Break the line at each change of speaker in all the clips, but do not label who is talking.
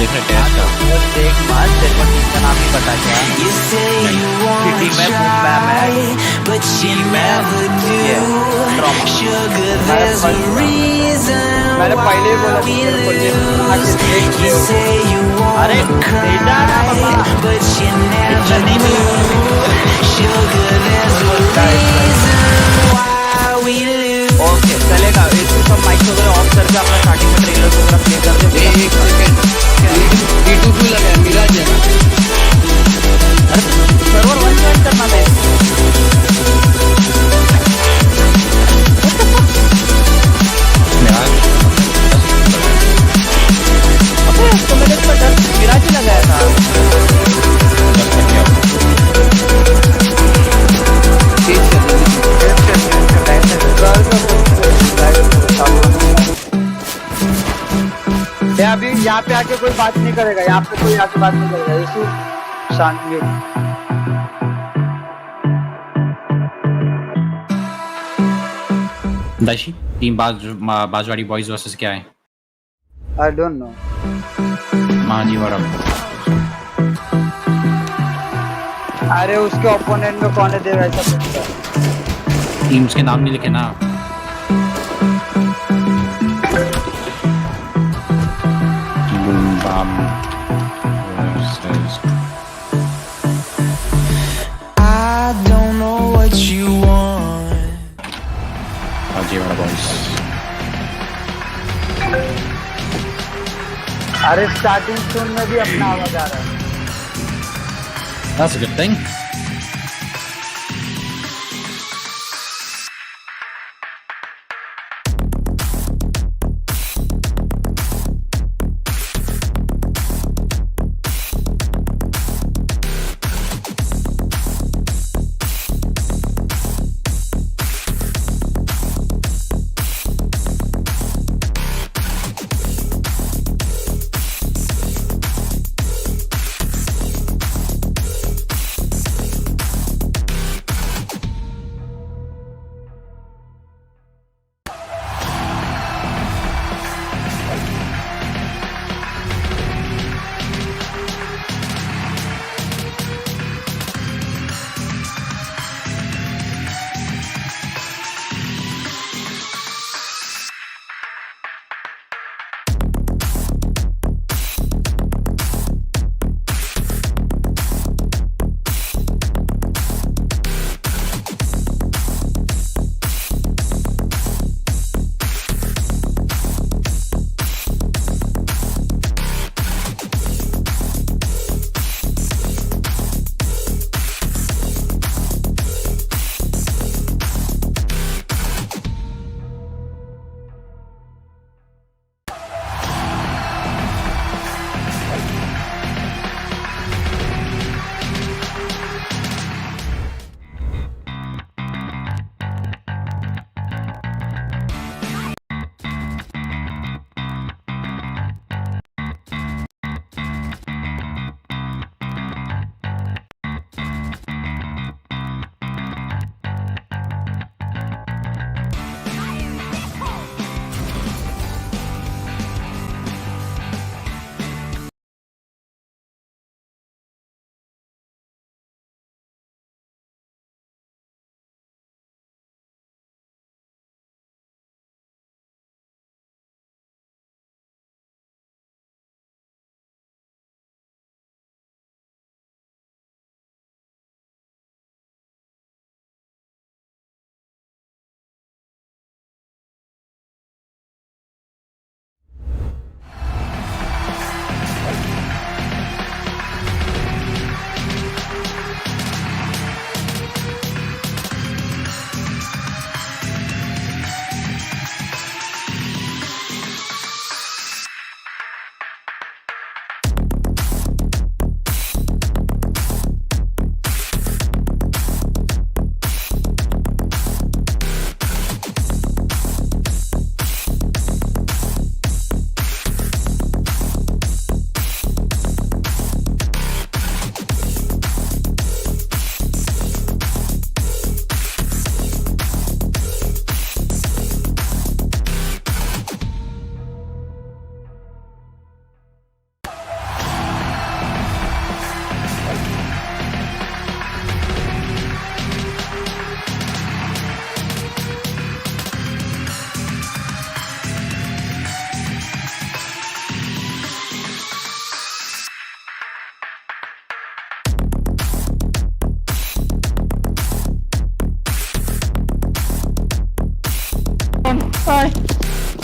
देख रहे टेस्ट का
वो देख मत, तेरे को टीम का नाम ही पता क्या? सिटी में बूम बैम है, टीम में ये ट्रॉमा।
मैंने पहले ही बोला तेरे को ये
अरे बेटा ना बाबा, इतना नहीं ओके चलेगा। इसको सब माइक वगैरह ऑफ करके अपना स्टार्टिंग में ट्रेलर वगैरह प्ले कर दे।
एक सेकंड B2 लगा है मिराज है।
अरे सर्वर वन ज्वाइन करना है। अबे तो मैंने इसका डर मिराज ही लगाया था।
अभी यहाँ पे आके कोई बात नहीं करेगा, यहाँ पे कोई आके बात नहीं करेगा। यीशु शांति।
दाशी टीम बाजवाड़ी बॉयज वर्सेस क्या है?
I don't know.
महाजी वाला
अरे उसके ओपोनेंट में कौन है दे वैसा पूछता है।
टीम्स के नाम नहीं लिखे ना।
अरे स्टार्टिंग टून में भी अपना आवाज आ रहा है।
That's a good thing.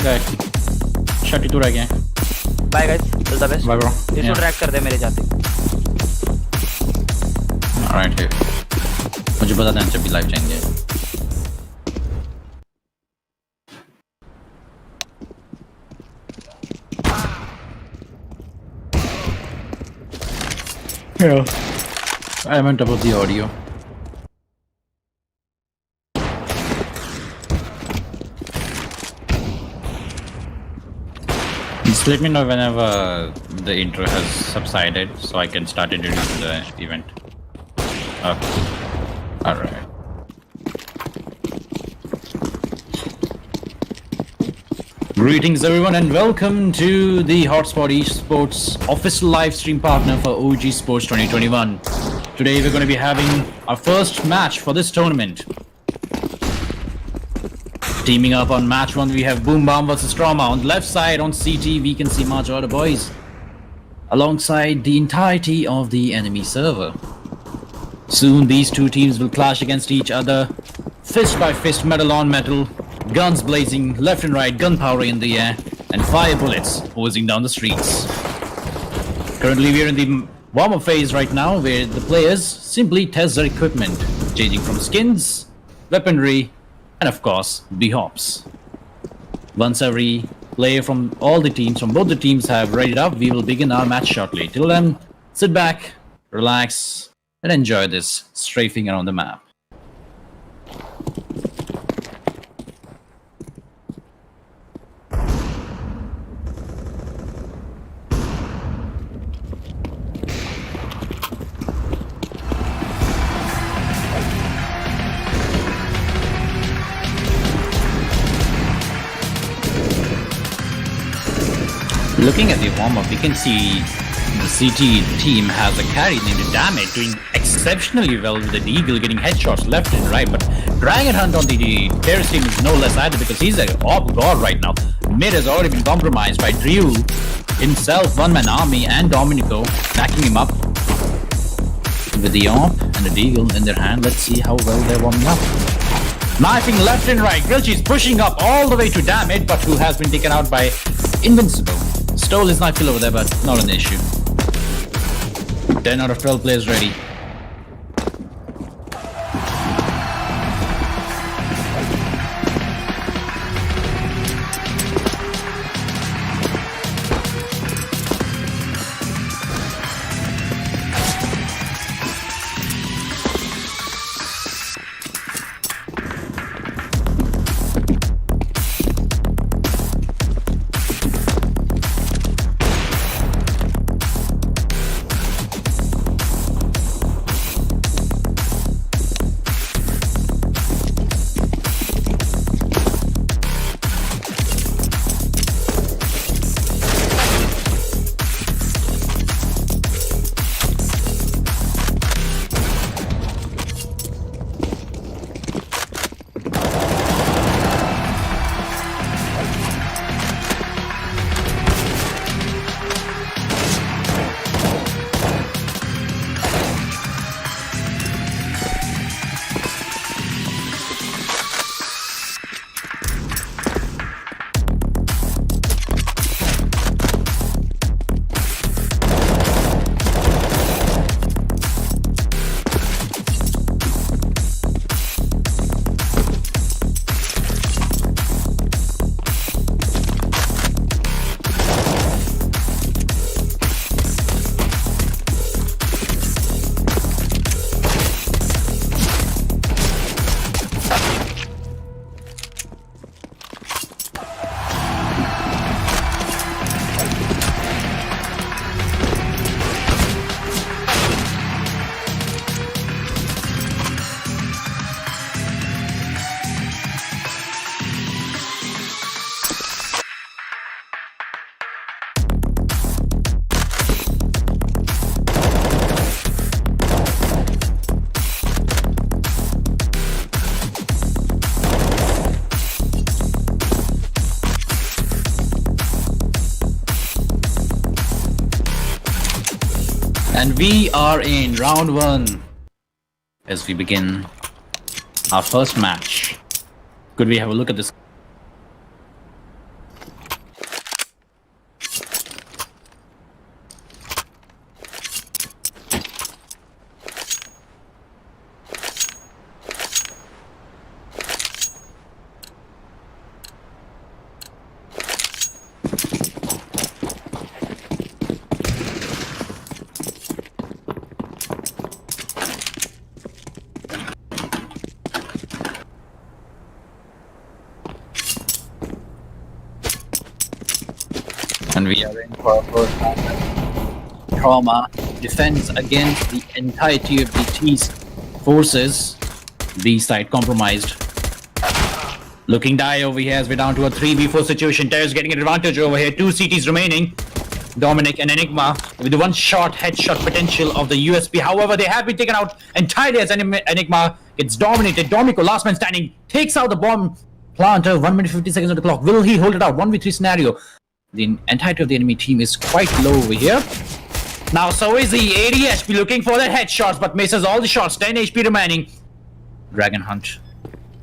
गए शटी तू रह गया
bye guys, all the best.
Bye bro
इसको ट्रैक कर दे मेरे जाते।
ऑलराइट मुझे बता देना जब भी लाइव जाएंगे Yeah I meant about the audio just let me know whenever the intro has subsided so I can start introducing the event. Alright. Greetings everyone and welcome to the HotShot Esports official live stream partner for Ojus Sports 2021. Today we're going to be having our first match for this tournament. Teaming up on match 1 we have Boom Bam versus Trauma. On the left side on CT we can see March Order Boys alongside the entirety of the enemy server. Soon these two teams will clash against each other, fist by fist, metal on metal, guns blazing left and right, gunpowder in the air and fire bullets whizzing down the streets. Currently we are in the warm-up phase right now where the players simply test their equipment, changing from skins, weaponry and of course the hops. Once every player from all the teams, from both the teams have readied up, we will begin our match shortly. Till then, sit back, relax and enjoy this strafing around the map. Looking at the warm-up, we can see the CT team has a carry named Damage doing exceptionally well with the Deagle, getting headshots left and right, but Dragon Hunt on the terrorist team is no less either because he's an op god right now. Mid has already been compromised by Drew himself, one-man army, and Dominico backing him up with the op and the Deagle in their hand. Let's see how well they're warming up. Knifing left and right, Grillchi's pushing up all the way to Damage, but who has been taken out by Invincible. Stole his knife kill over there, but not an issue. 10 out of 12 players ready. And we are in round 1 as we begin our first match. Could we have a look at this? And we are in for a first round. Trauma defends against the entirety of the T's forces. B side compromised. Looking die over here as we're down to a 3v4 situation. Terror's getting an advantage over here. 2 CTs remaining. Dominic and Enigma with the one shot headshot potential of the USP. However, they have been taken out entirely as Enigma gets dominated. Dominico, last man standing, takes out the bomb planter. 1 minute 50 seconds on the clock. Will he hold it out? 1v3 scenario. The entirety of the enemy team is quite low over here. Now, so is the 80 HP looking for the headshots, but misses all the shots. 10 HP remaining. Dragon Hunt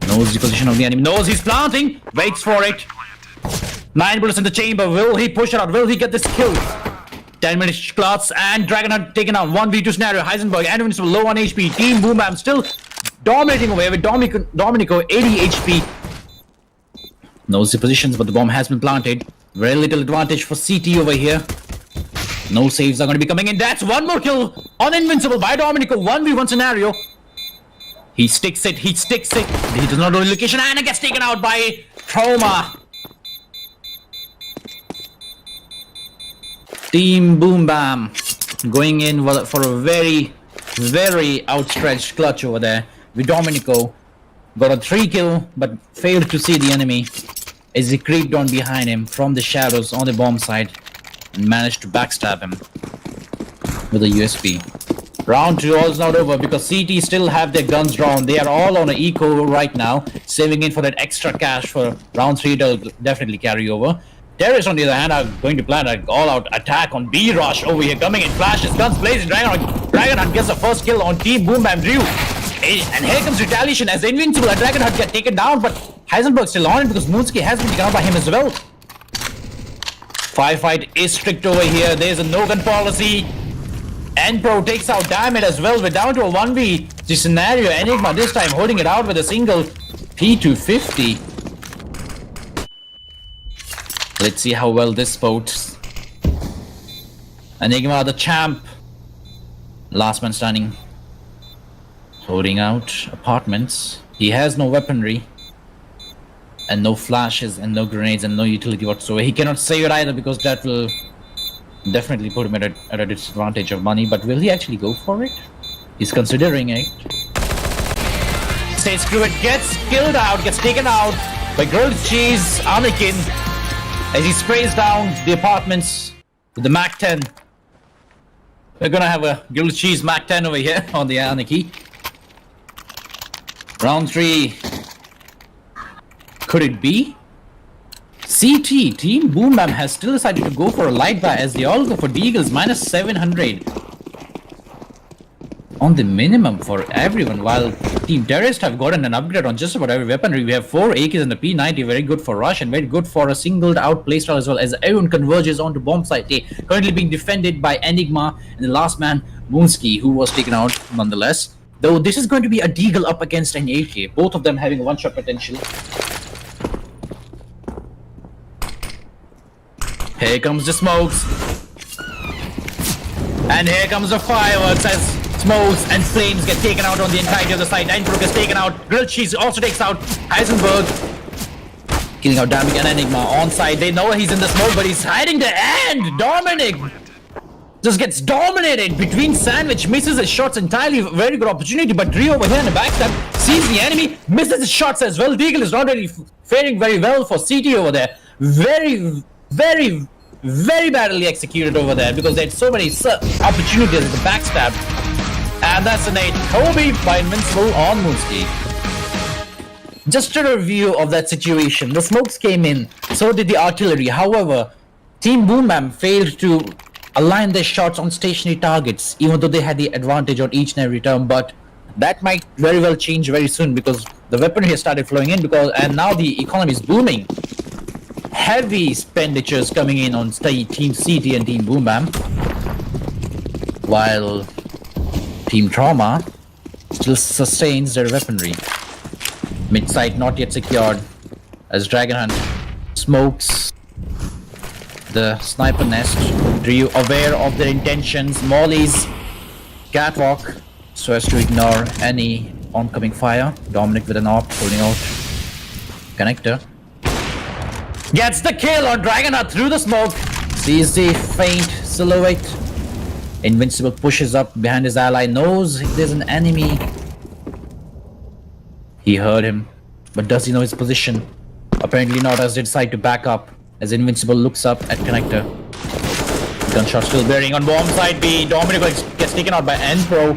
knows the position of the enemy, knows he's planting, waits for it. 9 bullets in the chamber. Will he push it out? Will he get this kill? 10 minutes clots and Dragon Hunt taken out. 1v2 scenario. Heisenberg and Invincible low on HP. Team Boom Bam still dominating away with Dominico 80 HP. Knows the positions, but the bomb has been planted. Very little advantage for CT over here. No saves are going to be coming in. That's one more kill on Invincible by Dominico. 1v1 scenario. He sticks it. He sticks it. He does not know the location and it gets taken out by Trauma. Team Boom Bam going in for a very, very outstretched clutch over there. With Dominico got a 3 kill but failed to see the enemy as he creeped on behind him from the shadows on the bomb side and managed to backstab him with a USP. Round 2 also not over because CT still have their guns drawn. They are all on an eco right now, saving in for that extra cash for round 3. They'll definitely carry over. Terrorists on the other hand are going to plan an all-out attack on B Rush over here, coming in flashes, guns blazing. Dragon Hunt gets the first kill on Team Boom Bam Drew. And here comes retaliation as Invincible and Dragon Hunt get taken down, but Heisenberg still on it because Moonski has been taken out by him as well. Firefight is strict over here. There's a no-gun policy. N-Pro takes out Diamond as well. We're down to a 1v. The scenario, Enigma this time holding it out with a single P250. Let's see how well this sports. Enigma, the champ. Last man standing. Holding out apartments. He has no weaponry. And no flashes and no grenades and no utility whatsoever. He cannot save it either because that will definitely put him at a disadvantage of money. But will he actually go for it? He's considering it. Say screw it. Gets killed out. Gets taken out by Grilled Cheese Anakin. As he sprays down the apartments with the Mac 10. We're gonna have a Grilled Cheese Mac 10 over here on the Anarchy. Round 3. Could it be? CT, Team Boom Bam has still decided to go for a light buy as they all go for Deagles, minus 700. On the minimum for everyone, while Team Terrorist have gotten an upgrade on just about every weaponry. We have 4 AKs and a P90, very good for rush and very good for a singled out playstyle as well, as everyone converges onto bomb site A, currently being defended by Enigma and the last man, Moonski, who was taken out nonetheless. Though this is going to be a Deagle up against an AK, both of them having one-shot potential. Here comes the smokes. And here comes the fireworks as smokes and flames get taken out on the entirety of the site. Ninebrook is taken out. Grilled Cheese also takes out Heisenberg. Killing out Dominic and Enigma on site. They know he's in the smoke, but he's hiding there. And Dominic just gets dominated between Sandwich. Misses his shots entirely. Very good opportunity. But Dre over here in the backstab sees the enemy. Misses his shots as well. Deagle is not really faring very well for CT over there. Very badly executed over there because they had so many opportunities at the backstab. And that's an 8 Kobe by Invincible on Moonski. Just a review of that situation. The smokes came in, so did the artillery. However, Team Boom Bam failed to align their shots on stationary targets, even though they had the advantage on each and every turn. But that might very well change very soon because the weaponry has started flowing in and now the economy is booming. Heavy expenditures coming in on Team CT and Team Boom Bam, while Team Trauma still sustains their weaponry. Mid-site not yet secured as Dragon Hunt smokes the sniper nest. Ryu aware of their intentions, mollies catwalk so as to ignore any oncoming fire. Dominic with an AWP holding out connector. Gets the kill on Dragon Hunt through the smoke. Sees the faint silhouette. Invincible pushes up behind his ally, knows if there's an enemy. He heard him, but does he know his position? Apparently not, as they decide to back up as Invincible looks up at Connector. Gunshot still bearing on bomb side B. Dominico gets taken out by N-Pro.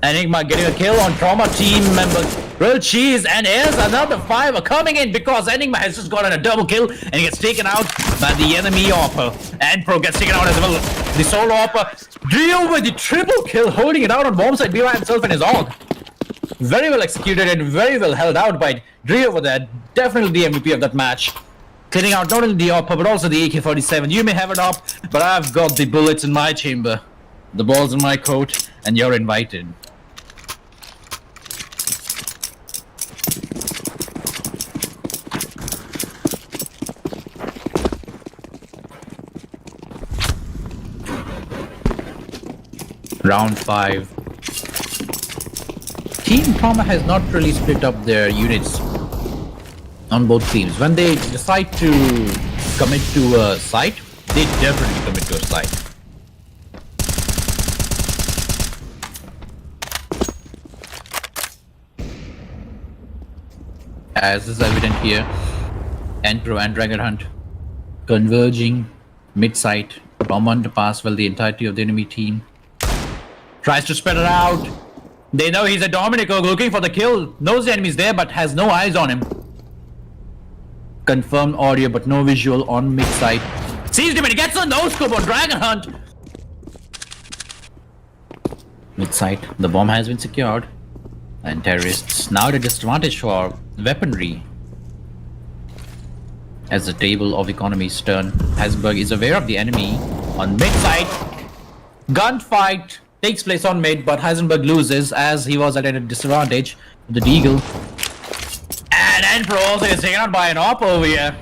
Enigma getting a kill on Trauma team member Grilled Cheese, and here's another 5 coming in because Enigma has just gotten a double kill and he gets taken out by the enemy Opper. N-Pro gets taken out as well. The solo Opper. Drio with the triple kill, holding it out on bomb side B by himself and his AUG. Very well executed and very well held out by Drio over there. Definitely the MVP of that match. Clearing out not only the Opper but also the AK-47. You may have it up, but I've got the bullets in my chamber. The ball's in my coat, and you're invited. Round 5. Team Trauma has not really split up their units on both teams. When they decide to commit to a site, they definitely commit to a site. As is evident here, N-Pro and Dragon Hunt converging mid-site, bomb underpass while the entirety of the enemy team tries to spread it out. They know he's a Dominico looking for the kill, knows the enemy's there but has no eyes on him. Confirmed audio but no visual on mid-site. Sees him and he gets a no-scope on Dragon Hunt. Mid-site, the bomb has been secured. And terrorists now at a disadvantage for weaponry. As the table of economies turn, Heisenberg is aware of the enemy on mid-site. Gunfight takes place on mid, but Heisenberg loses as he was at a disadvantage with the Deagle. And N-Pro also gets taken out by an op over here.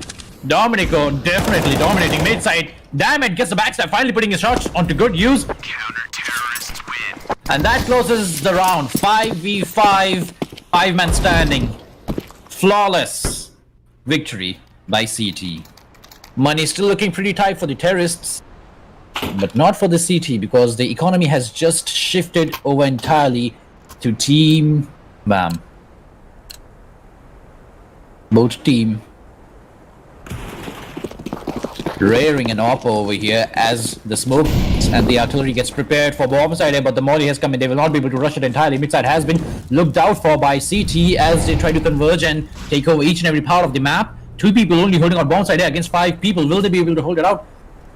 Dominico definitely dominating mid-side. Diamond gets the backstab, finally putting his shots onto good use.
Counter-terrorists win.
And that closes the round. 5v5, 5-man standing. Flawless victory by CT. Money still looking pretty tight for the terrorists, but not for the CT because the economy has just shifted over entirely to Team BAM. Both team rearing an op over here as the smoke and the artillery gets prepared for bomb side here, but the molly has come in. They will not be able to rush it entirely. Midside has been looked out for by CT as they try to converge and take over each and every part of the map. 2 people only holding out bomb side here against 5 people. Will they be able to hold it out?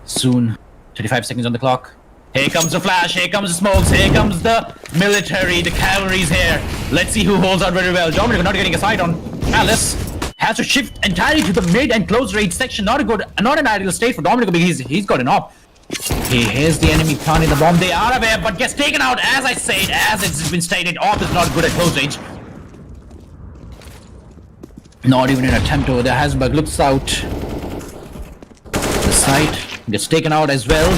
Soon. 35 seconds on the clock. Here comes the flash, here comes the smokes, here comes the military, the cavalry's here. Let's see who holds out very well. Dominic not getting a sight on Alice. Has to shift entirely to the mid and close range section. Not an ideal state for Dominic because he's got an op. Okay, here's the enemy planting the bomb. They are aware, but gets taken out as I said, as it's been stated. Op is not good at close range. Not even an attempt over there. Heisenberg looks out. The site gets taken out as well.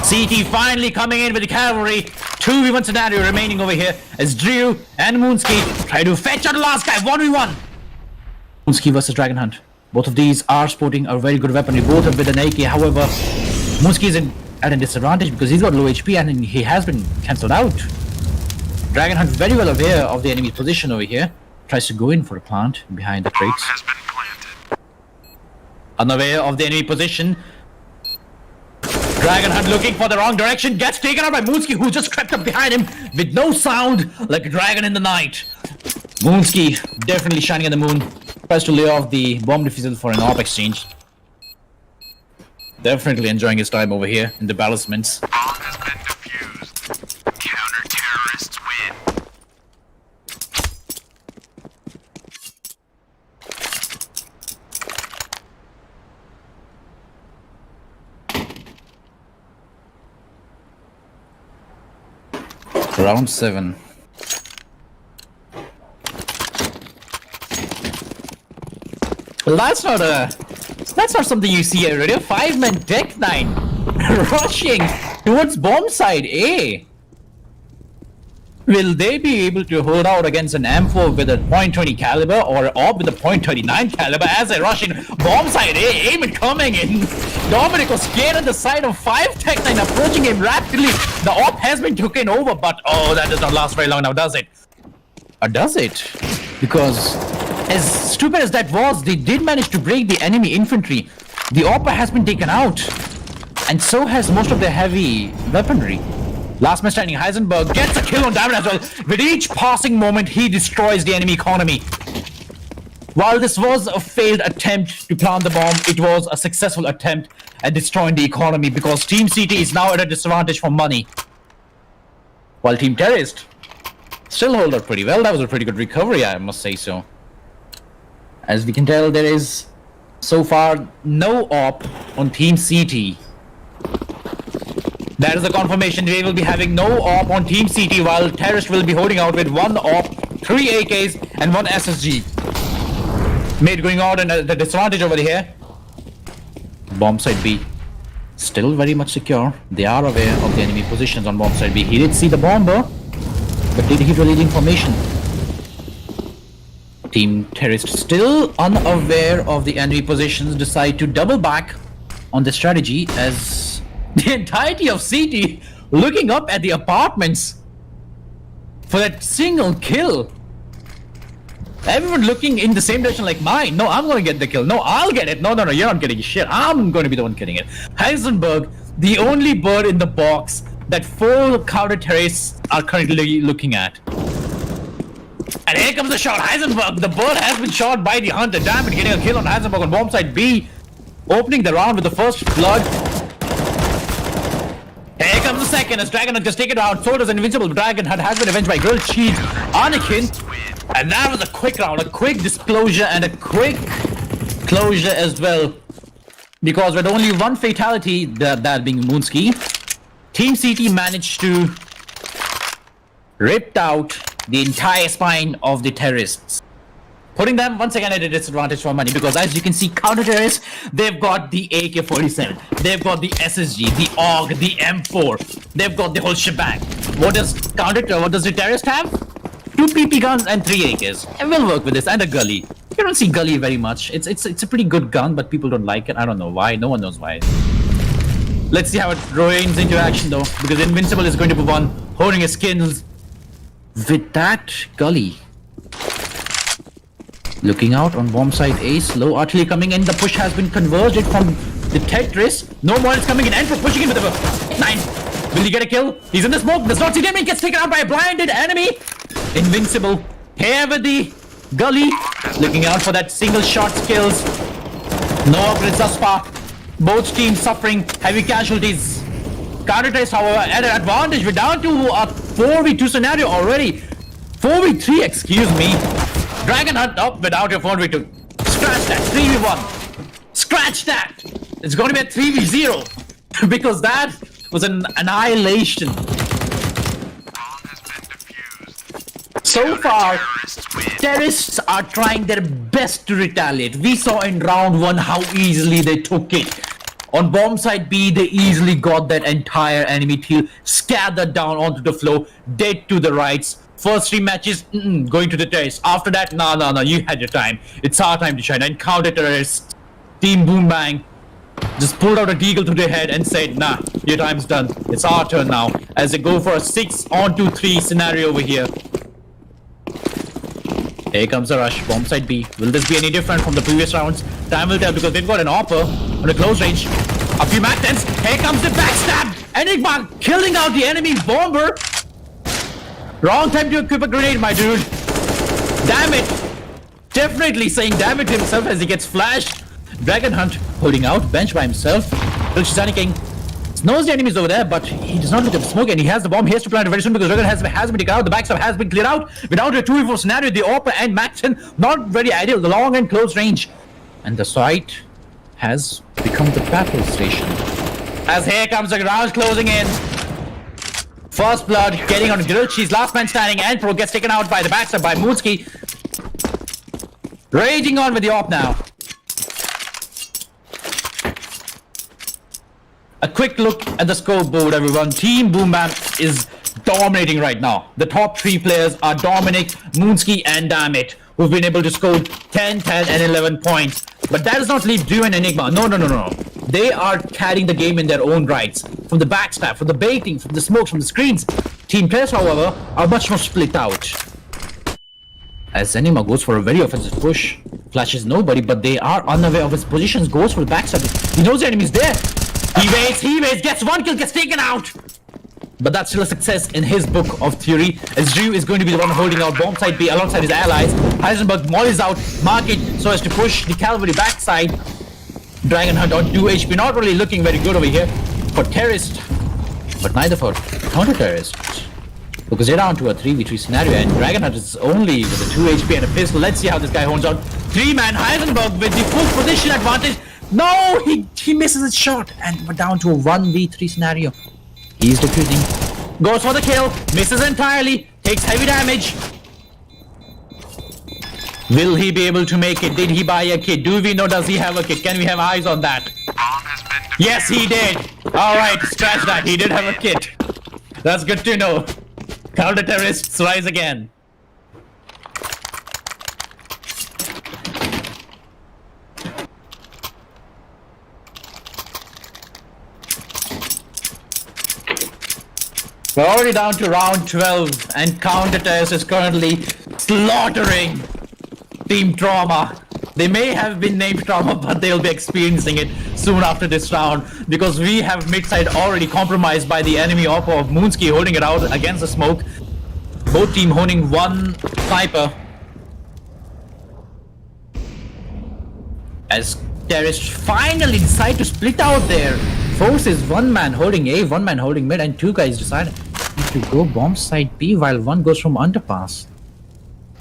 CT finally coming in with the cavalry. 2v1 scenario remaining over here as Drew and Moonski try to fetch out the last guy. 1v1. Moonski versus Dragon Hunt. Both of these are sporting a very good weaponry, both are with an AK. However, Moonski is at a disadvantage because he's got low HP and he has been cancelled out. Dragon Hunt very well aware of the enemy's position over here. Tries to go in for a plant behind the crates.
Has been planted.
Unaware of the enemy position. Dragon Hunt looking for the wrong direction. Gets taken out by Moonski, who just crept up behind him with no sound like a dragon in the night. Moonski definitely shining in the moon. Tries to lay off the bomb defusal for an op exchange. Definitely enjoying his time over here in the battlements.
Bomb has been defused. Counter-terrorists win.
Round 7. Well, that's not something you see already. A 5-man deck 9 rushing towards bomb side A. Will they be able to hold out against an M4 with a .20 caliber or an AWP with a .39 caliber as they rush in bomb side A, Aim coming in. Dominic was scared at the side of 5 Tech9 approaching him rapidly. The AWP has been taken over, but oh, that does not last very long now, does it? Or does it? Because as stupid as that was, they did manage to break the enemy infantry. The AWP has been taken out, and so has most of their heavy weaponry. Last man standing, Heisenberg gets a kill on Diamond as well. With each passing moment, he destroys the enemy economy. While this was a failed attempt to plant the bomb, it was a successful attempt at destroying the economy because Team CT is now at a disadvantage for money. While Team Terrorist still hold up pretty well. That was a pretty good recovery, I must say so. As we can tell, there is so far no AWP on Team CT. That is a confirmation. They will be having no AWP on Team CT while Terrorist will be holding out with 1 AWP, 3 AKs and 1 SSG. Mate going out and the disadvantage over here. Bomb side B. Still very much secure. They are aware of the enemy positions on bomb side B. He did see the bomber, but did he really the information? Team Terrorist still unaware of the enemy positions, decide to double back on the strategy as the entirety of CT looking up at the apartments for that single kill. Everyone looking in the same direction like mine. No, I'm going to get the kill. No, I'll get it. No, you're not getting shit. I'm going to be the one getting it. Heisenberg, the only bird in the box that 4 counter terrorists are currently looking at. And here comes the shot. Heisenberg, the bird has been shot by the hunter. Damn it, getting a kill on Heisenberg on bomb side B. Opening the round with the first blood. Here comes the second as Dragon just take it out. So does an invincible Dragon has been avenged by Grilled Cheese, Anakin. And that was a quick round, a quick disclosure and a quick closure as well. Because with only 1 fatality, that being Moonski, Team CT managed to rip out the entire spine of the terrorists, putting them once again at a disadvantage for money. Because as you can see, counter terrorists, they've got the AK-47, they've got the SSG, the AUG, the M4, they've got the whole shebang. What does the terrorist have? 2 PP guns and 3 AKs. And we'll work with this, and a gully. You don't see gully very much. It's a pretty good gun, but people don't like it. I don't know why. No one knows why. Let's see how it rains into action though, because Invincible is going to be one holding his skills with that gully. Looking out on bomb side A, slow artillery coming in. The push has been converged from the Tetris. No more is coming in. Entro pushing in with a 9. Will he get a kill? He's in the smoke. Does not see him. He gets taken out by a blinded enemy. Invincible here with the gully. Looking out for that single shot skills. No upgrades thus far. Both teams suffering heavy casualties. Counter-terrorists, however, at an advantage. We're down to a 4v2 scenario already. 4v3, excuse me. Dragon Hunt up without your 4v2. Scratch that. 3v1. Scratch that. It's going to be a 3v0. Because that was an annihilation. So far, terrorists are trying their best to retaliate. We saw in round 1 how easily they took it. On bomb side B, they easily got that entire enemy team scattered down onto the floor, dead to the rights. First 3 matches, going to the terrorists. After that, no, you had your time. It's our time to shine. And counter terrorists, Team Boom Bang, just pulled out a deagle to their head and said, nah, your time's done. It's our turn now. As they go for a 6-on-2-3 scenario over here. Here comes the rush, bomb side B. Will this be any different from the previous rounds? Time will tell because they've got an AWPer on a close range. A few mag 10s. Here comes the backstab. Enigma killing out the enemy bomber. Wrong time to equip a grenade, my dude. Damn it. Definitely saying damn it to himself as he gets flashed. Dragon Hunt holding out, bench by himself. Shizani King knows the enemies over there, but he does not look at the smoke, and he has the bomb. He has to plant it very soon because Dragon has been taken out. The backstab has been cleared out. Without a 2v4 scenario, the AWPer and Maxton not very ideal. The long and close range. And the site has become the battle station. As here comes the round closing in. First blood getting on Grilled Cheese. Last man standing. And Pro gets taken out by the backstab by Moonski. Raging on with the AWP now. A quick look at the scoreboard, everyone. Team Boom Bam is dominating right now. The top 3 players are Dominic, Moonski, and Dammit, who've been able to score 10, 10, and 11 points. But that does not leave Drew and Enigma. No. They are carrying the game in their own rights. From the backstab, from the baiting, from the smokes, from the screens. Team players, however, are much more split out. As Enigma goes for a very offensive push, flashes nobody, but they are unaware of his positions, goes for the backstab. He knows the enemy's there. He waits, gets 1 kill, gets taken out. But that's still a success in his book of theory, as Drew is going to be the one holding out bomb side B alongside his allies. Heisenberg mollies out, market so as to push the cavalry backside. Dragon Hunt on 2 HP, not really looking very good over here for terrorist, but neither for counter-terrorist. Because they're down to a 3v3 scenario, and Dragon Hunt is only with a 2 HP and a pistol. Let's see how this guy hones out. 3-man Heisenberg with the full position advantage. No, he misses his shot, and we're down to a 1v3 scenario. He's defusing, goes for the kill, misses entirely, takes heavy damage. Will he be able to make it? Did he buy a kit? Do we know, does he have a kit? Can we have eyes on that? Yes, he did. Alright, scratch that. He did have a kit. That's good to know. Counter-terrorists rise again. We're already down to round 12, and counter-terrorists is currently slaughtering Team Trauma. They may have been named Trauma, but they'll be experiencing it soon after this round, because we have mid-side already compromised by the enemy Oppo of Moonski holding it out against the smoke. Both team honing 1 sniper. As terrorists finally decide to split out there. Forces 1 man holding A, 1 man holding mid, and 2 guys decide to go bomb side B while 1 goes from underpass.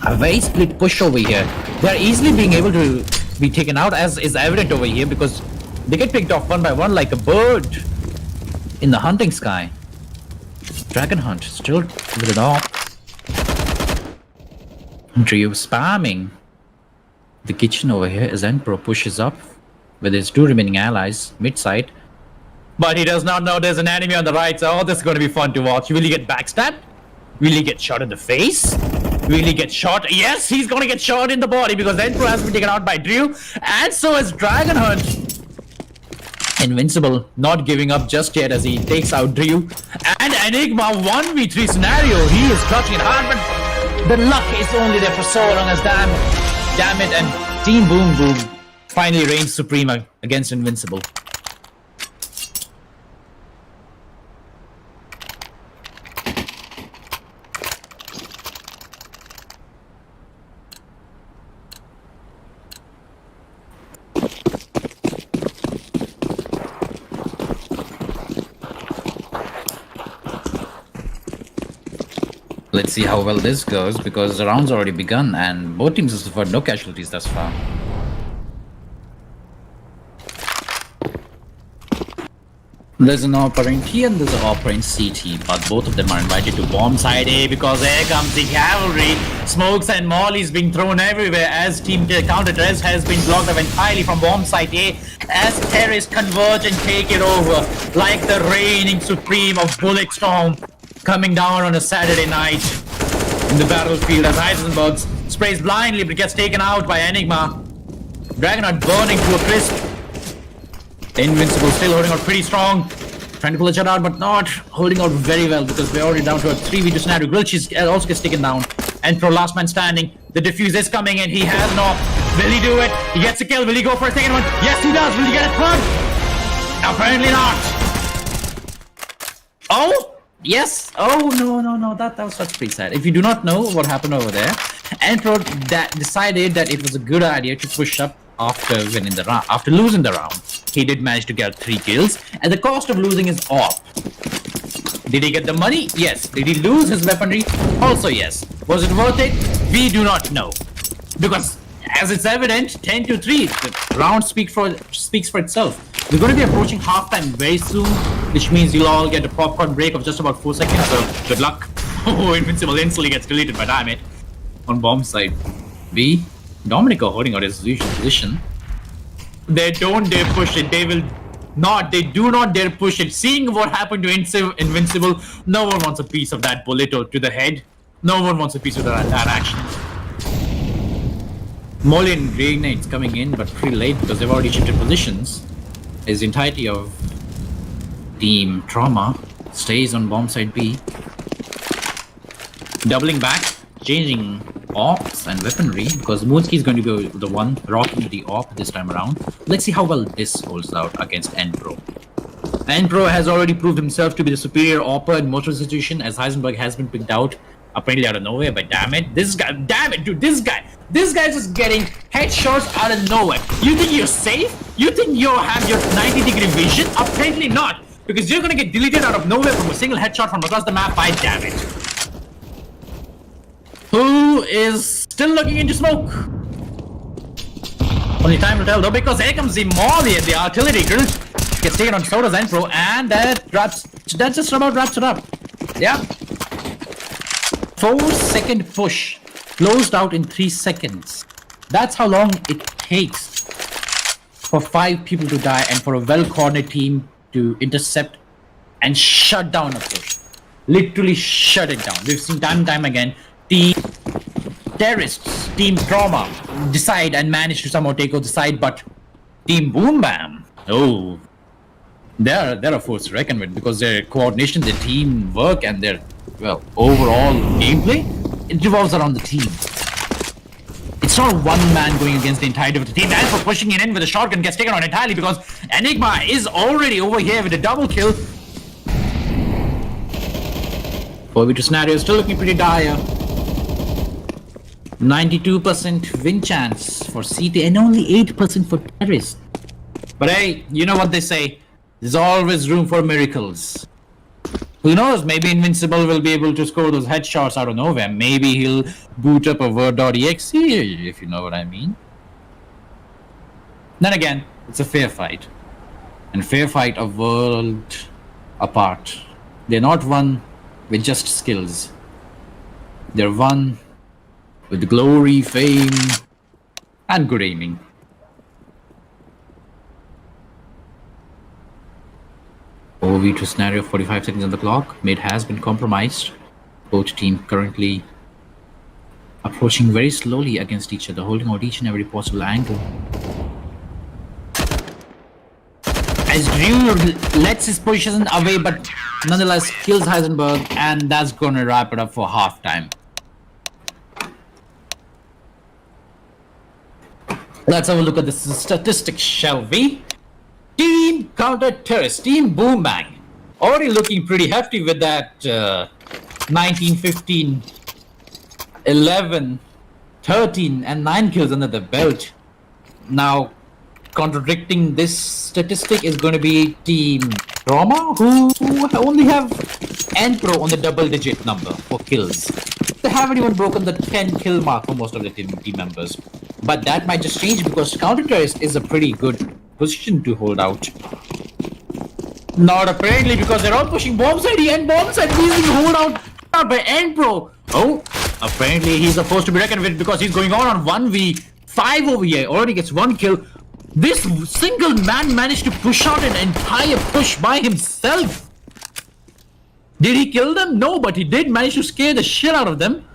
A very split push over here. They are easily being able to be taken out, as is evident over here, because they get picked off 1 by 1 like a bird in the hunting sky. Dragon Hunt still with it off. Drew spamming the kitchen over here as Emperor pushes up with his 2 remaining allies mid-side. But he does not know there's an enemy on the right, so this is going to be fun to watch. Will he get backstabbed? Will he get shot in the face? Will he get shot? Yes, he's going to get shot in the body, because Emperor has been taken out by Drew, and so is Dragon Hunt. Invincible not giving up just yet as he takes out Drew. And Enigma 1v3 scenario. He is clutching it hard, but the luck is only there for so long as damn it, and Team Boom Boom finally reigns supreme against Invincible. Let's see how well this goes, because the round's already begun and both teams have suffered no casualties thus far. There's an operator here and there's an operator in CT, but both of them are invited to bomb side A because here comes the cavalry. Smokes and mollies being thrown everywhere as team counter-terrorist has been blocked up entirely from bomb side A as terrorists converge and take it over like the reigning supreme of Bulletstorm coming down on a Saturday night in the battlefield as Heisenberg sprays blindly but gets taken out by Enigma. Dragonheart burning to a crisp. Invincible still holding out pretty strong. Trying to pull a shot out, but not holding out very well because we're already down to a 3v2 scenario. Grillcheese also gets taken down. And for last man standing, the defuse is coming in. He has an off. Will he do it? He gets a kill. Will he go for a second one? Yes, he does. Will he get it third? Apparently not. Oh? Yes. Oh, no. That was pretty sad. If you do not know what happened over there, Emperor decided that it was a good idea to push up after winning the round. After losing the round, he did manage to get 3 kills, and the cost of losing is off. Did he get the money? Yes. Did he lose his weaponry? Also yes. Was it worth it? We do not know, because as it's evident, 10-3, the round speaks for itself. We're going to be approaching halftime very soon, which means you'll all get a popcorn break of just about 4 seconds. So good luck. Oh, Invincible instantly gets deleted by Dammit on bomb side B. Dominico holding out his usual position. They don't dare push it. They will not. They do not dare push it. Seeing what happened to Invincible, no one wants a piece of that bullet or to the head. No one wants a piece of that action. Molly and Grenades coming in, but pretty late because they've already shifted positions. As the entirety of Team Trauma stays on bomb side B. Doubling back, changing ops and weaponry because Moonski is going to be the one rocking the op this time around. Let's see how well this holds out against N-Pro. N-Pro has already proved himself to be the superior opper in most of the situation as Heisenberg has been picked out apparently out of nowhere, but damn it, this guy, dude, this guy's just getting headshots out of nowhere. You think you're safe? You think you have your 90-degree vision? Apparently not, because you're gonna get deleted out of nowhere from a single headshot from across the map by damn it. Who is still looking into smoke? Only time will tell though, because here comes the Molly and the artillery grill gets taken on Soda's N-Pro, and that just about wraps it up. Yeah. 4-second push closed out in 3 seconds. That's how long it takes for 5 people to die and for a well-coordinated team to intercept and shut down a push. Literally shut it down. We've seen time and time again Team Terrorists, Team Trauma decide and manage to somehow take over the side, but Team Boom Bam, oh, they're a force to reckon with because their coordination, their teamwork, and their overall gameplay, it revolves around the team. It's not one man going against the entirety of the team. And for pushing it in with a shotgun gets taken on entirely because Enigma is already over here with a double kill. 4v2 scenario still looking pretty dire. 92% win chance for CT and only 8% for Terrorist. But hey, you know what they say, there's always room for miracles. Who knows, maybe Invincible will be able to score those headshots out of nowhere. Maybe he'll boot up a Word.exe, if you know what I mean. Then again, it's a fair fight. And fair fight are world apart. They're not won with just skills. They're won with glory, fame, and good aiming. OV2 scenario, 45 seconds on the clock. Mid has been compromised. Both teams currently approaching very slowly against each other, holding out each and every possible angle. As Drew lets his position away, but nonetheless kills Heisenberg, and that's gonna wrap it up for halftime. Let's have a look at the statistics, shall we? Team Counter-Terrorist, Team Boom Bang, already looking pretty hefty with that 19, 15, 11, 13 and 9 kills under the belt. Now, contradicting this statistic is going to be Team Trauma, who only have N-Pro on the double-digit number for kills. They haven't even broken the 10 kill mark for most of the team members. But that might just change because Counter-Terrorist is a pretty good position to hold out. Not apparently, because they're all pushing bomb side and bomb side easily hold out by N-Pro. Oh, apparently he's supposed to be reckoned with because he's going on 1v5 over here. Already gets 1 kill. This single man managed to push out an entire push by himself. Did he kill them? No, but he did manage to scare the shit out of them.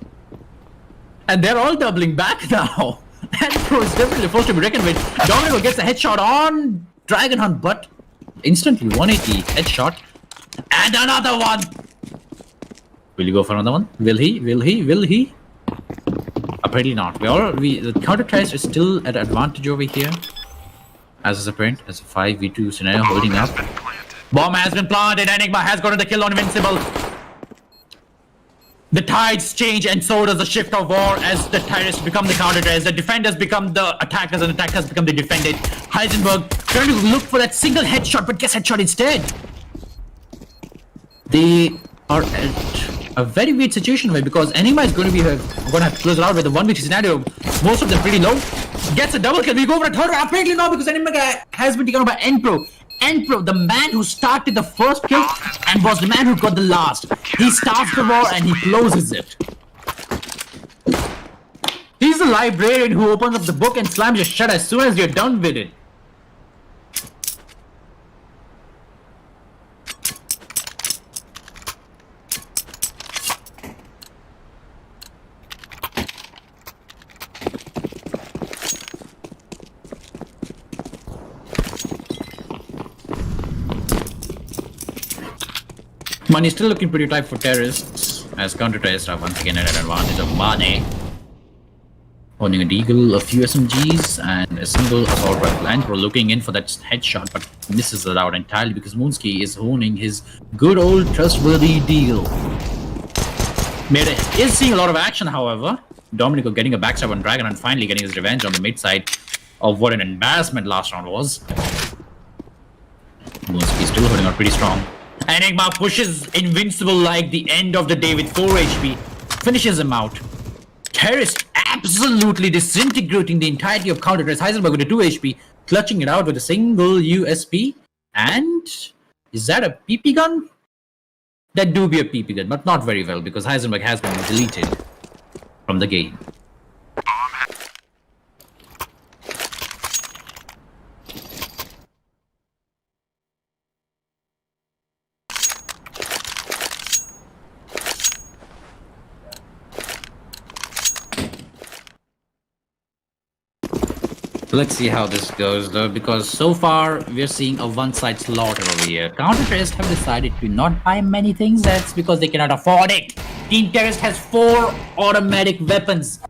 And they're all doubling back now. N-Pro is definitely supposed to be reckoned with. Dominico gets a headshot on Dragon Hunt, but instantly 180 headshot. And another one! Will he go for another one? Will he? Apparently not. The Counter-Terrorist is still at advantage over here. As is apparent, as a 5v2 scenario holding up. Bomb has been planted. Enigma has gotten the kill on Invincible. The tides change and so does the shift of war as the terrorists become the counter-terrorists, the defenders become the attackers, and the attackers become the defended. Heisenberg trying to look for that single headshot but gets headshot instead. They are at a very weird situation because Enigma is going to have to close it out with a 1v2 scenario. Most of them pretty low. Gets a double kill. We go for a third one. Apparently not, because Enigma has been taken out by N-Pro. N-Pro, the man who started the first kill and was the man who got the last. He starts the war and he closes it. He's the librarian who opens up the book and slams your shut as soon as you're done with it. Money still looking pretty tight for terrorists, as counter-terrorists are once again at an advantage of money. Owning a deagle, a few SMGs, and a single assault rifle. And we're looking in for that headshot, but misses it out entirely because Moonsky is honing his good old trustworthy deagle. Is seeing a lot of action, however. Dominico getting a backstab on Dragon and finally getting his revenge on the mid side of what an embarrassment last round was. Moonsky still holding out pretty strong. Enigma pushes Invincible like the end of the day with 4 HP. Finishes him out. Terrorist absolutely disintegrating the entirety of counter terrorist. Heisenberg with a 2 HP. Clutching it out with a single USP. And is that a PP gun? That do be a PP gun, but not very well because Heisenberg has been deleted from the game. Let's see how this goes though, because so far we're seeing a one-side slaughter over here. Counter-terrorists have decided to not buy many things. That's because they cannot afford it. Team Terrorist has 4 automatic weapons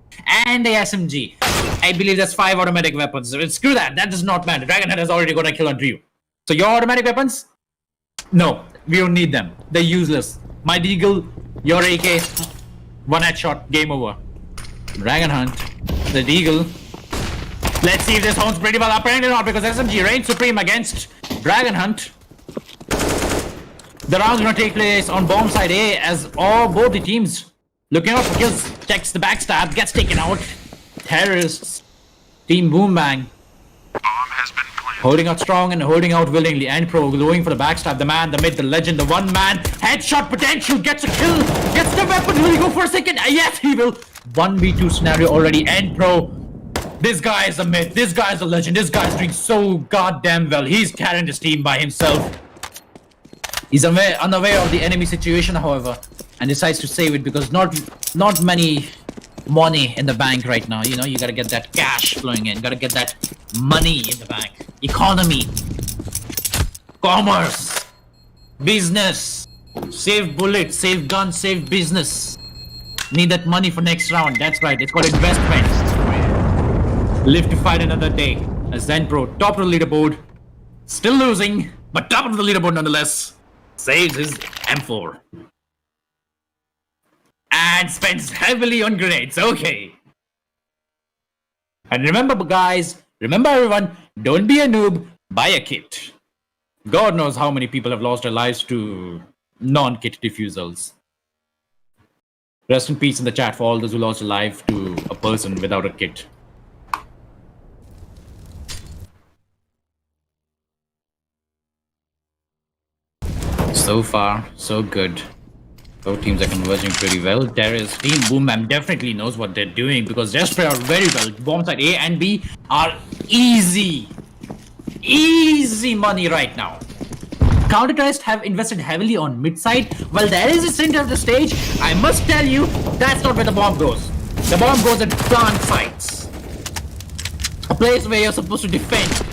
and a SMG. I believe that's 5 automatic weapons. Screw that. That does not matter. Dragonhead has already got a kill on Drew. So your automatic weapons? No, we don't need them. They're useless. My Deagle, your AK, 1 headshot, game over. Dragon Hunt, the Deagle. Let's see if this holds pretty well. Apparently not, because SMG reigns supreme against Dragon Hunt. The round's gonna take place on bomb side A as both the teams looking out for kills. Checks the backstab, gets taken out. Terrorists, Team Boom Bang, holding out strong and holding out willingly. And Pro going for the backstab. The man, the myth, the legend, the one man. Headshot potential, gets a kill, gets the weapon. Will he go for a second? Yes, he will. 1v2 scenario already. And Pro. This guy is a myth, this guy is a legend, this guy is doing so goddamn well. He's carrying his team by himself. He's unaware of the enemy situation, however, and decides to save it because not many money in the bank right now. You know, you gotta get that cash flowing in, gotta get that money in the bank. Economy, commerce, business, save bullets, save guns, save business. Need that money for next round, that's right, it's called investment. Live to fight another day. As Zenpro, top of the leaderboard. Still losing, but top of the leaderboard nonetheless. Saves his M4. And spends heavily on grenades. Okay. And remember, guys, remember everyone, don't be a noob, buy a kit. God knows how many people have lost their lives to non-kit defusals. Rest in peace in the chat for all those who lost their life to a person without a kit. So far, so good. Both teams are converging pretty well. Terrorist Team Boom Bam definitely knows what they're doing because they're spread out very well. Bomb side A and B are easy money right now. Counter-terrorists have invested heavily on mid-side. Well, there is a center of the stage. I must tell you, that's not where the bomb goes. The bomb goes at plant sites. A place where you're supposed to defend.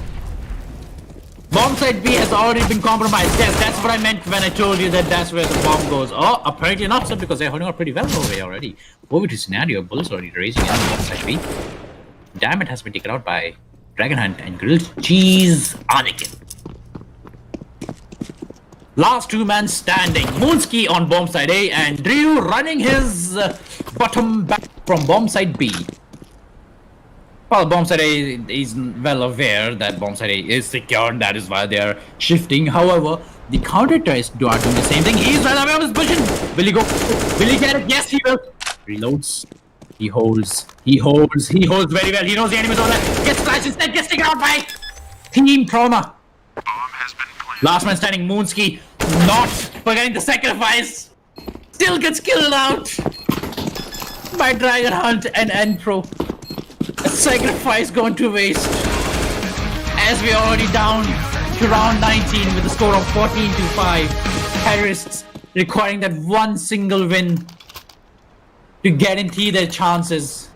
Bomb side B has already been compromised. Yes, that's what I meant when I told you that that's where the bomb goes. Oh, apparently not, sir, because they're holding out pretty well over here already. Over to scenario, Bull's already raising in bomb side B. Damn, it has been taken out by Dragon Hunt and Grilled Cheese Anakin. Last 2 men standing. Moonsky on bomb side A and Drew running his bottom back from bomb side B. Well, bomb side A is well aware that bomb side A is secure, and that is why they are shifting. However, the counter-terrorists are doing the same thing. He's right away on his position. Will he go? Will he get it? Yes, he will. Reloads. He holds. He holds. He holds very well. He knows the enemy's on that. Gets flashed instead. Gets taken out by Team Trauma. Last man standing, Moonsky. Not forgetting the sacrifice. Still gets killed out by Dragon Hunt and N-Pro. A sacrifice gone to waste. As we are already down to round 19 with a score of 14-5. Terrorists requiring that one single win to guarantee their chances.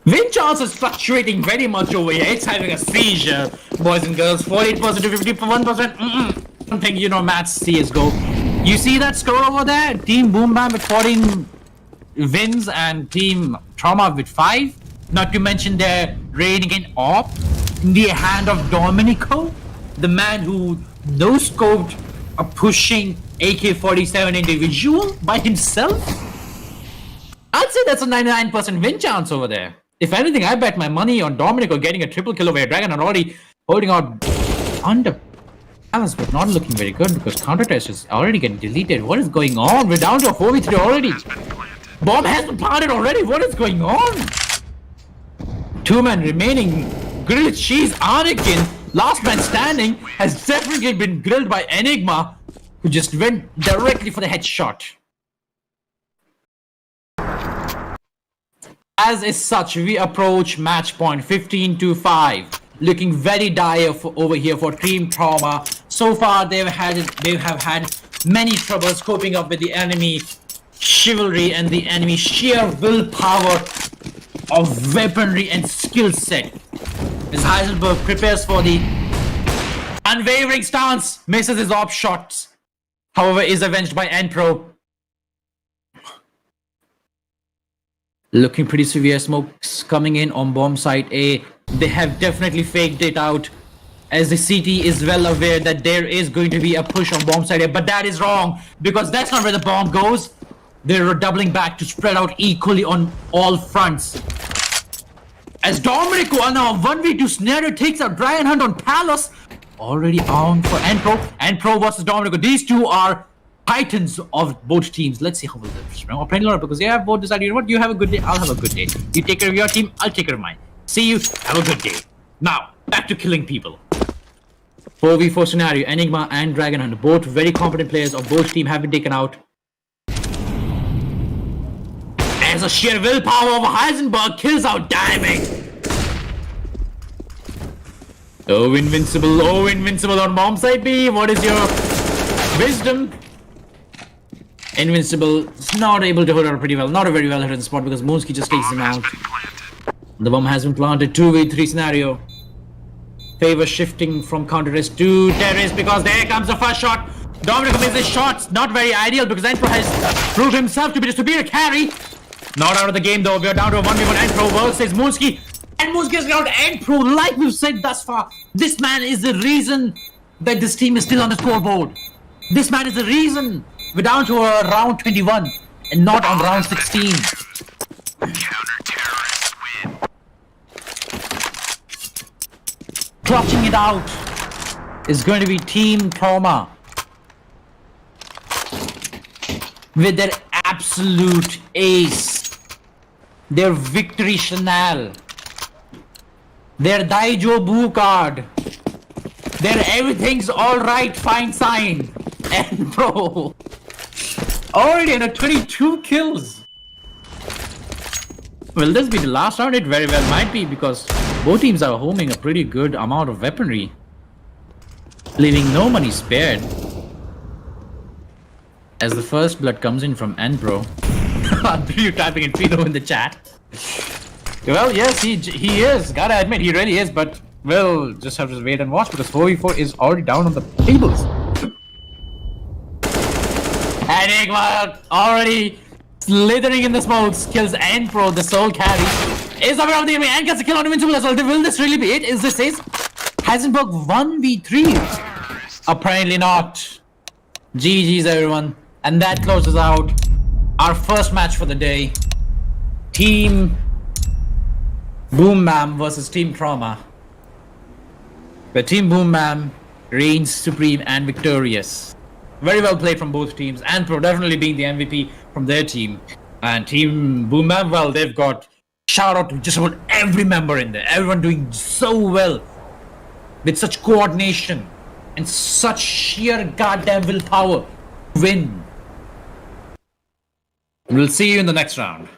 Win chance is fluctuating very much over here. It's having a seizure, boys and girls. 48% to 51%. Don't think you know maths, Csgo. You see that score over there? Team Boom Bam with 14 wins and Team Trauma with 5. Not to mention they're reigning in op in the hand of Domenico, the man who no-scoped a pushing AK-47 individual by himself. I'd say that's a 99% win chance over there. If anything, I bet my money on Domenico getting a triple kill over a Dragon and already holding out under balance, but not looking very good because counter test is already getting deleted. What is going on? We're down to a 4v3 already. Bomb has been planted already. What is going on? 2 men remaining. Grilled cheese Anakin, last man standing, has definitely been grilled by Enigma, who just went directly for the headshot. As is such, we approach match point 15-5, looking very dire over here for Team Trauma. So far, they have had many troubles coping up with the enemy chivalry and the enemy sheer willpower of weaponry and skill set. As Heisenberg prepares for the unwavering stance, misses his op shots, however is avenged by N-Pro. Looking pretty severe, smokes coming in on bomb site A. They have definitely faked it out, as the CT is well aware that there is going to be a push on bomb site A, but that is wrong, because that's not where the bomb goes. They're doubling back to spread out equally on all fronts. As Domenico on a 1v2 scenario takes out Dragon Hunt on Palace, already on for N-Pro. N-Pro versus Domenico. These two are titans of both teams. Let's see how will this remember, because they have both decided, you know what, you have a good day, I'll have a good day. You take care of your team, I'll take care of mine. See you, have a good day. Now, back to killing people. 4v4 scenario, Enigma and Dragon Hunt, both very competent players of both teams have been taken out. As a sheer willpower of Heisenberg kills out Dynamic. Oh, invincible on bomb side B. What is your wisdom? Invincible is not able to hold out pretty well. Not a very well hidden spot because Moonsky just takes him out. The bomb has been planted. 2v3 scenario. Favor shifting from counter risk to terrorist because there comes the first shot. Domenico misses shots. Not very ideal because N-Pro has proved himself to be the superior carry. Not out of the game though. We are down to a 1v1 N-Pro versus Moonsky. And Moonsky has got N-Pro. Like we've said thus far, this man is the reason that this team is still on the scoreboard. This man is the reason we're down to a round 21 and not on round 16.
Counter-terrorists win.
Clutching it out is going to be Team Trauma with their absolute ace, their victory Chanel, their Daijo Boo card, their everything's alright fine sign, and bro, already at 22 kills. Will this be the last round? It very well might be because both teams are homing a pretty good amount of weaponry, leaving no money spared. As the first blood comes in from N-Pro. You typing in Pino in the chat. Well, yes, he is. Gotta admit, he really is, but we'll just have to wait and watch because 4v4 is already down on the tables. Enigma already slithering in the smokes, kills N-Pro, the sole carry. Is aware of the enemy and gets a kill on Invincible as well. Will this really be it? Is this it? Heisenberg 1v3? Apparently not. GG's everyone. And that closes out our first match for the day. Team Boom Bam versus Team Trauma. Where Team Boom Bam reigns supreme and victorious. Very well played from both teams. And Pro definitely being the MVP from their team. And Team Boom Bam, well, they've got shout out to just about every member in there. Everyone doing so well. With such coordination and such sheer goddamn willpower to win. We'll see you in the next round.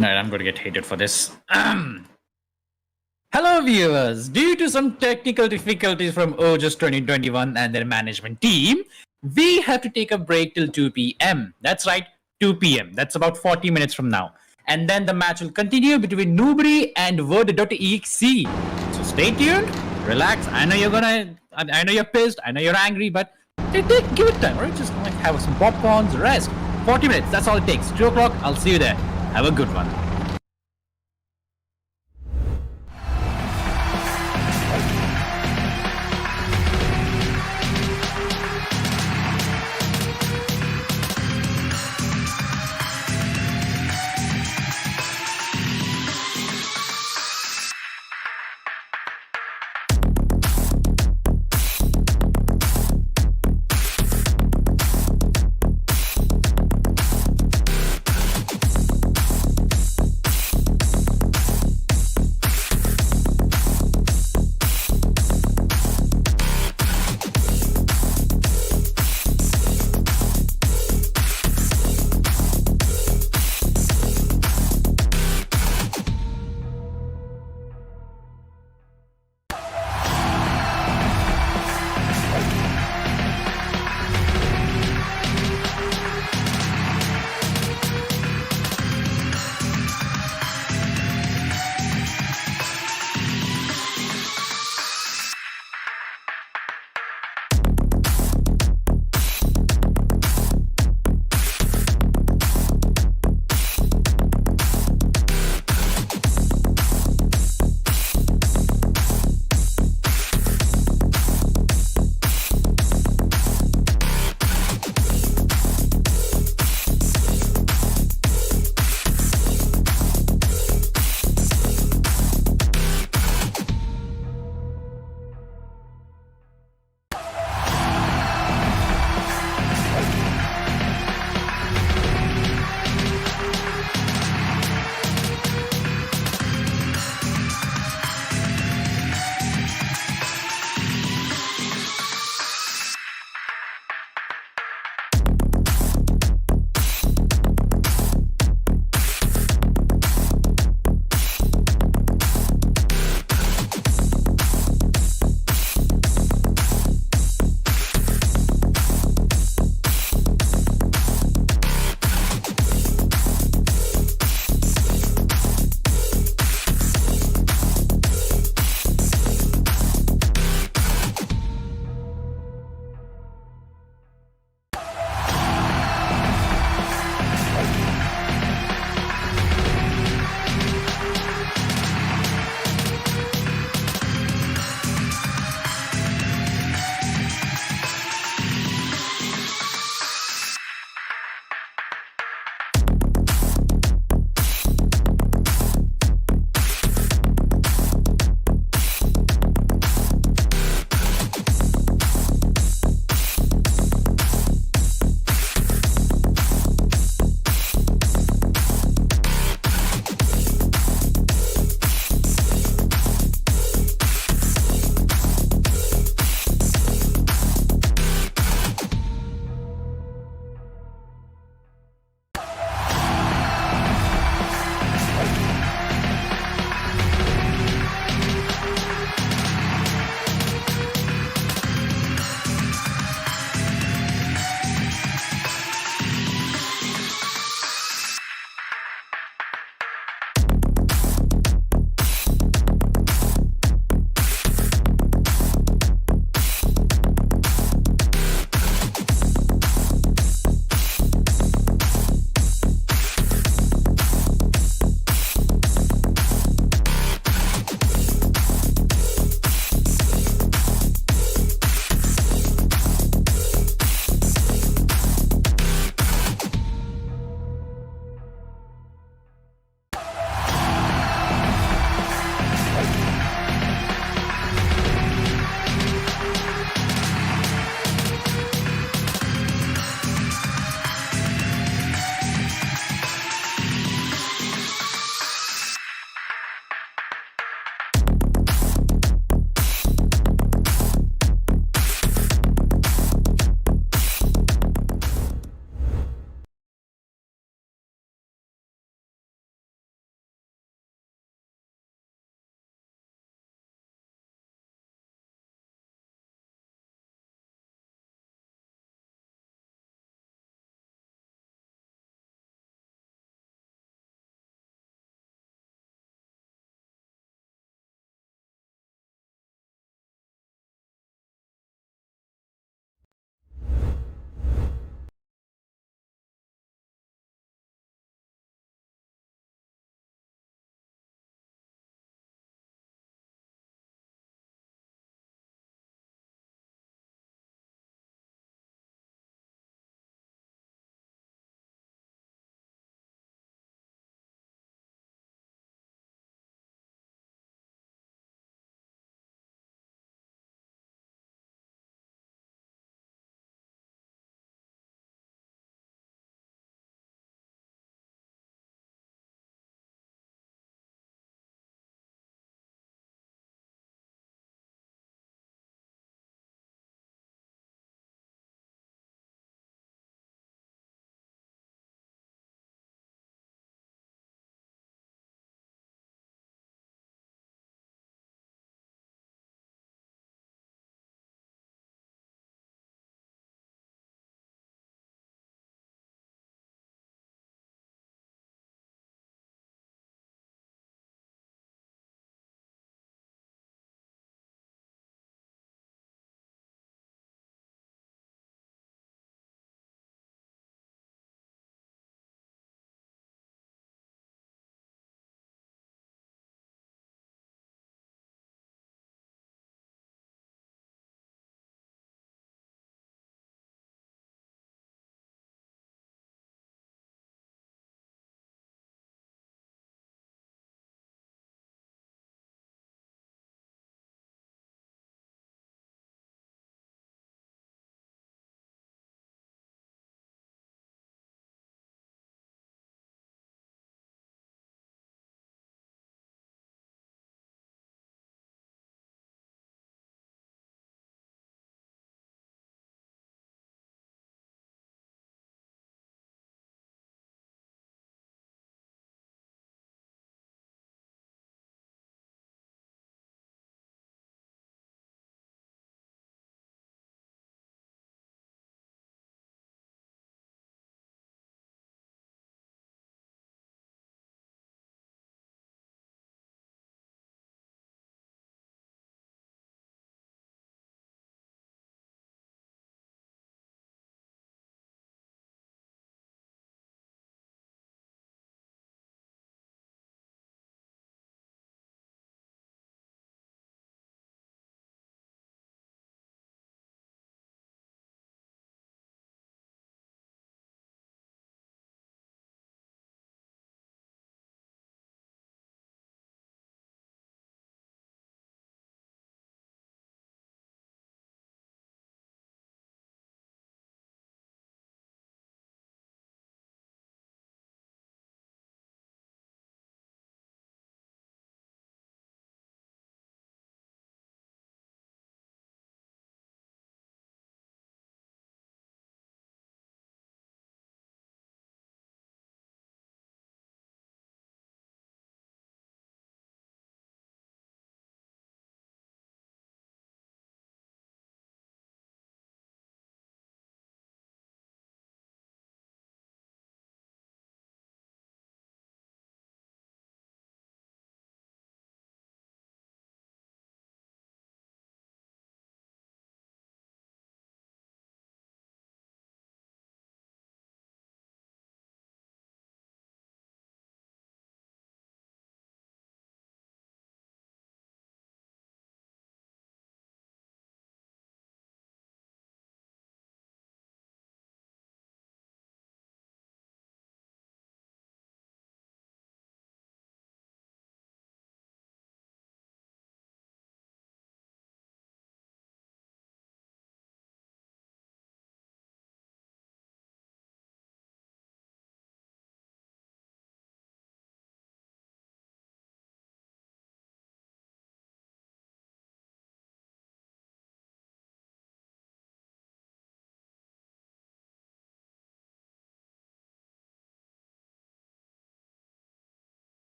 Alright, I'm going to get hated for this. Hello, viewers. Due to some technical difficulties from Ojus 2021 and their management team, we have to take a break till 2 p.m. That's right, 2 p.m. That's about 40 minutes from now. And then the match will continue between Nubri and Word.exe. So stay tuned, relax. I know you're pissed, I know you're angry, but give it time, right? Just like have some popcorns, rest. 40 minutes, that's all it takes. 2 o'clock, I'll see you there. Have a good one.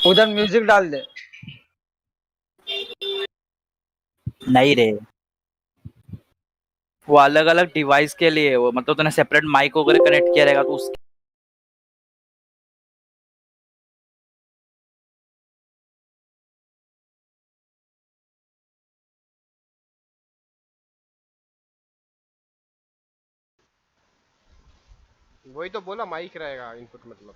उधर music डाल दे।
नहीं रे, वो अलग अलग device के लिए है वो, मतलब तूने सेपरेट माइक वगैरह कनेक्ट किया रहेगा तो उस
वही तो बोला, माइक रहेगा इनपुट मतलब।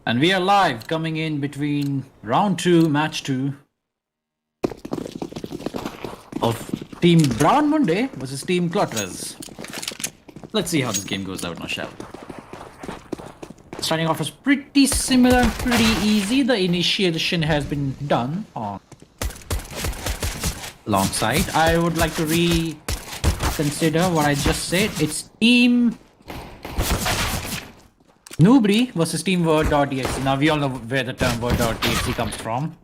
And we are live, coming in between round 2, match 2 of Team Brown Monday versus Team Clutters. Let's see how this game goes out now, shall we? Starting off is pretty similar and pretty easy. The initiation has been done on alongside. I would like to reconsider what I just said. It's Team Noobry versus Team Word.exe. Now we all know where the term Word.exe comes from.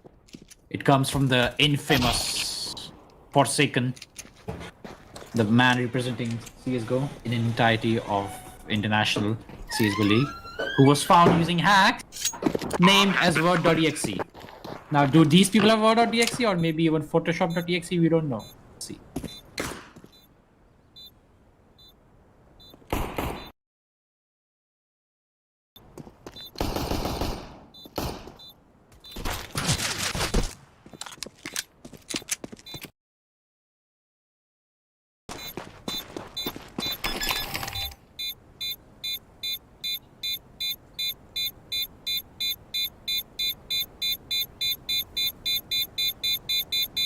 It comes from the infamous Forsaken, the man representing Csgo in entirety of international Csgo League, who was found using hacks named as Word.exe. Now, do these people have Word.exe or maybe even Photoshop.exe? We don't know. Let's see.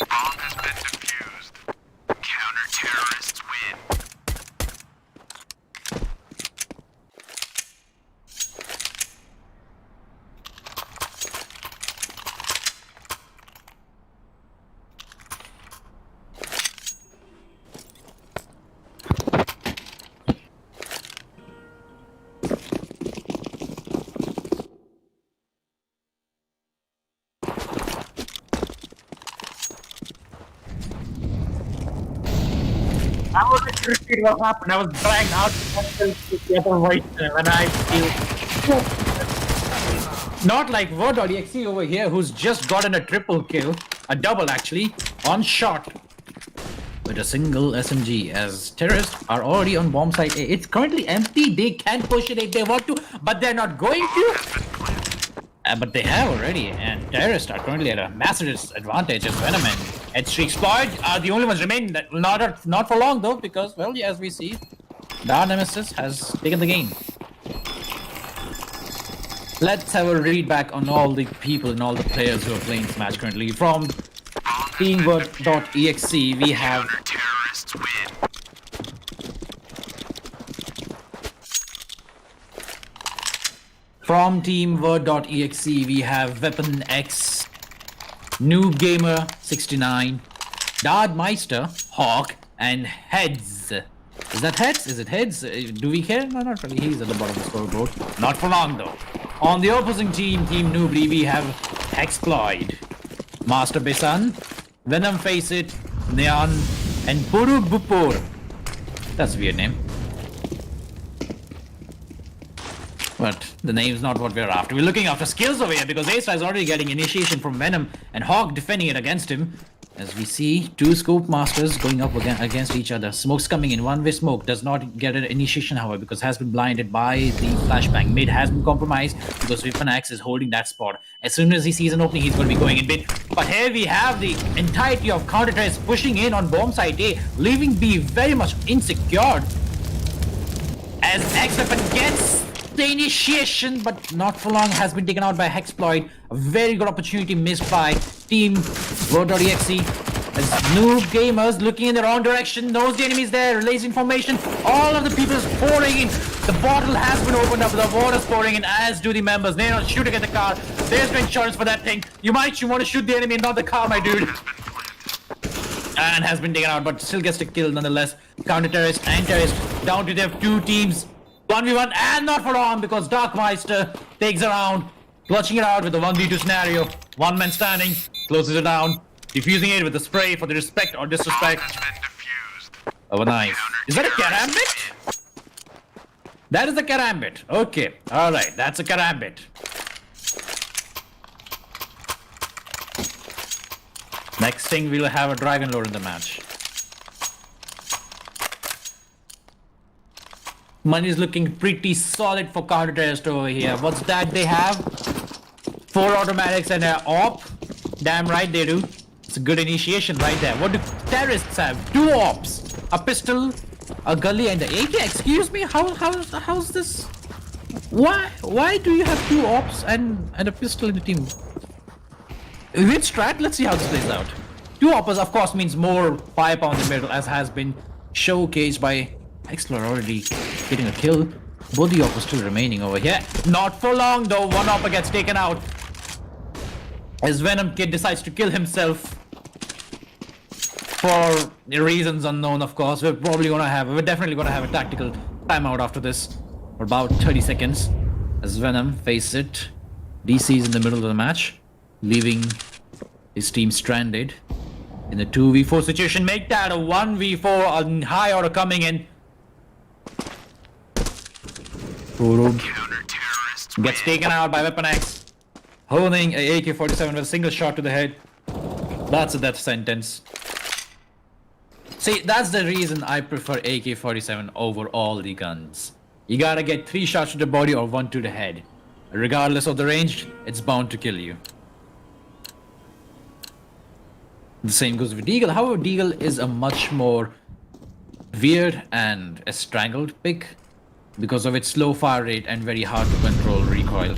Bomb has been defused. Counter-terrorists win.
I wasn't repeat what happened. I was dragged out to the other voice when I feel. Not like Word.exe over here, who's just gotten a triple kill, a double actually, on shot with a single SMG, as terrorists are already on bomb site A. It's currently empty. They can push it if they want to, but they're not going to. But they have already, and terrorists are currently at a massive disadvantage as Venom and H3 Exploit are the only ones remaining. Not for long though, because, well, as we see, the Nemesis has taken the game. Let's have a read back on all the people and all the players who are playing this match currently. From Teamword.exe, we have
Counter-terrorists win.
From Teamword.exe, we have Weapon X, Noob Gamer 69, Dardmeister, Hawk, and Heads. Is that Heads? Is it Heads? Do we care? No, not really. He's at the bottom of the scoreboard. Not for long though. On the opposing team, Team Noobly, we have Exploit, Master Besan, Venom Face It, Neon, and Puru Bupur. That's a weird name. But the name's not what we're after. We're looking after skills over here because Ace is already getting initiation from Venom and Hawk defending it against him. As we see, two scope masters going up against each other. Smoke's coming in. One-way smoke does not get an initiation, however, because has been blinded by the flashbang. Mid has been compromised because Weapon X is holding that spot. As soon as he sees an opening, he's going to be going in mid. But here we have the entirety of counter-terrorists pushing in on bomb site A, leaving B very much insecure. As X-Weapon gets the initiation, but not for long, has been taken out by Hexploit. A very good opportunity missed by Team Word.exe. As Noob Gamers looking in the wrong direction, knows the enemy's there, relays information. All of the people is pouring in. The bottle has been opened up, the water's pouring in, as do the members. They're not shooting at the car. There's no insurance for that thing. You want to shoot the enemy, not the car, my dude. And has been taken out, but still gets the kill nonetheless. Counter-terrorist and terrorist down to their two teams. 1v1 and not for long because Darkmeister takes around, clutching it out with a 1v2 scenario. One man standing, closes it down, defusing it with a spray for the respect or disrespect.
Has been defused.
Oh, nice. Is that a karambit? That is a karambit. Okay, alright, that's a karambit. Next thing, we'll have a Dragon Lord in the match. Money is looking pretty solid for counter-terrorist over here. What's that they have? 4 automatics and an AWP. Damn right they do. It's a good initiation right there. What do terrorists have? 2 AWPs. A pistol, a gully, and an AK. Excuse me? How's this? Why do you have 2 ops and a pistol in the team? Which strat? Let's see how this plays out. 2 oppers, of course, means more firepower in the middle, as has been showcased by Explorer already getting a kill. Both the oppers still remaining over here. Not for long though. 1 opper gets taken out as Venom Kid decides to kill himself for reasons unknown. Of course, we're definitely gonna have a tactical timeout after this for about 30 seconds as Venom faces it. DC is in the middle of the match, leaving his team stranded in a 2v4 situation. Make that a 1v4, a high order coming in. Gets taken out by Weapon X, holding a AK-47 with a single shot to the head. That's a death sentence. See, that's the reason I prefer AK-47 over all the guns. You gotta get 3 shots to the body or 1 to the head. Regardless of the range, it's bound to kill you. The same goes with Deagle. However, Deagle is a much more weird and a strangled pick because of its slow fire rate and very hard to control recoil.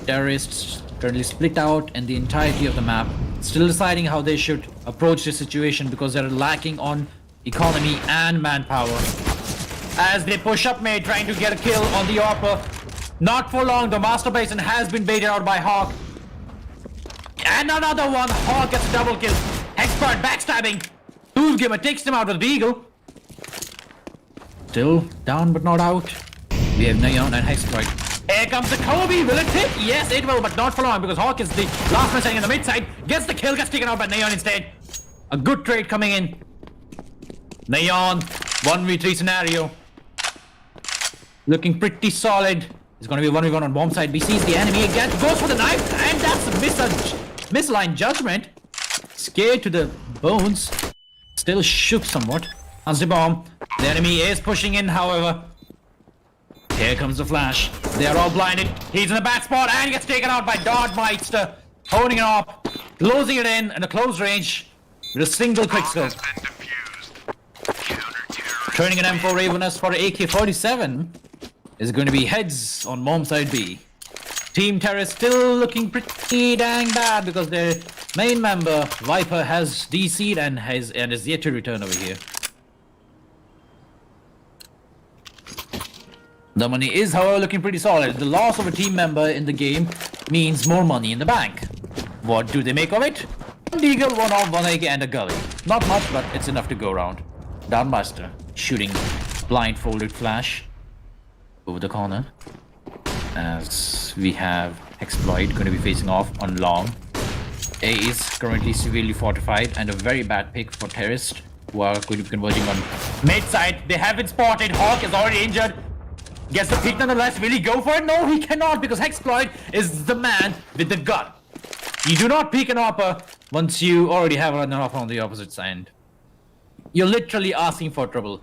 Terrorists currently split out in the entirety of the map, still deciding how they should approach this situation because they're lacking on economy and manpower. As they push up mid, trying to get a kill on the Opper. Not for long, the Master Basin has been baited out by Hawk. And another one, Hawk gets a double kill. Expert backstabbing. Gamer takes him out with Deagle. Still down but not out. We have Neon and Hexploit. Here comes the Kobe. Will it hit? Yes, it will, but not for long because Hawk is the last man standing in the mid side. Gets the kill, gets taken out by Neon instead. A good trade coming in. Neon, 1v3 scenario. Looking pretty solid. It's gonna be 1v1 on bomb side. He sees the enemy again, goes for the knife, and that's a misaligned judgment. Scared to the bones. Still shook somewhat. As the bomb. The enemy is pushing in, however. Here comes the flash. They are all blinded. He's in a bad spot and gets taken out by Dodmeister. Holding it up. Closing it in a close range. With a single quick scope. Turning an M4 Ravenous for AK-47 is going to be heads on bomb side B. Team Terror still looking pretty dang bad because their main member, Viper, has DC'd and is yet to return over here. The money is, however, looking pretty solid. The loss of a team member in the game means more money in the bank. What do they make of it? One Deagle, 1 off, 1 AK, and a gully. Not much, but it's enough to go around. Downbuster shooting blindfolded flash over the corner. As we have Exploit going to be facing off on long. A is currently severely fortified and a very bad pick for terrorists who are going to be converging on mid side. They have been spotted. Hawk is already injured. Gets the pick nonetheless. Will he go for it? No, he cannot because Hexploit is the man with the gun. You do not peek an Opper once you already have an Opper on the opposite side. You're literally asking for trouble.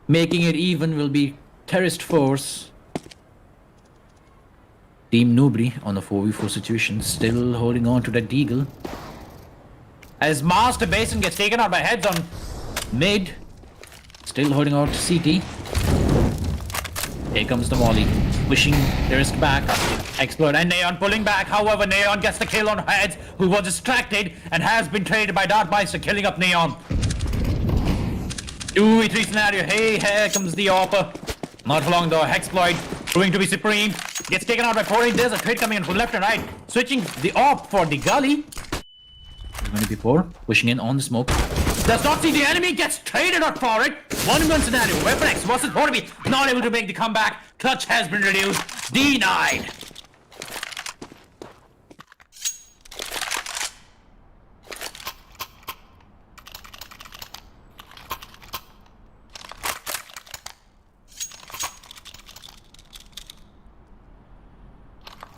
Making it even will be terrorist force. Team Nubri on a 4v4 situation, still holding on to that Deagle. As Master Basin gets taken out by heads on mid. Still holding out to CT. Here comes the Molly, pushing terrorist back. Exploit and Neon pulling back. However, Neon gets the kill on Heads, who was distracted and has been traded by Dartmeister, killing up Neon. 2v3 scenario. Hey, here comes the Opper. Not for long though. Hexploit proving to be supreme. Gets taken out by 4. There's a trade coming in from left and right. Switching the Op for the gully. It's going to be 4. Pushing in on the smoke. Does not see the enemy, gets traded out for it. 1v1 scenario. Weapon X versus 4B. Not able to make the comeback. Clutch has been reduced. Denied.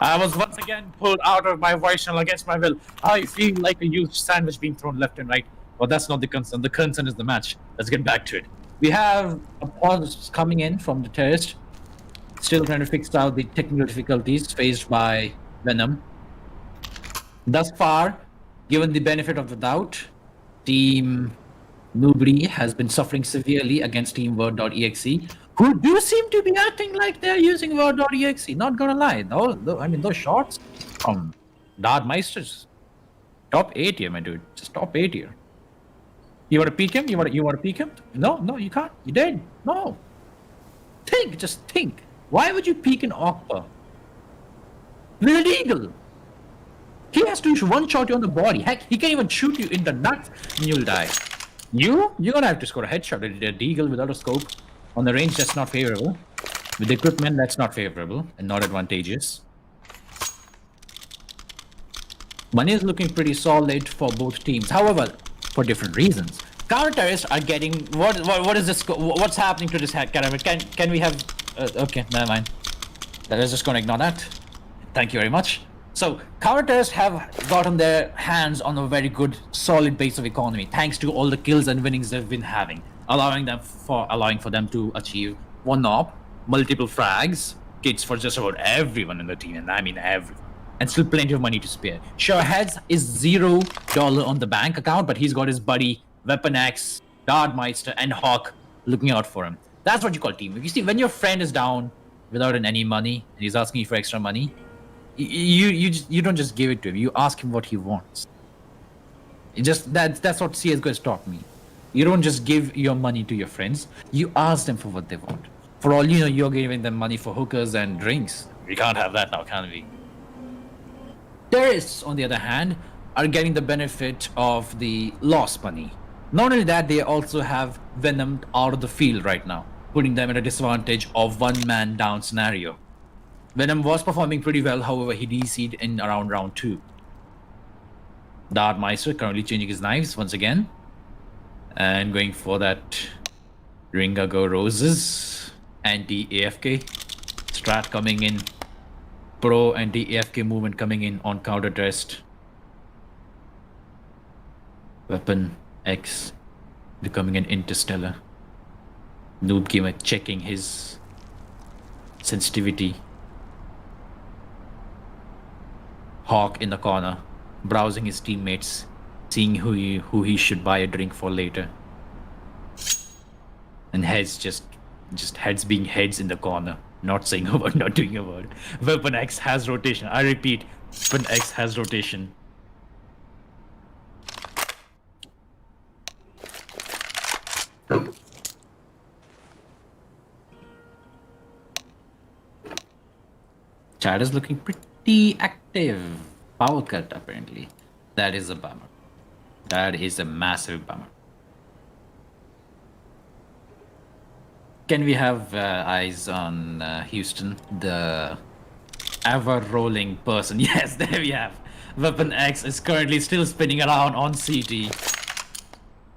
I was once again pulled out of my voice channel against my will. I feel like a huge sandwich being thrown left and right. But that's not the concern. The concern is the match. Let's get back to it. We have a pause coming in from the terrorist. Still trying to fix out the technical difficulties faced by Venom. Thus far, given the benefit of the doubt, Team Nobody has been suffering severely against Team Word.exe, who do seem to be acting like they're using Word.exe. Not gonna lie, I mean, those shots from Dart Meisters, top 8 here, my dude. Just top 8 here. You want to peek him? You want to peek him? No, you can't. You did. No. Just think. Why would you peek an Okpa? With an eagle. He has to one shot you on the body. Heck, he can even shoot you in the nuts and you'll die. You're gonna have to score a headshot at the eagle without a scope. On the range, that's not favorable. With the equipment, that's not favorable and not advantageous. Money is looking pretty solid for both teams. However, for different reasons. Counter-terrorists are getting what is this? What's happening to this character? Can we have? Okay, never mind. Let's just gonna ignore that. Thank you very much. So counter-terrorists have gotten their hands on a very good, solid base of economy, thanks to all the kills and winnings they've been having, allowing for them to achieve one op, multiple frags, kits for just about everyone in the team, and I mean everyone. And still plenty of money to spare. Sure, Heads is $0 on the bank account, but he's got his buddy Weapon X, Guardmeister, and Hawk looking out for him. That's what you call teamwork. You see, when your friend is down without any money and he's asking you for extra money, you don't just give it to him. You ask him what he wants. That's what CS:GO has taught me. You don't just give your money to your friends. You ask them for what they want. For all you know, you're giving them money for hookers and drinks. We can't have that now, can we? Terrorists, on the other hand, are getting the benefit of the lost money. Not only that, they also have Venom out of the field right now, putting them at a disadvantage of one-man down scenario. Venom was performing pretty well, however, he DC'd in around round 2. Dart Meister currently changing his knives once again. And going for that Ringago Roses, anti-AFK. Strat coming in. Pro anti-AFK movement coming in on counter test. Weapon X becoming an interstellar. Noob Gamer checking his sensitivity. Hawk in the corner, browsing his teammates, seeing who he should buy a drink for later. And Heads just Heads being Heads in the corner. Not saying a word, not doing a word. Weapon X has rotation. I repeat, Weapon X has rotation. Chat is looking pretty active. Power cut, apparently. That is a bummer. That is a massive bummer. Can we have eyes on Houston, the ever-rolling person? Yes, there we have. Weapon X is currently still spinning around on CT.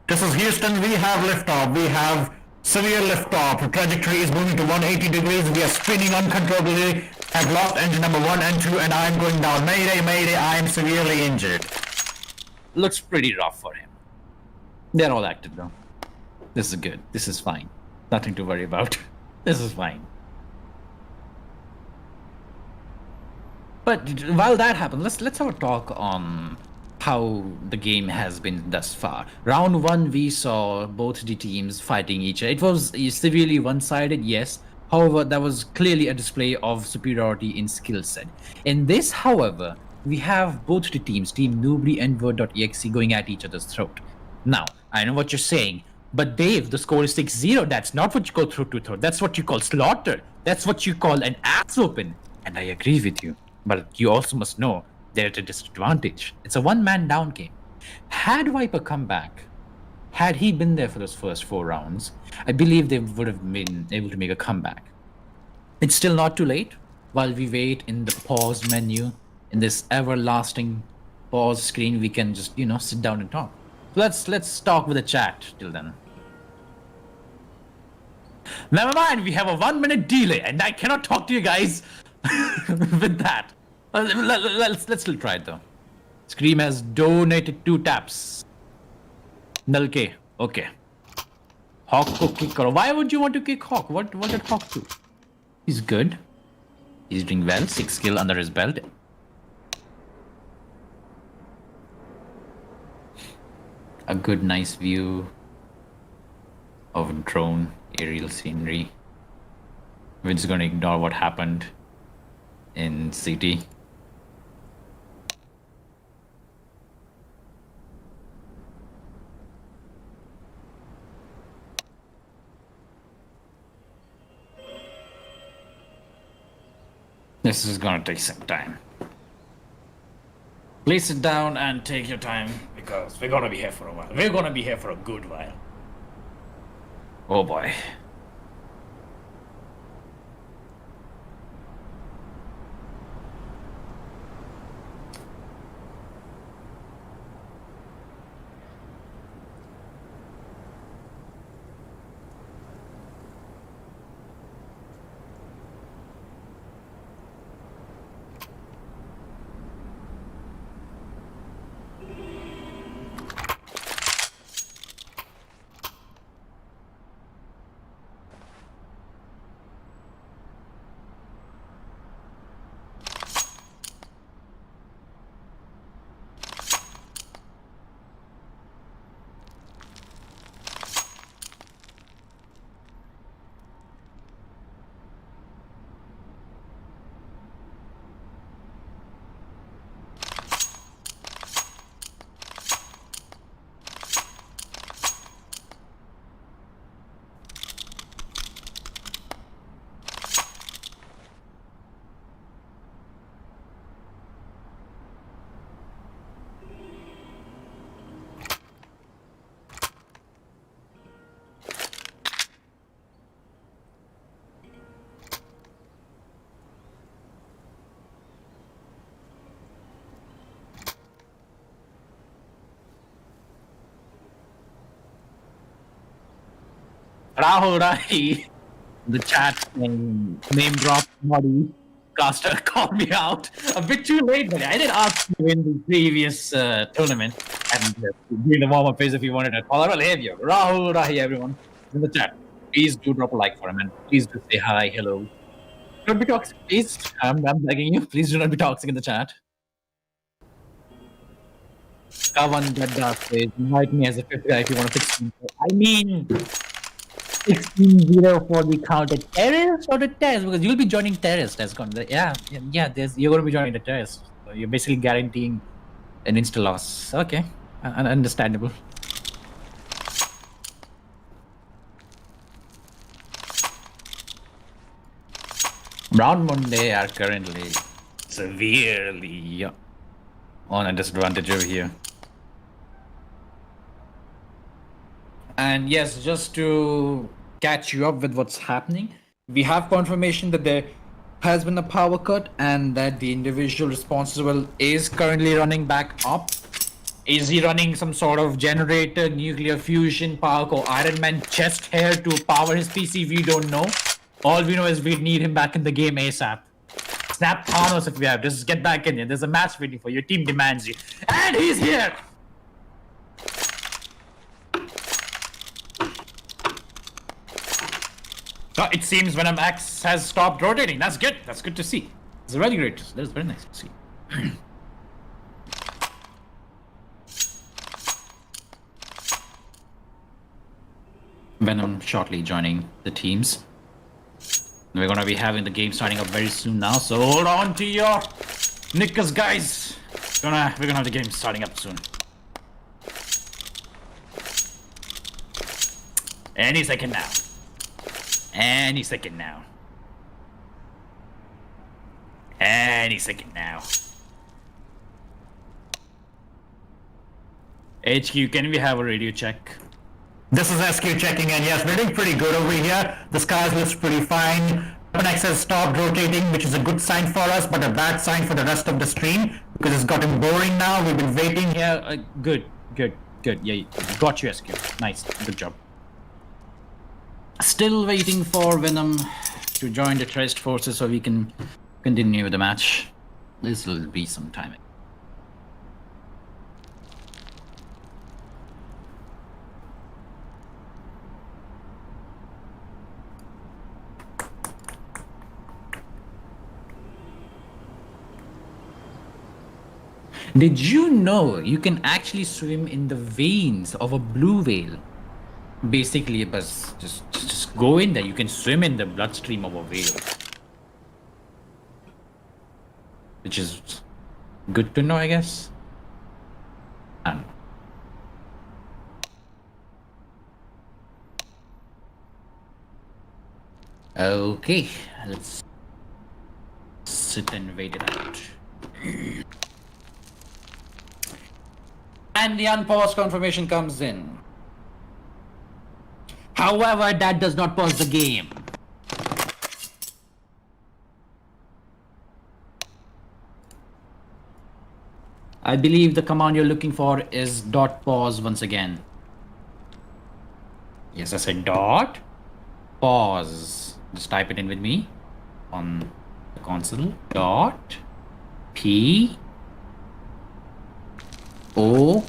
This is Houston. We have liftoff. We have severe liftoff. The trajectory is moving to 180 degrees. We are spinning uncontrollably. I've lost engine number 1 and 2, and I am going down. Mayday, mayday, I am severely injured.
Looks pretty rough for him. They're all active though. This is good. This is fine. Nothing to worry about. This is fine. But while that happens, let's have a talk on how the game has been thus far. Round 1, we saw both the teams fighting each other. It was severely one-sided, yes. However, that was clearly a display of superiority in skill set. In this, however, we have both the teams, Team Nubri and Word.exe, going at each other's throat. Now, I know what you're saying, but Dave, the score is 6-0. That's not what you call throat to throat. That's what you call slaughter. That's what you call an ass open. And I agree with you. But you also must know they're at a disadvantage. It's a one-man down game. Had Viper come back, had he been there for those first 4 rounds, I believe they would have been able to make a comeback. It's still not too late. While we wait in the pause menu, in this everlasting pause screen, we can just, sit down and talk. So let's talk with the chat till then. Never mind, we have a 1-minute delay, and I cannot talk to you guys with that. Let's still try it though. Scream has donated 2 taps. Nalke, okay. Hawk ko kick karo. Why would you want to kick Hawk? What did Hawk do? He's good. He's doing well. 6 kill under his belt. A good, nice view. of drone aerial scenery. We're just gonna ignore what happened in city. This is gonna take some time. Please sit down and take your time because we're gonna be here for a while. We're gonna be here for a good while. Oh boy. Rahul Rai, the chat name drop body caster called me out a bit too late, but I did ask you in the previous tournament and during the warm-up phase if you wanted to call out. Well, here you go. Rahul Rai, everyone in the chat. Please do drop a like for him and please do say hi, hello. Don't be toxic, please. I'm begging you. Please do not be toxic in the chat. Kavan Gadda says, invite me as a fifth guy if you want to fix me. I mean, 16-0 for the counter terrace or the terrace, because you'll be joining terrace. Yeah. You're going to be joining the terrace. So you're basically guaranteeing an insta loss. Okay, understandable. Brown Monday are currently severely on a disadvantage over here. And yes, just to catch you up with what's happening, we have confirmation that there has been a power cut and that the individual responsible is currently running back up. Is he running some sort of generator, nuclear fusion, power core, Iron Man chest hair to power his PC? We don't know. All we know is we need him back in the game ASAP. Snap Thanos if we have. Just get back in here. There's a match waiting for you. Your team demands you. And he's here! It seems Venom X has stopped rotating. That's good. That's good to see. It's really great. That's very nice to see. Venom shortly joining the teams. We're gonna be having the game starting up very soon now, so hold on to your knickers, guys. We're gonna have the game starting up soon. Any second now. Any second now. Any second now. HQ, can we have a radio check?
This is SQ checking in. Yes, we're doing pretty good over here. The skies looks pretty fine. X has stopped rotating, which is a good sign for us, but a bad sign for the rest of the stream because it's gotten boring now. We've been waiting.
Yeah, good. Yeah, got you, SQ. Nice, good job. Still waiting for Venom to join the terrorist forces so we can continue the match. This will be some time. Did you know you can actually swim in the veins of a blue whale? Basically, but just go in there. You can swim in the bloodstream of a whale, which is good to know, I guess. And okay, let's sit and wait it out. And the unpaused confirmation comes in. However, that does not pause the game. I believe the command you're looking for is .pause once again. Yes, I said .pause. Just type it in with me on the console. .p o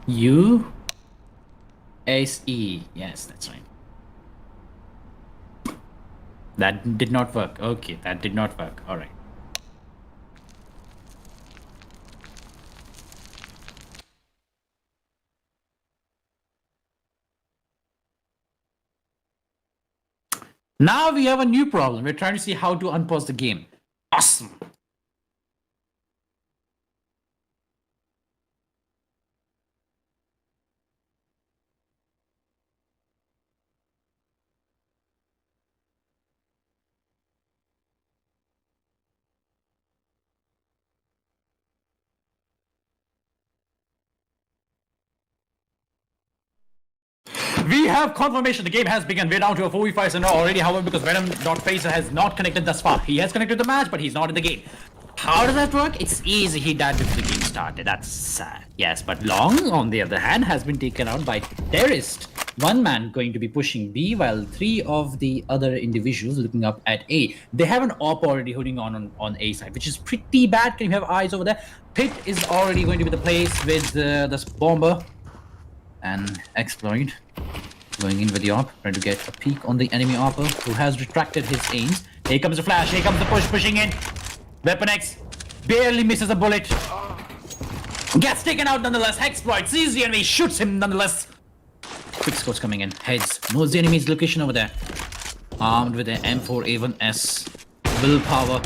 u s e. Yes, that's right. That did not work. Okay, that did not work. All right. Now we have a new problem. We're trying to see how to unpause the game. Awesome. We have confirmation the game has begun. We're down to a 4v5 already, however, because Venom.Facer has not connected thus far. He has connected the match, but he's not in the game. How does that work? It's easy. He died before the game started. That's sad. Yes, but Long, on the other hand, has been taken out by Terrorist. One man going to be pushing B, while three of the other individuals looking up at A. They have an AWP already holding on A side, which is pretty bad. Can you have eyes over there? Pit is already going to be the place with this bomber and Exploit. Going in with the AWP, trying to get a peek on the enemy AWPer who has retracted his aims. Here comes the flash, here comes the push, pushing in. Weapon X barely misses a bullet. Gets taken out nonetheless. Exploit sees the enemy, shoots him nonetheless. Quick scores coming in. Heads, knows the enemy's location over there. Armed with an M4A1S. Willpower.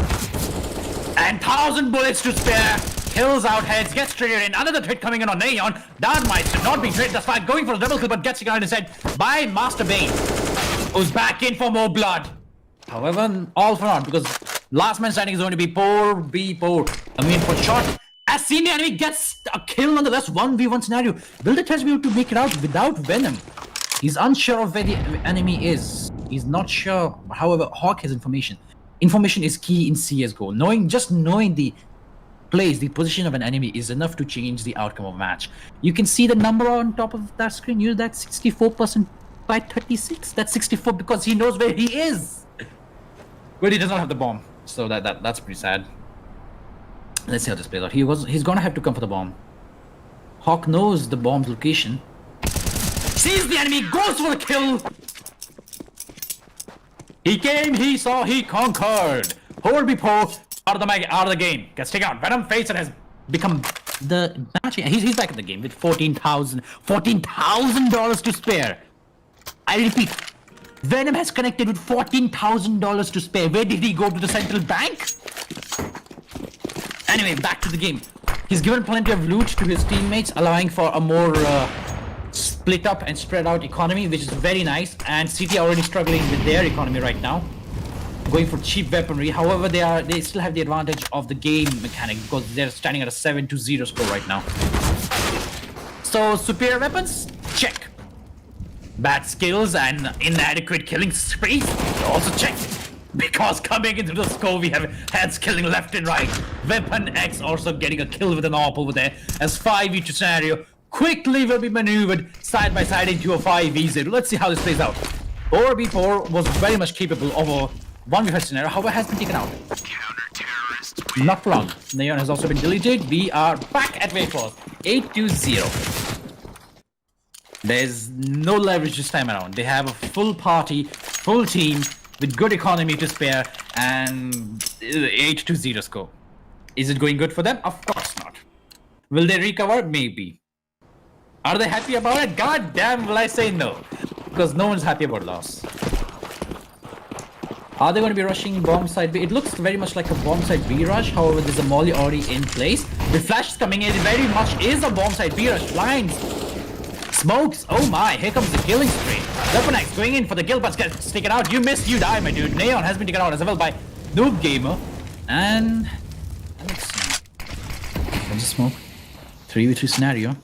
And 1,000 bullets to spare. Kills out heads, gets triggered in. Another hit coming in on Neon. Dynamite should not be triggered. That's fine. Going for a double kill, but gets taken out instead by Master Bane, who's back in for more blood. However, all for naught, because last man standing is going to be poor B4. I mean, for shot. As seen, the enemy gets a kill nonetheless. 1v1 scenario. Will the test be able to make it out without Venom? He's unsure of where the enemy is. He's not sure. However, Hawk has information. Information is key in Csgo. Just knowing the place, the position of an enemy is enough to change the outcome of a match. You can see the number on top of that screen. You know that 64% by 36. That's 64 because he knows where he is. But he does not have the bomb, so that's pretty sad. Let's see how this plays out. He's gonna have to come for the bomb. Hawk knows the bomb's location. Sees the enemy, goes for the kill. He came, he saw, he conquered. Hold be poor. Out of the game. Gets taken out. Venom Facer has become the match. He's back in the game with $14,000 to spare. I repeat, Venom has connected with $14,000 to spare. Where did he go? To the central bank? Anyway, back to the game. He's given plenty of loot to his teammates, allowing for a more split up and spread out economy, which is very nice. And CT are already struggling with their economy right now, going for cheap weaponry. However, they still have the advantage of the game mechanic because they're standing at a 7-0 score right now. So superior weapons, check. Bad skills and inadequate killing sprees, also check. Because coming into the score, we have heads killing left and right. Weapon X also getting a kill with an AWP over there as 5v2 scenario quickly will be maneuvered side by side into a 5v0. Let's see how this plays out. 4v4 was very much capable of a 1v5 scenario, however, has been taken out. Not for long. Neon has also been deleted. We are back at wave 4. 8-0. There's no leverage this time around. They have a full party, full team with good economy to spare, and 8-0 score. Is it going good for them? Of course not. Will they recover? Maybe. Are they happy about it? God damn, will I say no? Because no one's happy about loss. Are they going to be rushing bomb side B? It looks very much like a bomb side B rush. However, there's a molly already in place. The flash is coming in. It very much is a bomb side B rush. Blinds. Smokes. Oh my. Here comes the killing spree. Weaponax going in for the kill, but gets taken out. You missed, you die, my dude. Neon has been taken out as well by Noob Gamer. And let's see. There's a smoke. 3v3 scenario.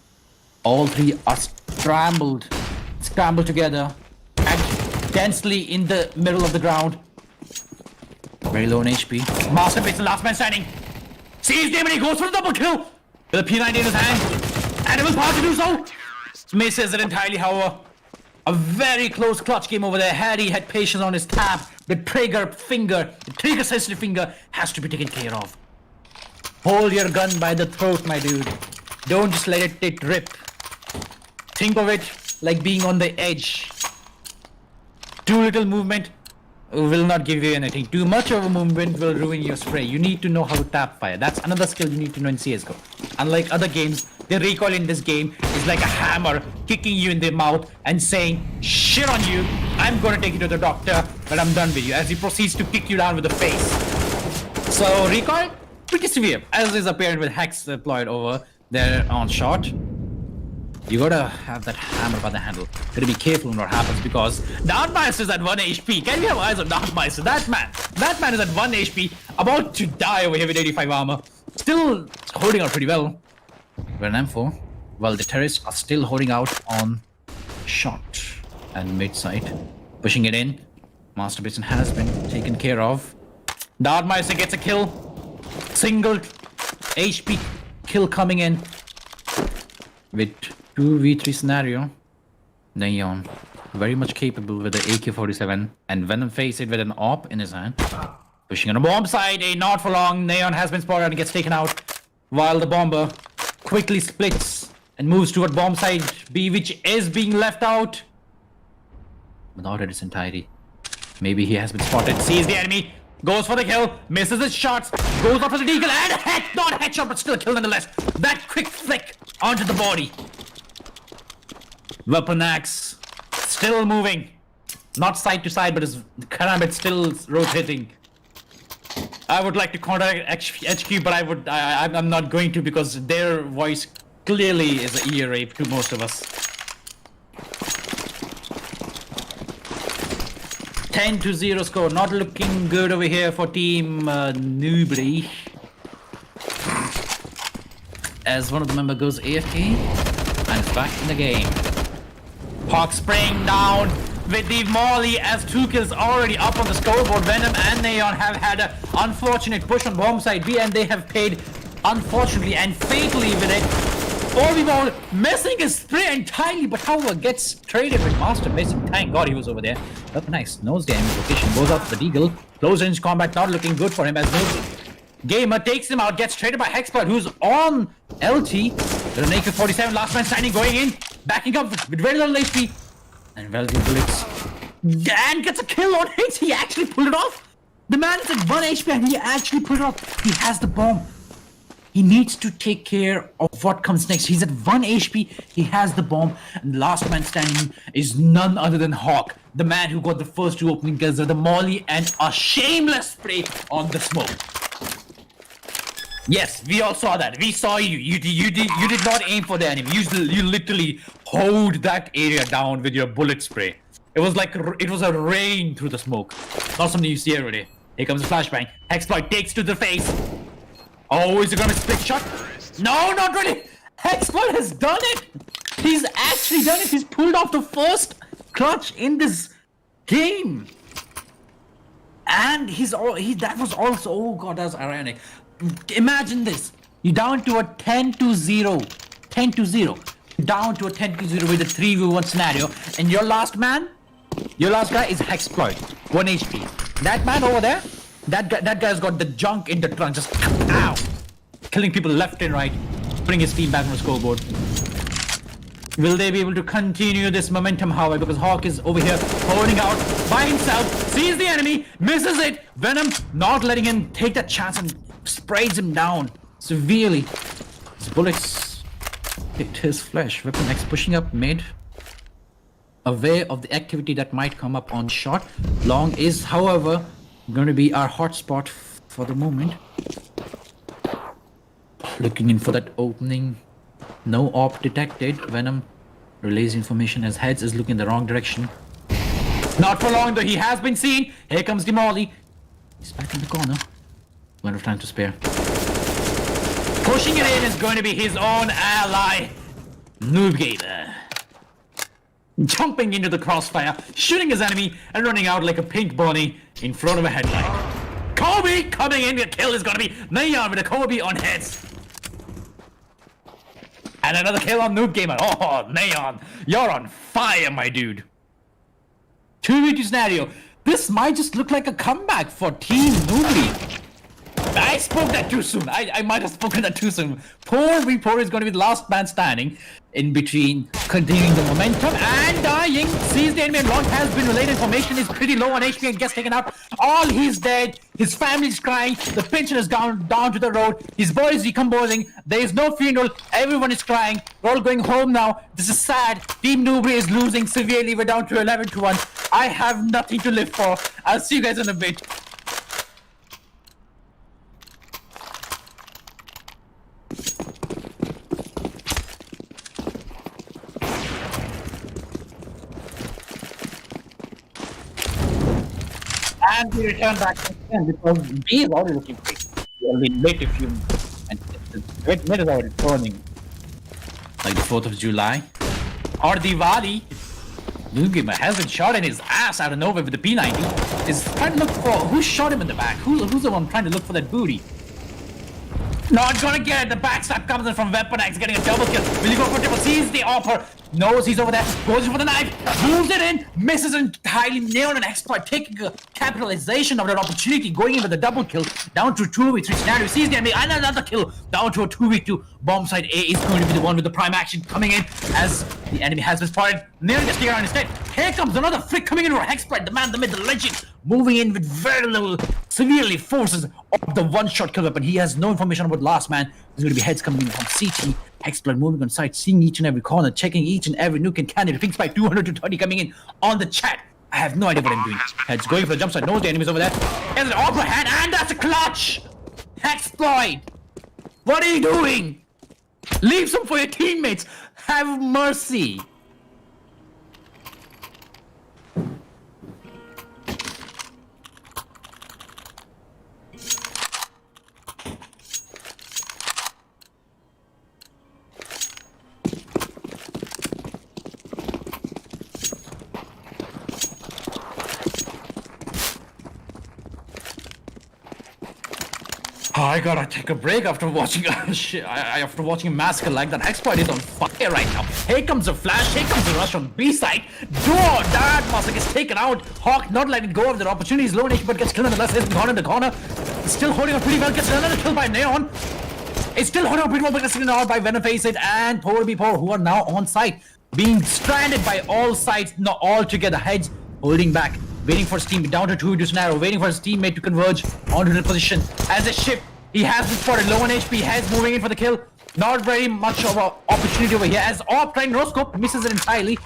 All three are scrambled together. And densely in the middle of the ground. Very low on HP. Master Basin, last man standing. Sees him and he goes for the double kill. With a P90 in his hand. And it was hard to do so. Misses it entirely, however. A very close clutch game over there. Harry had patience on his tab. The trigger sensitive finger has to be taken care of. Hold your gun by the throat, my dude. Don't just let it rip. Think of it like being on the edge. Too little movement will not give you anything. Too much of a movement will ruin your spray. You need to know how to tap fire. That's another skill you need to know in CSGO. Unlike other games, the recoil in this game is like a hammer kicking you in the mouth and saying, shit on you, I'm gonna take you to the doctor, but I'm done with you, as he proceeds to kick you down with the face. So recoil, pretty severe, as is apparent with Hex deployed over there on shot. You gotta have that hammer by the handle. Gotta be careful when what happens, because Dartmeister is at 1 HP. Can we have eyes on Dartmeister? That man is at 1 HP, about to die over here with 85 armor. Still holding out pretty well. We're an M4. Well, the terrorists are still holding out on shot and mid side. Pushing it in. Master Basin has been taken care of. Dartmeister gets a kill. Single HP kill coming in. With 2v3 scenario. Neon, very much capable with the AK-47, and Venom face it with an AWP in his hand. Pushing on a bomb side, not for long. Neon has been spotted and gets taken out, while the bomber quickly splits and moves toward bomb side B, which is being left out. Without it its entirety. Maybe he has been spotted, sees the enemy, goes for the kill, misses his shots, goes up for the deagle, and not headshot, but still a kill nonetheless. That quick flick onto the body. Weaponax still moving, not side to side, but his karambit still rotating. I would like to contact HQ, but I'm not going to, because their voice clearly is an ear rape to most of us. 10-0 score, not looking good over here for Team Newbury. As one of the members goes AFK and is back in the game. Hawk spraying down with the molly, as 2 kills already up on the scoreboard. Venom and Neon have had an unfortunate push on bomb side B, and they have paid unfortunately and fatally with it. 4v1 missing his spray entirely, but however gets traded with Master Basin. Thank God he was over there. But nice, knows the enemy location, goes out for the deagle. Close range combat not looking good for him, as Gamer takes him out, gets traded by Hexploit, who's on LT. With an AK-47, last man standing, going in, backing up with very little HP. And well, the bullets. Dan gets a kill on it. He actually pulled it off. The man is at 1 HP and he actually pulled it off. He has the bomb. He needs to take care of what comes next. He's at 1 HP. He has the bomb. And the last man standing is none other than Hawk. The man who got the first 2 opening kills with the molly and a shameless spray on the smoke. Yes, we all saw that. We saw you. You did not aim for the enemy. You literally hoed that area down with your bullet spray. It was like it was a rain through the smoke. Not something you see every day. Here comes a flashbang. Hexploit takes to the face. Oh, is it gonna be split shot? No, not really. Hexploit has done it. He's actually done it. He's pulled off the first clutch in this game. And that was also, oh god, that was ironic. Imagine this. You're down to a 10-0. 10-0. Down to a 10-0 with a 3v1 scenario. And your last man, your last guy is Hexploit. 1 HP. That man over there, that guy's got the junk in the trunk. Just ow. Killing people left and right. Putting his team back on the scoreboard. Will they be able to continue this momentum, however, because Hawk is over here holding out by himself, sees the enemy, misses it. Venom not letting him take that chance and sprays him down severely. His bullets hit his flesh. Weapon X pushing up mid. Aware of the activity that might come up on short. Long is, however, going to be our hotspot for the moment. Looking in for that opening. No op detected. Venom relays information as Heads is looking in the wrong direction. Not for long though, he has been seen. Here comes Demolly. He's back in the corner. Won't have time to spare. Pushing it in is going to be his own ally, Noob Gamer. Jumping into the crossfire, shooting his enemy, and running out like a pink bunny in front of a headlight. Kobe coming in, the kill is going to be Neon with a Kobe on Heads. And another kill on Noob Gamer. Oh, Neon, you're on fire, my dude. 2v2 scenario. This might just look like a comeback for Team Noobly. I spoke that too soon. I might have spoken that too soon. Poor is going to be the last man standing in between, continuing the momentum and dying. Sees the enemy and Long has been relayed information. He's pretty low on HP and gets taken out. All he's dead. His family's crying. The pension is down to the road. His boy is decomposing. There is no funeral. Everyone is crying. We're all going home now. This is sad. Team Nubri is losing severely. We're down to 11-1. I have nothing to live for. I'll see you guys in a bit. And we return back again because B is already looking great. We'll be late if you and the mid is already turning. Like the 4th of July. Or Diwali. Gamer has been shot in his ass out of nowhere with the P90. Is trying to look for who shot him in the back. Who's the one trying to look for that booty? Not gonna get it. The backstab comes in from Weapon X, getting a double kill. Will you go for triple? Sees the offer. Knows he's over there. Goes in for the knife. Moves it in. Misses entirely. Nailed an exploit. Taking a capitalization of that opportunity. Going in with a double kill. Down to 2v3 scenario. Sees the enemy. And another kill. Down to a 2v2. Bomb side A is going to be the one with the prime action coming in as the enemy has been spotted. Nearly gets taken out instead. Here comes another flick coming in for Hexprite. The man, the myth, the legend. Moving in with very little, severely forces of the one-shot kill weapon. He has no information about last man. There's going to be Heads coming in from CT. Hexploit moving on site, seeing each and every corner, checking each and every nook and cranny. Ping Spike 200 to 20 coming in on the chat. I have no idea what I'm doing. Heads going for the jump side. Knows the enemy's over there. Has an opera hand, and that's a clutch. Hexploit. What are you doing? Leave some for your teammates. Have mercy. I gotta take a break after watching after watching a massacre like that. Hexploit is on fire right now. Here comes a flash, here comes a rush on B side. That Master gets taken out. Hawk not letting go of their opportunities. Low HP but gets killed nonetheless. He's gone in the corner. Still holding on pretty well. Gets another kill by Neon. It's still holding on pretty well but gets taken out by Venom Faceit and Poor who are now on site. Being stranded by all sides, not all together. Heads holding back. Waiting for his team down to 2 scenario, waiting for his teammate to converge onto the position. As a ship, he has been spotted, low on HP, Heads moving in for the kill. Not very much of an opportunity over here as Op trying no scope, misses it entirely.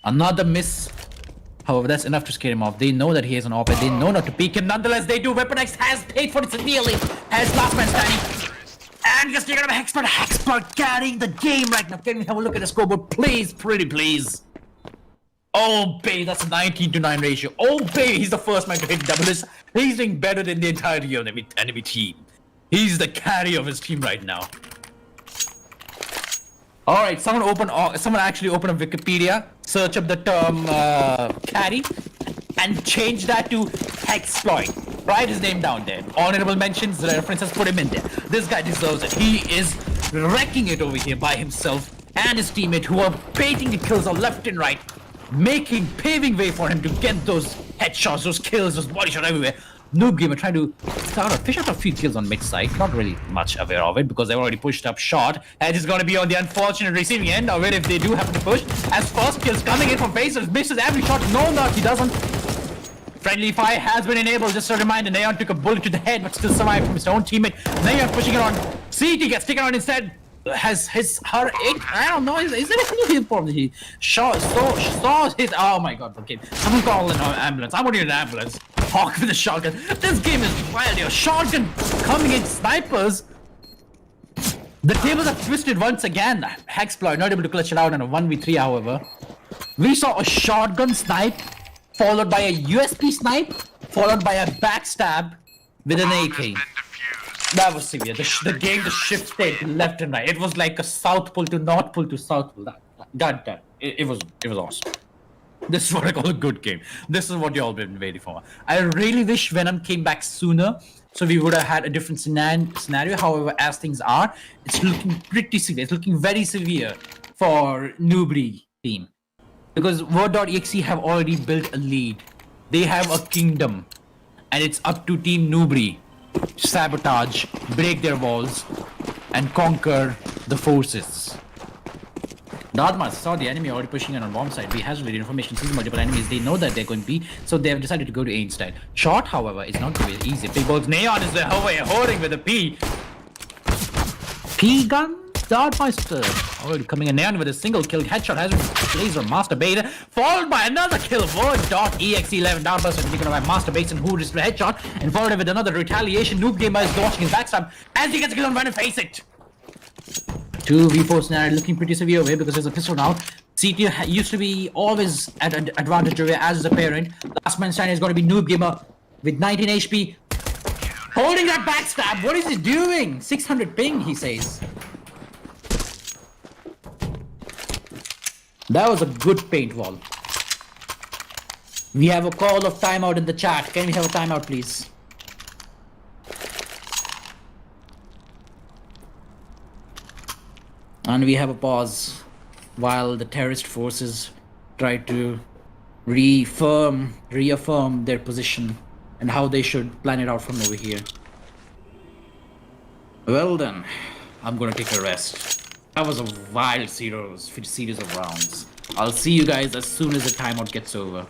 Another miss. However, that's enough to scare him off. They know that he has an op, they know not to peek him. Nonetheless, they do. Weapon X has paid for it severely. Has last man standing. And just taking out a Hexpert carrying the game right now. Can we have a look at the scoreboard, please, pretty please. Oh baby, that's a 19-9 ratio. Oh baby, he's the first man to hit doubles. He's doing better than the entirety of the enemy team. He's the carry of his team right now. Alright, someone actually open up Wikipedia, search up the term carry, and change that to Hexploit. Write his name down there. Honorable mentions, the references, put him in there. This guy deserves it. He is wrecking it over here by himself and his teammate who are baiting the kills on left and right. Paving way for him to get those headshots, those kills, those body shots everywhere. Noob Gamer trying to fish out a few kills on mid side. Not really much aware of it because they've already pushed up shot. And it's going to be on the unfortunate receiving end of it if they do happen to push. As first kills coming in from Facers, misses every shot. No, he doesn't. Friendly fire has been enabled. Just a reminder, Neon took a bullet to the head but still survived from his own teammate. Neon pushing it on. CT gets taken out instead. has her I don't know. Is it any problem? He saw his. Oh my god! Okay, someone call an ambulance. I want to need an ambulance. Hawk with a shotgun. This game is wild. Your shotgun coming in snipers. The tables are twisted once again. Hexploit not able to clutch it out in a 1v3. However, we saw a shotgun snipe followed by a USP snipe followed by a backstab with an AK. That was severe. The game just shifted left and right. It was like a south pull to north pull to south pull. God damn. It was awesome. This is what I call a good game. This is what you all been waiting for. I really wish Venom came back sooner, so we would have had a different scenario. However, as things are, it's looking pretty severe. It's looking very severe for Newbury team. Because Word.exe have already built a lead. They have a kingdom. And it's up to Team Newbury to sabotage, break their walls, and conquer the forces. Dharma saw the enemy already pushing in on bomb side. We has really information, sees multiple enemies. They know that they're going to be, so they have decided to go to A instead. Shot, however, is not going to be easy. Big Balls Neon is holding with a P. P gun? Dartmeister already coming in. Neon with a single kill. Headshot has laser masturbate, followed by another kill. Word.exe11 Dartmeister taking away masturbation who just a headshot, and followed with another retaliation. Noob Gamer is launching his backstab as he gets a kill on run and face it. 2v4 scenario looking pretty severe away because there's a pistol now. CT used to be always at an advantage away as a parent. Last man standing is going to be Noob Gamer with 19 HP. Holding that backstab. What is he doing? 600 ping, he says. That was a good paint wall. We have a call of timeout in the chat. Can we have a timeout, please? And we have a pause while the terrorist forces try to reaffirm their position and how they should plan it out from over here. Well then, I'm gonna take a rest. That was a wild series of rounds. I'll see you guys as soon as the timeout gets over.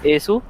Esu?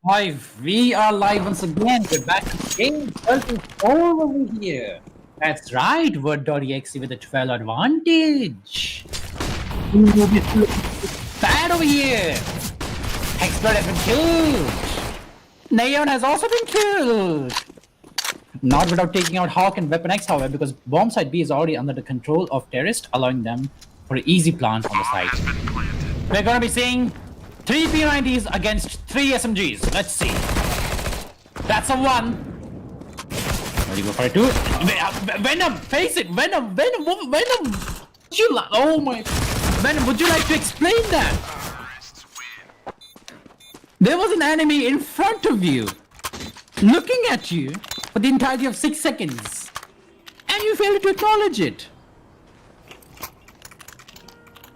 Live. We are live once again. We're back to the game. 12-4 over here. That's right. Word.exe with a 12 advantage. Bad over here. Expert has been killed. Neon has also been killed. Not without taking out Hawk and Weapon X, however, because bomb site B is already under the control of Terrorist, allowing them for an easy plant on the site. We're going to be seeing 3 P90s against 3 SMGs. Let's see. That's a 1. Ready, go for a 2. Venom, face it. Venom. Would you oh my. Venom, would you like to explain that? There was an enemy in front of you, looking at you for the entirety of 6 seconds, and you failed to acknowledge it.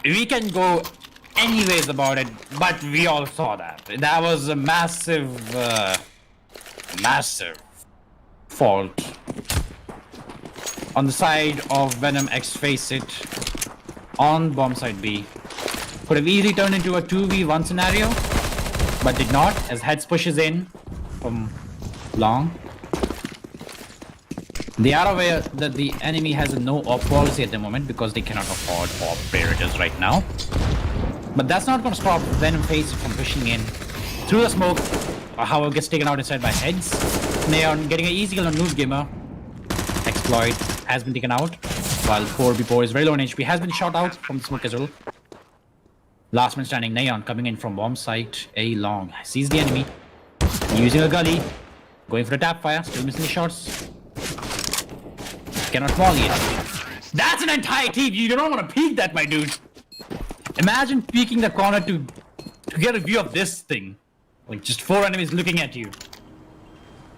We can go anyways about it, but we all saw that. That was a massive fault on the side of Venom X Face It on bomb site B. Could have easily turned into a 2v1 scenario, but did not, as Heads pushes in from long. They are aware that the enemy has a no-op policy at the moment because they cannot afford operators right now. But that's not going to stop Venom Face from pushing in through the smoke. However, gets taken out instead by Heads. Neon getting an easy kill on Noob Gamer. Exploit has been taken out, while 4B4 is very low on HP. Has been shot out from the smoke as well. Last man standing, Neon, coming in from bomb site, A long. Sees the enemy. Using a gully. Going for a tap fire. Still missing the shots. Cannot volley it. That's an entire team. You don't want to peek that, my dude. Imagine peeking the corner to get a view of this thing. Like just 4 enemies looking at you.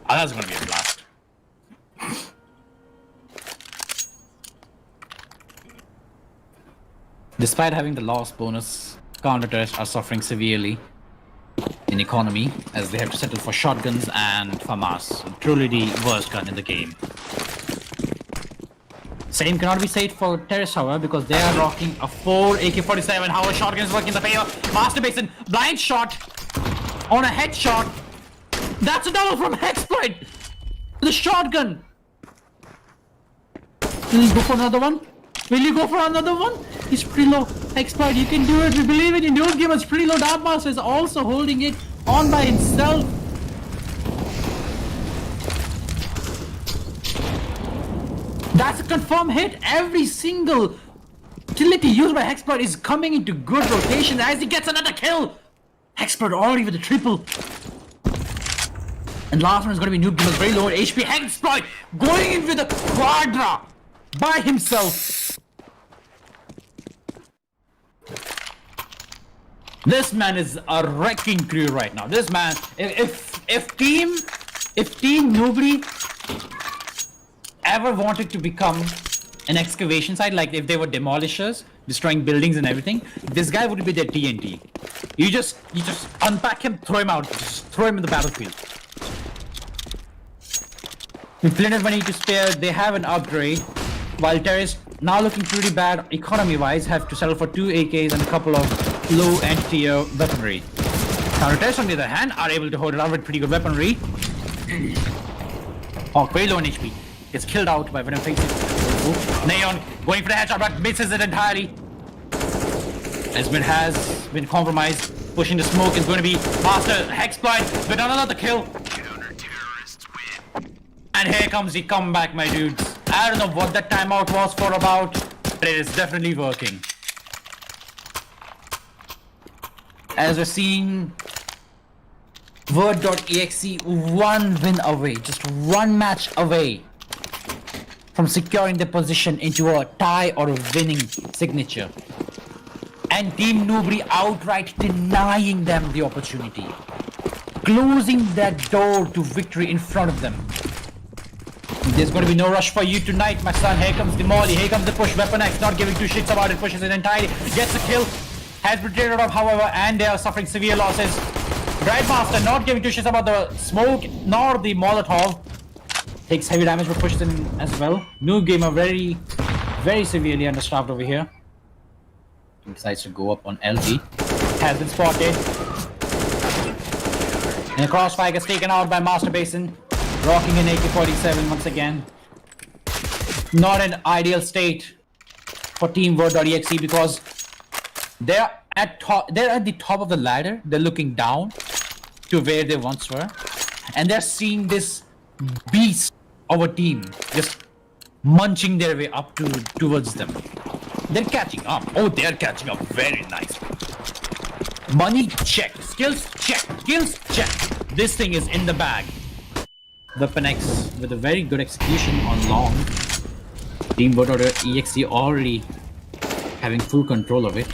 Oh, that's gonna be a blast. Despite having the loss bonus, counter-terrorists are suffering severely in economy as they have to settle for shotguns and FAMAS, truly the worst gun in the game. Same cannot be said for terrorists, however, because they are rocking a 4 AK-47. How a shotgun is working in the favor. Master Basin, blind shot on a headshot. That's a double from Exploit. The shotgun. Will you go for another one? Will you go for another one? He's pretty low. Exploit, you can do it. We believe it. You don't give us pretty low. Dark Master is also holding it on by himself. That's a confirmed hit. Every single utility used by Hexploit is coming into good rotation as he gets another kill. Hexploit already with a triple. And last one is going to be Noob Gimmels, very low at HP. Hexploit going in with a quadra by himself. This man is a wrecking crew right now. This man, if team nobody ever wanted to become an excavation site, like if they were demolishers, destroying buildings and everything, this guy would be their TNT. You just unpack him, throw him out, just throw him in the battlefield. With plenty of money to spare, they have an upgrade, while terrorists, now looking pretty bad economy-wise, have to settle for 2 AKs and a couple of low-end tier weaponry. Counter-terrorists, on the other hand, are able to hold it out with pretty good weaponry. Hawk, very low in HP. Gets killed out by Venom facing. Neon going for the headshot but misses it entirely. Esmond has been compromised. Pushing the smoke is going to be Master Hexploit with another kill. And here comes the comeback, my dudes. I don't know what that timeout was for about, but it is definitely working. As we're seeing, Word.exe one win away, just one match away from securing the position into a tie or a winning signature. And Team Nubri outright denying them the opportunity. Closing that door to victory in front of them. There's going to be no rush for you tonight, my son. Here comes the Molly, here comes the push. Weapon X not giving 2 shits about it, pushes it entirely. Gets a kill, has been traded off, however, and they are suffering severe losses. Grindmaster not giving 2 shits about the smoke nor the Molotov. Takes heavy damage but pushes in as well. New gamer very severely understaffed over here. He decides to go up on LG. Has been spotted. And the crossfire gets taken out by Master Basin. Rocking an AK-47 once again. Not an ideal state for Team Word.exe because they're at the top of the ladder. They're looking down to where they once were. And they're seeing this beast of a team just munching their way up towards them. They're catching up. Oh, they're catching up. Very nice. Money check. Skills check. Skills check. This thing is in the bag. Weapon X with a very good execution on long. Team Word.exe already having full control of it.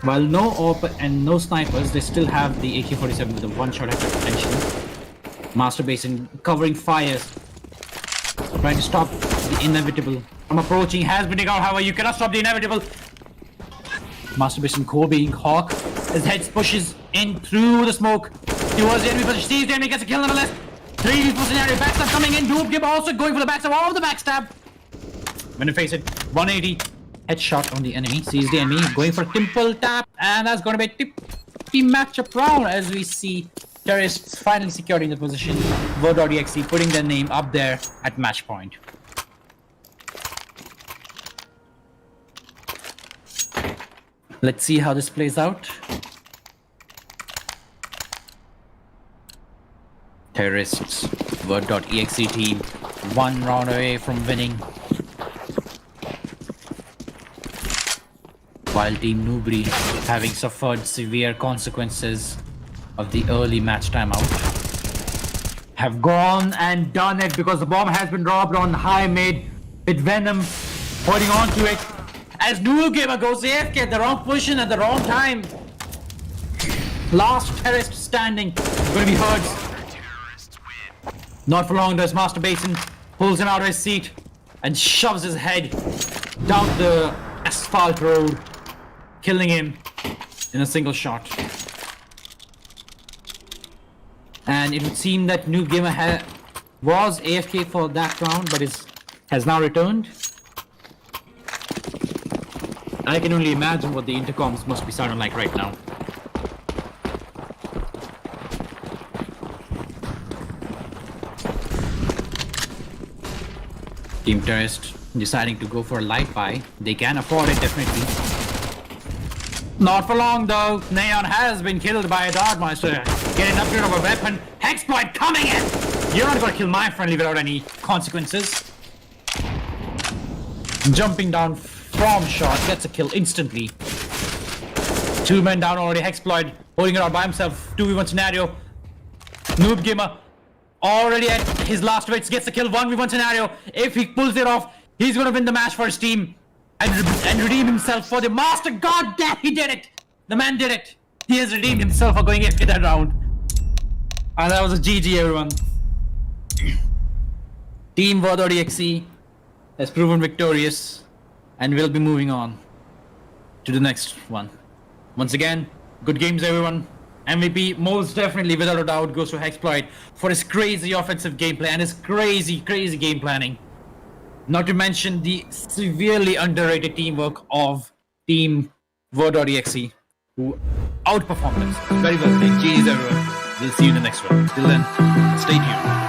While no AWP and no snipers, they still have the AK-47 with a one-shot headshot potential. Master Basin covering fires. Trying to stop the inevitable. I'm approaching, has been taken out, however, you cannot stop the inevitable. Master Basin being Hawk. His head pushes in through the smoke towards the enemy position. Sees the enemy, gets a kill nonetheless. 3v4 scenario, backstab coming in. Noob Gib also going for the backstab. Oh, the backstab. When you face it, 180 headshot on the enemy. Sees the enemy going for a temple tap, and that's going to be a tippy matchup round as we see terrorists finally securing the position. Word.exe putting their name up there at match point. Let's see how this plays out. Terrorists, Word.exe team, 1 round away from winning. while Team Nubri, having suffered severe consequences of the early match timeout, have gone and done it because the bomb has been dropped on high mid with Venom holding on to it as New Gamer goes AFK at the wrong position at the wrong time. Last terrorist standing, gonna be Herds. Not for long does Master Basin pulls him out of his seat and shoves his head down the asphalt road, killing him in a single shot. And it would seem that Noob Gamer was AFK for that round, but has now returned. I can only imagine what the intercoms must be sounding like right now. Team Terrorist deciding to go for a light buy. They can afford it, definitely. Not for long though. Neon has been killed by a Dogmaster. Getting an upgrade of a weapon. Hexploit coming in! You're not gonna kill my friendly without any consequences. Jumping down from shot, gets a kill instantly. 2 men down already. Hexploit holding it out by himself. 2v1 scenario. Noob Gamer already at his last wits, gets the kill. 1v1 scenario. If he pulls it off, he's gonna win the match for his team and redeem himself for the Master. God damn, he did it! The man did it. He has redeemed himself for going AFK that round. And that was a GG, everyone. Team VOD.exe has proven victorious and will be moving on to the next one. Once again, good games, everyone. MVP most definitely, without a doubt, goes to Hexploit for his crazy offensive gameplay and his crazy game planning. Not to mention the severely underrated teamwork of Team VOD.exe, who outperformed them. Very well played. GG's, everyone. We'll see you in the next one. Till then, stay tuned.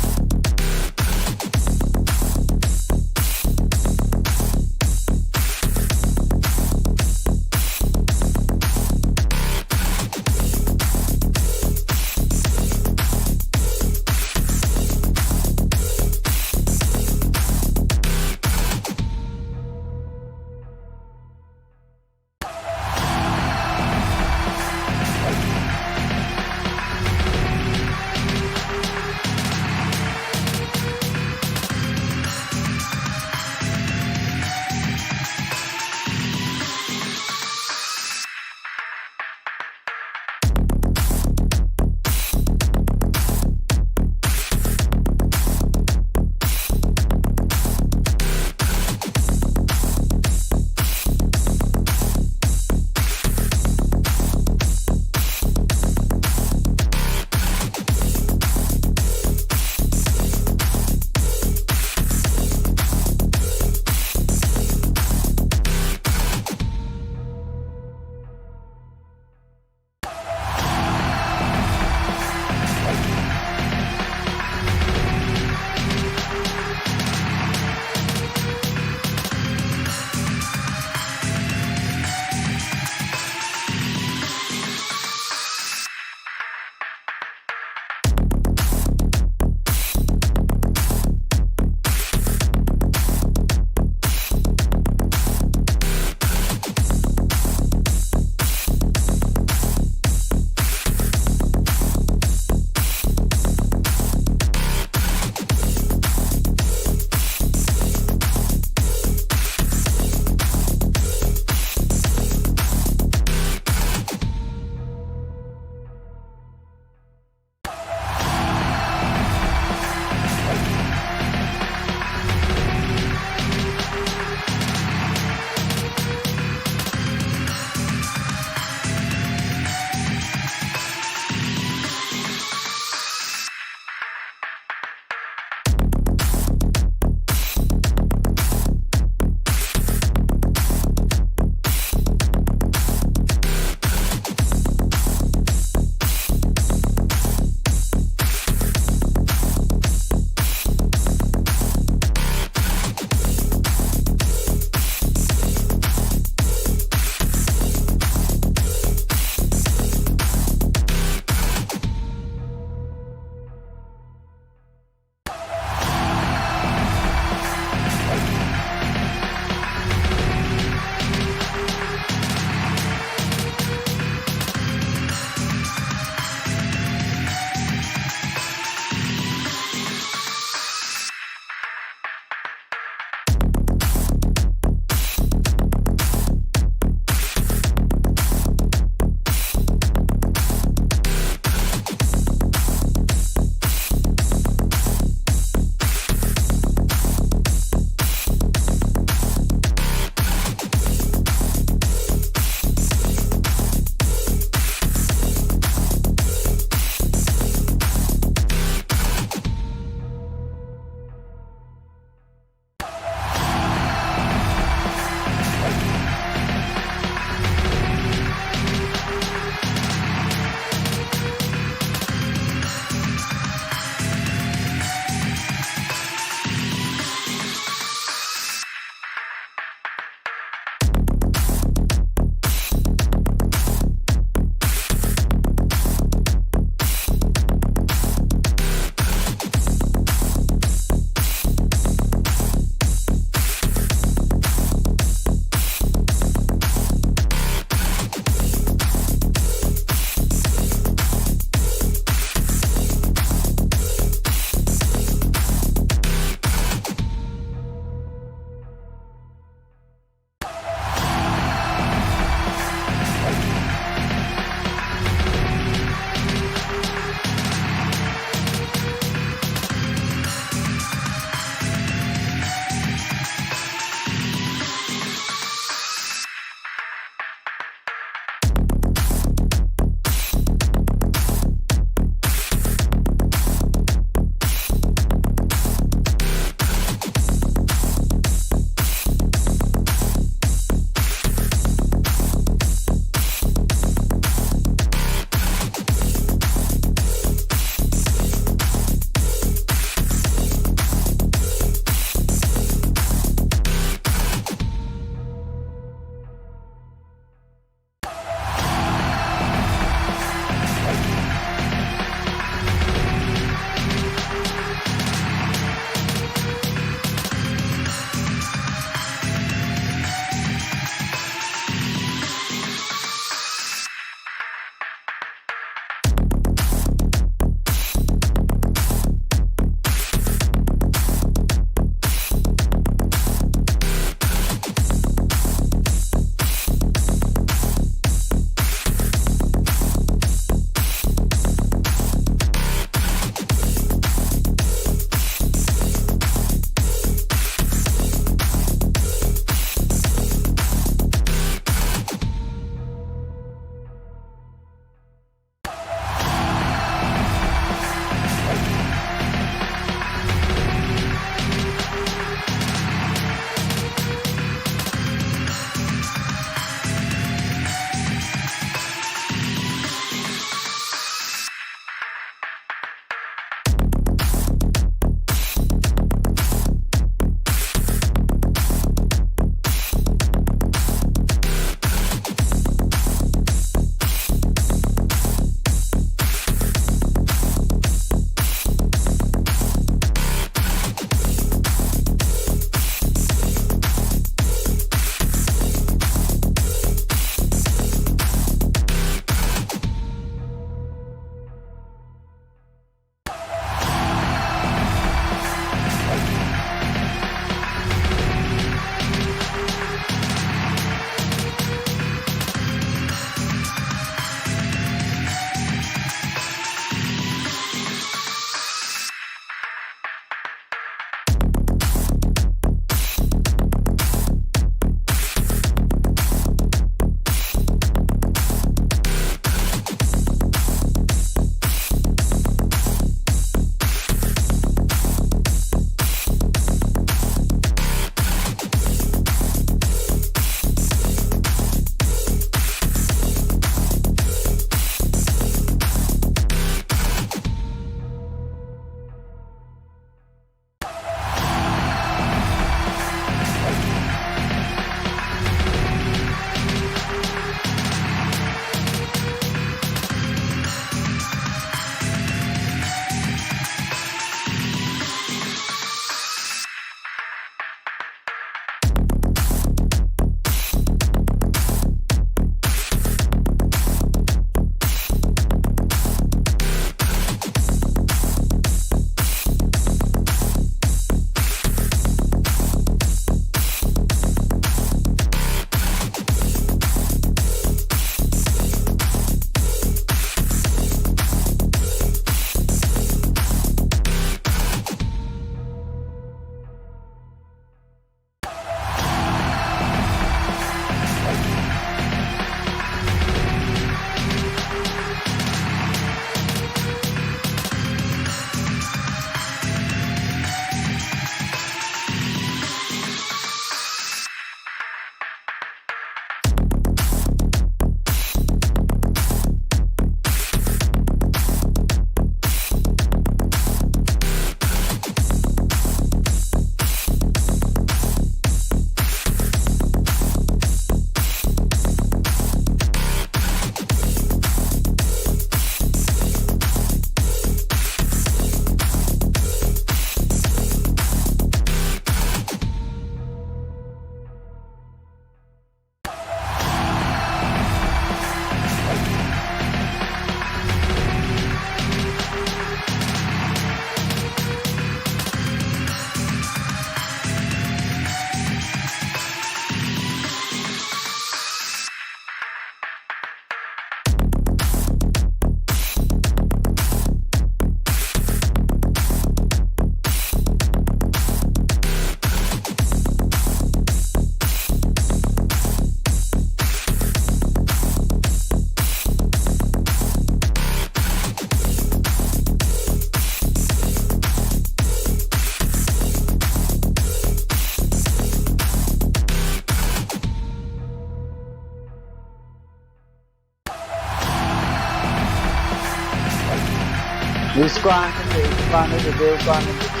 इसको आने दे, इसको आने दे, देव को आने दे।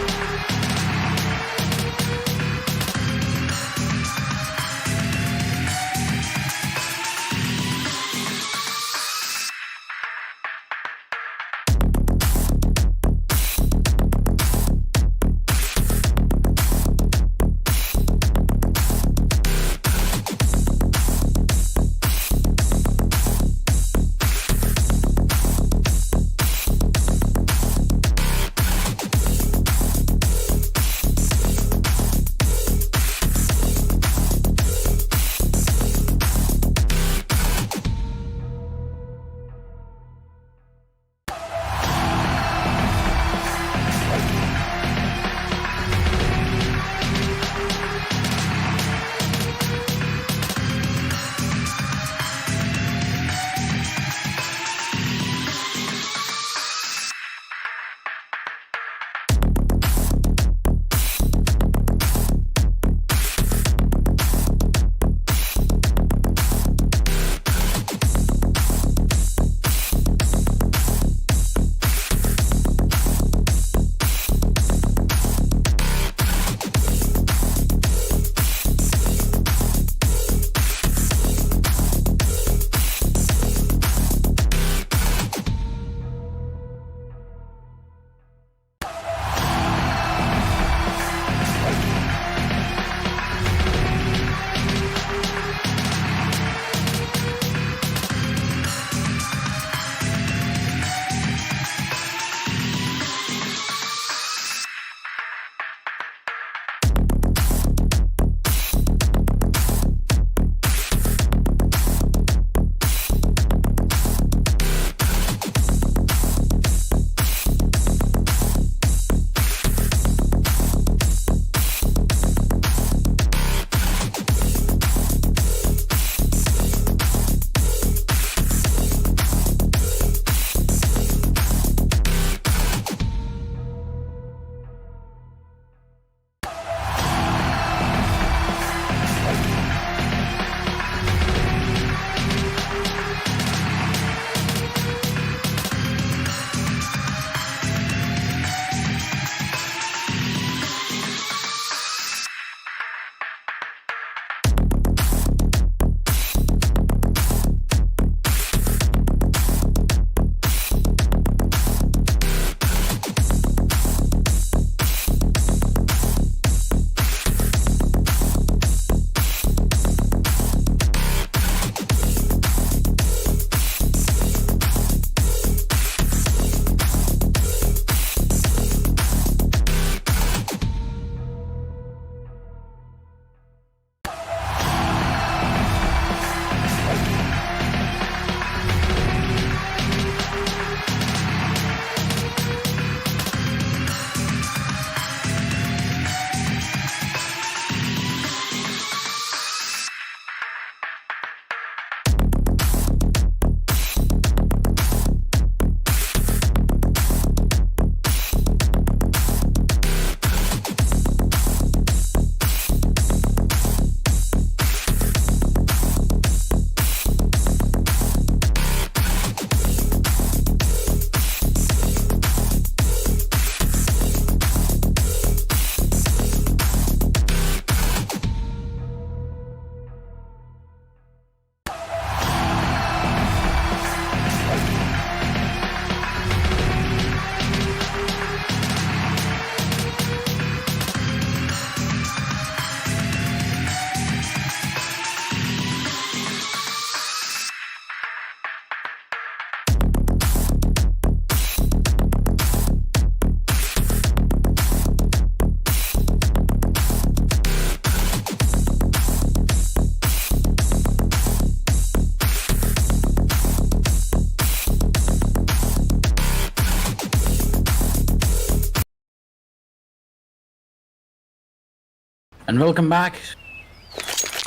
And welcome back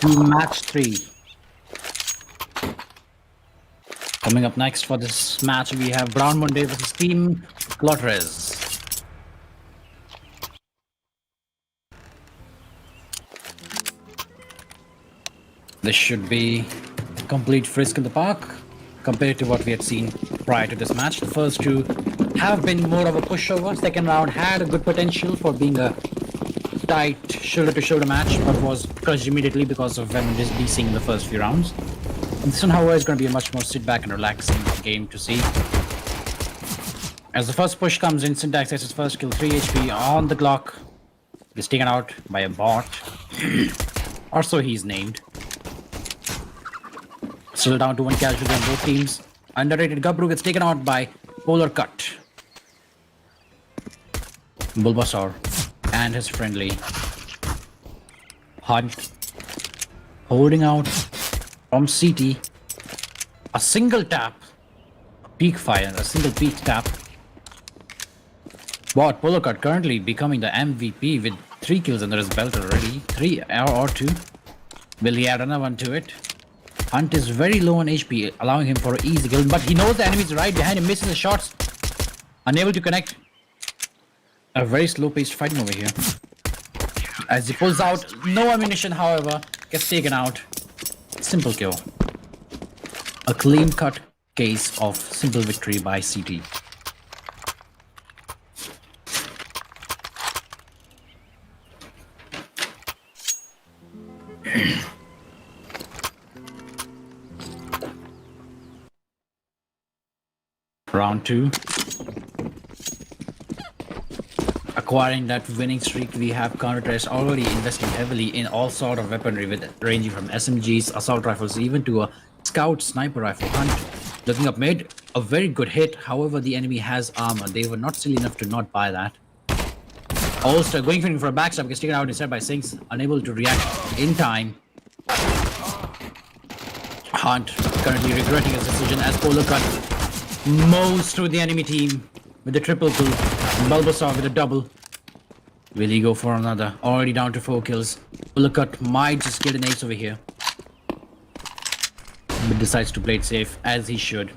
to match 3. Coming up next for this match, we have Brown Monday versus Team Clotres. This should be complete frisk in the park compared to what we had seen prior to this match. The first two have been more of a pushover. Second round had a good potential for being a tight shoulder-to-shoulder match, but was crushed immediately because of them DCing in the first few rounds. And this one, however, is going to be a much more sit-back and relaxing game to see. As the first push comes in, Syntax gets his first kill, 3 HP on the clock. Gets taken out by a bot. Or so he's named. Still down to 1 casualty on both teams. Underrated Gabru gets taken out by Polar Cut. Bulbasaur and his friendly Hunt holding out from CT. A single tap. Peak fire, a single peak tap. Bot Polar Cut currently becoming the MVP with 3 kills under his belt already. 3 or 2. Will he add another one to it? Hunt is very low on HP, allowing him for an easy kill, but he knows the enemy's right behind him, misses the shots. Unable to connect. A very slow-paced fighting over here. As he pulls out, no ammunition, however, gets taken out. Simple kill. A clean-cut case of simple victory by CT. Round 2. Acquiring that winning streak, we have Counter-Terrorists already investing heavily in all sort of weaponry, with ranging from SMGs, assault rifles, even to a scout sniper rifle. Hunt looking up mid, a very good hit. However, the enemy has armor. They were not silly enough to not buy that. Also, going for a backstab gets taken out instead by Sinks, unable to react in time. Hunt currently regretting his decision as Polar Cut mows through the enemy team with a triple kill. Bulbasaur with a double. Will he go for another? Already down to 4 kills. Polar Cut might just get an ace over here, but decides to play it safe, as he should.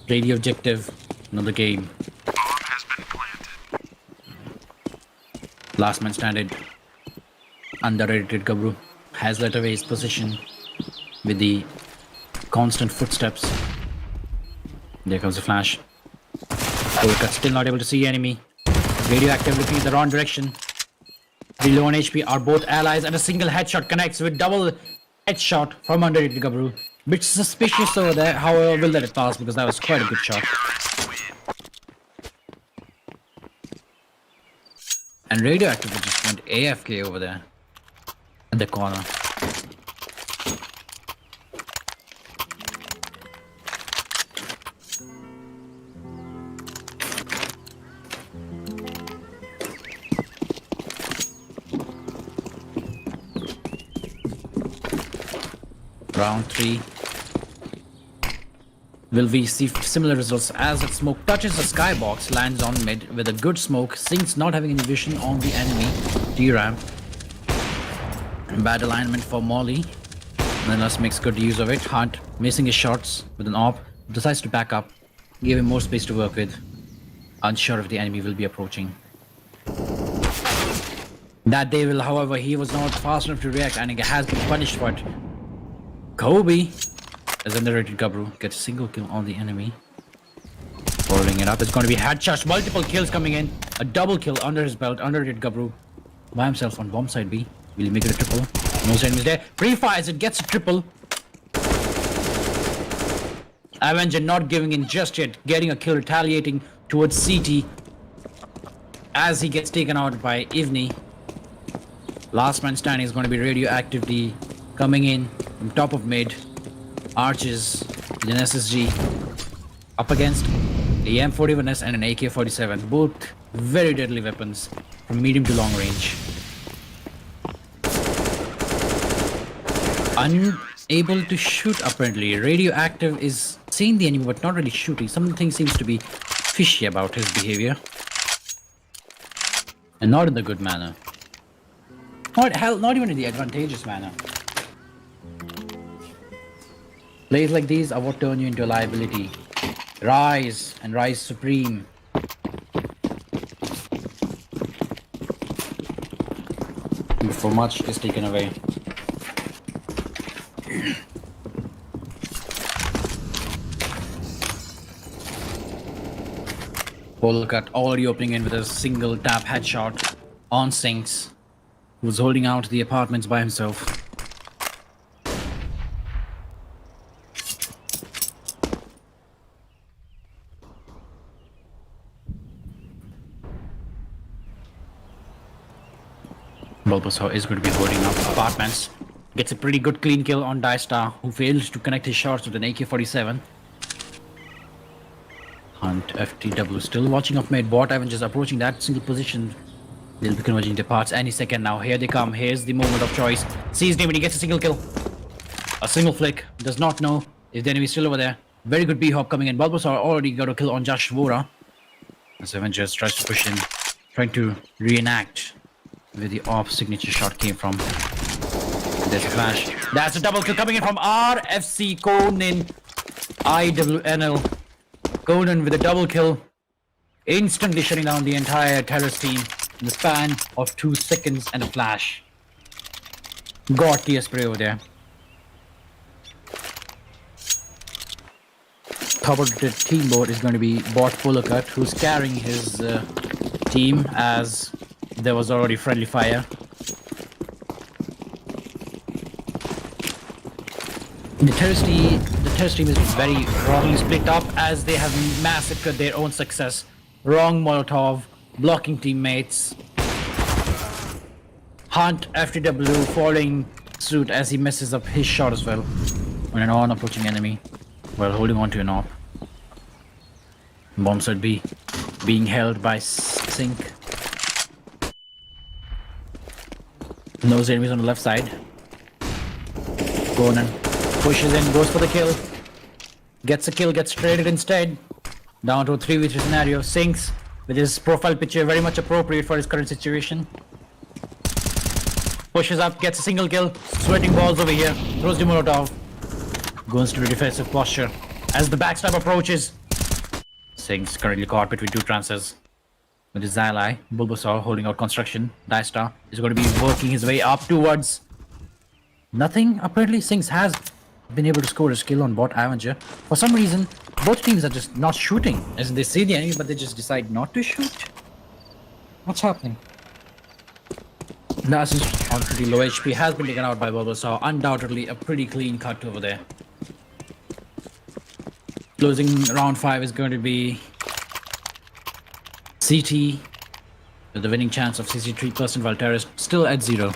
Play the objective, another game.
Bomb has been planted.
Last man standing. Underrated Gabru has let away his position with the constant footsteps. There comes a flash. Polar Cut still not able to see enemy. Radioactive looking in the wrong direction. Very low on HP are both allies, and a single headshot connects with double headshot from underrated Gabru. Bit suspicious over there, however, we'll let it pass because that was quite a good shot. And Radioactive just went AFK over there in the corner. Round 3. Will we see similar results as that smoke touches the skybox, lands on mid with a good smoke, Sinks not having any vision on the enemy D-ramp. Bad alignment for Molly. Nenas makes good use of it. Hunt missing his shots with an AWP, decides to back up, give him more space to work with. Unsure if the enemy will be approaching. That day will, however, he was not fast enough to react and he has been punished for it. Kobe, as underrated Gabru, gets a single kill on the enemy. Following it up, it's going to be headshots, multiple kills coming in. A double kill under his belt, underrated Gabru by himself on bomb side B. Will he make it a triple? No enemies there. Pre-fires, it gets a triple. Avenger not giving in just yet, getting a kill, retaliating towards CT as he gets taken out by Ivni. Last man standing is going to be Radioactivity coming in from top of mid. Arches with an SSG up against the M41S and an AK-47, both very deadly weapons from medium to long range. Unable to shoot apparently. Radioactive is seeing the enemy but not really shooting. Something seems to be fishy about his behavior. And not in the good manner. Not even in the advantageous manner. Plays like these are what turn you into a liability. Rise and rise supreme. Before much is taken away. Polkat already opening in with a single tap headshot on Sinks, who's holding out the apartments by himself. Bulbasaur is going to be holding up apartments. Gets a pretty good clean kill on Dystar, who fails to connect his shots with an AK-47. Hunt FTW still watching off mid. Bot Avengers approaching that single position. They'll be converging their parts any second now. Here they come. Here's the moment of choice. Sees him when he gets a single kill. A single flick. Does not know if the enemy is still over there. Very good B-hop coming in. Bulbasaur already got a kill on Josh Vora. As Avengers tries to push in, trying to reenact where the off signature shot came from. There's a flash. That's a double kill coming in from RFC Conan IWNL. Conan with a double kill, instantly shutting down the entire terrorist team in the span of 2 seconds and a flash. Got the spray over there. Top of the team board is going to be Bot Polakat, who's carrying his team as there was already friendly fire. The terrorist team is very wrongly split up as they have massacred their own success. Wrong Molotov, blocking teammates. Hunt FTW following suit as he messes up his shot as well. When an on approaching enemy while holding on to an op. Bomb site B being held by Sink. Those enemies on the left side. Conan pushes in, goes for the kill. Gets a kill, gets traded instead. Down to a 3v3 scenario. Sinks with his profile picture very much appropriate for his current situation. Pushes up, gets a single kill. Sweating balls over here. Throws the Molotov. Goes to the defensive posture. As the backstab approaches. Sinks currently caught between two trances. With his ally, Bulbasaur holding out construction. Dystar is going to be working his way up towards nothing. Apparently, Sinks has been able to score a kill on Bot Avenger. For some reason, both teams are just not shooting. As in they see the enemy, but they just decide not to shoot. What's happening? Nasus on pretty low HP has been taken out by Bulbasaur. Undoubtedly, a pretty clean cut over there. Closing round 5 is going to be CT with the winning chance of 63% while Terrorist still at 0.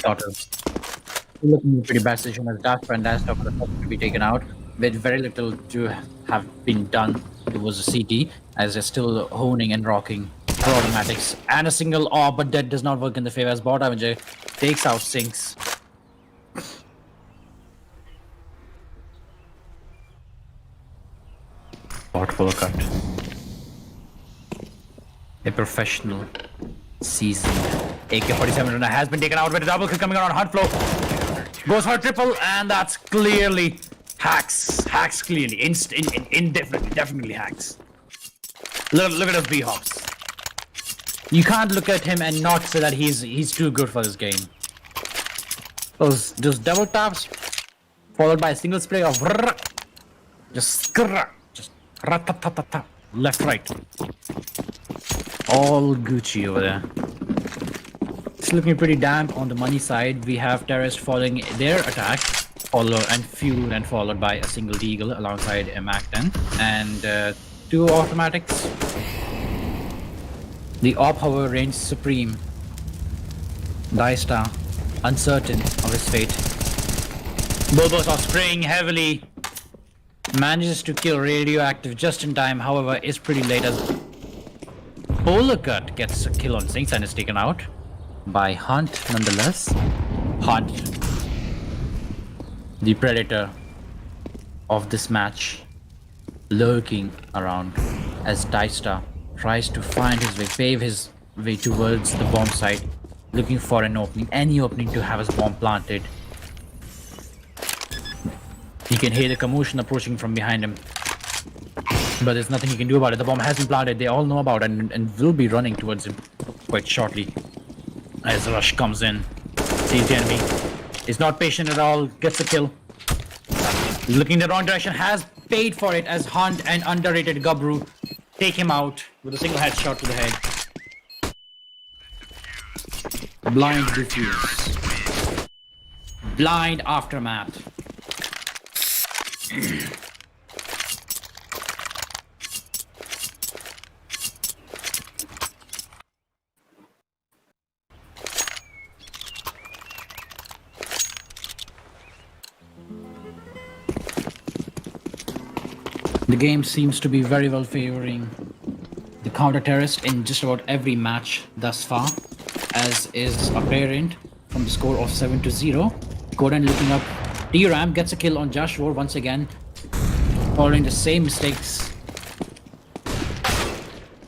Sort of looking in a pretty bad situation as Dasper and Dasper for the top to be taken out with very little to have been done. It was a CT as they're still honing and rocking for automatics and a single orb, but that does not work in the favor as Bot Avenger takes out Sinks. Bot full cut. A professional, seasoned AK-47 runner has been taken out with a double kill coming out on Hunt Flow. Goes for a triple, and that's clearly hacks. Hacks clearly. Indefinitely, definitely hacks. Look at those B-hops. You can't look at him and not say that he's too good for this game. Those double taps, followed by a single spray of just rat-tat-tat-tat, left, right. All Gucci over there. It's looking pretty damp on the money side. We have Terrorist following their attack, fueled and followed by a single Deagle alongside a Mac-10 and 2 automatics. The op, however, reigns supreme. Dystar, uncertain of his fate. Bulbasaur spraying heavily. Manages to kill Radioactive just in time, however, is pretty late as Polakat gets a kill on Sinks and is taken out by Hunt nonetheless. Hunt, the predator of this match, lurking around as Dicesta tries to find his way, pave his way towards the bomb site, looking for an opening, any opening to have his bomb planted. He can hear the commotion approaching from behind him, but there's nothing he can do about it. The bomb has been planted, they all know about it, and will be running towards him quite shortly. As Rush comes in, sees the enemy, is not patient at all, gets a kill. Looking the wrong direction, has paid for it as Hunt and underrated Gabru take him out with a single headshot to the head. Blind defuse. Blind aftermath. The game seems to be very well favoring the counter-terrorist in just about every match thus far, as is apparent from the score of 7-0. Gordon looking up. T-Ram gets a kill on Joshua once again, following the same mistakes.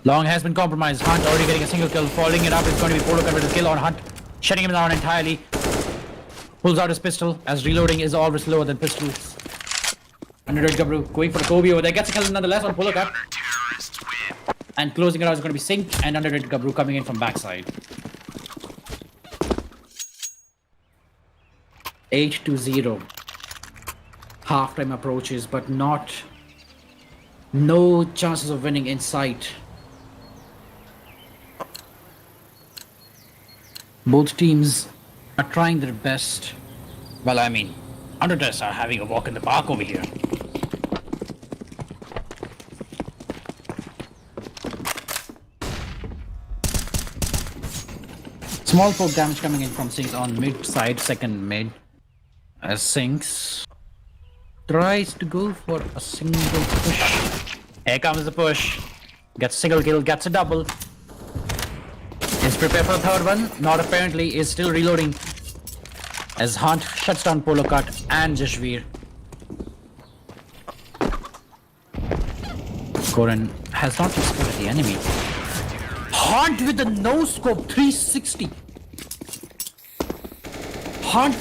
Long has been compromised. Hunt already getting a single kill. Following it up is going to be Polokat with a kill on Hunt, shutting him down entirely. Pulls out his pistol, as reloading is always slower than pistols. Underrated Gabru going for the Kobe over there. Gets a kill nonetheless on Polokat. And closing it out is going to be Singh and underrated Gabru coming in from backside. 8-0. Halftime approaches, but no chances of winning in sight. Both teams are trying their best. Well, I mean, Underters are having a walk in the park over here. Small poke damage coming in from Singhs on mid side, second mid. As Singhs tries to go for a single push. Here comes the push. Gets a single kill, gets a double. Is prepared for the third one. Not apparently, is still reloading. As Hunt shuts down Polokat and Jashveer. Goran has not spotted the enemy. Hunt with the no-scope 360. Hunt,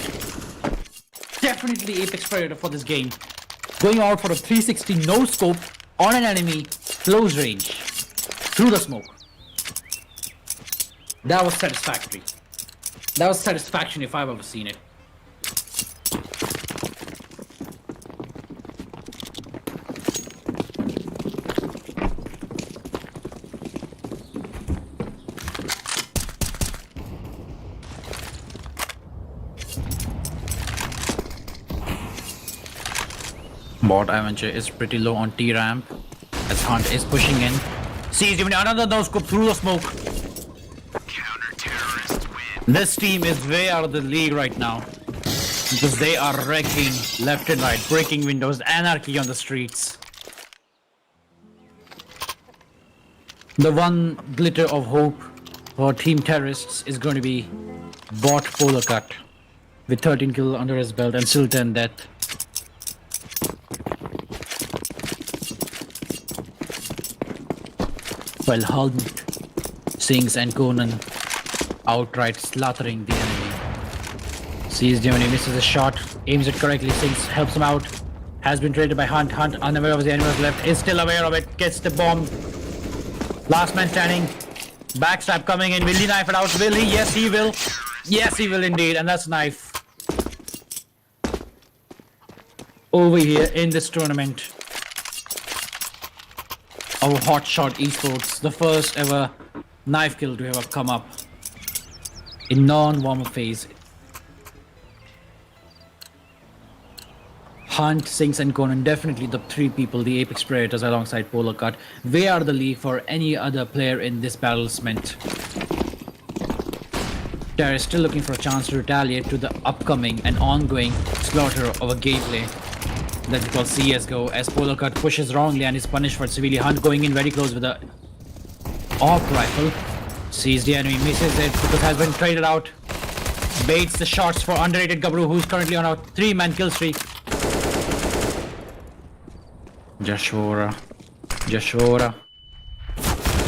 definitely apex predator for this game. Going out for a 360 no-scope on an enemy, close range, through the smoke. That was satisfactory. That was satisfaction if I've ever seen it. Bot Avenger is pretty low on T-ramp as Hunt is pushing in. Sees even another no-scope through the smoke. This team is way out of the league right now because they are wrecking left and right, breaking windows, anarchy on the streets. The one glitter of hope for Team Terrorists is going to be Bot Polokat with 13 kills under his belt and still 10 death. While Hunt, Singhs and Conan outright slaughtering the enemy. Sees the enemy, misses a shot, aims it correctly, Singhs helps him out. Has been traded by Hunt. Hunt, unaware of the enemy was left, is still aware of it, gets the bomb. Last man standing. Backstab coming in. Will he knife it out? Will he? Yes, he will. Yes, he will indeed. And that's knife. Over here in this tournament of HotShot Esports, the first ever knife kill to ever come up in non-warm-up phase. Hunt, Singhs and Conan, definitely the three people, the apex predators alongside Polokat. Way out of the league for any other player in this battle meant. Terra is still looking for a chance to retaliate to the upcoming and ongoing slaughter of a gateway that we call Csgo, as Polokat pushes wrongly and is punished for severely. Hunt going in very close with a AWP rifle. Sees the enemy, misses it because has been traded out. Baits the shots for underrated Gabru, who's currently on a 3-man kill streak. Joshua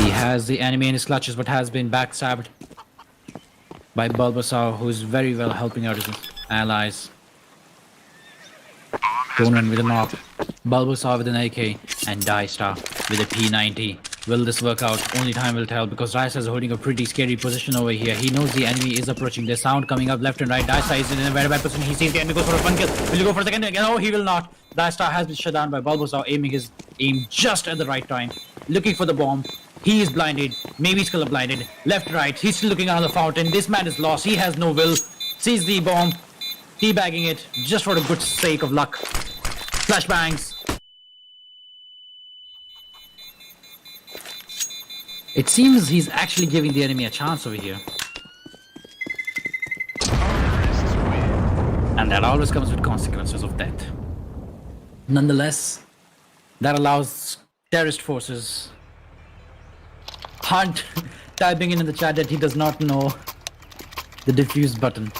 He has the enemy in his clutches, but has been backstabbed by Bulbasaur, who is very well helping out his allies. Conan with a knock, Bulbasaur with an AK, and Dystar with a P90. Will this work out? Only time will tell, because Dystar is holding a pretty scary position over here. He knows the enemy is approaching. There's sound coming up left and right. Dystar is in a very bad position. He sees the enemy, goes for a one kill. Will he go for the second again? No, he will not. Dystar has been shut down by Bulbasaur, aiming his aim just at the right time. Looking for the bomb. He is blinded. Maybe he's color blinded. Left, right. He's still looking around the fountain. This man is lost. He has no will. Sees the bomb. Teabagging it just for the good sake of luck. Flashbangs. It seems he's actually giving the enemy a chance over here. And that always comes with consequences of death. Nonetheless, that allows terrorist forces. Hunt typing in the chat that he does not know the defuse button.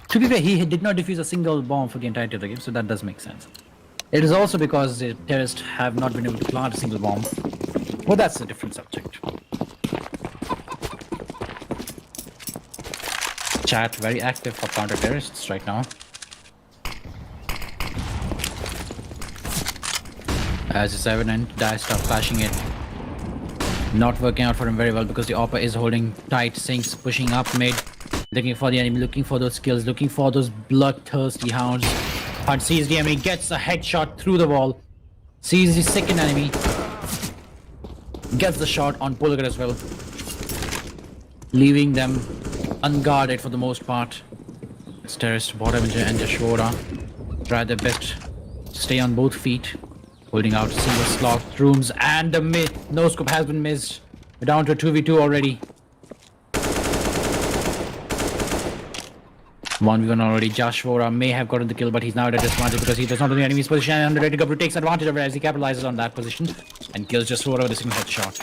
To be fair, he did not defuse a single bomb for the entirety of the game, so that does make sense. It is also because the terrorists have not been able to plant a single bomb. But that's a different subject. Chat very active for counter-terrorists right now. As is evident, Dystar flashing it. Not working out for him very well because the Oppa is holding tight. Sinks pushing up mid. Looking for the enemy, looking for those kills, looking for those bloodthirsty hounds. Hunt sees the enemy, gets a headshot through the wall. Sees the second enemy. Gets the shot on Polgar as well. Leaving them unguarded for the most part. It's terrorist, Bottominger and Jashvora try their best to stay on both feet. Holding out single slot rooms, and the no scope has been missed. We're down to a 2v2 already. 1v1 already. Jashvora may have gotten the kill, but he's now at a disadvantage because he does not know the enemy's position, and Underrated Gabru takes advantage of it as he capitalizes on that position and kills Jashvora with a single headshot.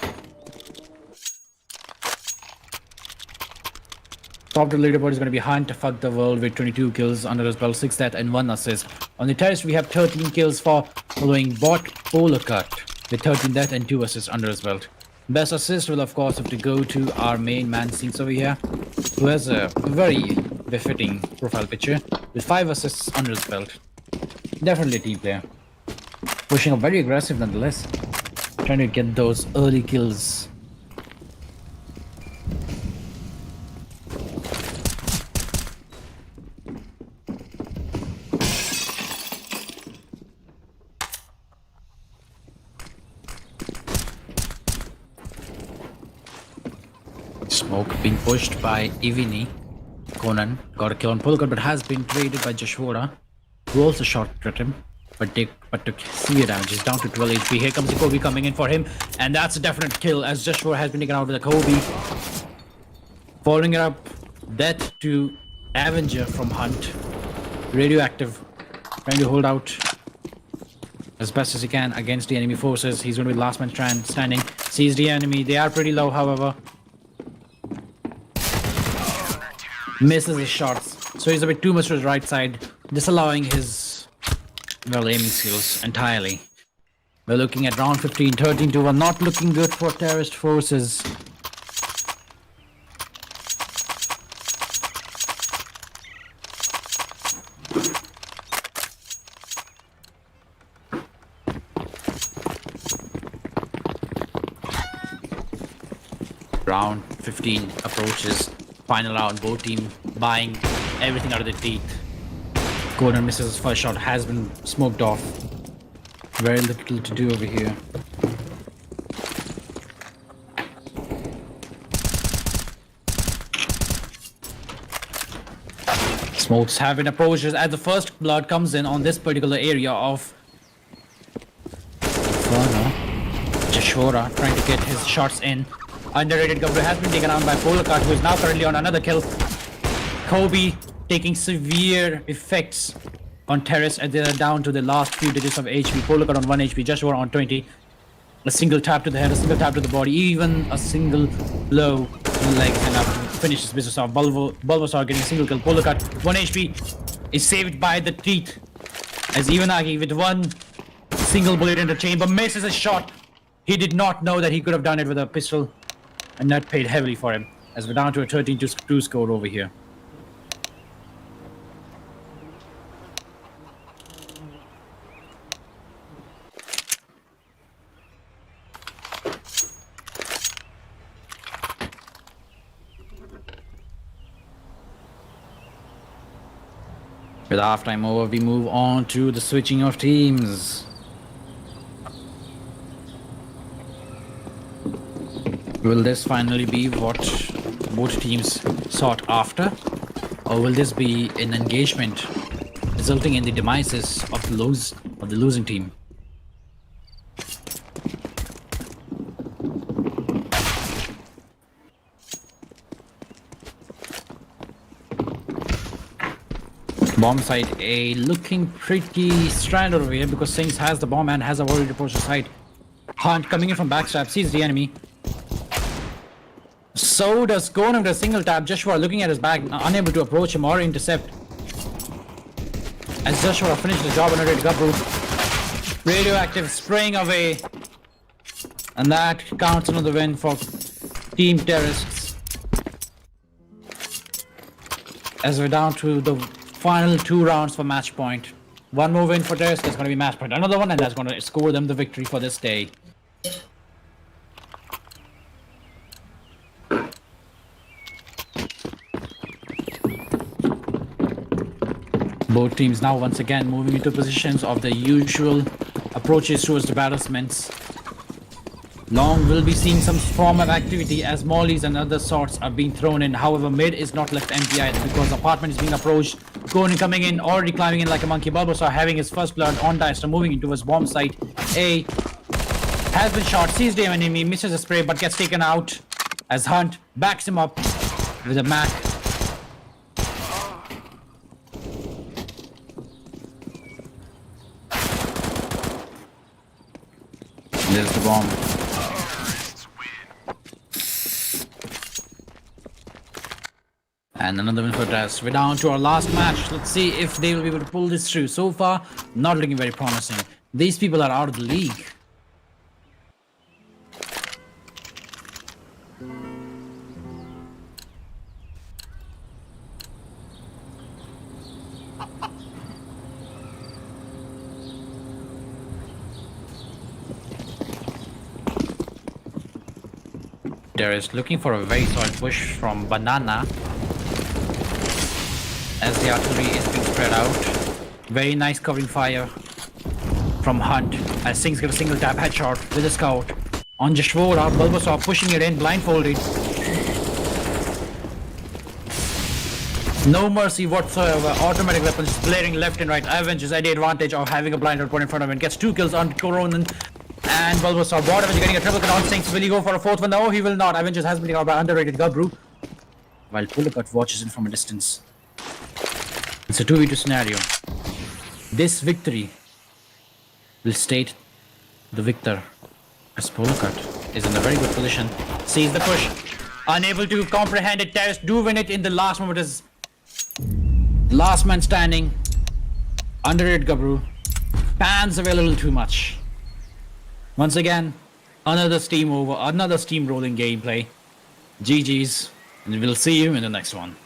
Top of the leaderboard is going to be Hunt, Fuck the World with 22 kills under his belt, 6 death and 1 assist. On the terrorist, we have 13 kills following Bot Polarcut with 13 death and 2 assists under his belt. Best assist will of course have to go to our main man Sinks over here, who has a very befitting profile picture with 5 assists under his belt. Definitely a team player. Pushing up very aggressive nonetheless. Trying to get those early kills. Smoke being pushed by Ivini. Conan got a kill on Polgar, but has been traded by Jashvora, who also shot at him, but took severe damage. He's down to 12 HP. Here comes the Kobe coming in for him, and that's a definite kill as Jashvora has been taken out with a Kobe. Following it up, death to Avenger from Hunt. Radioactive, trying to hold out as best as he can against the enemy forces. He's going to be the last man standing. Sees the enemy. They are pretty low, however. Misses his shots, so he's a bit too much to his right side, disallowing his aiming skills entirely. We're looking at round 15, 13-1, not looking good for terrorist forces. Round 15 approaches. Final round, both team buying everything out of their teeth. Conan misses his first shot, has been smoked off. Very little to do over here. Smokes have been approached as the first blood comes in on this particular area of Inferno. Jashvora trying to get his shots in. Underrated Gabru has been taken out by Polarcut, who is now currently on another kill. Kobe taking severe effects on terrorists as they are down to the last few digits of HP. Polarcut on 1 HP, Joshua on 20. A single tap to the head, a single tap to the body, even a single blow to the legs enough to finish this business off. Bulbasaur getting a single kill. Polarcut, 1 HP, is saved by the teeth as Ivanagi with one single bullet in the chamber misses a shot. He did not know that he could have done it with a pistol, and that paid heavily for him, as we're down to a 13-2 score over here. With halftime over, we move on to the switching of teams. Will this finally be what both teams sought after? Or will this be an engagement resulting in the demises of the losing team? Bomb site A looking pretty stranded over here because Singh has the bomb and has already approached the site. Hunt coming in from backstab, sees the enemy. So does Gurneet with a single tap. Joshua looking at his back, unable to approach him or intercept. As Joshua finished the job on a Gabru. Radioactive spraying away. And that counts another win for Team Terrorists. As we're down to the final 2 rounds for match point. One more win for Terrorists, that's going to be match point. Another one, and that's going to score them the victory for this day. Both teams now once again moving into positions of the usual approaches towards the battlements. Long will be seeing some form of activity as mollies and other sorts are being thrown in. However, mid is not left empty either because the apartment is being approached. Gurneet coming in, already climbing in like a monkey. Bulbasaur having his first blood on Deister, moving into his bomb site. A has been shot, sees the enemy, misses a spray but gets taken out as Hunt backs him up with a Mac. There's the bomb. And another win for Taz. We're down to our last match. Let's see if they will be able to pull this through. So far, not looking very promising. These people are out of the league. There is looking for a very solid push from Banana as the artillery is being spread out. Very nice covering fire from Hunt as Singh's got a single tap headshot with a scout on Jashvora. Bulbasaur pushing it in blindfolded. No mercy whatsoever. Automatic weapons blaring left and right. Avengers at the advantage of having a blind put in front of him. Gets 2 kills on Coronan and Bulbasaur. Board Avenger getting a triple kill on Singhs. Will he go for a 4th one? No, he will not. Avengers has been taken out by underrated Gabru. While Pulakat watches him from a distance. It's a 2v2 scenario. This victory will state the victor as Pulakat is in a very good position. Sees the push. Unable to comprehend it. Terrorists do win it in the last moment as last man standing. Underrated Gabru. Pans away a little too much. Once again, another steamrolling gameplay. GG's, and we'll see you in the next one.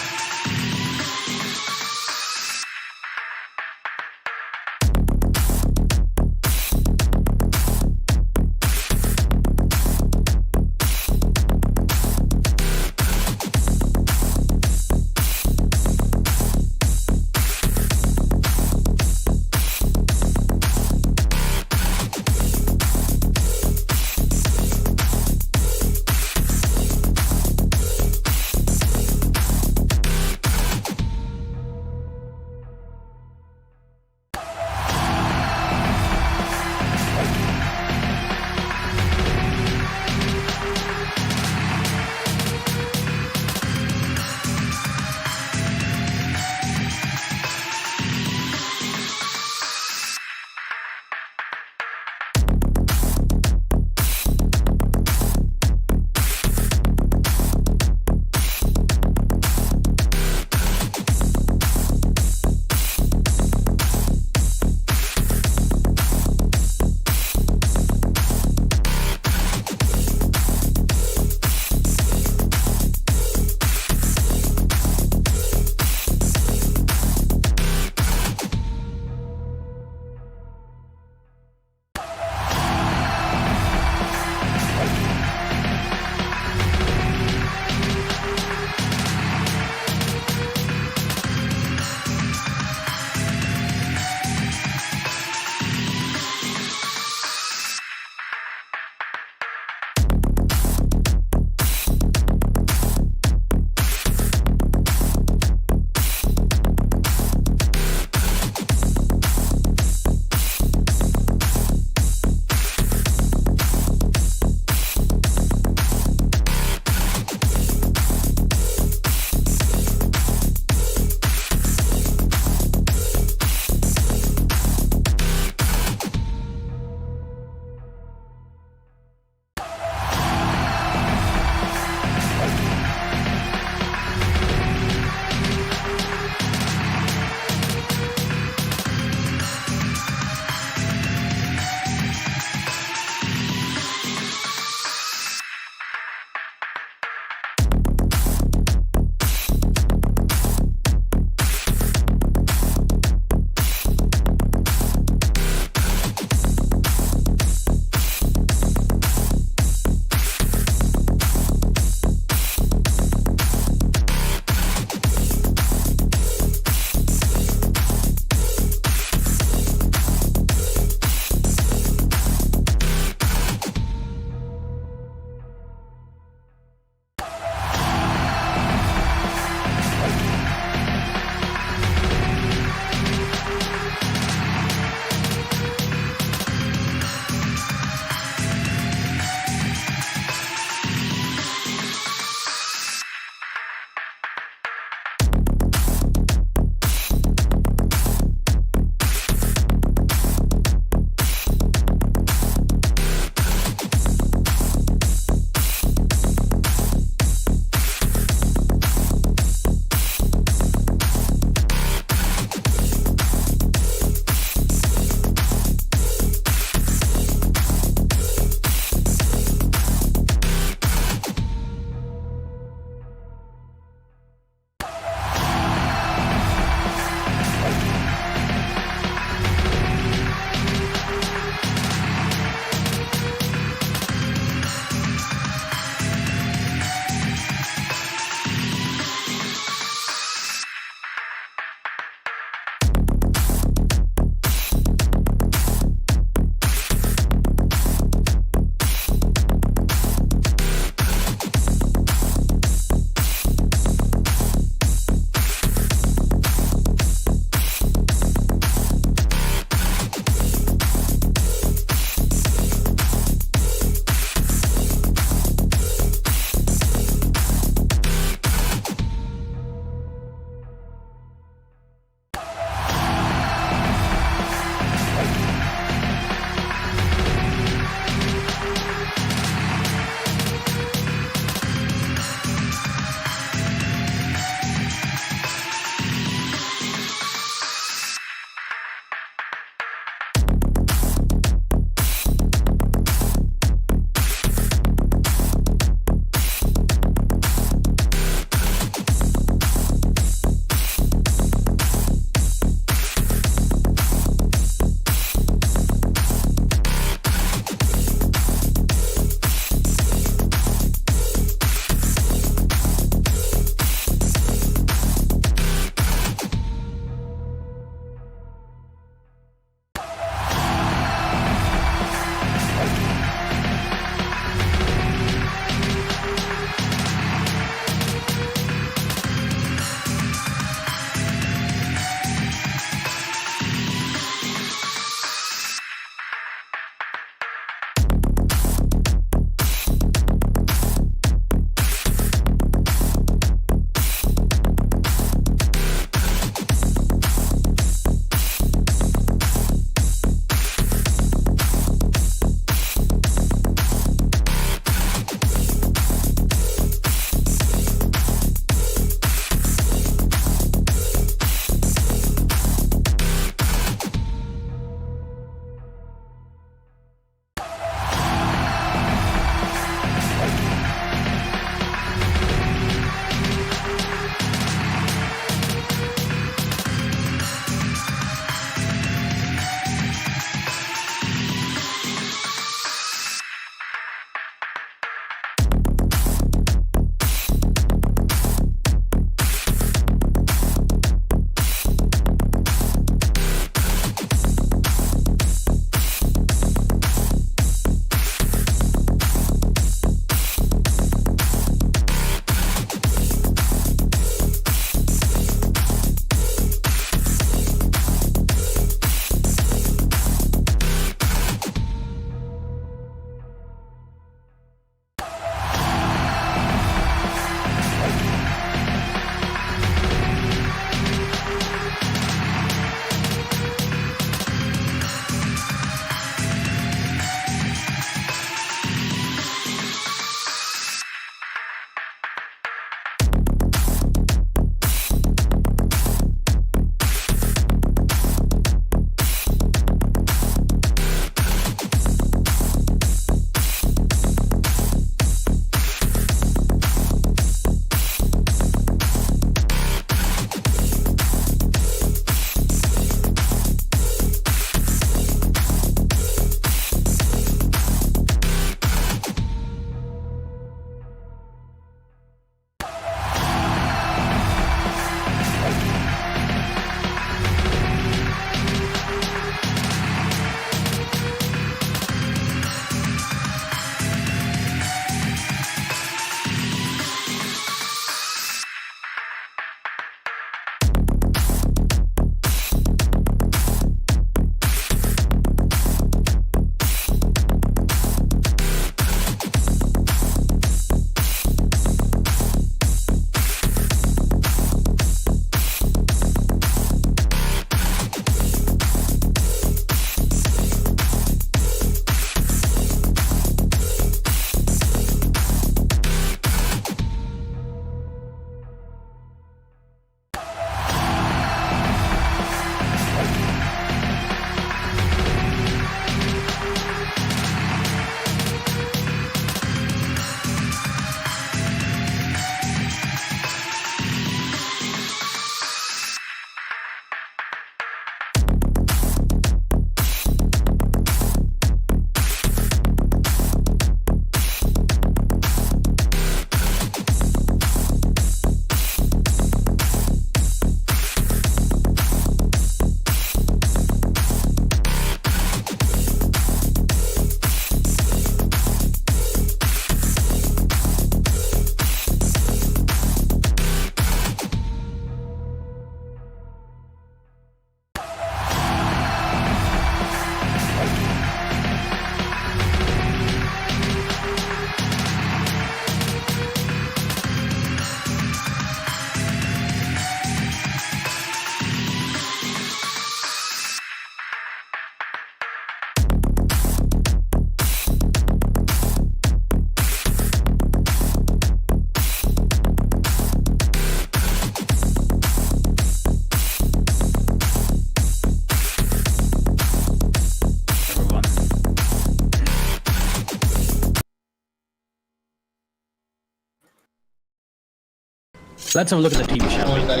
Let's have a look at the TV, shall we?
Hold कर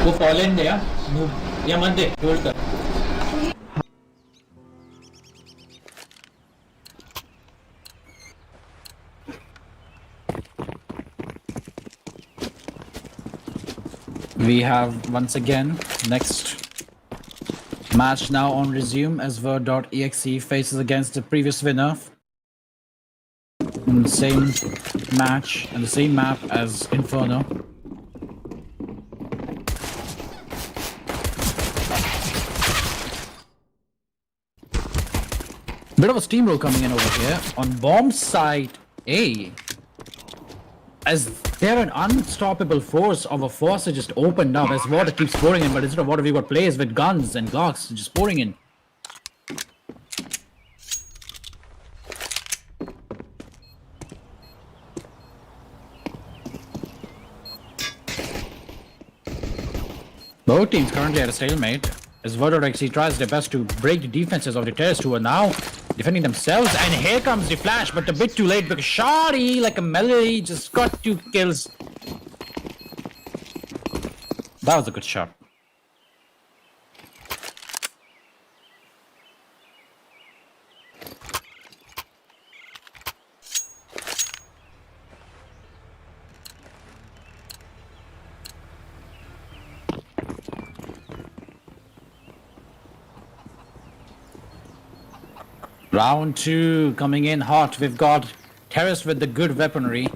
वो fallen दे या मत they hold कर
We have once again next match now on resume as Word.exe faces against the previous winner in the same match and the same map as Inferno. Bit of a steamroll coming in over here on bomb site A. As they're an unstoppable force of a force that just opened up as water keeps pouring in, but instead of water we've got players with guns and Glocks just pouring in. Both teams currently at a stalemate as Word.exe tries their best to break the defenses of the terrorists who are now defending themselves, and here comes the flash, but a bit too late because Shari, like a melody, just got 2 kills. That was a good shot. Round 2 coming in hot. We've got terrorists with the good weaponry,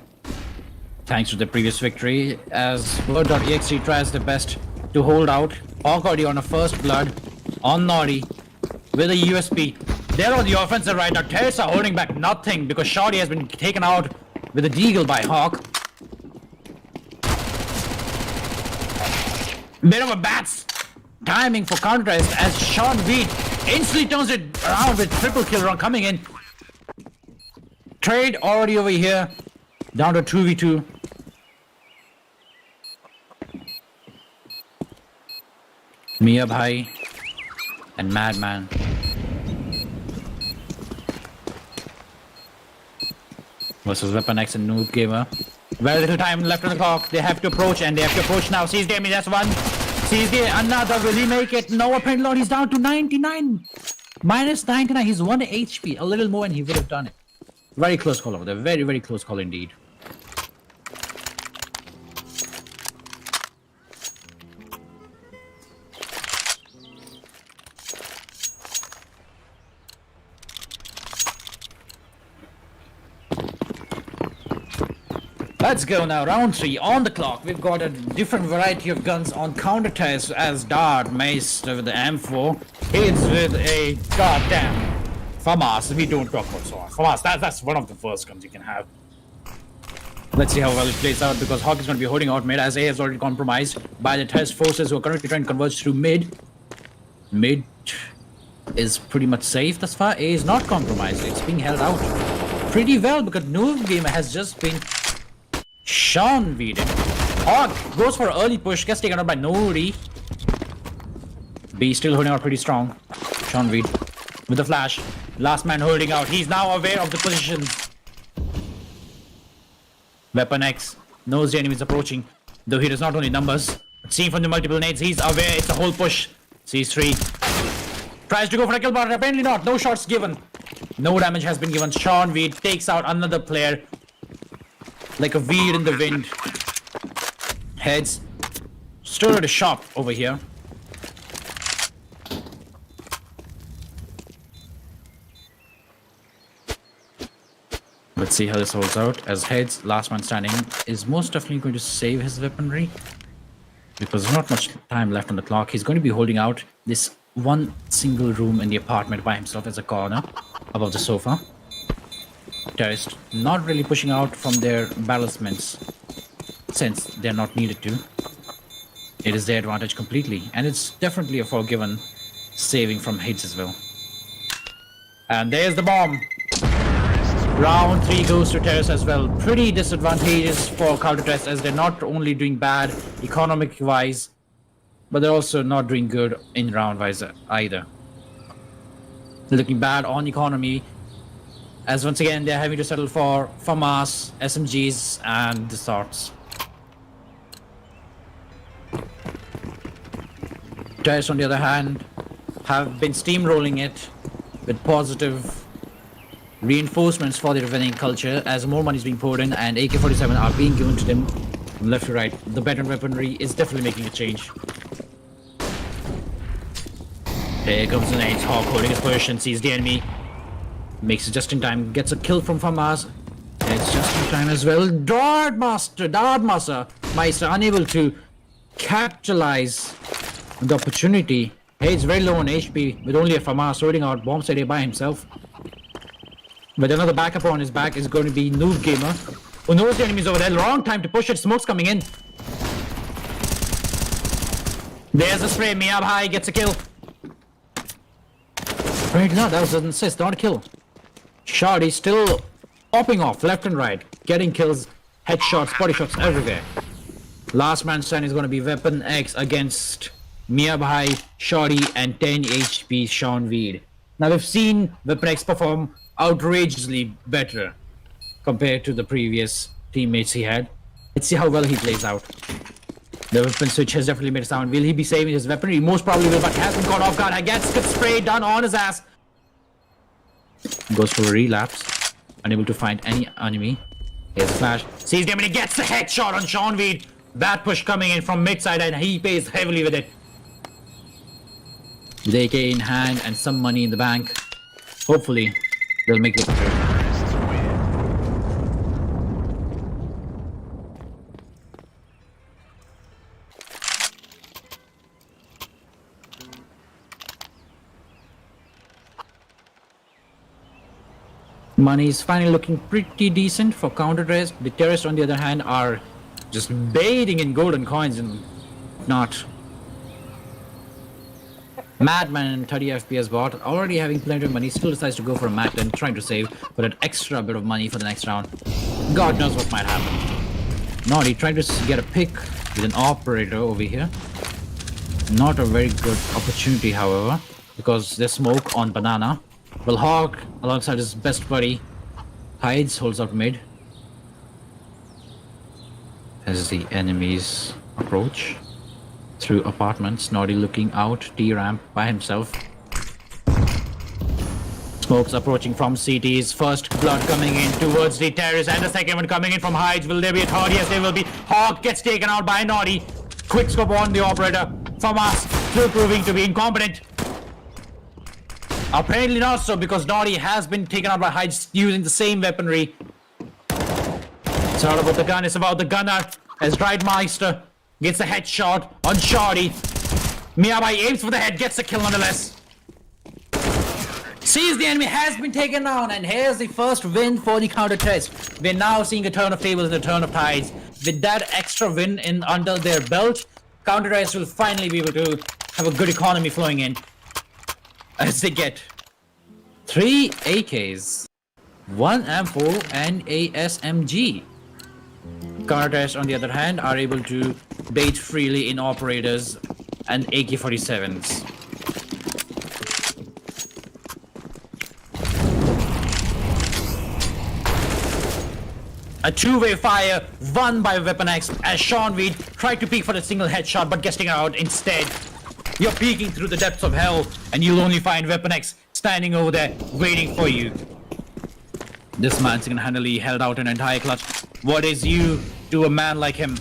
thanks to the previous victory, as Word.exe tries their best to hold out. Hawk already on a first blood on Nori with a USP. They're on the offensive right now. Terrorists are holding back nothing because Shorty has been taken out with a deagle by Hawk. Bit of a bats timing for counter-test as Sean Weed instantly turns it around with triple kill run coming in. Trade already over here, down to 2v2. Mia Bhai and Madman. Versus Weapon X and Noob Gamer. Very little time left on the clock. They have to approach and they have to approach now. Sees Gaming, that's one. Csgo, another, will he make it? No, apparently not. He's down to 99. Minus 99. He's 1 HP. A little more and he would have done it. Very close call over there. Very, very close call indeed. Let's go now, round 3 on the clock. We've got a different variety of guns on counter test as Dart, Mace with the M4, hits with a goddamn FAMAS. We don't talk about so on. FAMAS, that's one of the first guns you can have. Let's see how well it plays out because Hawk is going to be holding out mid as A is already compromised by the test forces who are currently trying to converge through mid. Mid is pretty much safe thus far. A is not compromised. It's being held out pretty well because Noob Gamer has just been Sean Weeded. Hawk goes for an early push, gets taken out by Nori. B still holding out pretty strong. Sean Weed with the flash. Last man holding out. He's now aware of the position. Weapon X knows the enemy is approaching, though he does not know the numbers. But seeing from the multiple nades, he's aware it's a whole push. Sees 3. Tries to go for a kill, but apparently not. No shots given. No damage has been given. Sean Weed takes out another player like a weed in the wind. Heads still at a shop over here. Let's see how this holds out as Heads, last man standing, is most definitely going to save his weaponry because there's not much time left on the clock. He's going to be holding out this one single room in the apartment by himself as a corner above the sofa. Terrorists not really pushing out from their battlements since they're not needed to. It is their advantage completely, and it's definitely a forgiven saving from Hades as well. And there's the bomb. Round 3 goes to terrorists as well. Pretty disadvantageous for counter test as they're not only doing bad economic wise, but they're also not doing good in round wise either. They're looking bad on economy. as once again they're having to settle for FAMAS, SMGs, and the sorts. Terrorists, on the other hand, have been steamrolling it with positive reinforcements for the winning culture as more money is being poured in and AK-47 are being given to them from left to right. The better weaponry is definitely making a change. Here comes the Knights. Hawk holding his position, sees the enemy, makes it just in time, gets a kill from FAMAS. It's just in time as well. Meister unable to capitalize the opportunity. Hey, it's very low on HP with only a FAMAS sorting out bomb site by himself. With another backup on his back is going to be Noob Gamer, who knows the enemy's over there. Wrong time to push it. Smoke's coming in. There's a spray. Miyab High gets a kill. Right now, that was an assist, not a kill. Shardy still popping off left and right, getting kills, headshots, body shots everywhere. Last man standing is going to be Weapon X against Miyab High, Shardy, and 10 HP Sean Weed. Now we've seen Weapon X perform outrageously better compared to the previous teammates he had. Let's see how well he plays out. The weapon switch has definitely made a sound. Will he be saving his weaponry? Most probably will, but has been caught off guard. I get spray done on his ass. Goes for a relapse. Unable to find any enemy. Here's a flash. Sees him and he gets the headshot on Sean Weed. Bad push coming in from mid side and he pays heavily with it. With AK in hand and some money in the bank. Hopefully, they'll make the picture. Money is finally looking pretty decent for counter terrorists. The terrorists, on the other hand, are just bathing in golden coins and not. Madman and 30 FPS bot, already having plenty of money, still decides to go for a mat and trying to save for that extra bit of money for the next round. God knows what might happen. Naughty trying to get a pick with an operator over here. Not a very good opportunity, however, because there's smoke on banana. Well, Hawk, alongside his best buddy, hides, holds out mid. As the enemies approach through apartments, Naughty looking out, T-ramp by himself. Smokes approaching from CT's, first blood coming in towards the terrorists, and the second one coming in from hides. Will there be a third? Yes, there will be. Hawk gets taken out by Naughty. Quick scope on the operator. FAMAS still proving to be incompetent. Apparently not so, because Naughty has been taken out by hides using the same weaponry. It's not about the gun, it's about the gunner. As Meister gets a headshot on Shardy. Miyabai aims for the head, gets a kill nonetheless. Sees the enemy has been taken down, and here's the first win for the counter test. We're now seeing a turn of tables and a turn of tides. With that extra win in under their belt, counter test will finally be able to have a good economy flowing in. As they get 3 AKs, 1 M4 and a SMG. Counter-terrorists, on the other hand, are able to bait freely in operators and AK-47s. A two-way fire won by Weapon X as Sean Weed tried to peek for a single headshot but getting out instead. You're peeking through the depths of hell and you'll only find Weapon X standing over there waiting for you. This man single-handedly held out an entire clutch. What is you to a man like him?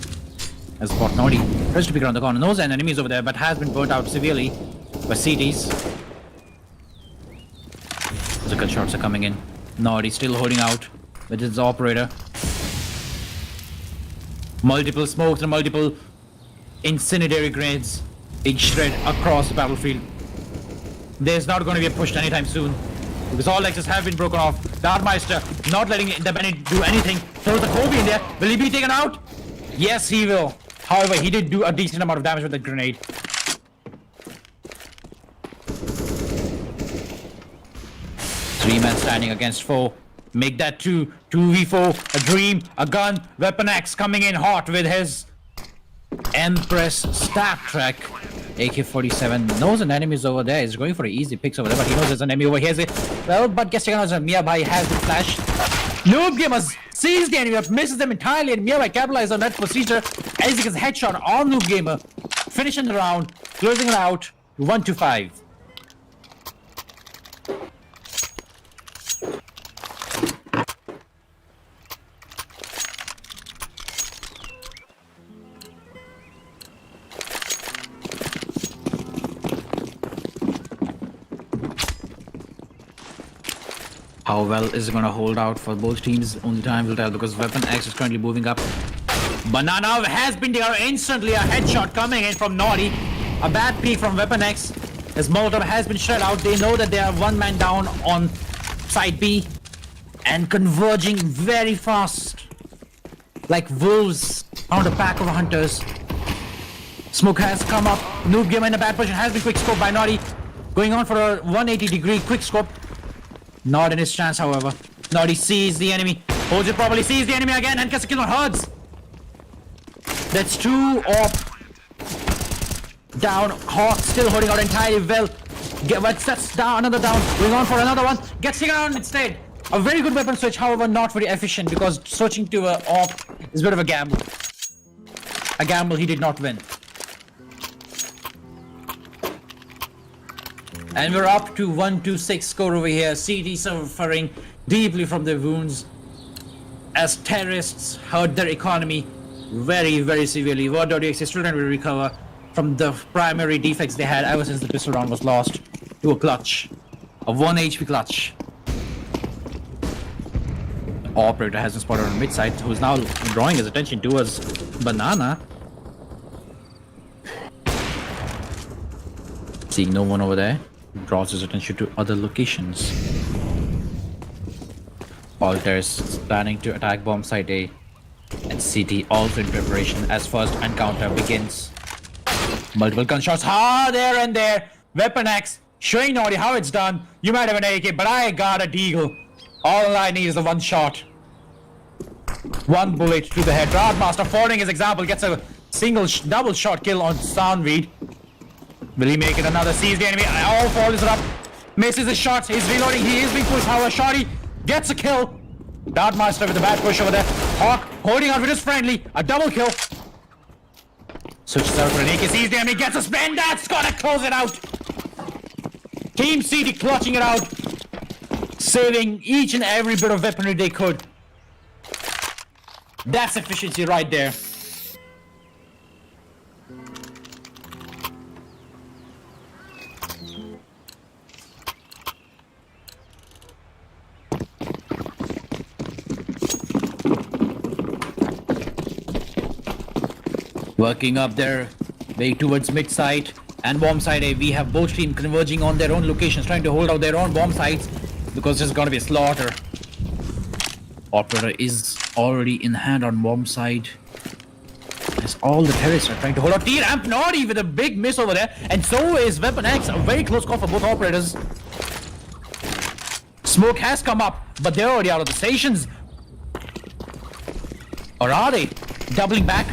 As Bot Naughty tries to peek around the corner. Knows an enemies over there but has been burnt out severely by CTs. The cut shots are coming in. Naughty still holding out with his operator. Multiple smokes and multiple incendiary grenades being shred across the battlefield. There's not going to be a push anytime soon because all exits have been broken off. Meister not letting the Bennett do anything. Throws the Kobe in there. Will he be taken out? Yes, he will. However, he did do a decent amount of damage with the grenade. Three men standing against 4. Make that 2v4, a dream, a gun. Weapon X coming in hot with his Empress Stab Track. AK-47 knows an enemy is over there. He's going for an easy picks over there, but he knows there's an enemy over here. Well, but guessing out Miyabai has the flash. Noob Gamers sees the enemy up, misses them entirely, and Miyabai capitalizes on that procedure as he gets a headshot on Noob Gamer, finishing the round, closing it out 1-5. How well is it gonna hold out for both teams? Only time will tell, because Weapon X is currently moving up. Banana has been there instantly. A headshot coming in from Naughty. A bad peek from Weapon X. As Molotov has been shut out, they know that they are one man down on side B and converging very fast, like wolves on a pack of hunters. Smoke has come up. Noob Gamer in a bad position, has been quick scope by Naughty, going on for a 180-degree quick scope. Not in his chance, however. Naughty sees the enemy. Ojus probably sees the enemy again and gets a kill on Herds. That's 2 up. Down. Hawk still holding out entirely well. Sets down, another down. Going on for another one. Gets taken out instead. A very good weapon switch, however, not very efficient, because switching to a op is a bit of a gamble. A gamble he did not win. And we're up to 1-6 score over here. CT suffering deeply from their wounds as terrorists hurt their economy very, very severely. Word.exe is still trying to recover from the primary defects they had ever since the pistol round was lost to a clutch. A 1 HP clutch. Operator has been spotted on mid side, who's now drawing his attention towards Banana. Seeing no one over there, draws his attention to other locations. Alters planning to attack bomb site A, and CT also in preparation as first encounter begins. Multiple gunshots, there and there. Weapon X showing Naughty how it's done. You might have an AK, but I got a deagle. All I need is a one shot. One bullet to the head. Broadmaster, following his example, gets a double shot kill on Soundweed. Will he make it another? Sees the enemy. All follows it up. Misses his shots. He's reloading. He is being pushed. However, Shotty gets a kill. Dartmaster with a bad push over there. Hawk holding out with his friendly. A double kill. Switches out for an AK. Sees the enemy. Gets a spin. That's gotta close it out. Team CT clutching it out. Saving each and every bit of weaponry they could. That's efficiency right there. Working up their way towards mid site and bomb site A. We have both teams converging on their own locations, trying to hold out their own bomb sites, because there's gonna be a slaughter. Operator is already in hand on bomb side, as all the terrorists are trying to hold out. T-Ramp Naughty with a big miss over there, and so is Weapon X. A very close call for both operators. Smoke has come up, but they're already out of the stations. Or are they? Doubling back.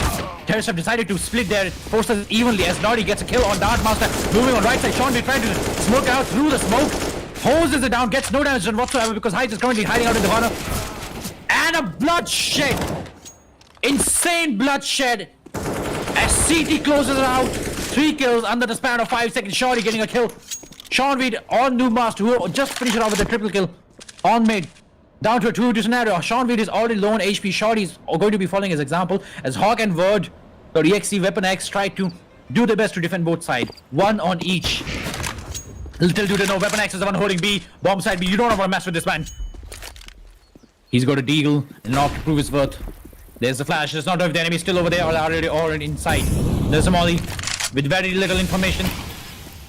Terrorists have decided to split their forces evenly as Naughty gets a kill on Dartmaster. Moving on right side. Sean be trying to smoke out through the smoke. Hoses it down. Gets no damage done whatsoever because Hyde is currently hiding out in the corner. And a bloodshed. Insane bloodshed. As CT closes it out. 3 kills under the span of 5 seconds. Shorty getting a kill. Sean Reed on Noob Master, who just finished it off with a triple kill on mid. Down to a 2-2 scenario. Sean Reed is already low on HP. Shorty's going to be following his example as Hawk and Word.exe Weapon X try to do their best to defend both sides. One on each. Little do they know, Weapon X is the one holding B. Bomb side B. You don't want to mess with this man. He's got a deagle and not to prove his worth. There's the flash. There's not know if the enemy is still over there or already inside. There's a molly with very little information.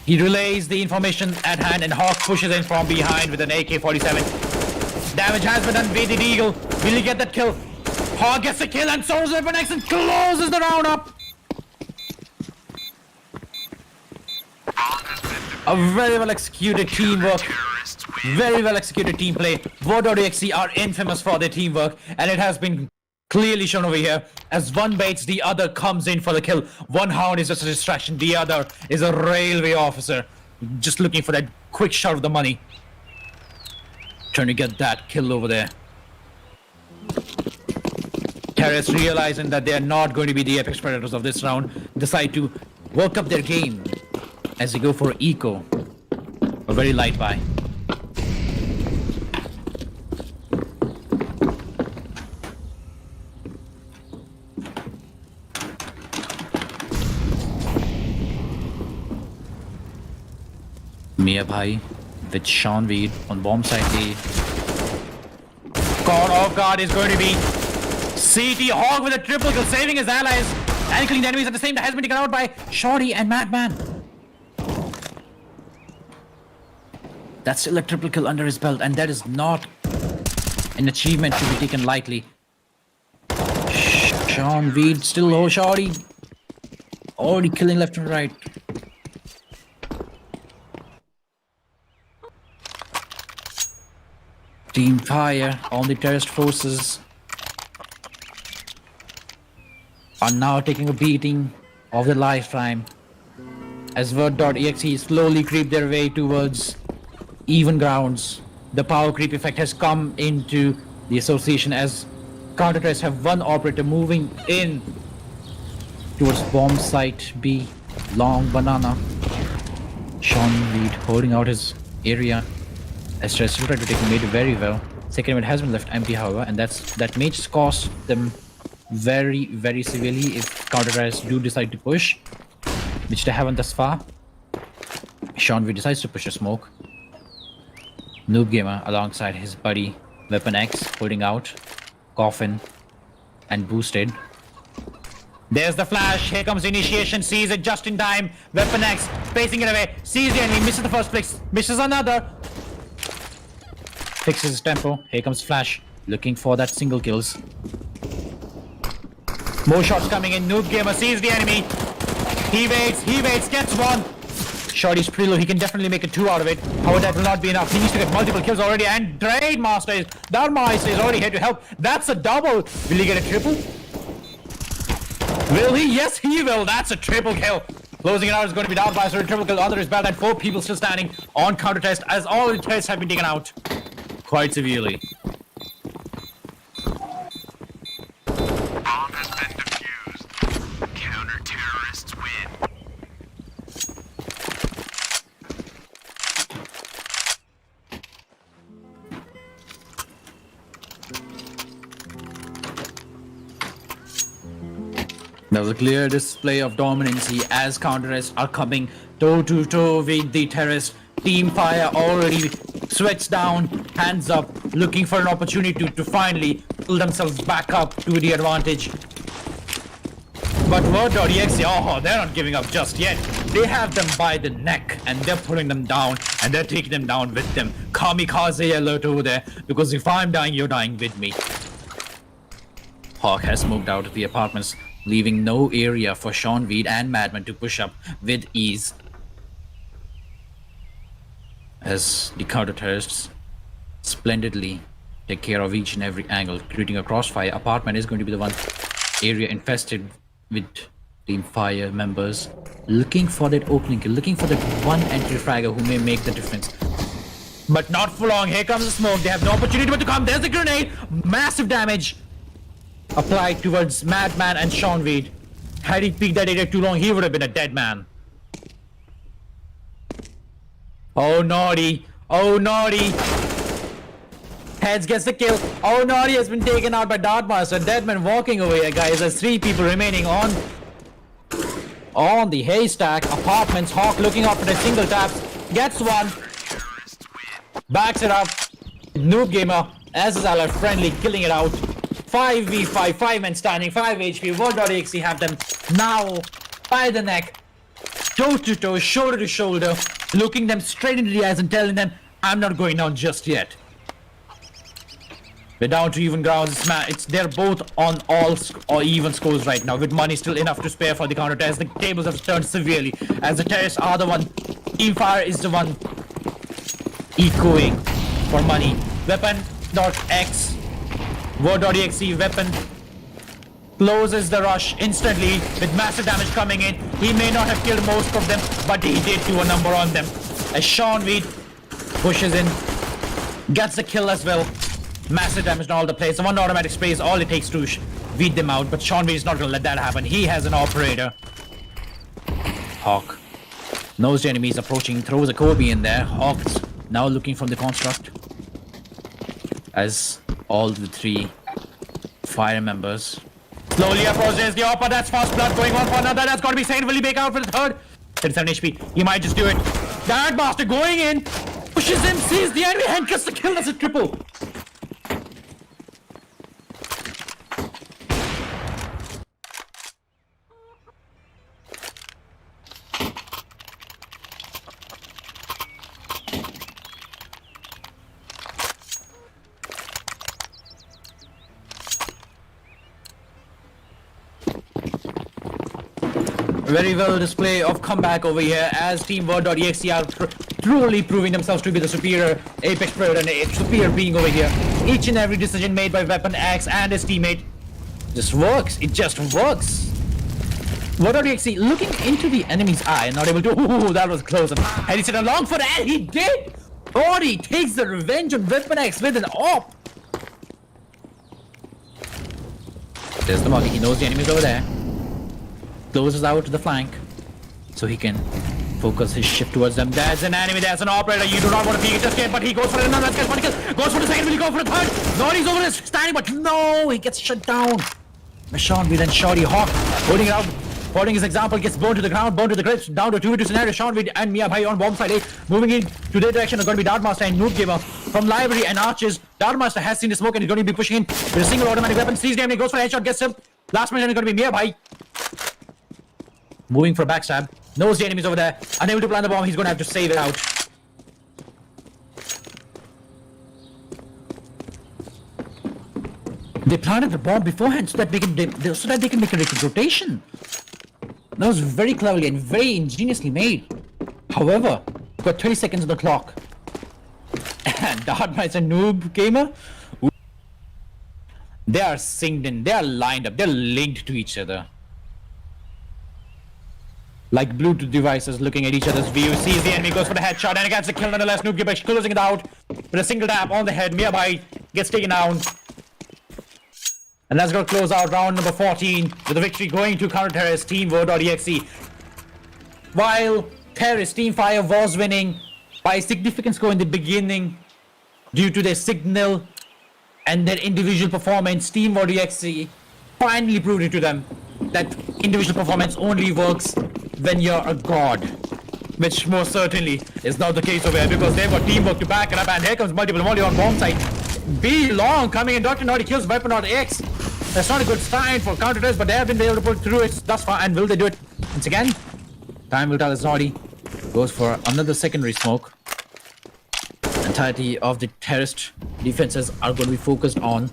He relays the information at hand and Hawk pushes in from behind with an AK-47. Damage has been done with the deagle. Will he get that kill? Hawk gets a kill and so does Weapon X and closes the round up. A very well executed teamwork. Very well executed team play. Word.exe are infamous for their teamwork, and it has been Clearly shown over here. As one baits, the other comes in for the kill. One hound is just a distraction. The other is a railway officer. Just looking for that quick shot of the money. Trying to get that kill over there. Terrorists realizing that they are not going to be the apex predators of this round, decide to work up their game as they go for eco. A very light buy. Mia Bhai with Sean Weed on bomb side A. Caught off guard is going to be CT Hog with a triple kill, saving his allies and killing the enemies at the same time. Has been taken out by Shorty and Madman. That's still a triple kill under his belt, and that is not an achievement to be taken lightly. Sean Weed still low, Shorty. Already killing left and right. Team fire on the terrorist forces are now taking a beating of the lifetime as Word.exe slowly creep their way towards even grounds. The power creep effect has come into the association as counter-terrorists have one operator moving in towards bomb site B, Long Banana. Sean Reed holding out his area. As terrorists tried to take mid very well. Second event has been left empty, however, and that may just cost them very, very severely if counter-terrorists do decide to push, which they haven't thus far. Sean V decides to push a smoke. Noob Gamer alongside his buddy Weapon X holding out, Coffin, and Boosted. There's the flash, here comes initiation, sees it just in time. Weapon X facing it away, sees the enemy, misses the first flicks, misses another. Fixes his tempo. Here comes Flash, looking for that single kills. More shots coming in. Noob Gamer sees the enemy. He waits, gets one. Shorty's pretty low. He can definitely make a 2 out of it. However, that will not be enough. He needs to get multiple kills already. And Dharmeister is already here to help. That's a double. Will he get a triple? Will he? Yes, he will. That's a triple kill. Closing it out is going to be Dharmeister with a triple kill under his belt, and 4 people still standing on counter test as all the tests have been taken out quite severely.
Bomb has been defused. Counter-terrorists win.
There was a clear display of dominancy as counter-terrorists are coming toe-to-toe with the terrorist. Team fire already sweats down, hands up, looking for an opportunity to finally pull themselves back up to the advantage. But Word.exe, they're not giving up just yet. They have them by the neck and they're pulling them down and they're taking them down with them. Kamikaze alert over there, because if I'm dying, you're dying with me. Hawk has moved out of the apartments, leaving no area for Sean Weed and Madman to push up with ease. As the counter-terrorists splendidly take care of each and every angle, creating a crossfire. Apartment is going to be the one area infested with Team Fire members, looking for that opening kill, looking for that one entry fragger who may make the difference. But not for long. Here comes the smoke. They have no opportunity but to come. There's the grenade. Massive damage applied towards Madman and Sean Weed. Had he peeked that area too long, he would have been a dead man. Oh, naughty. Oh, naughty. Heads gets the kill. Oh, naughty has been taken out by Dartmaster. Deadman walking away, guys. There's 3 people remaining on the haystack. Apartments. Hawk looking out for the single taps. Gets one. Backs it up. Noob Gamer as his ally friendly, killing it out. 5v5, 5 men standing, 5 HP. Word.exe have them now by the neck, toe to toe, shoulder to shoulder, looking them straight into the eyes and telling them, I'm not going down just yet. We're down to even grounds. They're both on all or even scores right now, with money still enough to spare for the counter test. The tables have turned severely as the terrorists are the one. Team Fire is the one echoing for money. Weapon.x, Word.exe weapon closes the rush instantly with massive damage coming in. He may not have killed most of them, but he did do a number on them. As Sean Weed pushes in, gets the kill as well. Massive damage on all the players. The one automatic spray is all it takes to weed them out, but Sean Weed is not going to let that happen. He has an operator. Hawk knows the enemy is approaching, throws a Kobe in there. Hawk's now looking from the construct as all the three fire members slowly approaches the Oppa. That's fast blood going on for another. That's got to be Saint. Will he make out for the third? 37 HP. He might just do it. That master going in, pushes him, sees the enemy and gets the kill. That's a triple. Very well display of comeback over here as Team Word.exe are truly proving themselves to be the superior Apex player and a superior being over here. Each and every decision made by Weapon X and his teammate just works. It just works. Word.exe looking into the enemy's eye and not able to. Ooh, that was close. And he said along for that. He did. Ori takes the revenge on Weapon X with an op. There's the monkey. He knows the enemy's over there. Closes out to the flank so he can focus his shift towards them. There's an enemy, there's an operator. You do not want to peek it just yet, but he goes for another. Gets one kill. Goes for the second. Will he go for the third? No, he's over there standing, but no, he gets shut down. Sean Weed and Shorty Hawk holding it out, following his example, gets burned to the ground, burned to the grips, down to 2v2 scenario. Sean Weed and Mia Bhai on bomb side A, moving in to their direction are going to be Dartmaster and Noob Gamer from Library and Arches. Dartmaster has seen the smoke and is going to be pushing in with a single automatic weapon. Sees the enemy, goes for a headshot, gets him. Last man is going to be Mia Bhai. Moving for a backstab. Knows the enemy's over there. Unable to plant the bomb. He's going to have to save it out. They planted the bomb beforehand so that they can make a liquid rotation. That was very cleverly and very ingeniously made. However, got 30 seconds on the clock. And Dartmouth and Noob Gamer, they are synced in. They are lined up. They're linked to each other. Like Bluetooth devices looking at each other's view. Sees the enemy, goes for the headshot, and gets a kill nonetheless. Noob Gamer closing it out with a single tap on the head. Nearby gets taken down. And that's going to close out round number 14 with the victory going to counter-terrorist Team Word.exe. While terrorist Team Fire was winning by a significant score in the beginning due to their signal and their individual performance, Team Word.exe finally proved it to them that individual performance only works when you're a god. Which most certainly is not the case over here because they've got teamwork to back it up, and here comes multiple volley on bomb site. B long coming in. Dr. Naughty kills Weapon.x. That's not a good sign for counter-terrorists, but they have been able to pull through it thus far, and will they do it once again? Time will tell. As Naughty goes for another secondary smoke. Entirety of the terrorist defenses are going to be focused on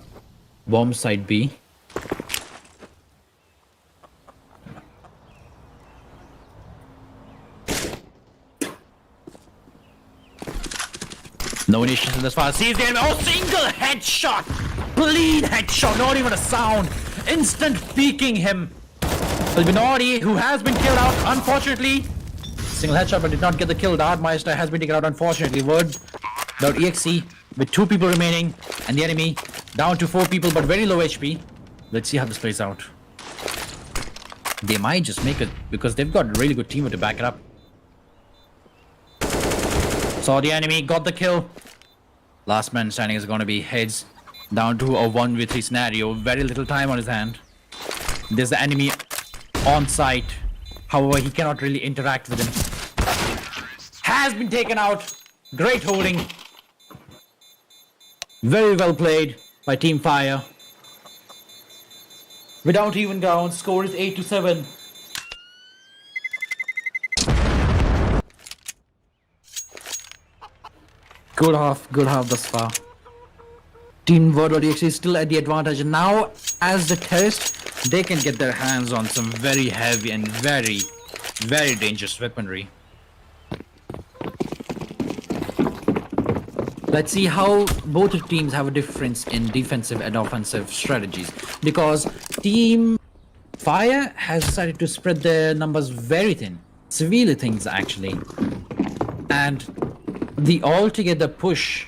bomb site B. No initiation thus far. Sees the enemy. Oh, single headshot! Clean headshot, not even a sound. Instant peeking him. Will be Naughty, who has been killed out, unfortunately. Single headshot, but did not get the kill. Dartmeister has been taken out, unfortunately. Word.exe with 2 people remaining, and the enemy down to 4 people, but very low HP. Let's see how this plays out. They might just make it because they've got a really good teamwork to back it up. Saw the enemy, got the kill. Last man standing is going to be heads down to a 1v3 scenario. Very little time on his hand. There's the enemy on site. However, he cannot really interact with him. Has been taken out. Great holding. Very well played by Team Fire. Without even ground, score is 8-7. Good half thus far. Team Word.exe is still at the advantage. Now, as the terrorists, they can get their hands on some very heavy and very, very dangerous weaponry. Let's see how both teams have a difference in defensive and offensive strategies. Because Team Fire has decided to spread their numbers very thin. Severely things actually. And the altogether push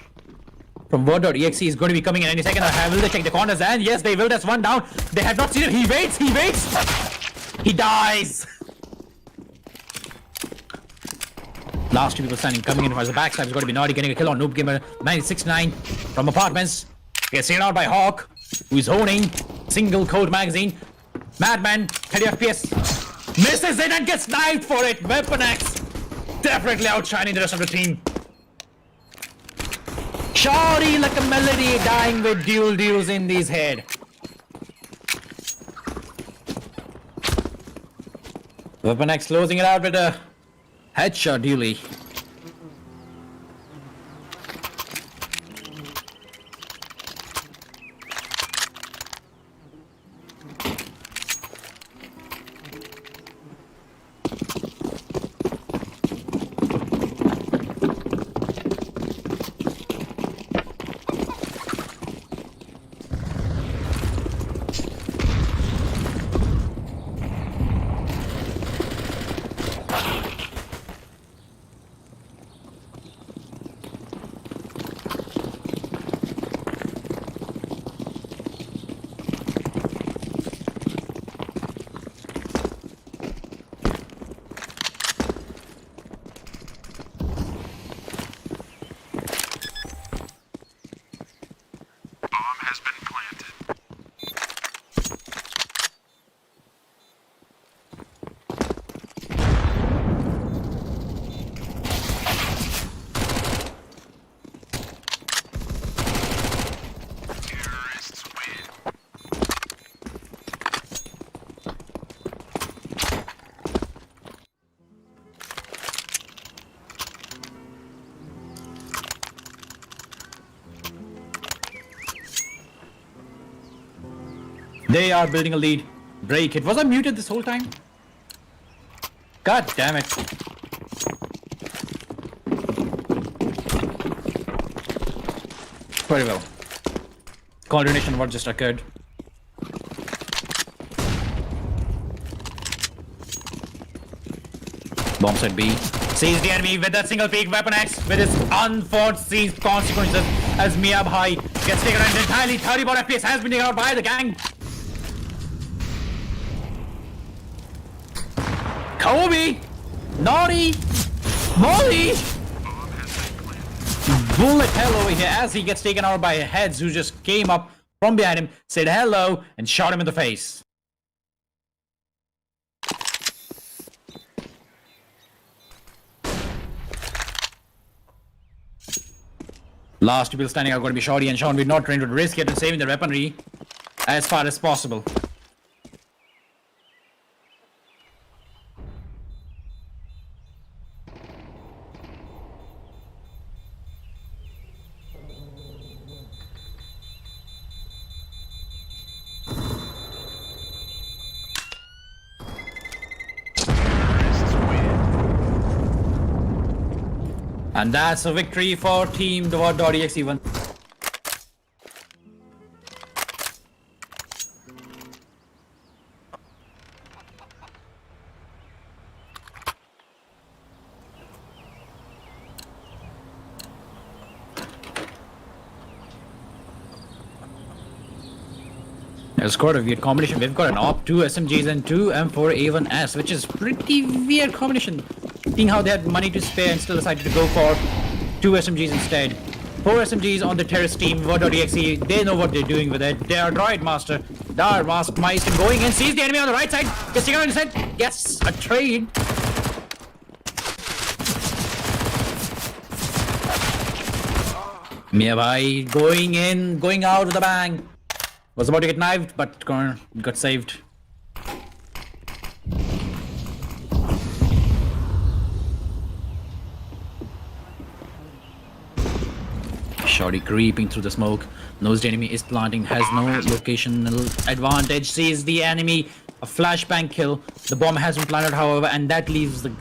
from Word.exe is going to be coming in any second. Will they check the corners? And yes, they will. That's one down. They have not seen it. He waits. He dies. Last two people standing, coming in towards the backside. It's going to be Naughty getting a kill on Noob Gamer. 969 from Apartments. Gets taken out by Hawk, who's honing. Single code magazine. Madman, 30 FPS. Misses it and gets sniped for it. Weapon X definitely outshining the rest of the team. Shawty like a melody, dying with dual deals in his head. Weapon X closing it out with a headshot dually.
Bomb has been planted. Terrorists win.
They are building a lead. Break it. Was I muted this whole time? God damn it. Very well. Coordination what just occurred. Bomb set B. Sees the enemy with that single peak. Weapon X with its unforeseen consequences as Miab High gets taken out entirely. 34 FPS has been taken out by the gang. Kobe! Naughty! Molly! Bullet hell over here as he gets taken out by Heads, who just came up from behind him, said hello, and shot him in the face. Last two people standing are going to be Shorty and Sean. We're not trying to risk it and saving the weaponry as far as possible. And that's a victory for Team Dot.exe even. It's quite a weird combination. We've got an AWP, 2 SMGs and 2 M4A1S, which is pretty weird combination. Seeing how they had money to spare and still decided to go for 2 SMGs instead. 4 SMGs on the terrorist team, Word.exe, they know what they're doing with it. They are Droid Master, Dar Mask Meister going in, sees the enemy on the right side, gets taken on his head, gets a trade. Miyabai going in, going out with a bang. Was about to get knifed, but got saved. Shorty creeping through the smoke, knows the enemy is planting, has no locational advantage, sees the enemy, a flashbang kill. The bomb has been planted, however, and that leaves the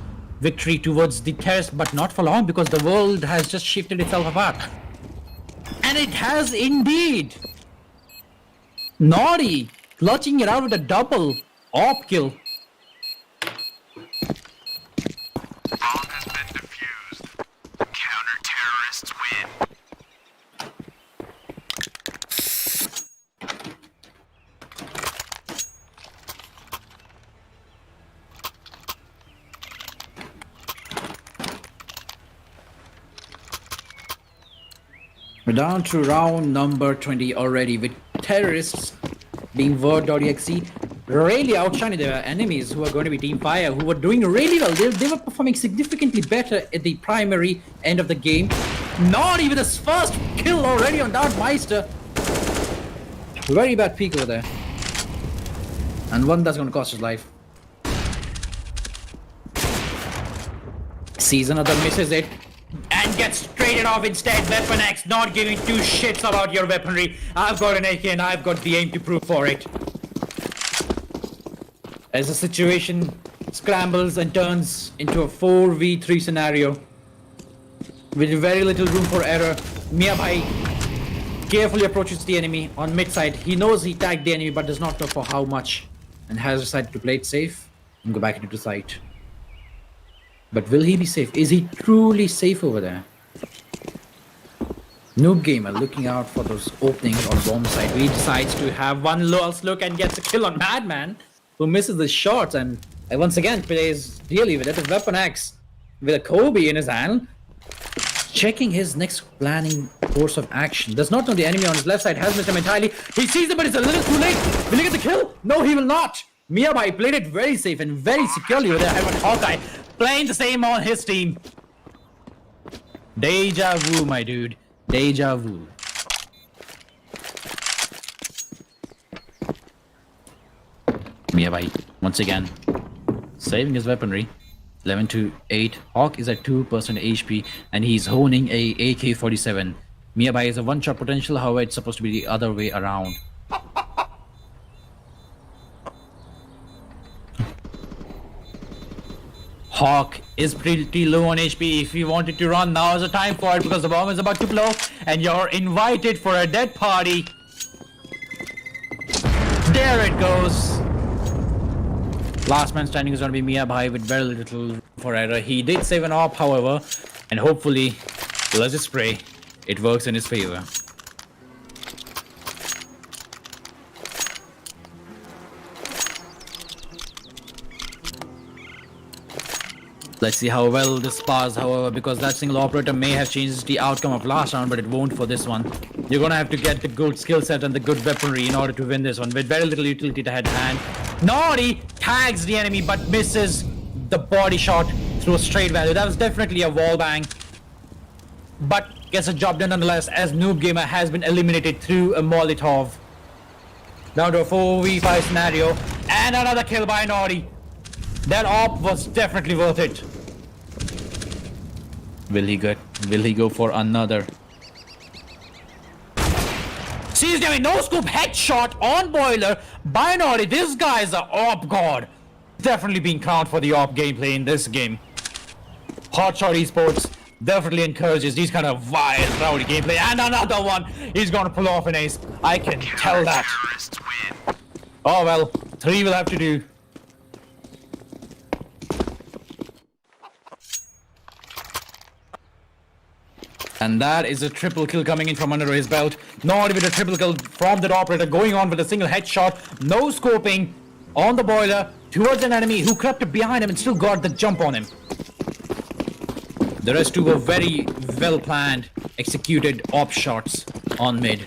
victory towards the terrorists, but not for long because the world has just shifted itself apart. And it has indeed. Naughty clutching it out with a double op kill.
Bomb has been defused. Counter-terrorists win.
We're down to round number 20 already, with terrorists being Word.exe really outshining their enemies who are going to be Team Fire, who were doing really well. They were performing significantly better at the primary end of the game. Not even his first kill already on Darth Meister. Very bad peek over there. And one that's going to cost his life. Sees another, misses it, and gets traded off instead. Weapon X not giving two shits about your weaponry. I've got an AK and I've got the aim to prove for it. As the situation scrambles and turns into a 4v3 scenario with very little room for error, Miabhai carefully approaches the enemy on mid side. He knows he tagged the enemy but does not know for how much, and has decided to play it safe and go back into the site. But will he be safe? Is he truly safe over there? Noob Gamer looking out for those openings on bomb side. He decides to have one last look and gets a kill on Madman, who misses the shots and once again plays really with it. With Weapon X with a Kobe in his hand, checking his next planning course of action. Does not know the enemy on his left side has missed him entirely. He sees it, but it's a little too late. Will he get the kill? No, he will not. Miyabai played it very safe and very securely with Hawkeye playing the same on his team. Deja vu, my dude. Deja vu. Miyabai once again saving his weaponry. 11 to 8. Hawk is at 2% HP and he's honing a AK-47. Miyabai is a one-shot potential, however it's supposed to be the other way around. Hawk is pretty low on HP. If you wanted to run, now is the time for it because the bomb is about to blow and you're invited for a dead party. There it goes. Last man standing is going to be Miyabai with very little for error. He did save an op, however, and hopefully, let's just pray it works in his favor. Let's see how well this spars, however, because that single operator may have changed the outcome of last round, but it won't for this one. You're gonna have to get the good skill set and the good weaponry in order to win this one, with very little utility to hand. Naughty tags the enemy, but misses the body shot through a straight value. That was definitely a wall bang, but gets a job done nonetheless, as Noob Gamer has been eliminated through a Molotov. Down to a 4v5 scenario, and another kill by Naughty. That op was definitely worth it. Will he go for another? Sees him, no scope headshot on Boiler by Naughty. This guy is an op god. Definitely being crowned for the op gameplay in this game. HotShot Esports definitely encourages these kind of wild, rowdy gameplay. And another one. He's gonna pull off an ace. I can tell that. Oh well, 3 will have to do. And that is a triple kill coming in from under his belt. Not even a triple kill from that operator, going on with a single headshot. No scoping on the Boiler towards an enemy who crept up behind him and still got the jump on him. The rest two were very well planned, executed op shots on mid.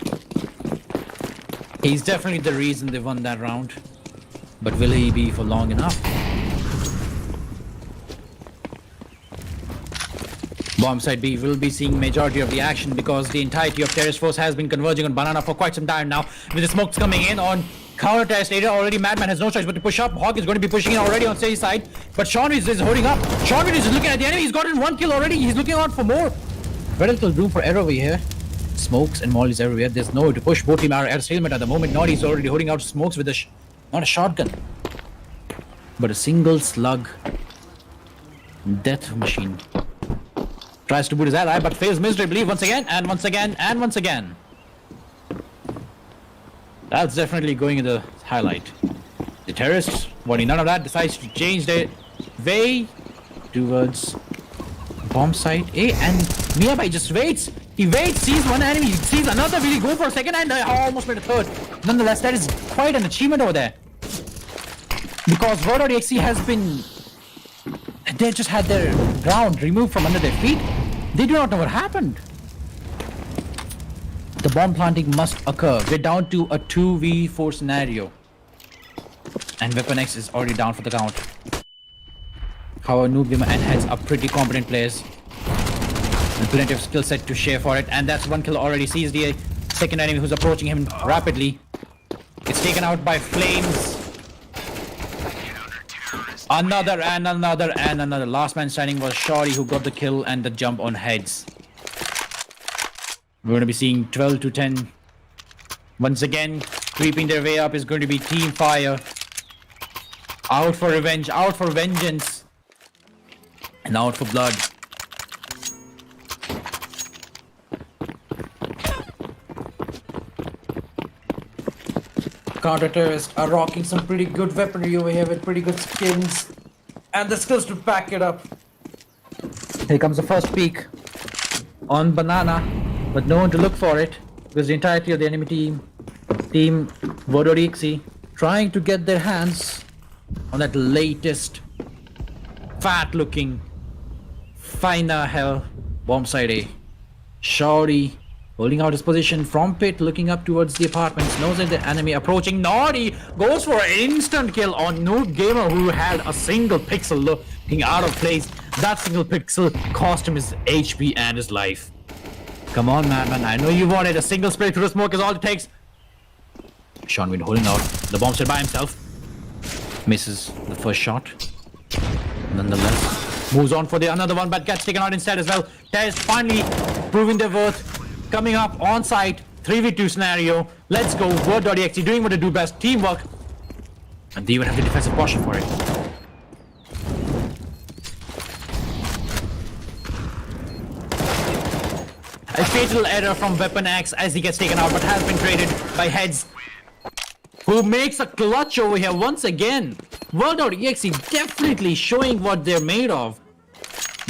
He's definitely the reason they won that round. But will he be for long enough? Bomb side B will be seeing majority of the action because the entirety of terrorist force has been converging on Banana for quite some time now. With the smokes coming in on counter terrorist area already, Madman has no choice but to push up. Hawk is going to be pushing in already on stage side, but Sean is holding up. Sean is looking at the enemy. He's gotten 1 kill already. He's looking out for more. Very little room for error over here. Smokes and mollies everywhere. There's no way to push. Both team are at stalemate at the moment. Naughty is already holding out smokes with not a shotgun, but a single slug death machine. Tries to boot his ally, but fails miserably once again, and once again, and once again. That's definitely going in the highlight. The terrorists, wanting none of that, decides to change their way towards bomb site A, and Nearby just waits. He waits, sees one enemy, sees another, will he go for a second, and almost made a third. Nonetheless, that is quite an achievement over there. Because Valorant has been... They just had their ground removed from under their feet. They do not know what happened. The bomb planting must occur. We're down to a 2v4 scenario. And Weapon X is already down for the count. However, Noob Gamer and Heads are pretty competent players. And plenty of skill set to share for it. And that's one kill already. Sees the second enemy who's approaching him rapidly. It's taken out by Flames. Another and another and another. Last man standing was Shorty, who got the kill and the jump on Heads. We're going to be seeing 12 to 10. Once again, creeping their way up is going to be Team Fire. Out for revenge, out for vengeance. And out for blood. Counter-terrorists are rocking some pretty good weaponry over here with pretty good skins. And the skills to back it up. Here comes the first peek on Banana. But no one to look for it. Because the entirety of the enemy team, Team Vodorixi, trying to get their hands on that latest fat-looking finer hell bomb site A. Shorty holding out his position from pit, looking up towards the apartments, knows that the enemy approaching. Naughty goes for an instant kill on Noob Gamer, who had a single pixel looking out of place. That single pixel cost him his HP and his life. Come on, Madman, I know you wanted a single spray through the smoke is all it takes. Sean Wynn holding out the bomb set by himself. Misses the first shot. Nonetheless, moves on for the another one, but gets taken out instead as well. Tez finally proving their worth. Coming up on site, 3v2 scenario. Let's go. Word.exe doing what they do best, teamwork. And they even have the defensive posture for it. A fatal error from Weapon X as he gets taken out, but has been traded by Heads, who makes a clutch over here once again. World.exe definitely showing what they're made of.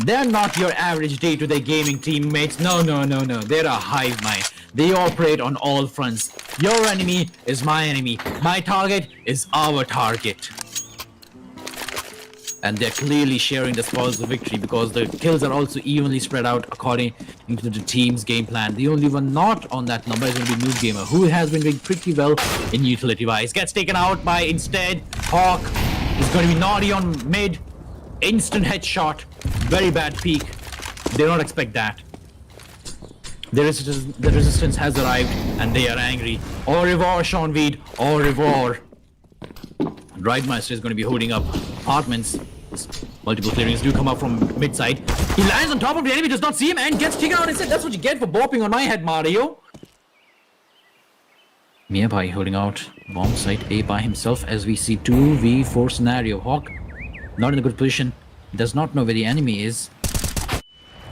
They're not your average day-to-day gaming teammates. No. They're a hive mind. They operate on all fronts. Your enemy is my enemy. My target is our target. And they're clearly sharing the spoils of victory because the kills are also evenly spread out according to the team's game plan. The only one not on that number is going to be Noob Gamer, who has been doing pretty well in utility-wise. Gets taken out by instead Hawk. Is going to be Naughty on mid. Instant headshot. Very bad peek. They don't expect that. The resistance has arrived and they are angry. Au revoir, Sean Weed. Au revoir. Ridemaster is going to be holding up apartments. Multiple clearings do come up from mid side. He lands on top of the enemy, does not see him, and gets taken out instead. That's what you get for bopping on my head, Mario. Nearby holding out bomb site A by himself as we see 2v4 scenario. Hawk not in a good position. Does not know where the enemy is.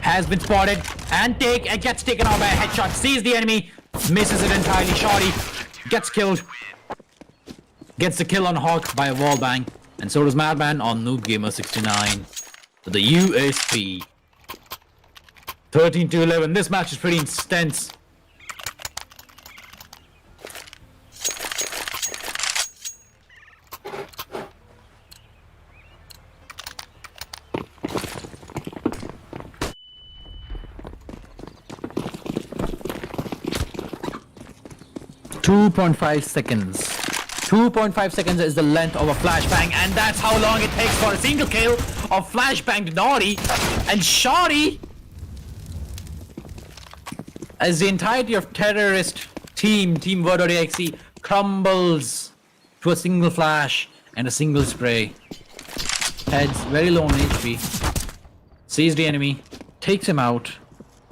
Has been spotted and gets taken out by a headshot. Sees the enemy, misses it entirely. Shorty gets killed. Gets the kill on Hawk by a wall bang. And so does Madman on Noob Gamer 69. For the USP. 13 to 11. This match is pretty intense. .5 seconds. 2.5 seconds is the length of a flashbang, and that's how long it takes for a single kill of flashbang Naughty and Shorty. As the entirety of terrorist Team Word.exe crumbles to a single flash and a single spray. Heads very low on HP. Sees the enemy, takes him out.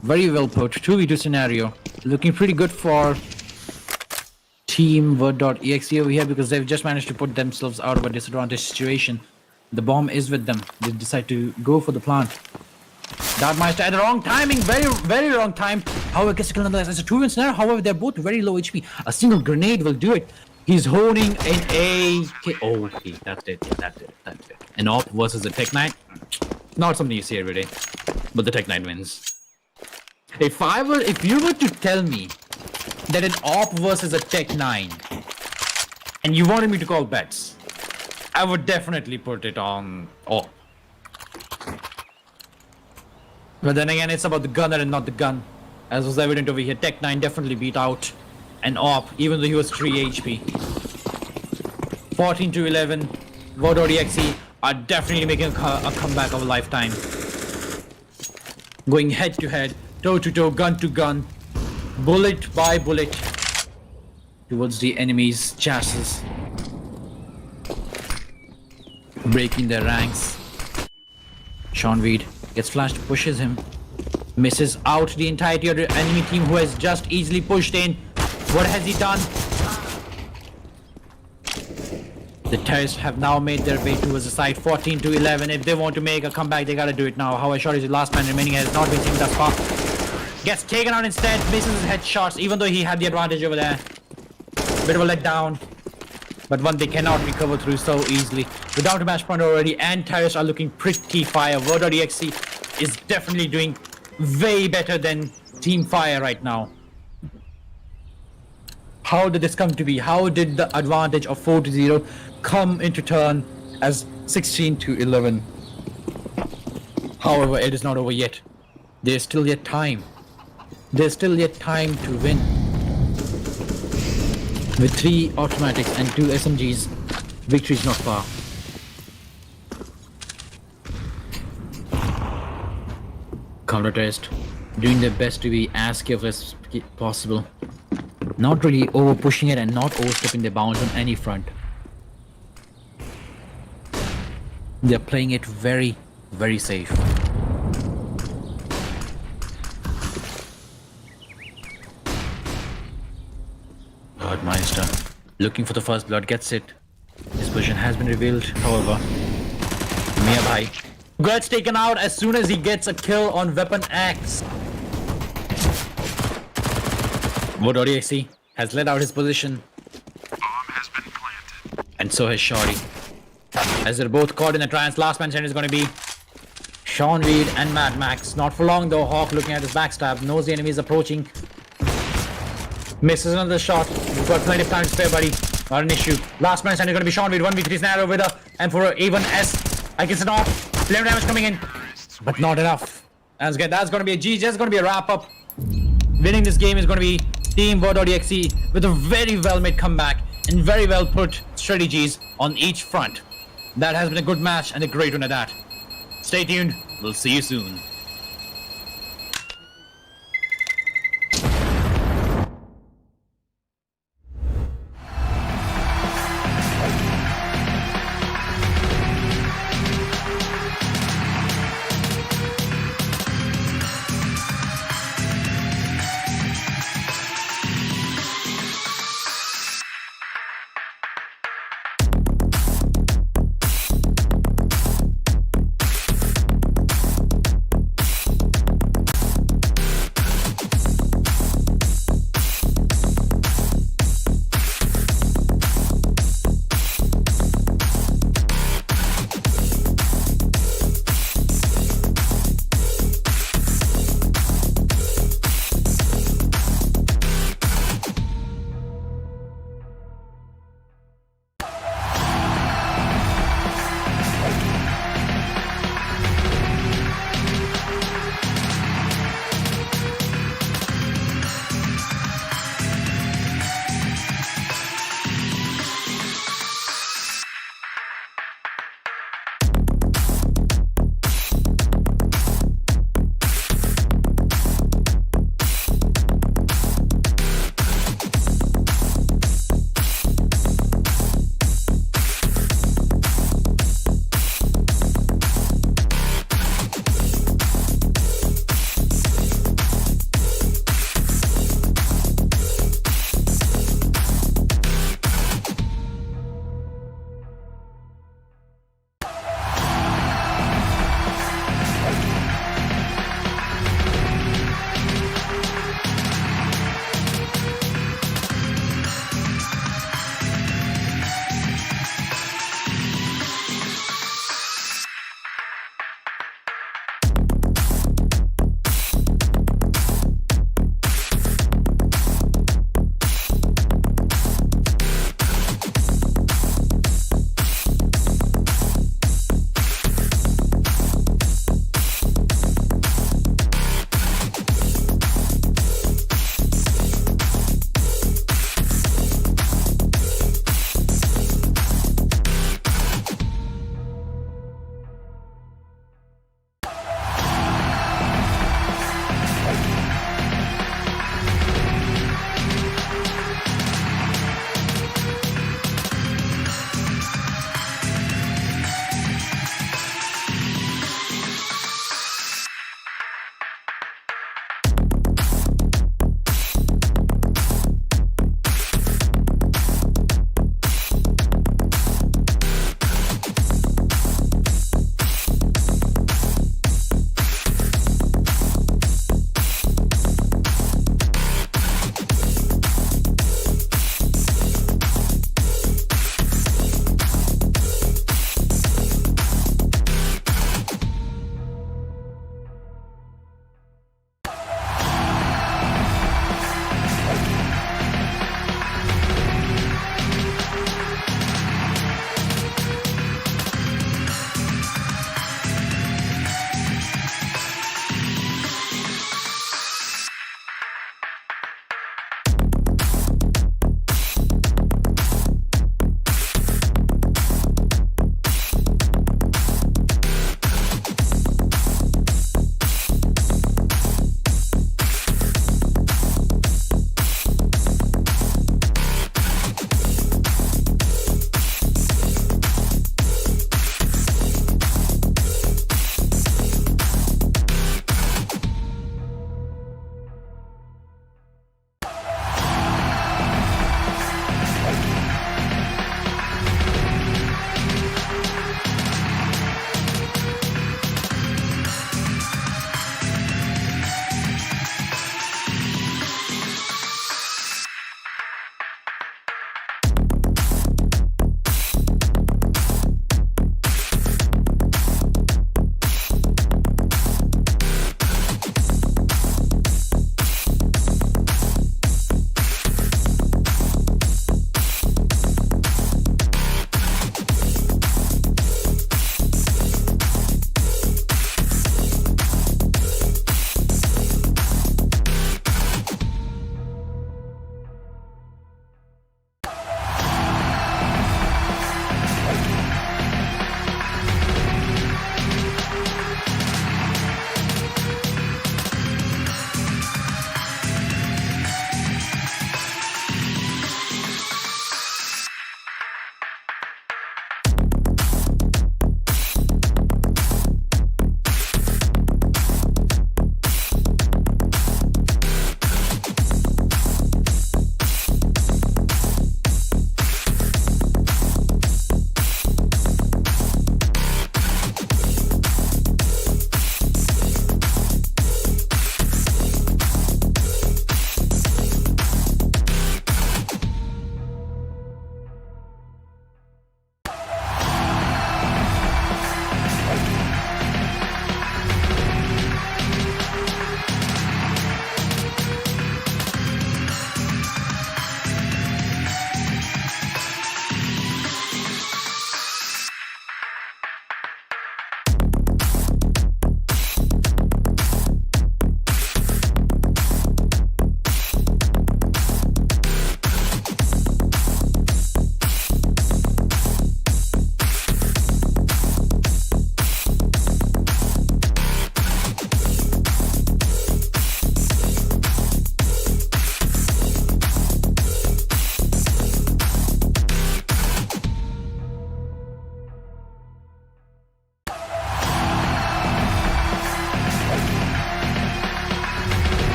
Very well put. 2v2 scenario. Looking pretty good for Team Word.exe over here because they've just managed to put themselves out of a disadvantaged situation. The bomb is with them. They decide to go for the plant. Dartmeister at the wrong timing, very wrong time. However, gets a kill nonetheless. It's a 2v1 scenario. However, they're both very low HP. A single grenade will do it. He's holding an AK. Oh, okay, that's it. That's it. An AWP versus a Tech 9. Not something you see every day, but the Tech 9 wins. If you were to tell me that an AWP versus a Tech 9, and you wanted me to call bets, I would definitely put it on AWP. But then again, it's about the gunner and not the gun. As was evident over here, Tech 9 definitely beat out an AWP, even though he was 3 HP. 14-11, VOD.exe are definitely making a comeback of a lifetime. Going head to head, toe to toe, gun to gun, bullet by bullet towards the enemy's chassis. Breaking their ranks. Sean Weed gets flashed, pushes him. Misses out the entirety of the enemy team who has just easily pushed in. What has he done? The terrorists have now made their way towards the side. 14-11. If they want to make a comeback, they gotta do it now. How shot is the last man remaining has not been seen thus far. Gets taken out instead. Misses his headshots, even though he had the advantage over there. Bit of a letdown. But one they cannot recover through so easily. Without a match point already, and terrorists are looking pretty fire. VOD.exe is definitely doing way better than Team Fire right now. How did this come to be? How did the advantage of 4-0 come into turn as 16-11? However, it is not over yet. There's still yet time. There's still yet time to win. With 3 automatics and 2 SMGs, victory is not far. Counter-terrorist doing their best to be as careful as possible. Not really over pushing it and not overstepping their bounds on any front. They're playing it very, very safe. Dartmeister looking for the first blood, gets it. His position has been revealed, however. Mia Bhai gets taken out as soon as he gets a kill on Weapon X. VOD.exe has let out his position.
Bomb has been planted.
And so has Shorty. As they're both caught in a trance, last man standing is going to be Sean Weed and Mad Max. Not for long though. Hawk looking at his backstab, knows the enemy is approaching. Misses another shot. You've got plenty of time to spare, buddy. Not an issue. Last man standing is going to be Sean Weed. 1v3 scenario with a M4 even S. I guess not. Flame damage coming in. But not enough. That's good. That's going to be a GG. That's going to be a wrap up. Winning this game is going to be Team VOD.exe with a very well made comeback and very well put strategies on each front. That has been a good match and a great one at that. Stay tuned. We'll see you soon.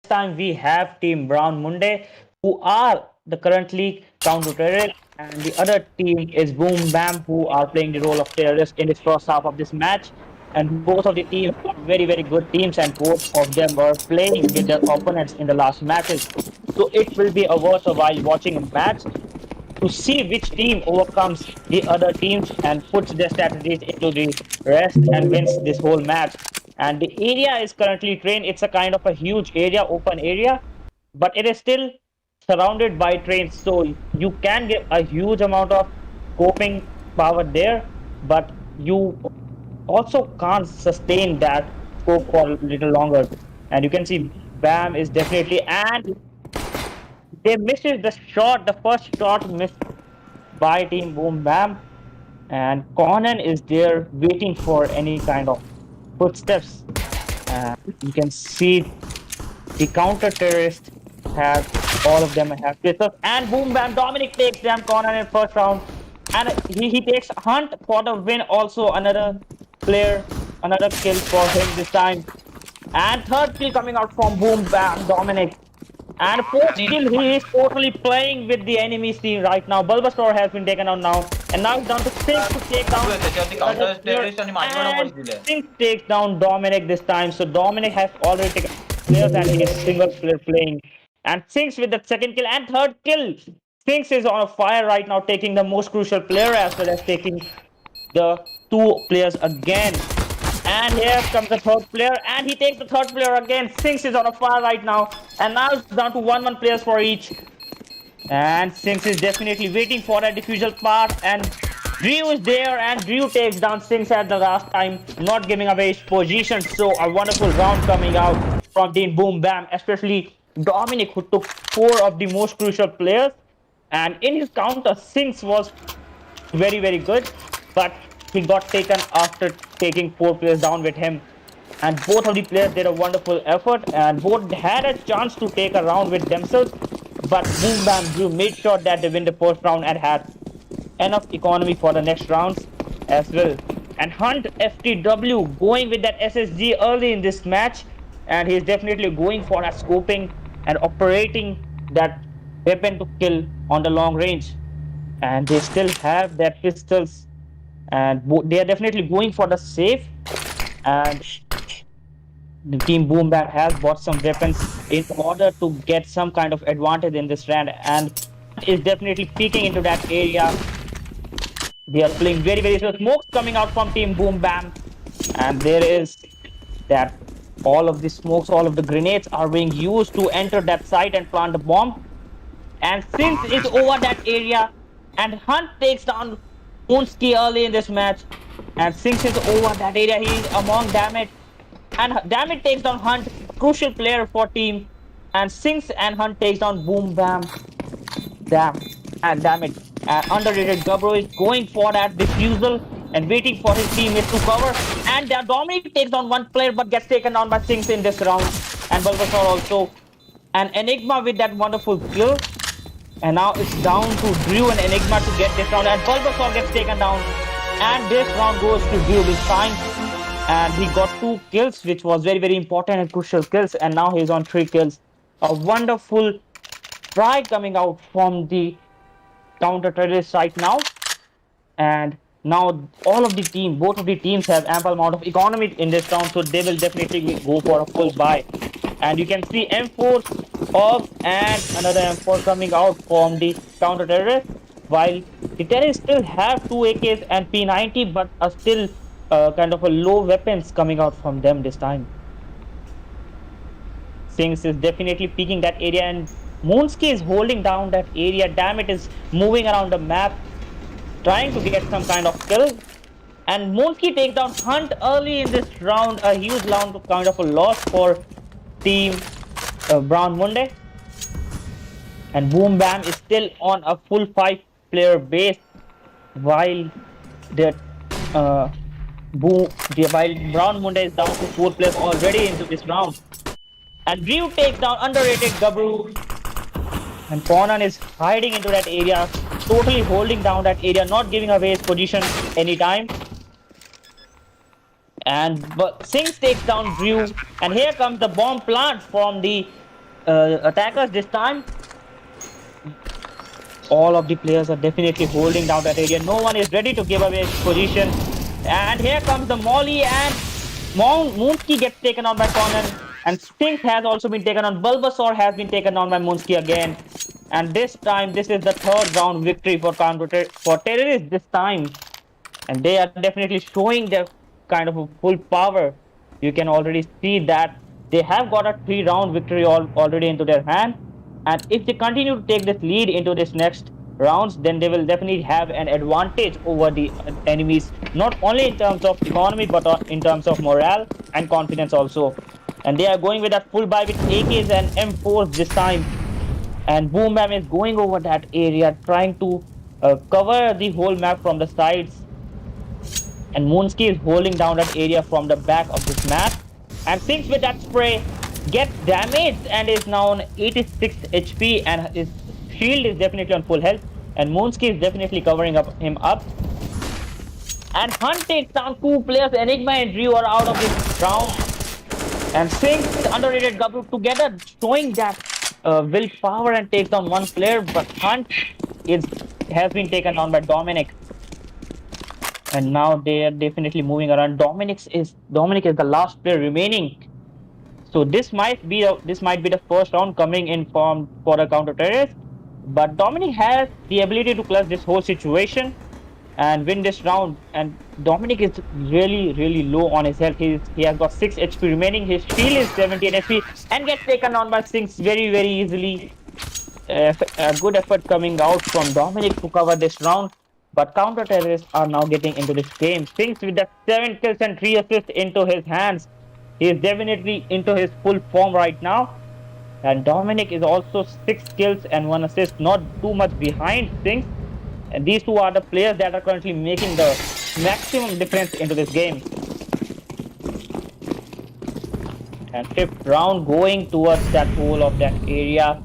time we have Team Brown Monday, who are the currently counter-terrorists, and the other team is Boom Bam, who are playing the role of terrorists in this first half of this match. And both of the teams are very, very good teams, and both of them were playing with their opponents in the last matches. So it will be a worth a while watching a match to see which team overcomes the other teams and puts their strategies into the rest and wins this whole match. And the area is currently trained. It's a kind of a huge area, open area, but it is still surrounded by trains. So you can get a huge amount of coping power there, but you also can't sustain that scope for a little longer. And you can see Bam is definitely, and they misses the shot. The first shot missed by Team Boom Bam, and Conan is there waiting for any kind of footsteps. You can see the counter terrorists have all of them have pistols, and Boom Bam Dominic takes them Conan in first round, and he takes Hunt for the win. Also another player, another kill for him this time, and third kill coming out from Boom Bam Dominic. And fourth kill, he is totally playing with the enemy team right now. Bulbasaur has been taken out now, and now it's down to Singh to take down. And Singh takes down Dominic this time. So Dominic has already taken players, and he is single player playing. And Singh's with the second kill and third kill. Singh's is on a fire right now, taking the most crucial player as well as taking the two players again. And here comes the third player, and he takes the third player again. Singhs is on a fire right now, and now it's down to 1-1 players for each. And Singhs is definitely waiting for a diffusal path, and Drew is there, and Drew takes down Singhs at the last time, not giving away his position. So a wonderful round coming out from Team Boom Bam, especially Dominic, who took 4 of the most crucial players. And in his counter, Singhs was very, very good, but he got taken after taking 4 players down with him. And both of the players did a wonderful effort, and both had a chance to take a round with themselves, but Boom Bam Drew made sure that they win the first round and had enough economy for the next rounds as well. And Hunt FTW going with that SSG early in this match, and he's definitely going for that scoping and operating that weapon to kill on the long range. And they still have their pistols, and they are definitely going for the safe. And the Team Boom Bam has bought some weapons in order to get some kind of advantage in this round, and is definitely peeking into that area. They are playing very, very slow. Smokes coming out from Team Boom Bam, and there is that all of the smokes, all of the grenades are being used to enter that site and plant the bomb. And Since is over that area, and Hunt takes down Moonsky early in this match, and Singhs is over that area. He is among Damage, and Damage takes down Hunt, crucial player for team, and Singhs and Hunt takes down Boom Bam. Damage. Underrated Gabro is going for that defusal and waiting for his teammates to cover. And Dominic takes down one player but gets taken down by Singhs in this round. And Bulbasaur also. And Enigma with that wonderful kill. And now it's down to Drew and Enigma to get this round. And Bulbasaur gets taken down. And this round goes to Drew this time. And he got 2 kills, which was very, very important and crucial kills. And now he's on 3 kills. A wonderful try coming out from the counter-terrorists right now. And now all of the team, both of the teams have ample amount of economy in this round. So they will definitely go for a full buy. And you can see M4 off and another M4 coming out from the counter-terrorists. While the terrorists still have 2 AKs and P90, but are still kind of a low weapons coming out from them this time. Singhs is definitely peeking that area, and Moonsky is holding down that area. Damn, is moving around the map, trying to get some kind of kill. And Moonsky takes down Hunt early in this round. A huge round, kind of a loss for Team Brown Monday. And Boom Bam is still on a full 5-player base, while while Brown Monday is down to 4 players already into this round. And Drew takes down underrated Gabru. And Conan is hiding into that area, totally holding down that area, not giving away his position anytime. But Singhs takes down Drew, and here comes the bomb plant from the attackers this time. All of the players are definitely holding down that area. No one is ready to give away his position. And here comes the Molly, and Moonski gets taken on by Conan. And Sphinx has also been taken on. Bulbasaur has been taken on by Moonski again. And this time, this is the third round victory for terrorists this time. And they are definitely showing their kind of a full power. You can already see that they have got a 3-round victory already into their hand. And if they continue to take this lead into this next rounds, then they will definitely have an advantage over the enemies, not only in terms of economy, but in terms of morale and confidence also. And they are going with that full buy with AKs and M4s this time. And Boom Bam is going over that area, trying to cover the whole map from the sides. And Moonski is holding down that area from the back of this map. And Sinks with that spray gets damaged and is now on 86 HP, and his shield is definitely on full health. And Moonski is definitely covering him up. And Hunt takes down 2 players. Enigma and Ryu are out of this round. And Sinks, underrated Gabru together, showing that willpower, and takes down 1 player. But Hunt has been taken on by Dominic. And now they are definitely moving around. Dominic is the last player remaining. So this might be the first round coming in for a counter terrorist. But Dominic has the ability to clutch this whole situation and win this round. And Dominic is really low on his health. He has got 6 HP remaining. His shield is 17 HP and gets taken on by Sinks very easily. A good effort coming out from Dominic to cover this round. But counter-terrorists are now getting into this game. Sinks with the 7 kills and 3 assists into his hands. He is definitely into his full form right now. And Dominic is also 6 kills and 1 assist, not too much behind Sinks. And these two are the players that are currently making the maximum difference into this game. And 5th round going towards that hole of that area.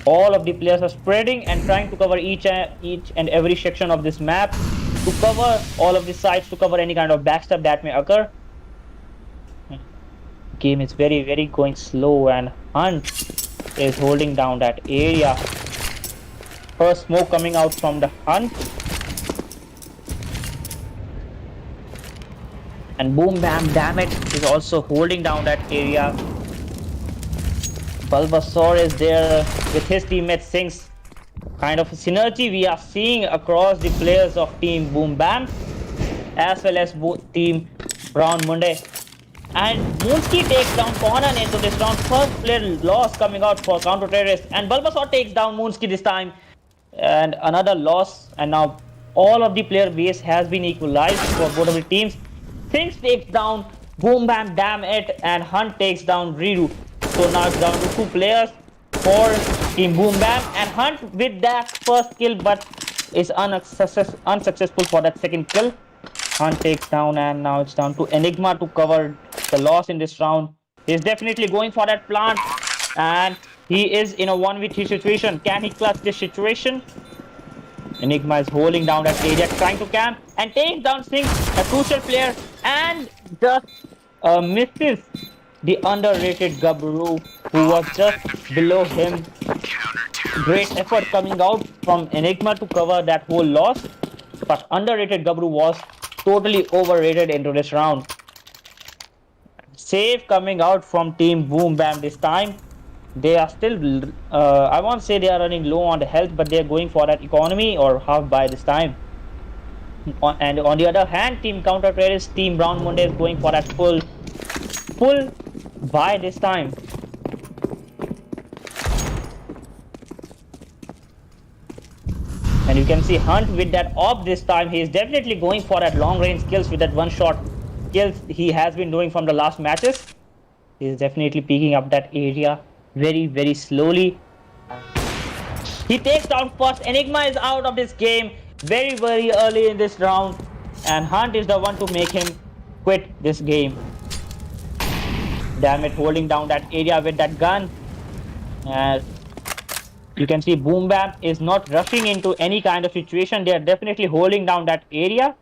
All of the players are spreading and trying to cover each and every section of this map, to cover all of the sides, to cover any kind of backstab that may occur. Game is very going slow, and Hunt is holding down that area. First smoke coming out from the Hunt. And Boom Bam Damage is also holding down that area. Bulbasaur is there with his teammate Sinks. Kind of a synergy we are seeing across the players of Team Boom Bam as well as Team Brown Monday. And Moonski takes down Conan into this round. First player loss coming out for counter terrorist. And Bulbasaur takes down Moonski this time. And another loss. And now all of the player base has been equalized for both of the teams. Sinks takes down Boom Bam Damn It, and Hunt takes down Ryu. So now it's down to 2 players for Team Boom Bam, and Hunt with that first kill, but is unsuccessful for that second kill. Hunt takes down, and now it's down to Enigma to cover the loss in this round. He's definitely going for that plant, and he is in a 1v3 situation. Can he clutch this situation? Enigma is holding down that area, trying to camp, and takes down Singh, a crucial player, and just misses the underrated Gabru, who was just below him. Great effort coming out from Enigma to cover that whole loss, but underrated Gabru was totally overrated into this round. Save coming out from Team Boom Bam this time. They are still, I won't say they are running low on the health, but they are going for that economy or half buy this time. And on the other hand, Team Counter Terrorist, Team Brown Monday is going for that full buy this time. And you can see Hunt with that op this time. He is definitely going for that long range kills with that 1-shot kills he has been doing from the last matches. He is definitely picking up that area very slowly. He takes down first. Enigma is out of this game very early in this round, and Hunt is the one to make him quit this game. Damn it, holding down that area with that gun. You can see Boom Bam is not rushing into any kind of situation. They are definitely holding down that area,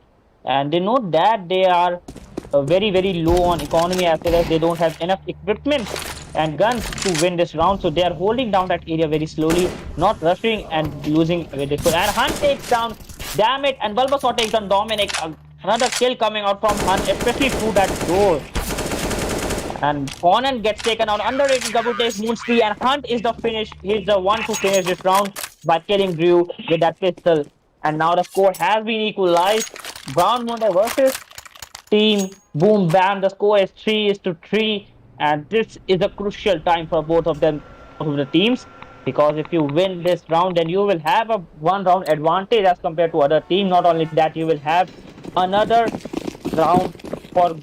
and they know that they are very low on economy, as well as they don't have enough equipment and guns to win this round. So they are holding down that area very slowly, not rushing and losing with it. And Hunt takes down Damn It, and Bulbasaur takes down Dominic. Another kill coming out from Hunt, especially through that door. And Conan gets taken out. Underrated double takes Moonski, and Hunt is the finish. He's the one to finish this round by killing Drew with that pistol. And now the score has been equalized. Brown Monday versus Team Boom Bam. The score is 3-3, and this is a crucial time for both of them, both of the teams. Because if you win this round, then you will have a 1-round advantage as compared to other team. Not only that, you will have another round for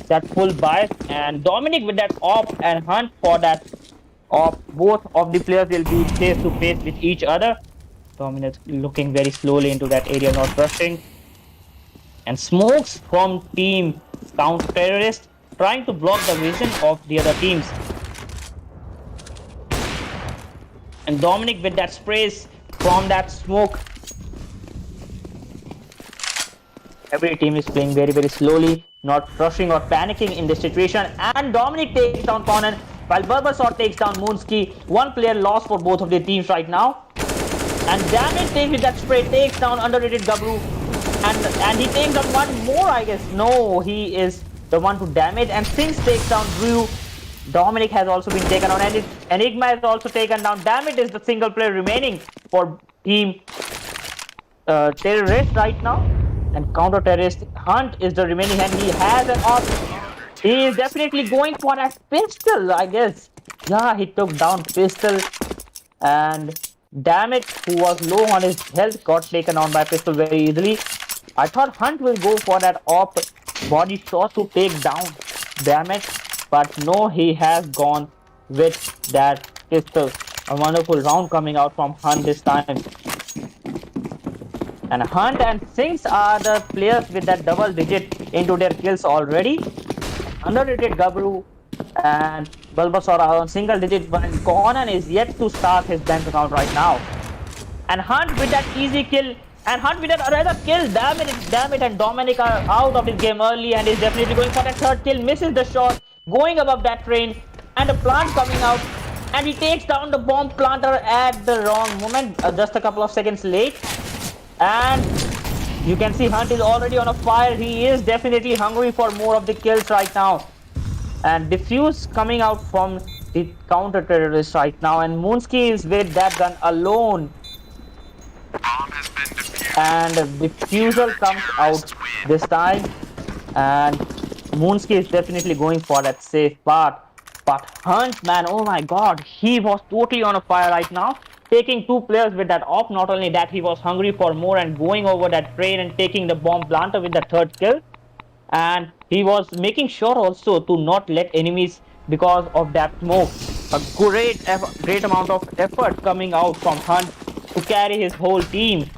that full bias, and Dominic with that off and Hunt for that off. Both of the players will be face to face with each other. Dominic looking very slowly into that area, not rushing. And smokes from team counter terrorist trying to block the vision of the other teams. And Dominic with that sprays from that smoke. Every team is playing very, very slowly, not rushing or panicking in this situation. And Dominic takes down Conan, while Bulbasaur takes down Moonski. One player lost for both of the teams right now. And Damage takes with that spray, takes down underrated Gabru. And he takes down one more, I guess. No, he is the one to damage. And Sinks takes down Drew. Dominic has also been taken out, and Enigma is also taken down. Damage is the single player remaining for team terrorist right now. And counter terrorist Hunt is the remaining, and he has an option. He is definitely going for a pistol, I guess. Yeah, he took down pistol, and Damage, who was low on his health, got taken on by pistol very easily. I thought Hunt will go for that off body shot to take down Damage, but no, he has gone with that pistol. A wonderful round coming out from Hunt this time. And Hunt and Sinks are the players with that double digit into their kills already. Underrated Gabru and Bulbasaur are on single digit, but Conan is yet to start his bank account right now. And Hunt with that easy kill, and Hunt with that another kill. Damn it, and Dominic are out of his game early, and is definitely going for that third kill. Misses the shot, going above that train, and a plant coming out, and he takes down the bomb planter at the wrong moment, just a couple of seconds late. And you can see Hunt is already on a fire. He is definitely hungry for more of the kills right now. And Diffuse coming out from the counter terrorist right now, and Moonski is with that gun alone. And Diffusal comes out this time, and Moonski is definitely going for that safe part. But Hunt, man, oh my god, he was totally on a fire right now, taking two players with that off. Not only that, he was hungry for more and going over that train and taking the bomb planter with the third kill. And he was making sure also to not let enemies because of that smoke. A great amount of effort coming out from Hunt to carry his whole team.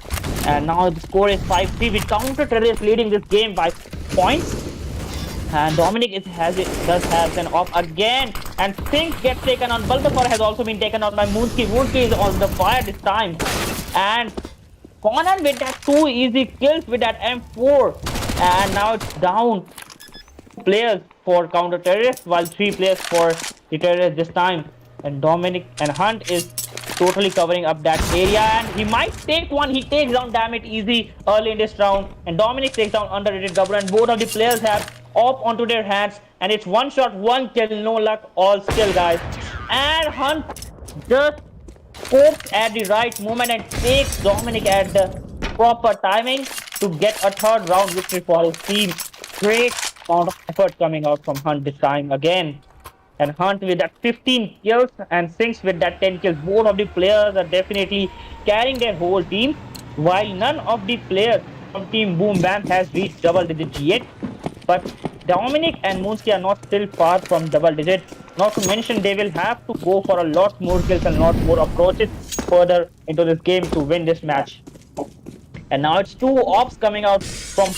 And now the score is 5-3 with counter terrorists leading this game by points. And Dominic does have an off again, and Sinks gets taken on. Bulbasaur has also been taken out by Moonski. Moonski is on the fire this time, and Conan with that 2 easy kills with that M4, and now it's down players for counter terrorists, while 3 players for the terrorists this time. And Dominic and Hunt is totally covering up that area, and he might take one. He takes down Damage easy early in this round, and Dominic takes down underrated Gabru, and both of the players have off onto their hands, and it's one shot, one kill, no luck, all skill, guys. And Hunt just scopes at the right moment and takes Dominic at the proper timing to get a third round victory for his team. Great amount of effort coming out from Hunt this time again. And Hunt with that 15 kills and Sinks with that 10 kills. Both of the players are definitely carrying their whole team, while none of the players from Team Boom Bam has reached double digits yet. But Dominic and Moonski are not still far from double digit. Not to mention, they will have to go for a lot more kills and a lot more approaches further into this game to win this match. And now it's 2 ops coming out from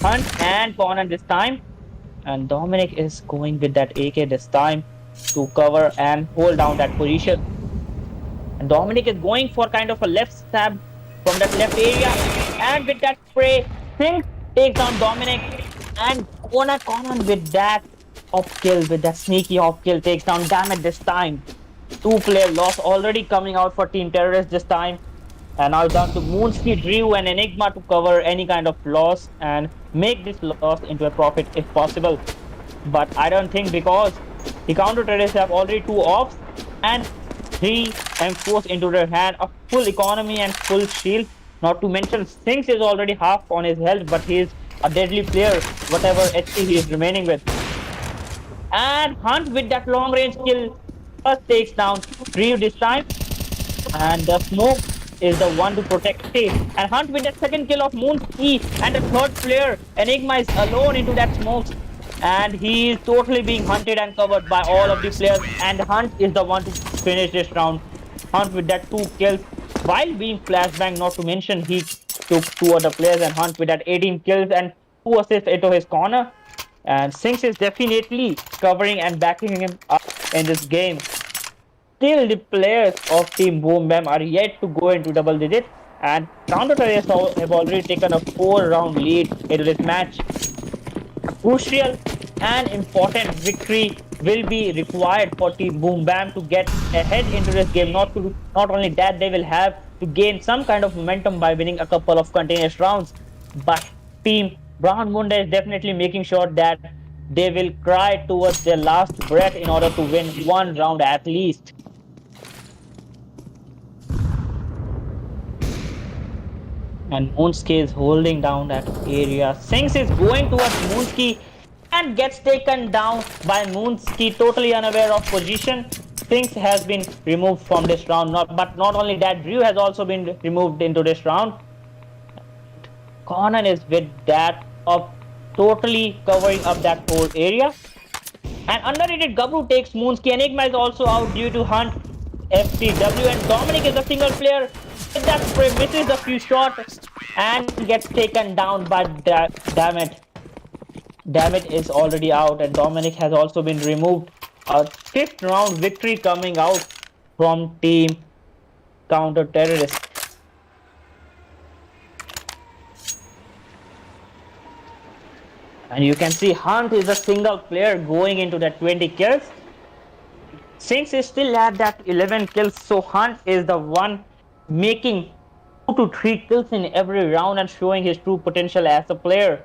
Hunt and Conan this time. And Dominic is going with that AK this time to cover and hold down that position. And Dominic is going for kind of a left stab from that left area. And with that spray, Sinks takes down Dominic. And Conan with that off kill with that sneaky off kill takes down Damage this time. 2-player loss already coming out for Team Terrorists this time. And now down to Moonski, Drew, and Enigma to cover any kind of loss and make this loss into a profit if possible. But I don't think, because the counter terrorists have already 2 offs and 3 M4s into their hand, a full economy and full shield. Not to mention Sinks is already half on his health, but he is a deadly player, whatever HP he is remaining with. And Hunt with that long range kill first takes down Drew this time. And the smoke is the one to protect it. And Hunt with that second kill of Moonski, and the third player, Enigma, is alone into that smoke. And he is totally being hunted and covered by all of the players. And Hunt is the one to finish this round. Hunt with that 2 kills while being flashbang, not to mention he took 2 other players, and Hunt with that 18 kills and 2 assists into his corner. And Sinks is definitely covering and backing him up in this game. Still, the players of Team Boom Bam are yet to go into double digits, and Counter Terrorists have already taken a 4-round lead into this match. A crucial and important victory will be required for Team Boom Bam to get ahead into this game. Not only that, they will have to gain some kind of momentum by winning a couple of continuous rounds, but Team Brown Munda is definitely making sure that they will cry towards their last breath in order to win 1 round at least. And Moonski is holding down that area. Sinks is going towards Moonski and gets taken down by Moonski, totally unaware of position. Sinks has been removed from this round. But not only that, Drew has also been removed into this round. Conan is with that up, totally covering up that whole area. And underrated Gabru takes Moonski. Enigma is also out due to Hunt, FCW, and Dominic is a single player. That spray misses a few shots and gets taken down by Dammit. Dammit is already out, and Dominic has also been removed. A 5th round victory coming out from Team Counter Terrorists. And you can see Hunt is a single player going into that 20 kills. Since he still had that 11 kills, so Hunt is the one making 2 to 3 kills in every round and showing his true potential as a player.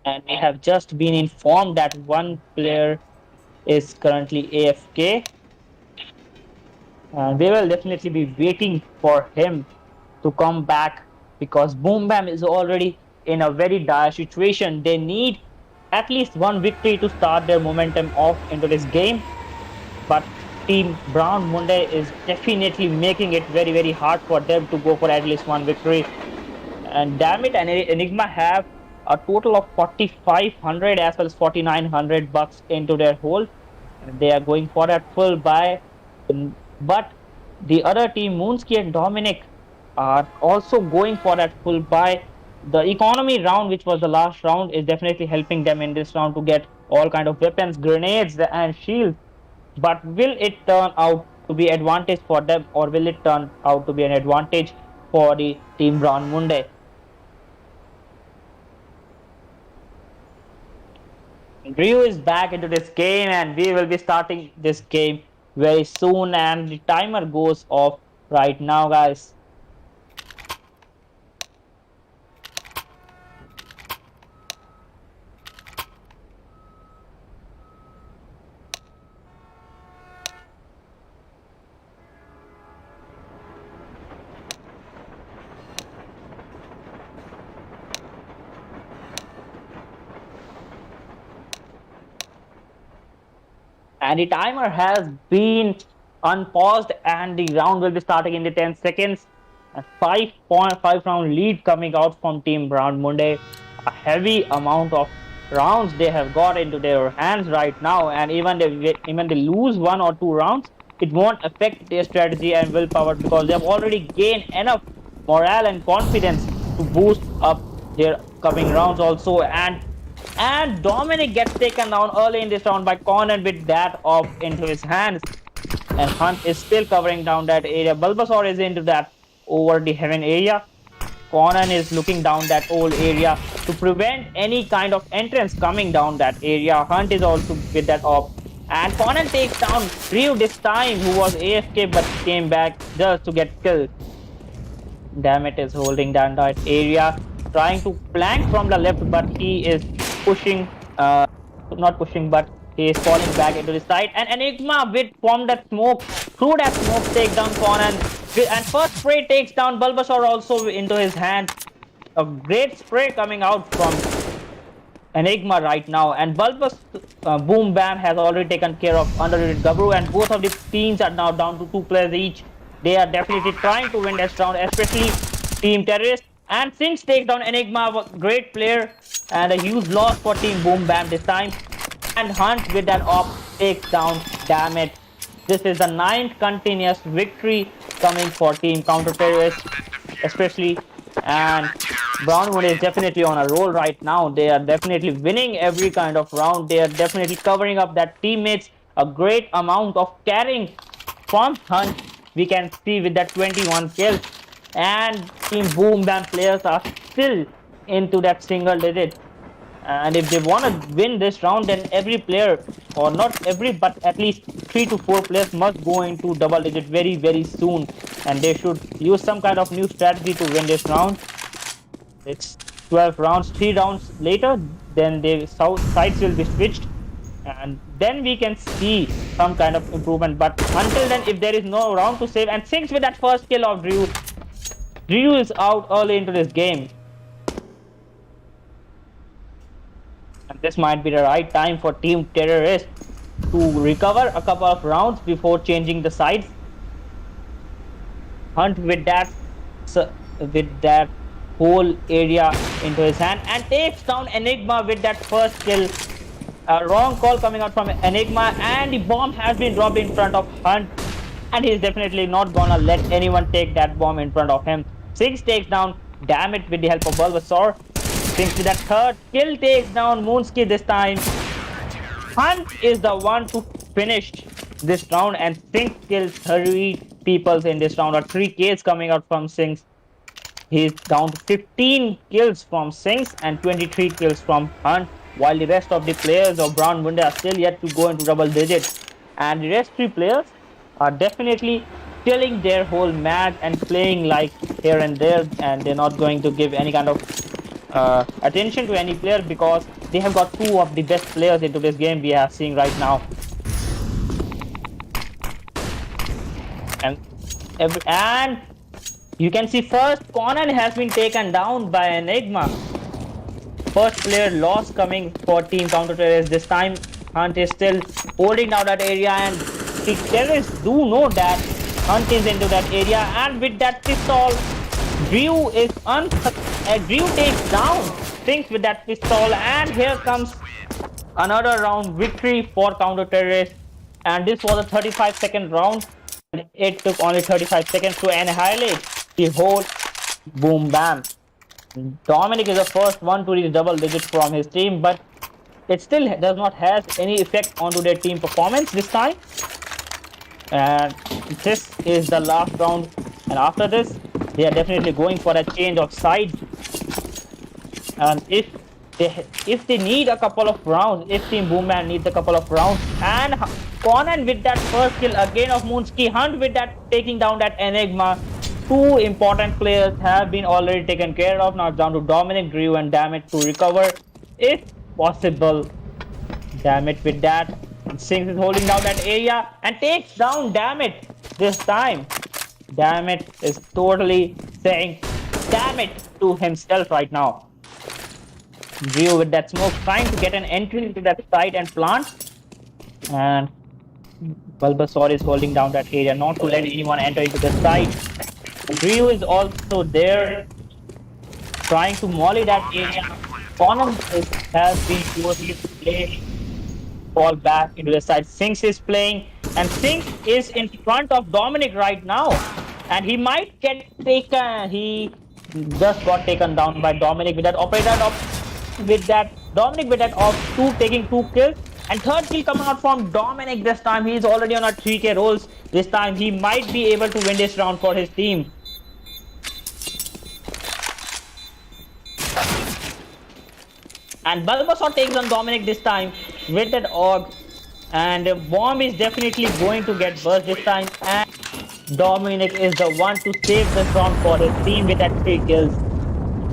And we have just been informed that 1 player is currently AFK. And we will definitely be waiting for him to come back, because Boom Bam is already in a very dire situation. They need at least 1 victory to start their momentum off into this game. But Team Brown Monday is definitely making it very, very hard for them to go for at least 1 victory. And Dammit and Enigma have a total of 4,500 as well as 4,900 bucks into their hold. They are going for that full buy. But the other team, Moonski and Dominic, are also going for that full buy. The economy round, which was the last round, is definitely helping them in this round to get all kind of weapons, grenades, and shields. But will it turn out to be advantage for them, or will it turn out to be an advantage for the Team Brown Munde? Ryu is back into this game, and we will be starting this game very soon, and the timer goes off right now, guys. And the timer has been unpaused, and the round will be starting in the 10 seconds. A 5.5 round lead coming out from Team Brown Munde. A heavy amount of rounds they have got into their hands right now, and even they lose 1 or 2 rounds, it won't affect their strategy and willpower, because they have already gained enough morale and confidence to boost up their coming rounds also. And Dominic gets taken down early in this round by Conan with that off into his hands. And Hunt is still covering down that area. Bulbasaur is into that over the heaven area. Conan is looking down that old area to prevent any kind of entrance coming down that area. Hunt is also with that op. And Conan takes down Ryu this time, who was AFK but came back just to get killed. Dammit is holding down that area, trying to flank from the left, but he is pushing, not pushing, but he is falling back into the side. And Enigma with from that smoke, through that smoke, take down Conan. And first spray takes down Bulbasaur also into his hand. A great spray coming out from Enigma right now. And Boom Bam has already taken care of underrated Gabru, and both of the teams are now down to 2 players each. They are definitely trying to win this round, especially Team Terrorist. And Sinks takes down Enigma, a great player, and a huge loss for Team Boom Bam this time. And Hunt with that op takes down Dammit. This is the 9th continuous victory coming for Team Counter Terrorist, especially. And Brownwood is definitely on a roll right now. They are definitely winning every kind of round. They are definitely covering up that teammates. A great amount of carrying from Hunt we can see with that 21 kills. And Team Boom Bam players are still into that single digit. And if they want to win this round, then every player, or not every, but at least 3 to 4 players must go into double digit very, very soon. And they should use some kind of new strategy to win this round. It's 12 rounds, 3 rounds later, then the sides will be switched. And then we can see some kind of improvement. But until then, if there is no round to save, and Sinks with that first kill of Ryu, Ryu is out early into this game. And this might be the right time for Team Terrorist to recover a couple of rounds before changing the sides. Hunt with that whole area into his hand and takes down Enigma with that first kill. A wrong call coming out from Enigma, and the bomb has been dropped in front of Hunt, and he's definitely not gonna let anyone take that bomb in front of him. Sinks takes down Dammit with the help of Bulbasaur. Sinks with that third kill takes down Moonsky this time. Hunt is the one to finish this round, and Sinks kills 30 people in this round, or 3 kills coming out from Sinks. He's down to 15 kills from Sinks and 23 kills from Hunt, while the rest of the players of Brown Bunde are still yet to go into double digits. And the rest 3 players are definitely killing their whole match and playing like here and there, and they're not going to give any kind of attention to any player, because they have got 2 of the best players into this game we are seeing right now. And you can see first Conan has been taken down by Enigma. First player loss coming for Team Counter Terrorists this time. Hunt is still holding down that area, and the terrorists do know that Hunt is into that area, and with that pistol, Ryu takes down Sinks with that pistol, and here comes another round victory for Counter Terrorists. And this was a 35-second round. It took only 35 seconds to annihilate the whole Boom Bam. Dominic is the first one to reach double digits from his team, but it still does not have any effect onto their team performance this time. And this is the last round, and after this they are definitely going for a change of sides. And if they need a couple of rounds, if Team Boom Bam needs a couple of rounds, and Conan with that first kill again of Moonsky, Hunt with that taking down that Enigma, 2 important players have been already taken care of. Now it's down to Dominic, Drew, and Dammit to recover if possible. Dammit with that. Sinks is holding down that area and takes down Dammit this time. Dammit is totally saying damn it to himself right now. Drew with that smoke trying to get an entry into that site and plant. And Bulbasaur is holding down that area not to let anyone enter into the site. Drew is also there trying to molly that area. Conan has been closely played. Fall back into the side. Sinks is playing, and Sinks is in front of Dominic right now, and he might get taken. He just got taken down by Dominic with that operator Dominic with that off 2 taking 2 kills, and third kill coming out from Dominic this time. He is already on a 3k rolls. This time he might be able to win this round for his team. And Bulbasaur takes on Dominic this time with that orb. And Bomb is definitely going to get burst this time. And Dominic is the one to save this round for his team with that 3 kills.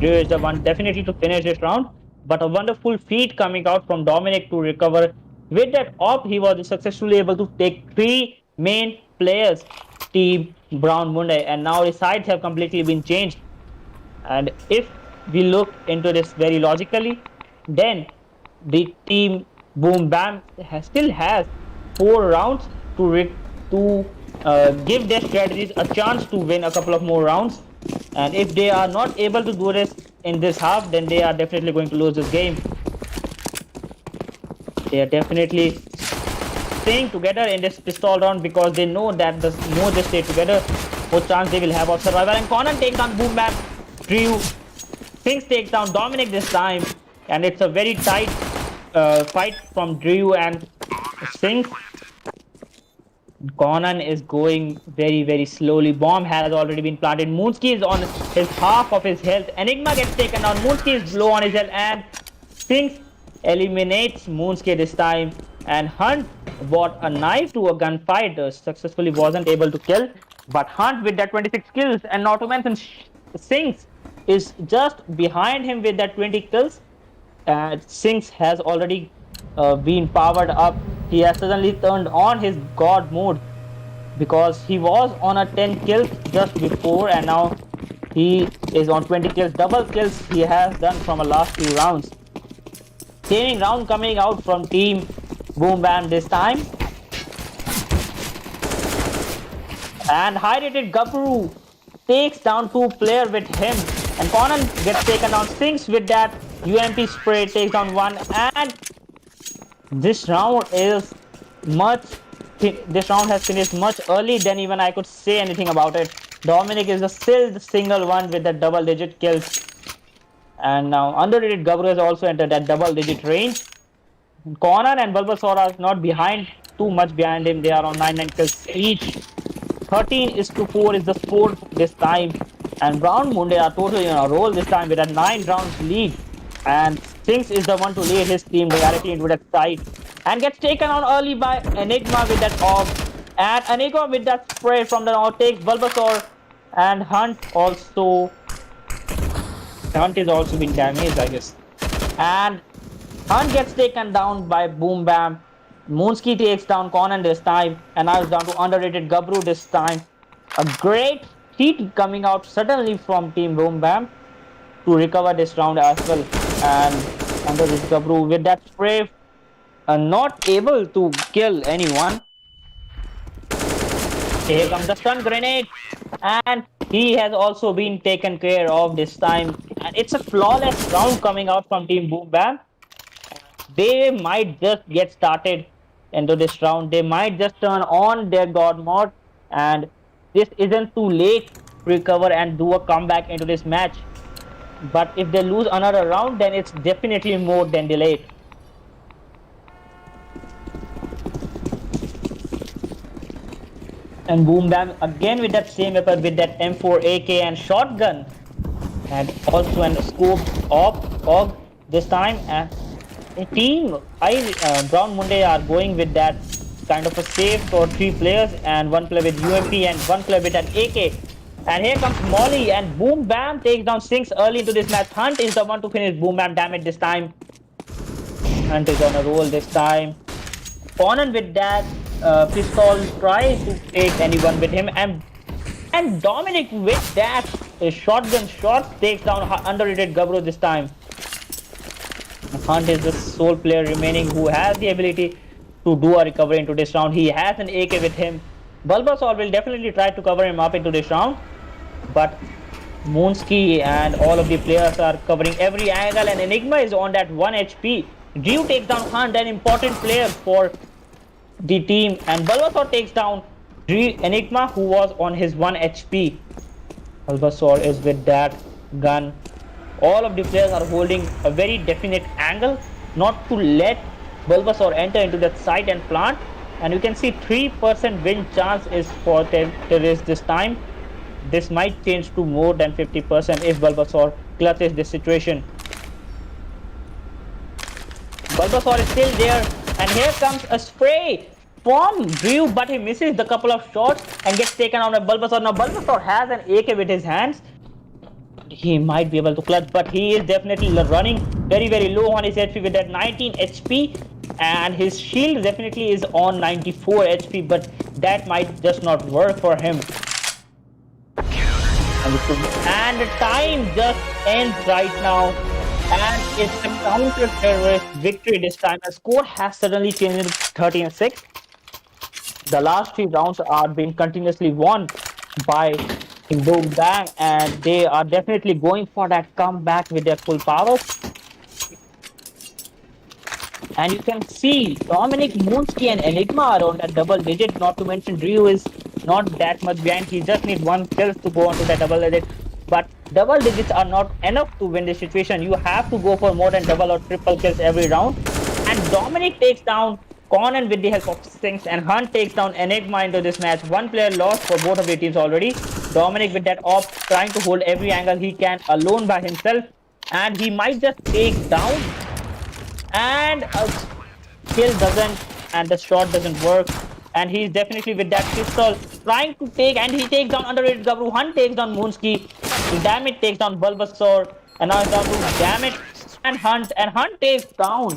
Drew is the one definitely to finish this round. But a wonderful feat coming out from Dominic to recover. With that op, he was successfully able to take 3 main players, Team Brown Munde, and now the sides have completely been changed. And if we look into this very logically, then the team Boom Bam still has 4 rounds to give their strategies a chance to win a couple of more rounds. And if they are not able to do this in this half, then they are definitely going to lose this game. They are definitely staying together in this pistol round because they know that the more they stay together, more chance they will have of survival. And Conan takes down Boom Bam. Drew Sphinx takes down Dominic this time, and it's a very tight fight from Drew and Sphinx. Conan is going very slowly. Bomb has already been planted. Moonski is on his half of his health. Enigma gets taken down. Moonski is low on his health, and Sphinx eliminates Moonski this time. And Hunt bought a knife to a gunfight. Successfully wasn't able to kill, but Hunt with that 26 kills, and not to mention Sphinx is just behind him with that 20 kills. Sphinx has already been powered up. He has suddenly turned on his god mode because he was on a 10 kills just before, and now he is on 20 kills. Double kills he has done from the last few rounds. Saving round coming out from team Boom Bam this time. And high rated Gabru takes down 2 players with him, and Conan gets taken down. Sphinx with that UMP spray takes down 1, and this round has finished much early than even I could say anything about it. Dominic is still the single one with the double-digit kills, and now underrated Gabru has also entered that double-digit range. Conan and Bulbasaur are not too much behind him. They are on 9 kills each. 13-4 is the score this time, and Brown Munde are totally on a roll this time with a 9 rounds lead. And Sphinx is the one to lead his team directly into that side, and gets taken on early by Enigma with that orb. And Enigma with that spray from the orb takes Bulbasaur, and Hunt is also being damaged, I guess. And Hunt gets taken down by Boom Bam. Moonski takes down Conan this time, and now it's down to underrated Gabru this time. A great feat coming out suddenly from Team Boom Bam to recover this round as well. And under this Gabru with that spray, not able to kill anyone. Here comes the stun grenade, and he has also been taken care of this time. And it's a flawless round coming out from Team Boom Bam. They might just get started into this round. They might just turn on their god mode, and this isn't too late to recover and do a comeback into this match. But if they lose another round, then it's definitely more than delayed. And Boom Bam again with that same weapon, with that M4 AK and shotgun, and also an scope OG this time. And team Brown Munde are going with that kind of a save for 3 players, and 1 player with UMP and 1 player with an AK. And here comes Molly, and Boom Bam takes down Sphinx early into this match. Hunt is the one to finish Boom Bam damage this time. Hunt is on a roll this time. Conan with that pistol tries to take anyone with him, and Dominic with that shotgun shot takes down underrated Gabru this time. Hunt is the sole player remaining who has the ability to do a recovery into this round. He has an AK with him. Bulbasaur will definitely try to cover him up into this round, but Moonski and all of the players are covering every angle, and Enigma is on that 1 HP. Drew takes down Hunt, an important player for the team, and Bulbasaur takes down Enigma, who was on his 1 HP. Bulbasaur is with that gun. All of the players are holding a very definite angle not to let Bulbasaur enter into that site and plant. And you can see 3% win chance is for Terrorist this time. This might change to more than 50% if Bulbasaur clutches this situation. Bulbasaur is still there, and here comes a spray from Drew, but he misses the couple of shots and gets taken out by Bulbasaur. Now Bulbasaur has an AK with his hands. He might be able to clutch, but he is definitely running very low on his HP with that 19 HP, and his shield definitely is on 94 HP, but that might just not work for him. And the time just ends right now, and it's a counter-terrorist victory this time. The score has suddenly changed to 13-6. The last 3 rounds are being continuously won by Boom Bang, and they are definitely going for that comeback with their full powers. And you can see Dominic, Moonsky, and Enigma are on that double digit. Not to mention Drew is not that much behind. He just needs 1 kill to go onto that double digit. But double digits are not enough to win this situation. You have to go for more than double or triple kills every round. And Dominic takes down Conan with the help of Sings, and Hunt takes down Enigma into this match. 1 player lost for both of the teams already. Dominic with that op trying to hold every angle he can alone by himself, and he might just take down, and a kill doesn't, and the shot doesn't work, and he's definitely with that pistol trying to take, and he takes down underrated Gabru. Hunt takes down Moonsky, Damage takes down Bulbasaur, and now it's down to Damage and Hunt takes down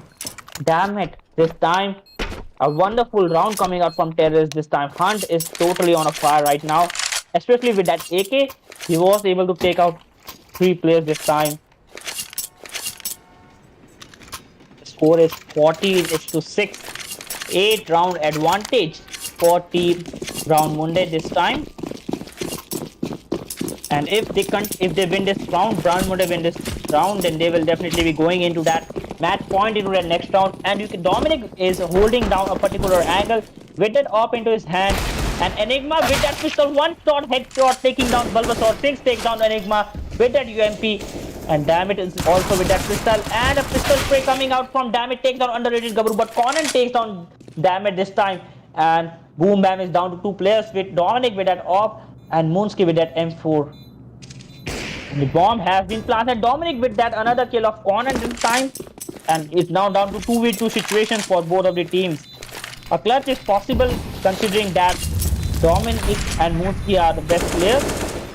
Damage this time. A wonderful round coming out from Terrorist this time. Hunt is totally on a fire right now, especially with that AK. He was able to take out 3 players this time. The score is 14-6. 8 round advantage for Team Brown Munde this time. And if they win this round, Brown Munde win this round, then they will definitely be going into that match point into that next round. And Dominic is holding down a particular angle with that op into his hand, and Enigma with that pistol, 1-shot headshot taking down Bulbasaur. Sings takes down Enigma with that UMP, and Damage is also with that pistol, and a pistol spray coming out from Damage takes down underrated Gabru, but Conan takes down Damage this time, and Boom Bam is down to 2 players with Dominic with that op and Moonsky with that M4. The bomb has been planted. Dominic with that another kill of Conan this time, and it's now down to 2v2 situation for both of the teams. A clutch is possible considering that Dominic and Moonsky are the best players,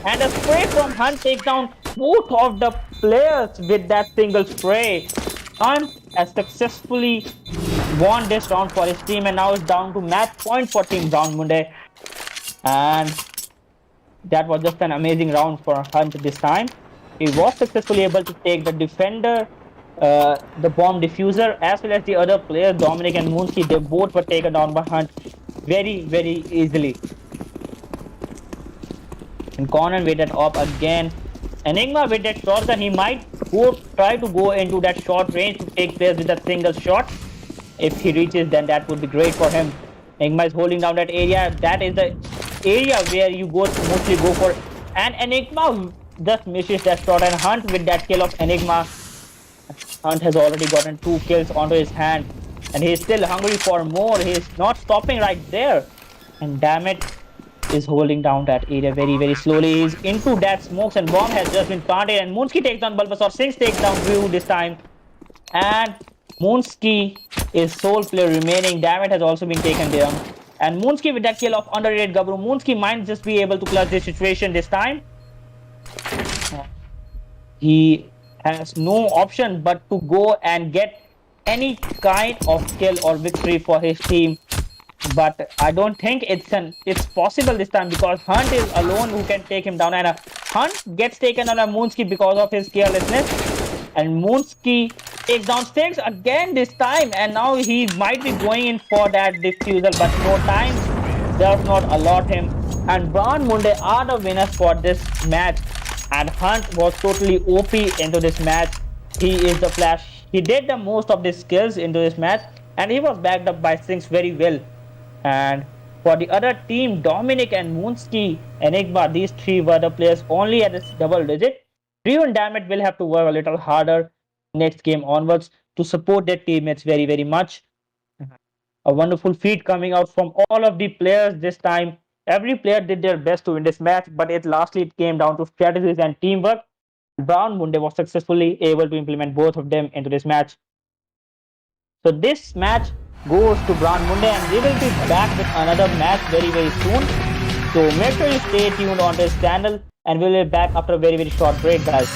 and a spray from Hunt takes down both of the players with that single spray. Hunt has successfully won this round for his team, and now it's down to match point for Team Brown Munde. And that was just an amazing round for Hunt this time. He was successfully able to take the defender, the bomb diffuser, as well as the other players, Dominic and Moonsky. They both were taken down by Hunt very easily. And Conan with that op again. Enigma with that shotgun, he might try to go into that short range to take players with a single shot. If he reaches, then that would be great for him. Enigma is holding down that area. That is the area where you mostly go for. And Enigma just misses that shot, and Hunt with that kill of Enigma. Hunt has already gotten 2 kills onto his hand, and he is still hungry for more. He is not stopping right there, and Damage is holding down that area very slowly. He's into that smokes, and bomb has just been planted, and Moonsky takes down Bulbasaur. Sings takes down Drew this time, and Moonsky is sole player remaining. Damage has also been taken down, and Moonsky with that kill of underrated Gabru. Moonsky might just be able to clutch this situation this time. He has no option but to go and get any kind of kill or victory for his team, but I don't think it's possible this time, because Hunt is alone who can take him down, and Hunt gets taken on a Moonsky because of his carelessness, and Moonsky takes down Sticks again this time, and now he might be going in for that diffusal, but no time does not allot him, and Brown Munde are the winners for this match. And Hunt was totally OP into this match. He is the Flash. He did the most of the skills into this match, and he was backed up by Sings very well. And for the other team, Dominic and Moonsky, Enigma, these 3 were the players only at this double digit. Drew and Damage will have to work a little harder next game onwards to support their teammates very much. A wonderful feat coming out from all of the players this time. Every player did their best to win this match, but lastly it came down to strategies and teamwork. Brown Munde was successfully able to implement both of them into this match. So this match goes to Brand Munde, and we will be back with another match very, very soon. So make sure you stay tuned on this channel, and we'll be back after a very, very short break, guys.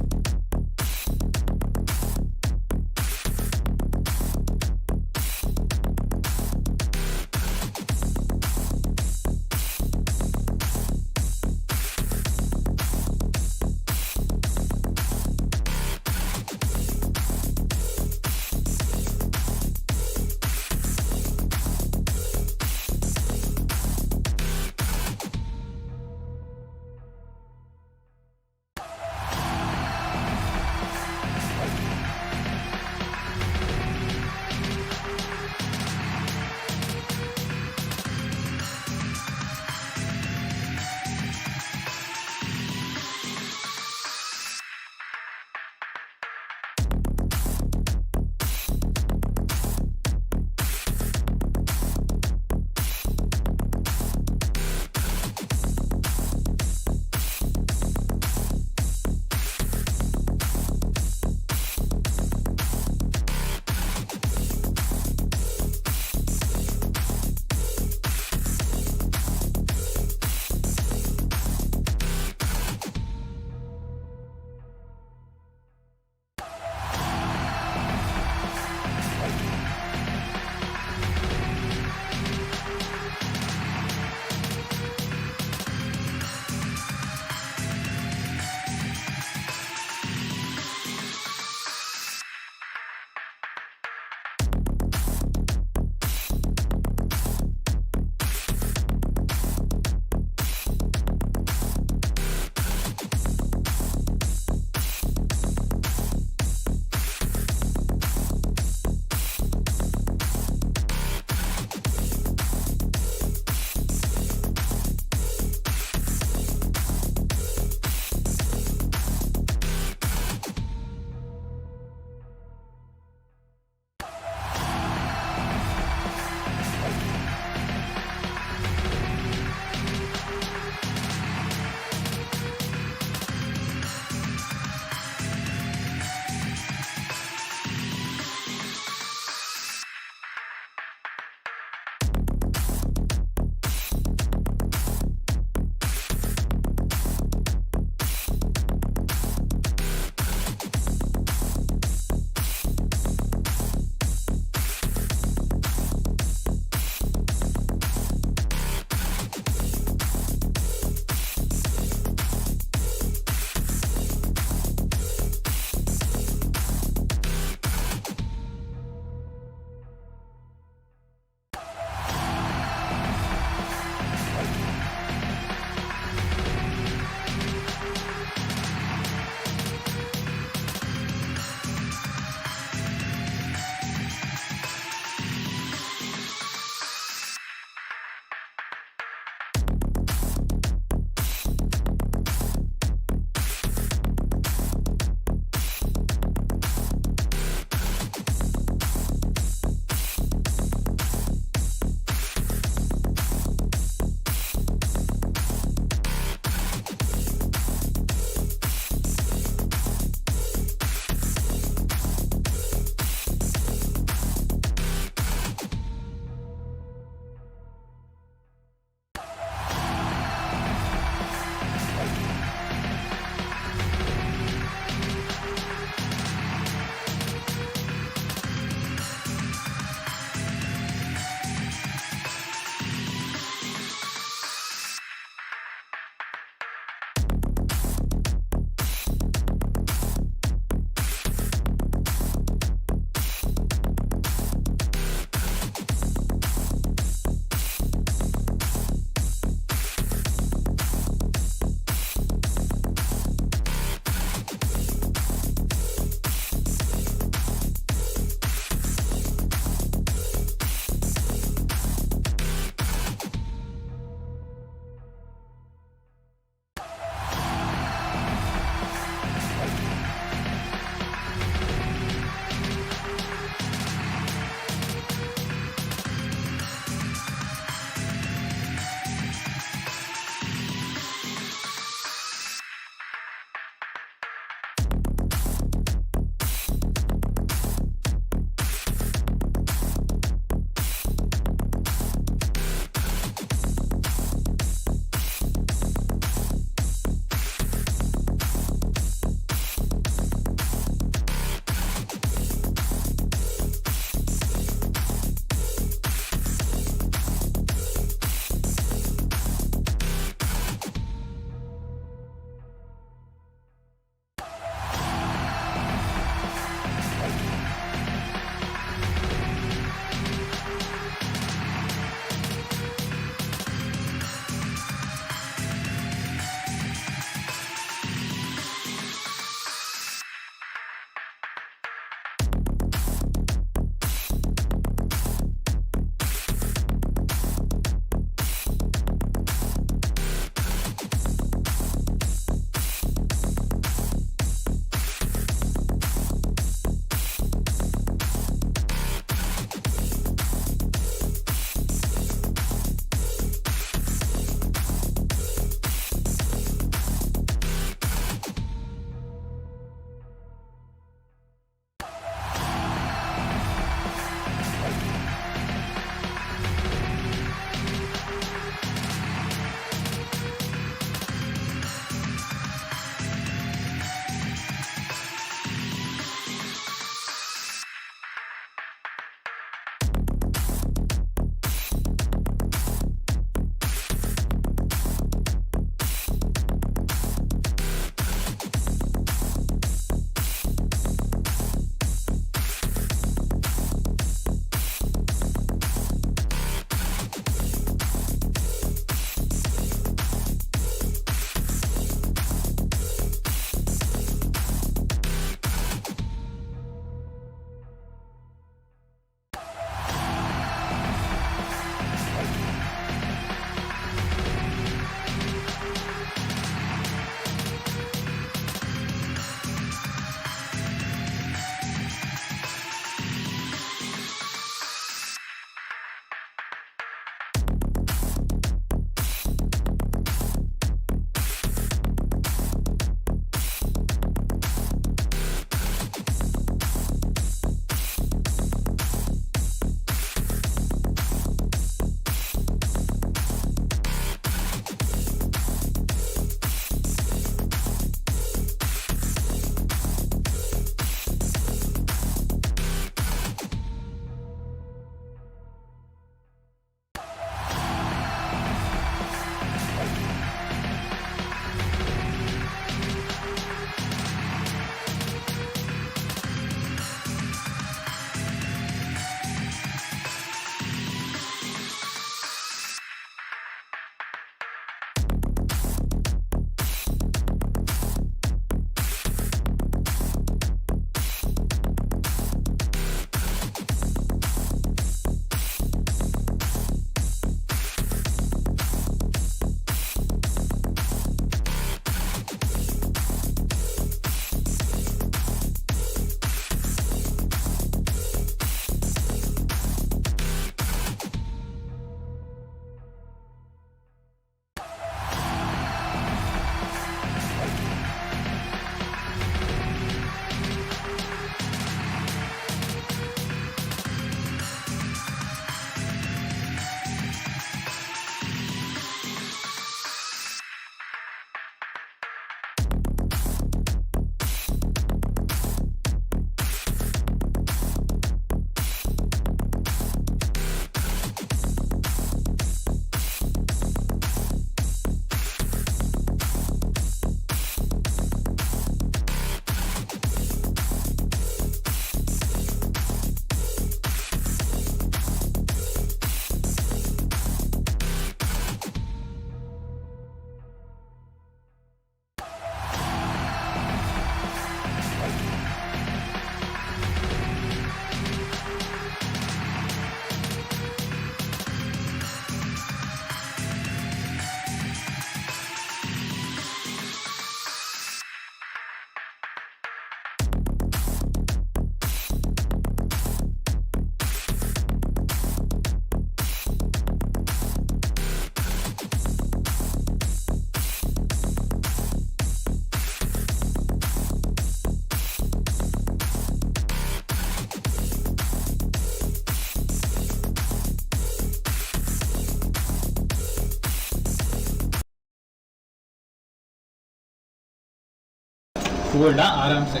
Hold आराम से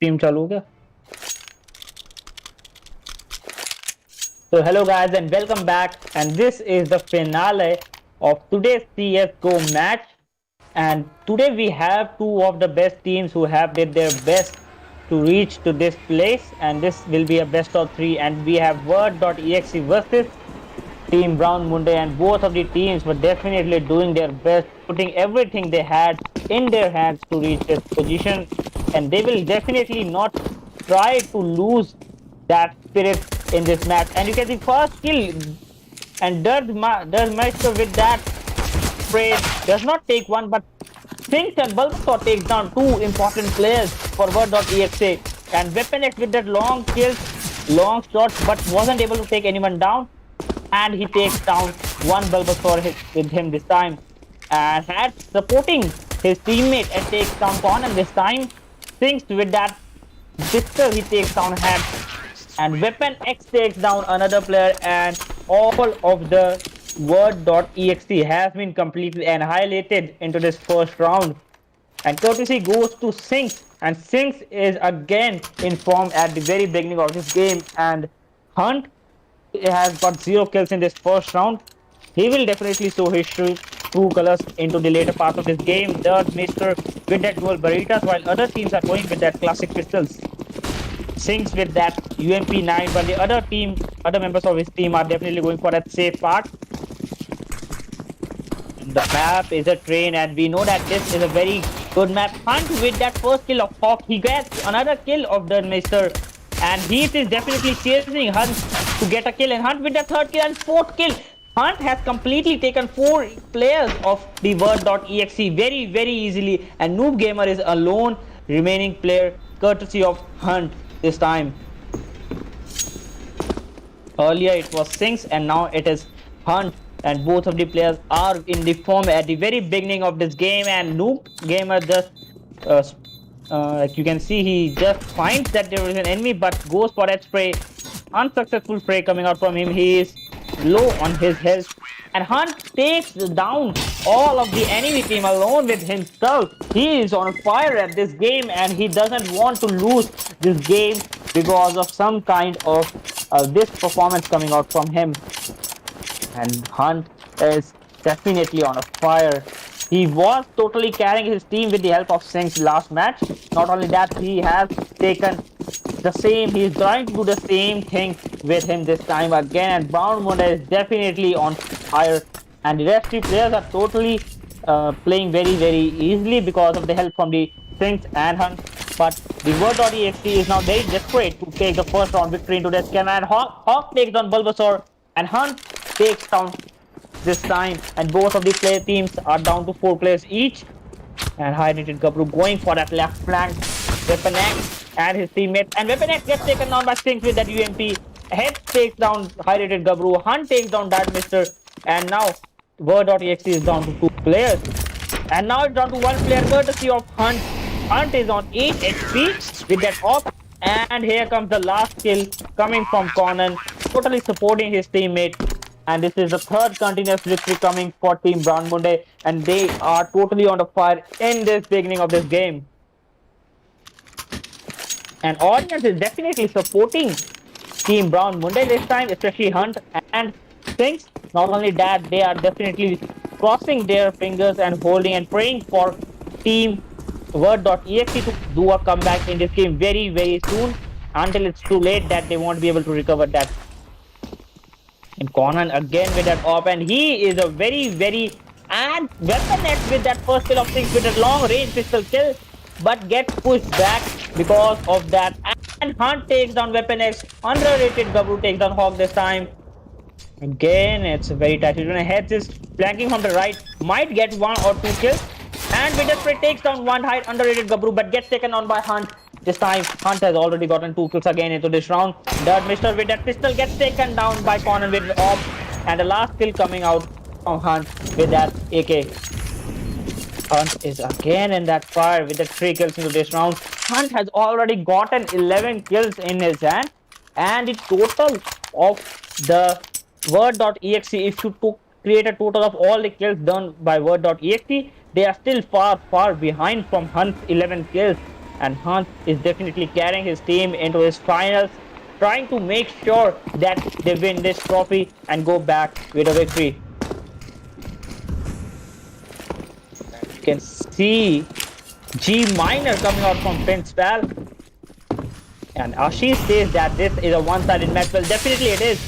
team चालू हो गया. So hello guys and welcome back, and this is the finale of today's CSGO match, and today we have two of the best teams who have did their best to reach to this place, and this will be a best of 3, and we have Word.exe versus Team Brown Munde, and both of the teams were definitely doing their best, putting everything they had in their hands to reach this position, and they will definitely not try to lose that spirit in this match. And you can see first kill, and does Meister with that spray does not take one, but Sinks and Bulbasaur takes down two important players for Word.exe, and Weapon X with that long kills, long shots, but wasn't able to take anyone down, and he takes down one Bulbasaur with him this time, and had supporting his teammate and takes down Con, and this time Sinks with that pistol he takes down Hat, and Weapon X takes down another player, and all of the Word.exe has been completed and highlighted into this first round, and courtesy goes to Sinks, and Sinks is again in form at the very beginning of this game, and Hunt has got 0 kills in this first round. He will definitely show his true colors into the later part of this game. Third Mister with that dual Baritas, while other teams are going with that classic pistols. Sinks with that UMP9, but the other members of his team are definitely going for that safe part. The map is a train, and we know that this is a very good map. Hunt with that first kill of Hawk, he gets another kill of the Mister, and he is definitely chasing Hunt to get a kill, and Hunt with the third kill and fourth kill. Hunt has completely taken 4 players of the Word.exe very easily, and Noob Gamer is alone remaining player courtesy of Hunt this time. Earlier it was Sinks and now it is Hunt, and both of the players are in the form at the very beginning of this game, and Noob Gamer just like you can see, he just finds that there is an enemy but goes for that spray. Unsuccessful spray coming out from him. He is low on his health, and Hunt takes down all of the enemy team alone with himself. He is on fire at this game, and he doesn't want to lose this game because of some kind of this performance coming out from him. And Hunt is definitely on a fire. He was totally carrying his team with the help of Sinks last match. Not only that, he has taken the same, he is trying to do the same thing with him this time again, and Brown Munde is definitely on fire, and the rest of the players are totally playing very easily because of the help from the Sinks and Hunt. But the Word.exe is now very desperate to take the first round victory into this game, and Hawk takes down Bulbasaur, and Hunt takes down this time, and both of the play teams are down to 4 players each, and high-rated Gabru going for that left flank. Weapon X and his teammate, and Weapon X gets taken down by Sinks with that UMP. Head takes down high-rated Gabru, Hunt takes down that Mister, and now Word.exe is down to 2 players, and now it's down to 1 player courtesy of Hunt. Hunt is on 8 HP with that op, and here comes the last kill coming from Conan, totally supporting his teammate. And this is the third continuous victory coming for Team Brown Munde, and they are totally on the fire in this beginning of this game. And audience is definitely supporting Team Brown Munde this time, especially Hunt and Sinks. Not only that, they are definitely crossing their fingers and holding and praying for Team Word.exe to do a comeback in this game very soon, until it's too late that they won't be able to recover that. And Conan again with that op, and he is a very and Weapon X with that first kill of Sinks with a long range pistol kill, but gets pushed back because of that. And Hunt takes down Weapon X. Underrated Gabru takes down Hawk this time. Again, it's a very tight situation. Heads is flanking from the right, might get 1 or 2 kills, and with that spray takes down one high underrated Gabru, but gets taken on by Hunt. This time, Hunt has already gotten 2 kills again into this round. Third Mister with that pistol gets taken down by Conan with op, and the last kill coming out from Hunt with that AK. Hunt is again in that fire with the 3 kills into this round. Hunt has already gotten 11 kills in his hand, and the total of the Word.exe, if you took create a total of all the kills done by Word.exe, they are still far behind from Hunt's 11 kills. And Hunt is definitely carrying his team into his finals, trying to make sure that they win this trophy and go back with a victory. You can see G minor coming out from Finspal. And Ashish says that this is a one-sided match. Well, definitely it is.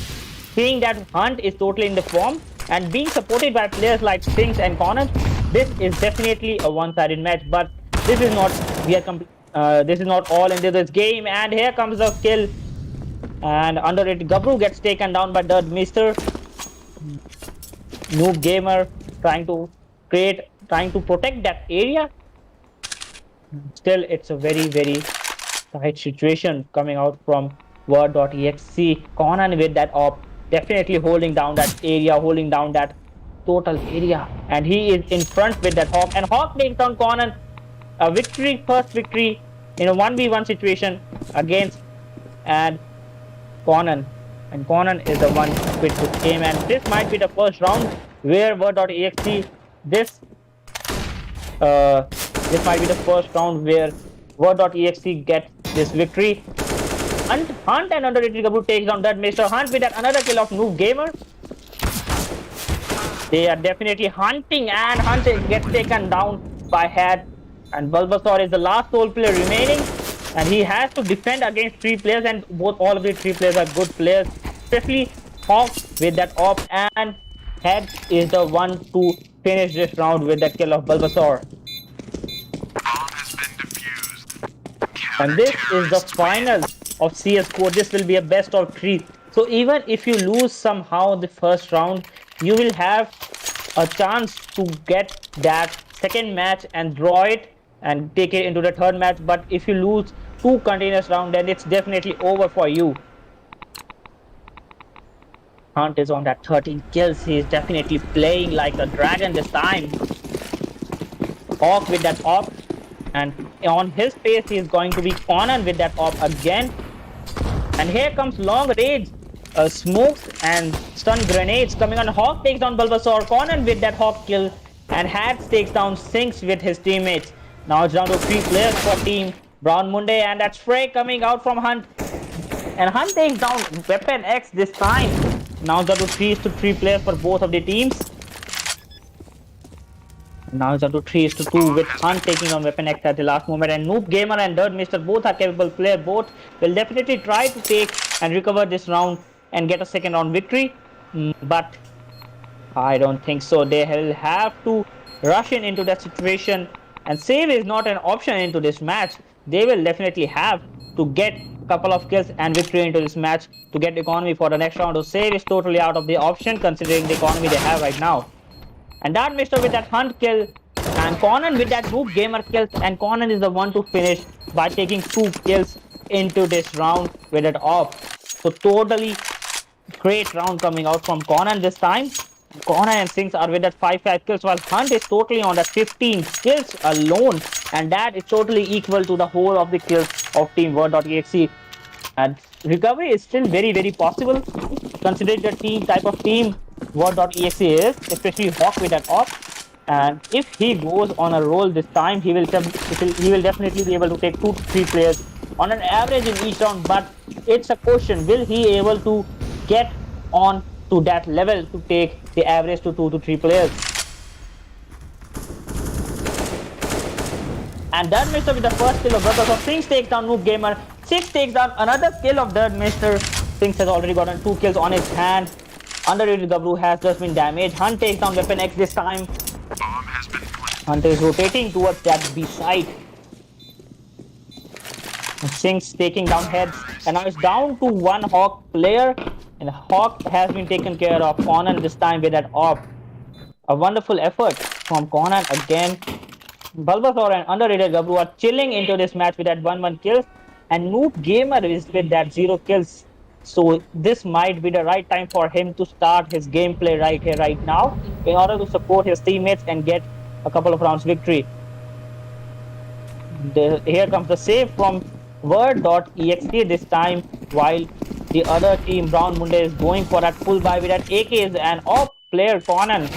Seeing that Hunt is totally in the form and being supported by players like Sings and Conan, this is definitely a one-sided match. But this is not. This is not all into this game. And here comes the kill. And under it, Gabru gets taken down by Dud Mister. Noob Gamer trying to protect that area. Still, it's a very tight situation coming out from Word.exe. Conan with that op, definitely holding down that area, holding down that total area. And he is in front with that Hawk. And Hawk takes down Conan. A victory, first victory in a 1v1 situation against Conan. And Conan is the one with this game. And this might be the first round where Word.exe, this might be the first round where Word.exe gets this victory. Hunt and underrated Gabru takes down that Mr. Hunt with that another kill of Noob Gamer. They are definitely hunting, and Hunt gets taken down by Head. And Bulbasaur is the last soul player remaining, and he has to defend against 3 players, and all of the 3 players are good players, especially Hawk with that op, and Head is the one to finish this round with that kill of Bulbasaur. And this is the final of Csgo. This will be a best of 3. So even if you lose somehow the first round, you will have a chance to get that second match and draw it and take it into the third match. But if you lose 2 continuous rounds, then it's definitely over for you. Hunt is on that 13 kills. He is definitely playing like a dragon this time. Hawk with that op. And on his pace, he is going to be Conan with that op again. And here comes long range smokes and stun grenades coming on. Hawk takes down Bulbasaur. Conan with that Hawk kill. And Hats takes down Sinks with his teammates. Now it's down to 3 players for Team Brown Monday. And that's Frey coming out from Hunt. And Hunt takes down Weapon X this time. Now it's down to 3 players for both of the teams. Now it's down to 3-2 with Hunt taking on Weapon X at the last moment. And Noob Gamer and Dirt Mister both are capable players. Both will definitely try to take and recover this round and get a second round victory. But I don't think so. They will have to rush into that situation. And save is not an option into this match. They will definitely have to get a couple of kills and victory into this match to get economy for the next round. So save is totally out of the option considering the economy they have right now. And that Mister with that Hunt kill, and Conan with that Noob Gamer kills, and Conan is the one to finish by taking 2 kills into this round with that op. So totally great round coming out from Conan this time. Conan and Sinks are with that 5 kills, while Hunt is totally on that 15 kills alone, and that is totally equal to the whole of the kills of Team Word.exe. And recovery is still very possible considering the type of team Word.exe is, especially Hawk with that op. And if he goes on a roll this time, he will definitely be able to take 2 to 3 players on an average in each round. But it's a question, will he able to get on to that level to take the average to 2 to 3 players? And Dirt Mister with the first kill of Bulbasaur. Sinks takes down Noob Gamer. Six takes down another kill of Dirt Mister. Sinks has already gotten 2 kills on his hand. Underrated Gabru has just been damaged. Hunt takes down Weapon X this time. Hunt is rotating towards that B side. Sinks taking down Heads. And now it's down to 1 Hawk player. And Hawk has been taken care of. Conan this time with that op. A wonderful effort from Conan again. Bulbasaur and underrated Gabru are chilling into this match with that 1-1 kills. And Noob Gamer is with that 0 kills. So this might be the right time for him to start his gameplay right here, right now, in order to support his teammates and get a couple of rounds victory. Here comes the save from Word.exe this time, while the other team, Brown Munde, is going for that full buy with that AKs and op. player, Conan.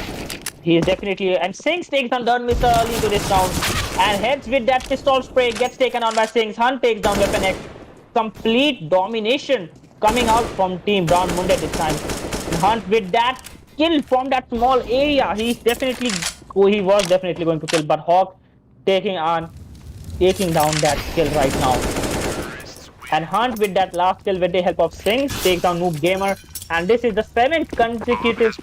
He is definitely, and Singhs takes on Dern Mr. early to this round and heads with that pistol spray, gets taken on by Singhs. Hunt takes down Weapon X. Complete domination coming out from Team Brown Munde this time. Hunt with that kill from that small area. He was definitely going to kill, but Hawk taking down that kill right now. And Hunt with that last kill with the help of Singhs takes down Noob Gamer. And this is the third consecutive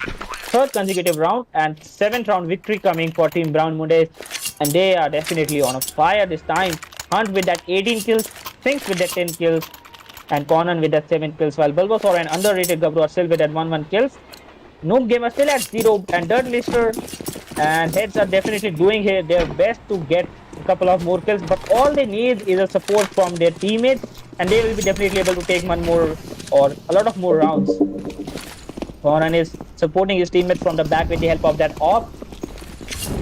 round and 7th round victory coming for Team Brown Munde. And they are definitely on a fire this time. Hunt with that 18 kills, Singhs with that 10 kills, and Conan with that 7 kills, while Bulbasaur and underrated Gabru are still with that 1-1 kills. Noob Gamer still at 0, and Dirt Mister and Heads are definitely doing here their best to get a couple of more kills, but all they need is a support from their teammates, and they will be definitely able to take one more or a lot of more rounds. Conan is supporting his teammates from the back with the help of that AWP,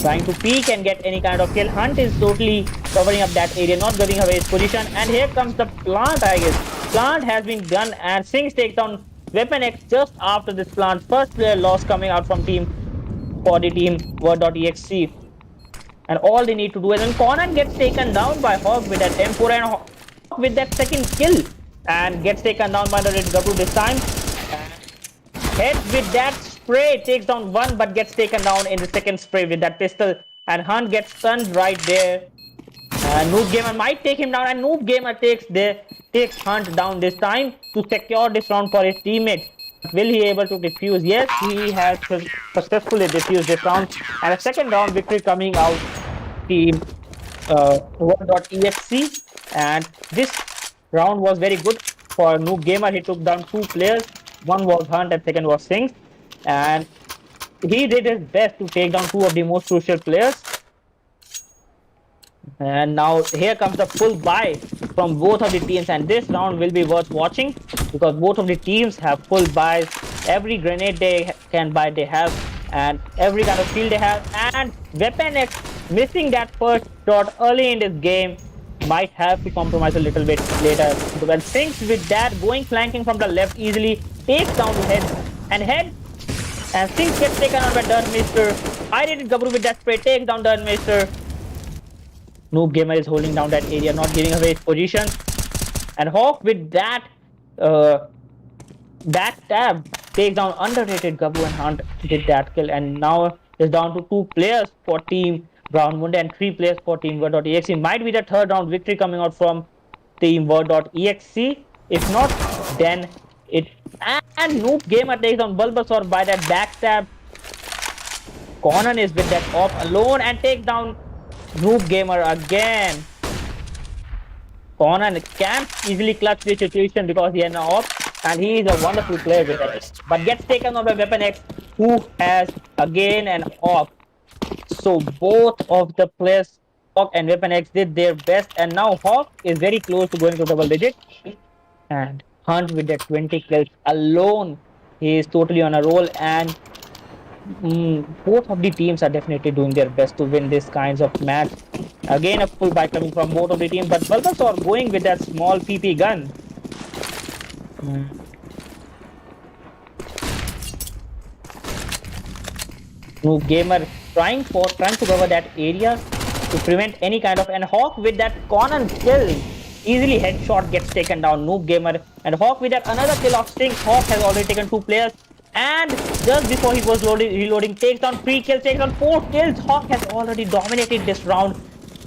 trying to peek and get any kind of kill. Hunt is totally covering up that area, not giving away his position, and here comes the plant, I guess. Plant has been done, and Singhs takes down Weapon X just after this plant. First player loss coming out from team Word.exe. And all they need to do is, when Conan gets taken down by Hawk with that M4 and Hawk with that second kill, and gets taken down by the Red Gabru this time. Heads with that spray, takes down one, but gets taken down in the second spray with that pistol. And Hunt gets stunned right there. And Noob Gamer might take him down, and Noob Gamer takes Hunt down this time to secure this round for his teammates. Will he able to defuse? Yes, he has successfully defused this round. And a second round victory coming out team Word.exe. And this round was very good for Noob Gamer. He took down 2 players. One was Hunt and second was Singhs. And he did his best to take down 2 of the most crucial players. And now here comes the full buy from both of the teams, and this round will be worth watching because both of the teams have full buys. Every grenade they can buy they have, and every kind of shield they have. And Weapon X missing that first shot early in this game might have to compromise a little bit later. But Singhs with that going flanking from the left easily takes down Head, and Singhs gets taken on by Dirt Mister. I rated Gabru with that spray, takes down Dirt Mister. Noob Gamer is holding down that area, not giving away his position. And Hawk with that backstab takes down underrated Gabru, and Hunt did that kill. And now it's down to 2 players for Team Brown Munde and 3 players for Team Word.exe. Might be the third round victory coming out from Team Word.exe. If not, then it. And Noob Gamer takes down Bulbasaur by that backstab. Conan is with that AWP alone and takes down Noob Gamer again. Conan can't easily clutch this situation because he has an AWP, and he is a wonderful player with it. But gets taken on by Weapon X, who has again an AWP. So both of the players, Hawk and Weapon X, did their best, and now Hawk is very close to going to double digit. And Hunt with that 20 kills alone, he is totally on a roll, and both of the teams are definitely doing their best to win this kinds of match. Again, a full buy coming from both of the teams, but Bulbasaur going with that small PP gun. Noob Gamer trying to cover that area to prevent any kind of, and Hawk with that Conan kill, easily headshot gets taken down. Noob Gamer and Hawk with that another kill of Singhs. Hawk has already taken 2 players, and just before he was reloading, takes down 3 kills, takes down 4 kills. Hawk has already dominated this round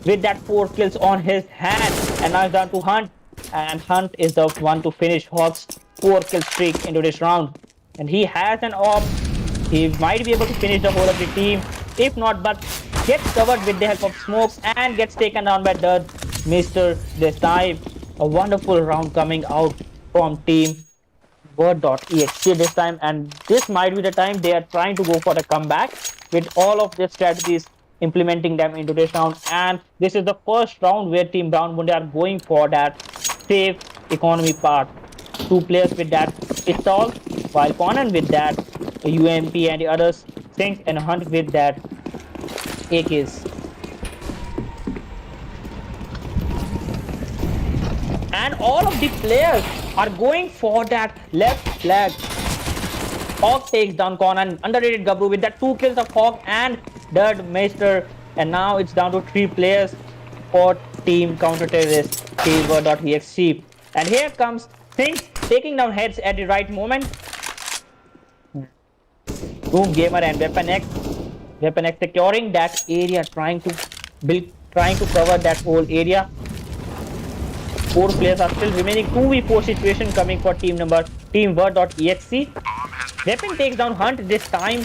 with that 4 kills on his hand, and now it's down to Hunt, and Hunt is the one to finish Hawk's 4 kill streak into this round. And he has an AWP. He might be able to finish the whole of the team. If not, but gets covered with the help of smokes and gets taken down by Dirt Mister this time. A wonderful round coming out from Team Word.exe this time, and this might be the time they are trying to go for the comeback with all of their strategies, implementing them into this round. And this is the first round where Team Brown Munde are going for that safe economy part. 2 players with that pistol, while Conan with that UMP and the others, Singhs and Hunt with that AKs. And all of the players are going for that left flag. Hawk takes down Conan, underrated Gabru with that 2 kills of Hawk and Dirt Meister. And now it's down to 3 players for Team Counter-Terrorist, Csgo.exe. And here comes Things taking down heads at the right moment. Doom Gamer and Weapon X. Weapon X securing that area, trying to cover that whole area. 4 players are still remaining. 2v4 situation coming for Team Word.exe. Weapon takes down Hunt this time.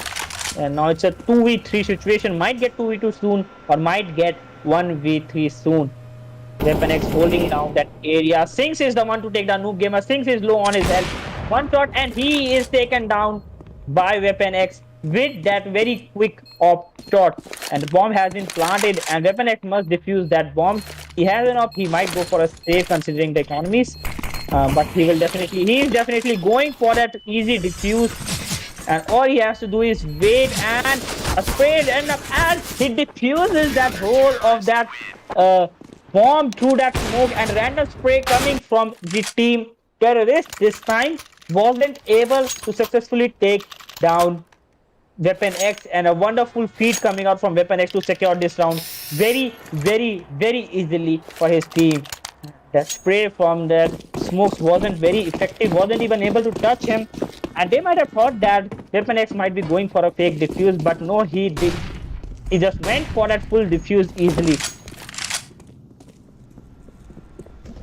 And now it's a 2v3 situation. Might get 2v2 soon or might get 1v3 soon. Weapon X holding down that area. Sinks is the one to take down Noob Gamer. Sinks is low on his health. One shot and he is taken down by Weapon X with that very quick op shot. And the bomb has been planted and Weapon X must defuse that bomb. He has an op. He might go for a safe considering the economies. But he is definitely going for that easy defuse. And all he has to do is wait and a spray end up as he diffuses that whole of that bomb through that smoke, and random spray coming from the Team Terrorist this time wasn't able to successfully take down Weapon X, and a wonderful feat coming out from Weapon X to secure this round very easily for his team. That spray from that smokes wasn't very effective, wasn't even able to touch him, and they might have thought that Weapon X might be going for a fake defuse, but no, he did. He just went for that full defuse easily.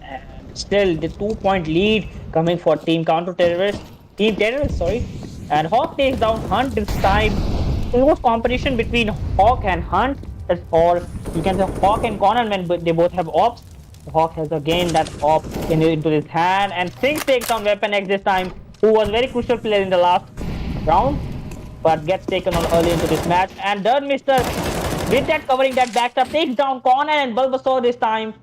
And still, the 2-point lead coming for Team Terrorist, sorry. And Hawk takes down Hunt this time. It was competition between Hawk and Hunt, or you can say Hawk and Conan when they both have ops. Hawk has again that op into his hand, and Sinks takes down Weapon X this time, who was very crucial player in the last round, but gets taken on early into this match. And Dirt Meister, with that covering that backstab, takes down Conan and Bulbasaur this time,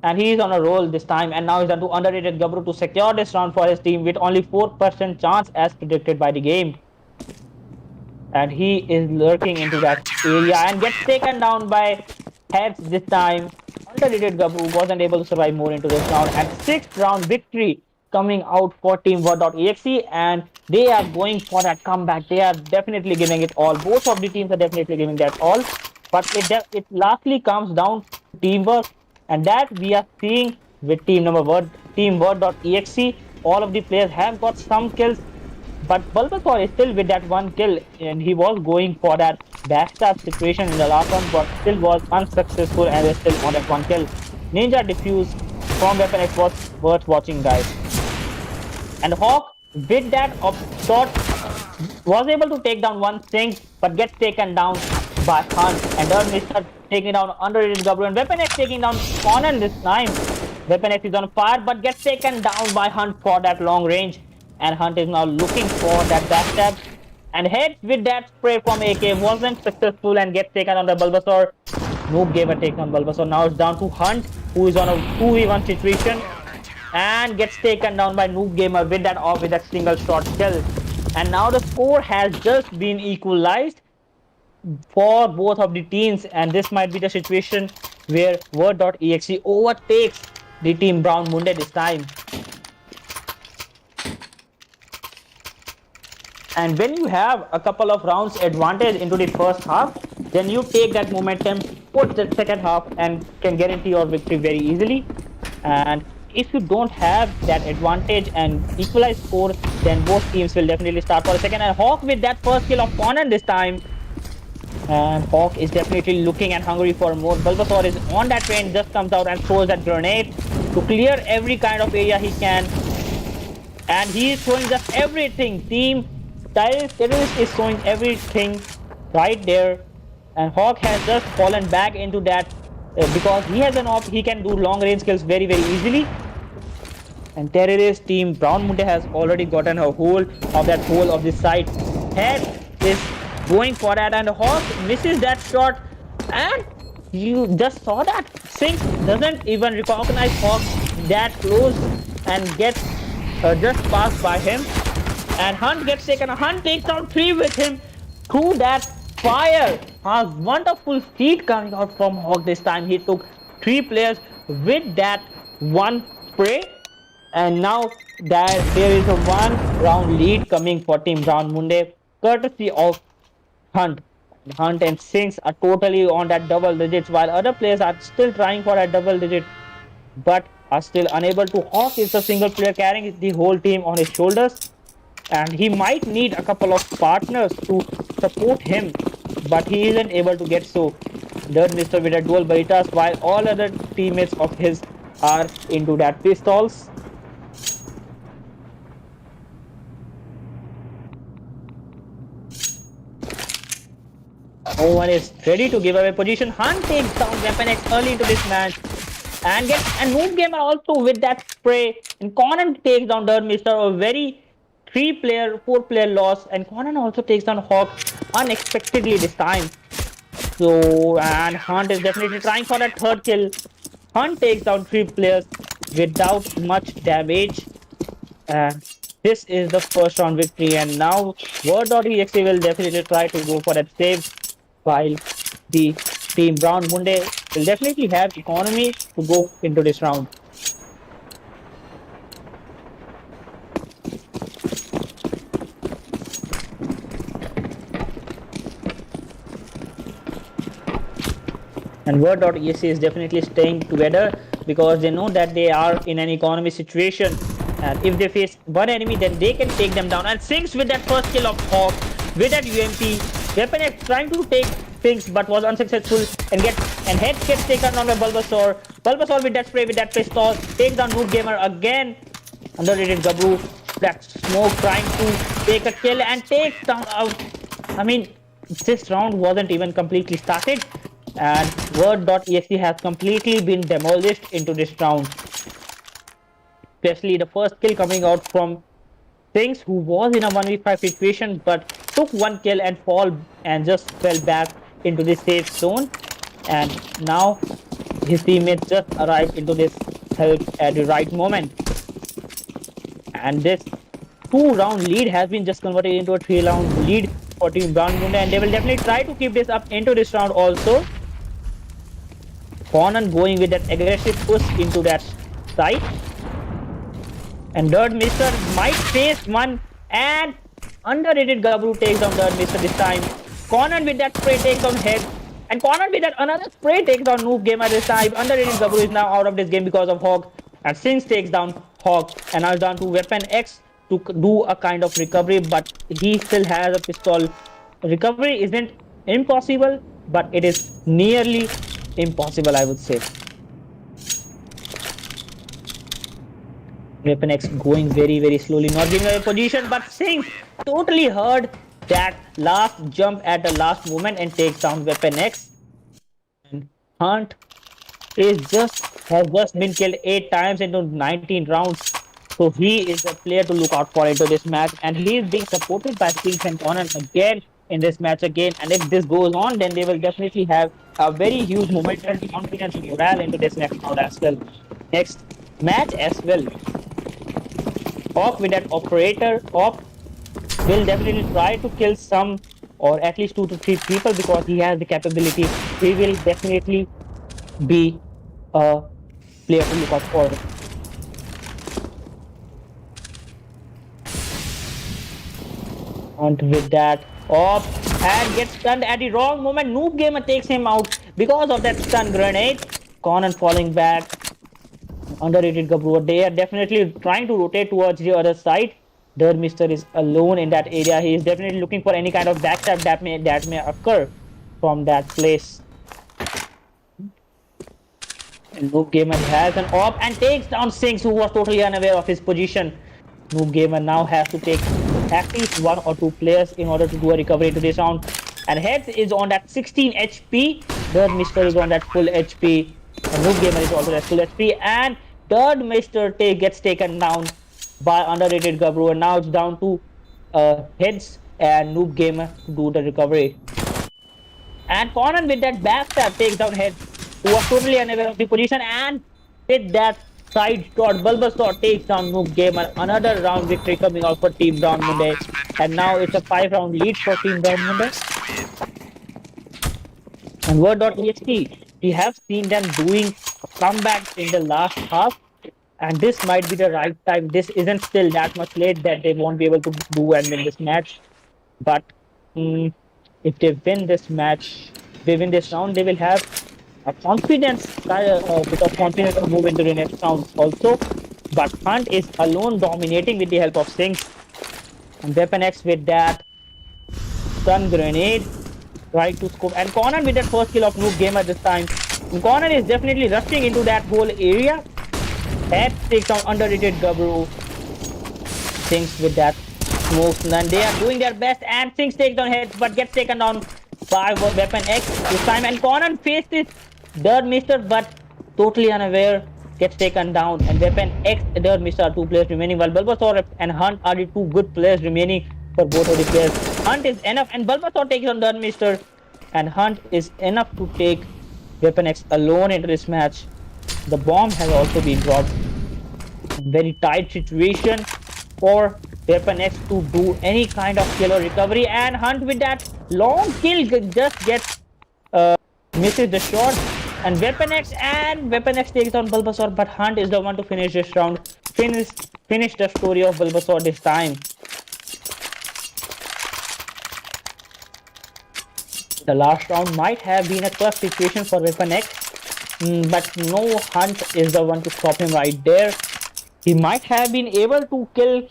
and he is on a roll this time. And now he's done to underrated Gabru to secure this round for his team with only 4% chance as predicted by the game. And he is lurking into that area and gets taken down by Heads this time. Underrated Gabru wasn't able to survive more into this round, and 6th round victory coming out for Team Word.exe, and they are going for that comeback. They are definitely giving it all. Both of the teams are definitely giving that all, but it lastly comes down to teamwork, and that we are seeing with Team Word.exe. All of the players have got some kills, but Bulbasaur is still with that 1 kill, and he was going for that backstab situation in the last one, but still was unsuccessful and is still on that 1 kill. Ninja defuse from Weapon X was worth watching, guys. And Hawk, with that shot, was able to take down one Singh, but gets taken down by Hunt. And Dirt Meister taking down underrated Gabru, and Weapon X taking down Conan this time. Weapon X is on fire, but gets taken down by Hunt for that long range. And Hunt is now looking for that backstab, and Heads with that spray from AK wasn't successful and gets taken on the Bulbasaur. Noob Gamer takes on Bulbasaur. Now it's down to Hunt, who is on a 2v1 situation and gets taken down by Noob Gamer with that single shot kill. And now the score has just been equalized for both of the teams, and this might be the situation where Word.exe overtakes the Team Brown Munde this time. And when you have a couple of rounds advantage into the first half, then you take that momentum, put the second half, and can guarantee your victory very easily. And if you don't have that advantage and equalized score, then both teams will definitely start for a second. And Hawk with that first kill of Conan this time. And Hawk is definitely looking and hungry for more. Bulbasaur is on that train, just comes out and throws that grenade to clear every kind of area he can. And he is throwing just everything. Team Terrorist is showing everything right there, and Hawk has just fallen back into that because he has an op. He can do long range kills very easily. And Terrorist Team Brown Munde has already gotten a hold of this site. Head is going for that, and Hawk misses that shot, and you just saw that Sinks doesn't even recognize Hawk that close and gets just passed by him. And Hunt gets taken. Hunt takes out 3 with him through that fire. A wonderful feat coming out from Hawk this time. He took 3 players with that 1 spray. And now that there is a 1 round lead coming for Team Brown Munde, courtesy of Hunt. Hunt and Sinks are totally on that double digits, while other players are still trying for a double digit, but are still unable to. Hawk is the single player carrying the whole team on his shoulders, and he might need a couple of partners to support him, but he isn't able to get so. Dirt Mister with a dual Baritas, while all other teammates of his are into that pistols. No one is ready to give away position. Hunt takes down Weapon X early into this match and gets and Noob Gamer also with that spray. And Conan takes down Dirt Mister, a very 4-player loss. And Conan also takes down Hawk unexpectedly this time. So, and Hunt is definitely trying for that third kill. Hunt takes down 3 players without much damage. And this is the first round victory. And now Word.exe will definitely try to go for that save, while the Team Brown Munde will definitely have economy to go into this round. And Word.exe is definitely staying together because they know that they are in an economy situation, and if they face one enemy then they can take them down. And Sinks with that first kill of Hawk with that UMP. Weapon X trying to take Sinks but was unsuccessful, and Head gets taken down by Bulbasaur. Bulbasaur with that spray with that pistol takes down Noob Gamer again. Underrated Gabru, that smoke trying to take a kill and takes down out. I mean, this round wasn't even completely started, and Word.exe has completely been demolished into this round. Especially the first kill coming out from Sinks, who was in a 1v5 situation but took 1 kill and just fell back into the safe zone. And now his teammates just arrived into this help at the right moment. And this 2-round lead has been just converted into a 3-round lead for Team Brown Munde, and they will definitely try to keep this up into this round also. Conan going with that aggressive push into that site. And Dirt Mister might face one, and underrated Gabru takes down Dirt Mister this time. Conan with that spray takes down Head. And Conan with that another spray takes down Noob Gamer this time. Underrated Gabru is now out of this game because of Hawk. And Sinks takes down Hawk. And now it's down to Weapon X to do a kind of recovery, but he still has a pistol. Recovery isn't impossible, but it is nearly impossible, I would say. Weapon X going very, very slowly, not giving away position, but Singh totally heard that last jump at the last moment and takes down Weapon X. And Hunt has just been killed 8 times into 19 rounds. So he is a player to look out for into this match, and he is being supported by Sinks and Conan again in this match again. And if this goes on, then they will definitely have a very huge momentum, confidence, and morale into this next round as well. Next match as well. Hawk with that operator. Hawk will definitely try to kill some, or at least 2 to 3 people, because he has the capability. He will definitely be a player to look out for. And with that, off and gets stunned at the wrong moment. Noob Gamer takes him out because of that stun grenade. Conan falling back. Underrated Gabru. They are definitely trying to rotate towards the other side. Dirt Mister is alone in that area. He is definitely looking for any kind of backstab that may occur from that place. And Noob Gamer has an op and takes down Sinks, who was totally unaware of his position. Noob Gamer now has to take at least 1 or 2 players in order to do a recovery to this round. And Heads is on that 16 HP. Dirt Mister is on that full HP. And Noob Gamer is also at full HP. And Dirt Mister gets taken down by underrated Gabru. And now it's down to Heads and Noob Gamer to do the recovery. And Conan with that backstab takes down Heads, who was totally unaware of the position, and with that side shot, Bulbasaur takes down Noob Gamer. Another round victory coming out for Team Brown Munde. And now it's a 5-round lead for Team Brown Munde. And Word.exe, we have seen them doing a comeback in the last half. And this might be the right time. This isn't still that much late that they won't be able to do and win this match. But if they win this match, they win this round, they will have a confidence, a bit of confidence to move into the next round also. But Hunt is alone dominating with the help of Sinks. And Weapon X with that stun grenade, right to scope. And Conan with that first kill of Noob Gamer this time. And Conan is definitely rushing into that whole area. Head takes down underrated Gabru. Sinks with that smokes, and they are doing their best. And Sinks takes down Head, but gets taken down by Weapon X this time. And Conan faces Dirt Mister, but totally unaware, gets taken down. And Weapon X and Dirt Mister are two players remaining, while Bulbasaur and Hunt are the two good players remaining for both of the players. Hunt is enough, and Bulbasaur takes on Dirt Mister, and Hunt is enough to take Weapon X alone into this match. The bomb has also been dropped. Very tight situation for Weapon X to do any kind of kill or recovery, and Hunt with that long kill just gets misses the shot. And Weapon X takes down Bulbasaur, but Hunt is the one to finish this round. Finish the story of Bulbasaur this time. The last round might have been a tough situation for Weapon X, but no, Hunt is the one to stop him right there. He might have been able to kill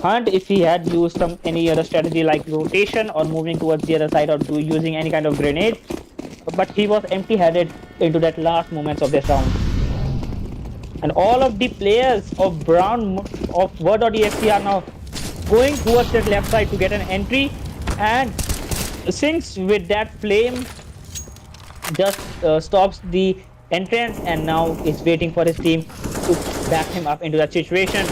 Hunt if he had used any other strategy like rotation or moving towards the other side or using any kind of grenade. But he was empty-headed into that last moments of this round. And all of the players of Word.exe are now going towards that left side to get an entry. And Sinks with that flame just stops the entrance, and now is waiting for his team to back him up into that situation.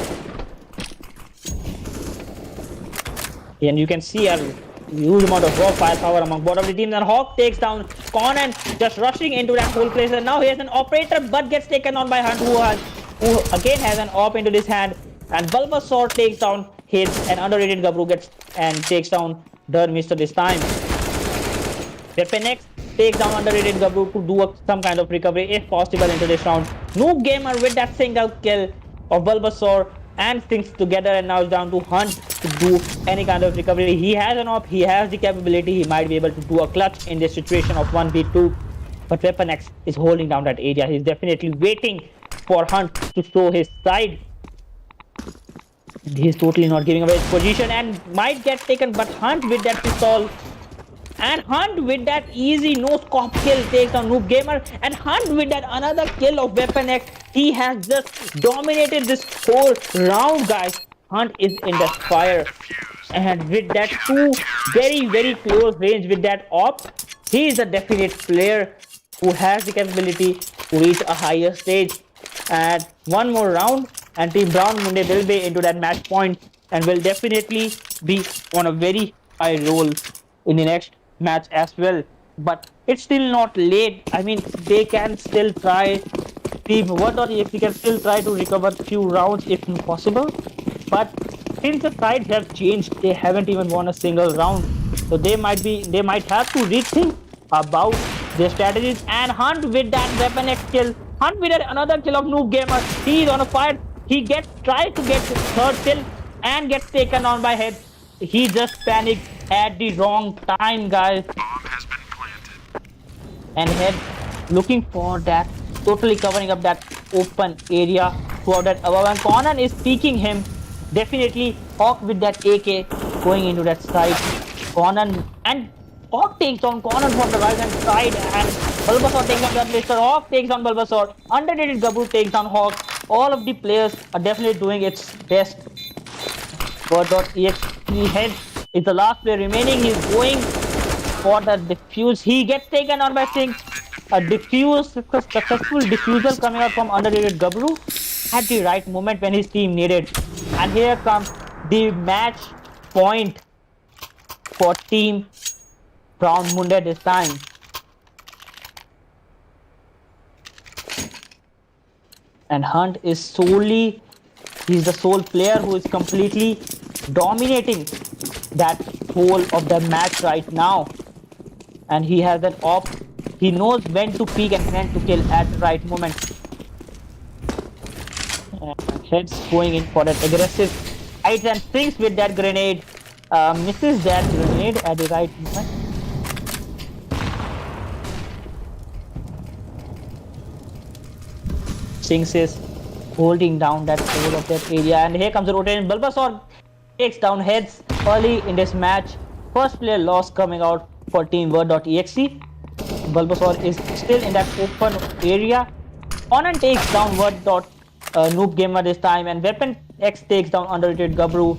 And you can see a huge amount of raw firepower among both of the teams. And Hawk takes down Conan, just rushing into that whole place. And now he has an operator, but gets taken on by Hunt, who again has an op into his hand. And Bulbasaur takes down his and underrated Gabru gets and takes down Dirt Mister this time. Weapon X takes down underrated Gabru to do some kind of recovery if possible into this round. Noob Gamer with that single kill of Bulbasaur and Sinks together, and now it's down to Hunt to do any kind of recovery. He has an op, he has the capability, he might be able to do a clutch in this situation of 1v2. But Weapon X is holding down that area. He's definitely waiting for Hunt to show his side. He's totally not giving away his position and might get taken, but Hunt with that pistol. And Hunt with that easy no scope kill takes on Noob Gamer. And Hunt with that another kill of Weapon X. He has just dominated this whole round, guys. Hunt is in the fire. And with that two very close range with that op, he is a definite player who has the capability to reach a higher stage. And one more round and Team Brown Munde will be into that match point and will definitely be on a very high roll in the next match as well. But it's still not late. I mean, they can still try. Team Word.exe can still try to recover a few rounds if possible. But since the sides have changed, they haven't even won a single round. So they might have to rethink about their strategies. And Hunt with that Weapon X kill. Hunt with another kill of Noob Gamer. He is on a fire. He tries to get his third kill and gets taken on by Head. He just panicked at the wrong time, guys.
Bomb has been planted.
And Head looking for that, totally covering up that open area throughout that above. And Conan is peeking him. Definitely Hawk with that AK going into that side. Conan and Hawk takes on Conan from the right hand side, and Bulbasaur takes on that Mr. Hawk takes on Bulbasaur. Underrated Gabru takes on Hawk. All of the players are definitely doing its best. Word.exe Head is the last player remaining. He's going for the defuse. He gets taken on by Sinks. A successful defusal coming out from underrated Gabru at the right moment when his team needed. And here comes the match point for Team Brown Munde this time. And Hunt is he's the sole player who is completely dominating that whole of the match right now. And he has an op. He knows when to peek and when to kill at the right moment. Heads going in for an aggressive fight, and Sinks with that grenade. Misses that grenade at the right moment. Sinks is holding down that whole of that area, and here comes the rotation. Bulbasaur takes down heads early in this match. First player loss coming out for team Word.exe. Bulbasaur is still in that open area. Onan takes down Noob Gamer this time, and Weapon X takes down underrated Gabru.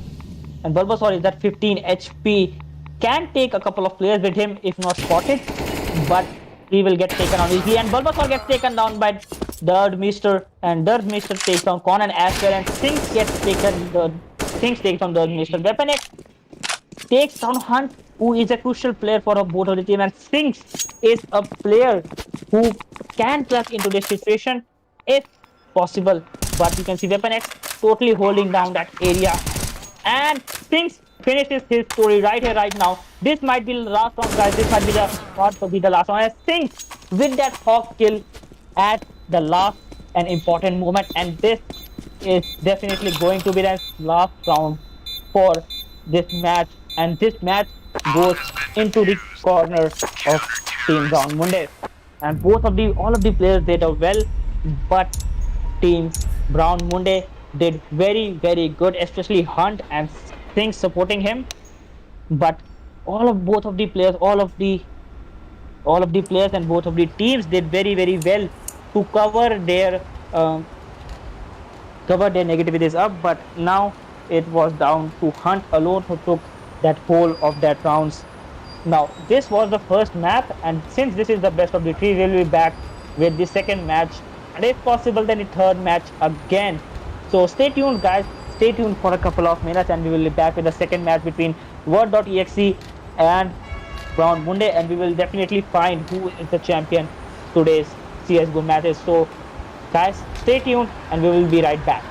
And Bulbasaur is at 15 HP. Can take a couple of players with him if not spotted, but he will get taken on easily. And Bulbasaur gets taken down by Mister, and Mister takes down Conan as well. And Sinks gets taken. Sinks takes down Mister. Weapon X takes down Hunt, who is a crucial player for both of the team, and Sinks is a player who can trust into this situation if possible. But you can see Weapon X totally holding down that area, and Sinks finishes his story right here, right now. This might be the last round, guys. This might be the last round. And Sinks with that hawk kill at the last and important moment, and this is definitely going to be the last round for this match, and this match goes into the corner of Team Brown Munde. And all of the players did well, but Team Brown Munde did very good, especially Hunt and Sinks supporting him. But both of the players and both of the teams did very well to cover their negativities up. But now it was down to Hunt alone, who took that whole of that rounds. Now this was the first map, and since this is the best of the three, we'll be back with the second match, and if possible then the third match again. So stay tuned, guys. Stay tuned for a couple of minutes, and we will be back with the second match between Word.exe and Brown Munde, and we will definitely find who is the champion today's CSGO matches. So guys, stay tuned, and we will be right back.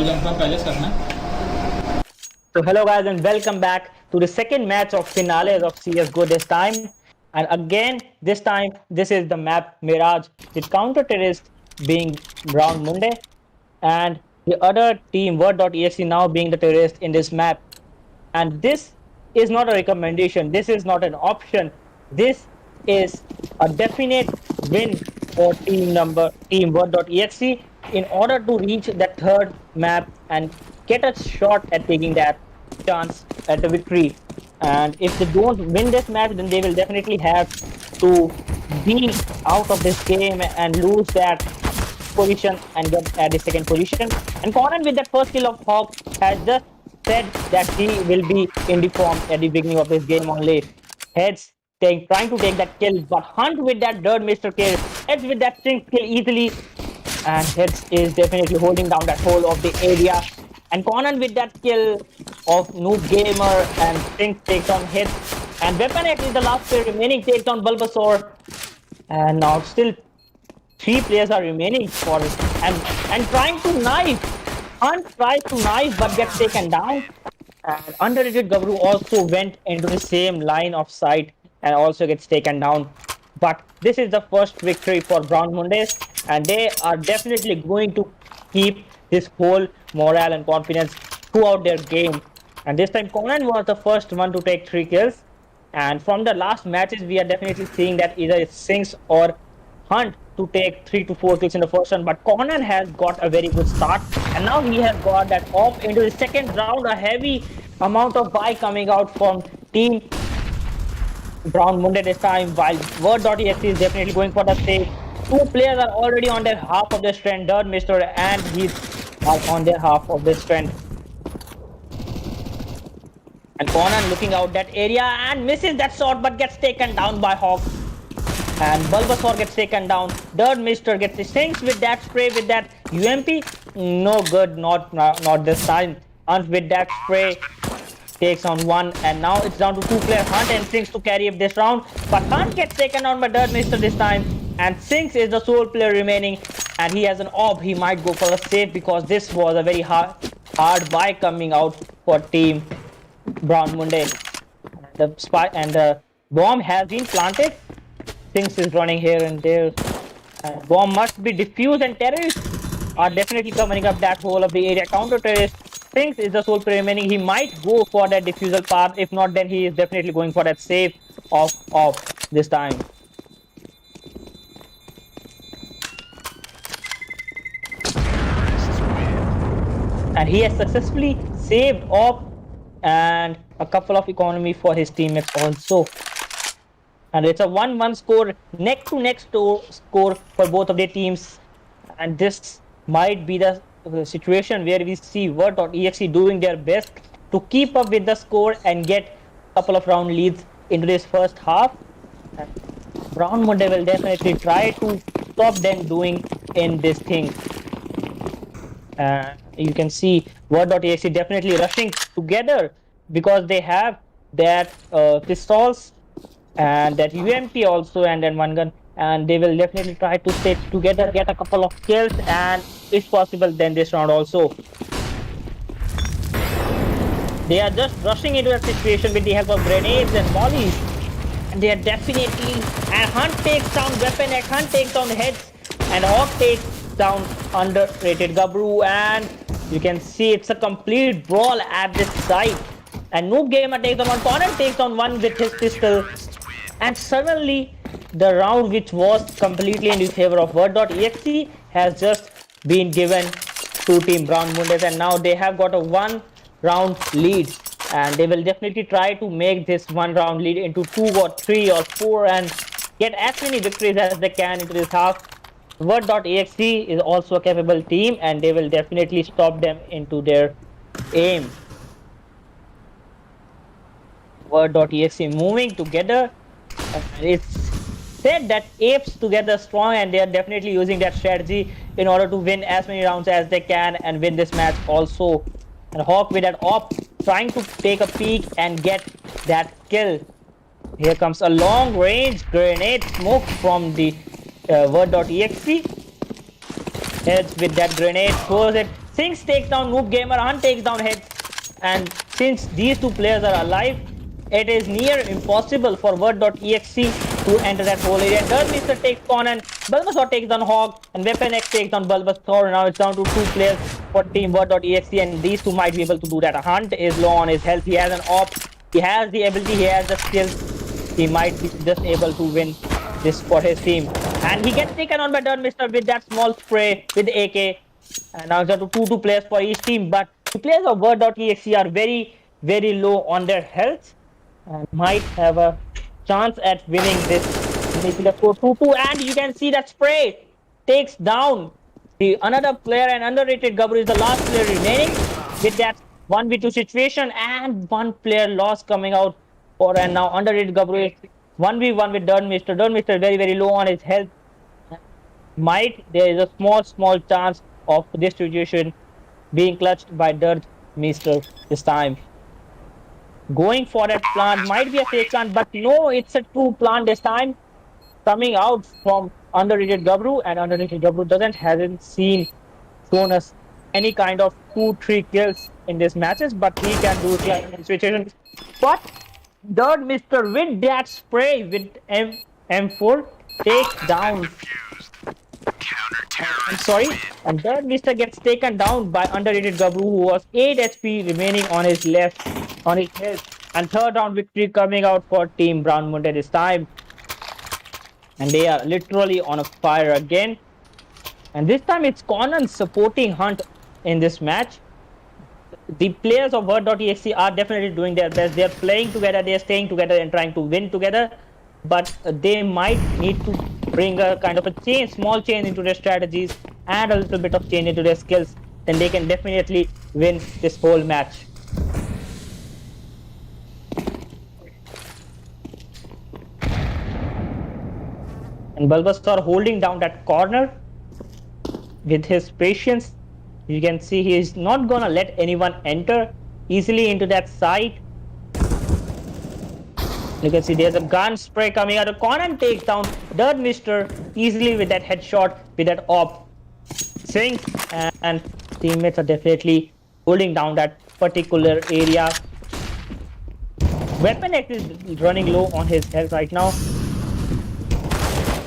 Wall jump का पहले करना है.
So hello guys and welcome back to the second match of finales of CSGO this time. And again, this time, this is the map Mirage, the counter-terrorist being Brown Munde, and the other team, Word.exe, now being the terrorist in this map. And this is not a recommendation, this is not an option, this is a definite win for team Word.exe in order to reach that third map and get a shot at taking that chance at the victory. And if they don't win this match, then they will definitely have to be out of this game and lose that position and get at the second position. And Conan, with that first kill of Hawk, has just said that he will be in the form at the beginning of this game only. Heads trying to take that kill, but Hunt with that third Mr. kill, Heads with that string kill easily, and Heads is definitely holding down that whole of the area. And Conan with that kill of Noob Gamer, and String takes on Heads, and Weapon X is the last player remaining, takes on Bulbasaur, and now still 3 players are remaining for it, and trying to knife. Hunt tries to knife but gets taken down. And underrated Gabru also went into the same line of sight and also gets taken down. But this is the first victory for Brown Mundes, and they are definitely going to keep this whole morale and confidence throughout their game. And this time Conan was the first one to take 3 kills. And from the last matches, we are definitely seeing that either it's Sinks or Hunt to take 3 to 4 kills in the first round, but Conan has got a very good start, and now he has got that off into the second round. A heavy amount of buy coming out from team Brown Munde this time, while Word.exe is definitely going for the save. 2 players are already on their half of the strength, Dirt Mister and he's on their half of the strength. And Conan looking out that area and misses that shot but gets taken down by Hawk. And Bulbasaur gets taken down. Dirt Mister gets the sinks with that spray with that UMP. No good, not this time. Hunt with that spray takes on 1, and now it's down to 2 players, Hunt and Sinks, to carry up this round. But Hunt gets taken down by Dirt Mister this time, and Sinks is the sole player remaining, and he has an orb. He might go for a save because this was a very hard buy coming out for team Brown Munde. The spy and the bomb has been planted. Things is running here and there. Bomb must be defused, and terrorists are definitely covering up that whole of the area. Counter terrorist. Things is the sole player remaining. He might go for that defusal path. If not, then he is definitely going for that save off this time. And he has successfully saved off and a couple of economy for his teammates also. And it's a 1-1 score, neck-to-neck score for both of the teams. And this might be the situation where we see Word.exe doing their best to keep up with the score and get a couple of round leads into this first half. And Brown Munde will definitely try to stop them doing in this thing. You can see Word.exe definitely rushing together because they have that pistols and that UMP also, and then 1 gun, and they will definitely try to stay together, get a couple of kills, and if possible then this round also. They are just rushing into a situation with the help of grenades and mollies, and they are definitely, and Hunt takes down Weapon X, Hunt takes down Heads, and Hawk takes down underrated Gabru, and you can see it's a complete brawl at this site. And Noob Gamer takes on 1, Conan takes on 1 with his pistol, and suddenly the round which was completely in the favor of Word.exe has just been given to team Brown Mundes, and now they have got a 1 round lead, and they will definitely try to make this 1 round lead into 2 or 3 or 4 and get as many victories as they can into this half. Word.exe is also a capable team, and they will definitely stop them into their aim. Word.exe moving together. It's said that apes together strong, and they are definitely using that strategy in order to win as many rounds as they can and win this match also. And Hawk with that op trying to take a peek and get that kill. Here comes a long range grenade smoke from the Word.exe. Heads with that grenade, throws it. Sinks takes down Noob Gamer, Hunt takes down Heads. And since these two players are alive, it is near impossible for Word.exe to enter that whole area. Mister takes Conan, Bulbasaur takes down Hog, and Weapon X takes down Bulbasaur. Now it's down to 2 players for Team Word.exe, and these two might be able to do that. Hunt is low on his health, he has an op, he has the ability, he has the skills. He might be just able to win this for his team. And he gets taken on by Mister with that small spray with AK. And now it's down to 2 players for each team, but the players of Word.exe are very, very low on their health and might have a chance at winning this. Making the score 2-2, and you can see that spray takes down the another player, and underrated Gabru is the last player remaining with that 1v2 situation, and 1 player loss coming out for, and now underrated Gabru is 1v1 with Mister. Mister is very, very low on his health. There is a small chance of this situation being clutched by Mister this time. Going for that plant might be a fake plant, but no, it's a true plant this time. Coming out from underrated Gabru, and underrated Gabru hasn't shown us any kind of 2-3 kills in these matches, but he can do it in this situation. But Mister with that spray with M4 takes down. I'm sorry, and Mister gets taken down by underrated Gabru, who was 8 HP remaining on his health. And third round victory coming out for Team Brown Munde this time. And they are literally on a fire again. And this time it's Conan supporting Hunt in this match. The players of Word.exe are definitely doing their best. They are playing together, they are staying together and trying to win together. But they might need to bring a kind of a small change into their strategies and a little bit of change into their skills. Then they can definitely win this whole match. And Bulbasaur holding down that corner with his patience. You can see he is not gonna let anyone enter easily into that site. You can see there's a gun spray coming out of Conan, takes down Mister easily with that headshot, with that op. Singh and teammates are definitely holding down that particular area. Weapon X is running low on his health right now.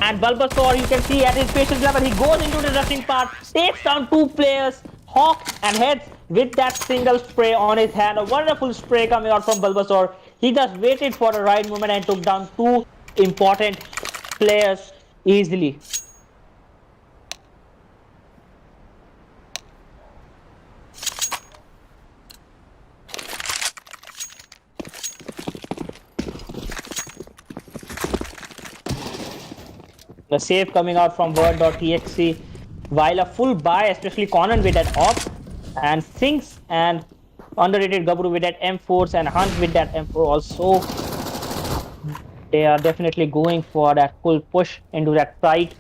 And Bulbasaur, you can see at his patience level, he goes into the rushing part, takes down 2 players, Hawk and Heads, with that single spray on his hand. A wonderful spray coming out from Bulbasaur. He just waited for the right moment and took down 2 important players easily. The save coming out from Word.exe, while a full buy, especially Conan with that op, and Sinks and underrated Gabru with that M4s, and Hunt with that M4 also. They are definitely going for that full push into that site.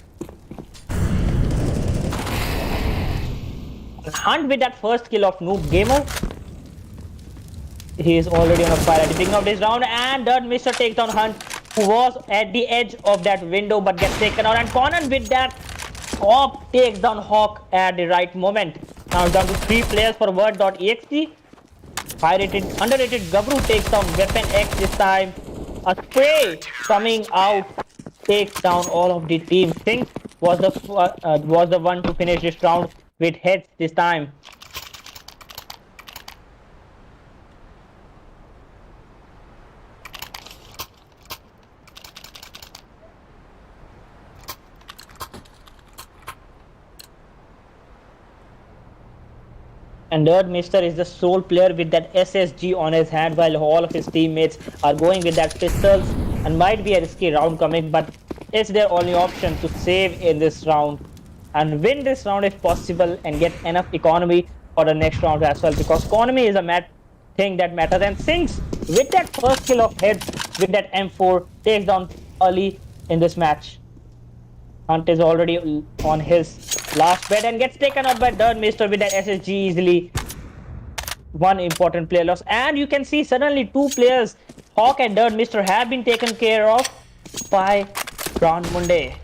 Hunt with that first kill of Noob Gamer. He is already on a fire at the beginning of this round, and Mister takes down Hunt, who was at the edge of that window but gets taken out, and Conan with that op takes down Hawk at the right moment. Now down to 3 players for Word.exe. Underrated Gabru takes down Weapon X this time. A spray coming out takes down all of the team. Singh was the one to finish this round with Heads this time. And Mister is the sole player with that SSG on his hand, while all of his teammates are going with that pistols, and might be a risky round coming, but it's their only option to save in this round and win this round if possible, and get enough economy for the next round as well, because economy is a thing that matters. And Sinks with that first kill of Heads with that M4 takes down early in this match. Hunt is already on his last bed and gets taken out by Mister with that SSG easily. 1 important player loss, and you can see suddenly 2 players, Hawk and Mister, have been taken care of by Brown Munde.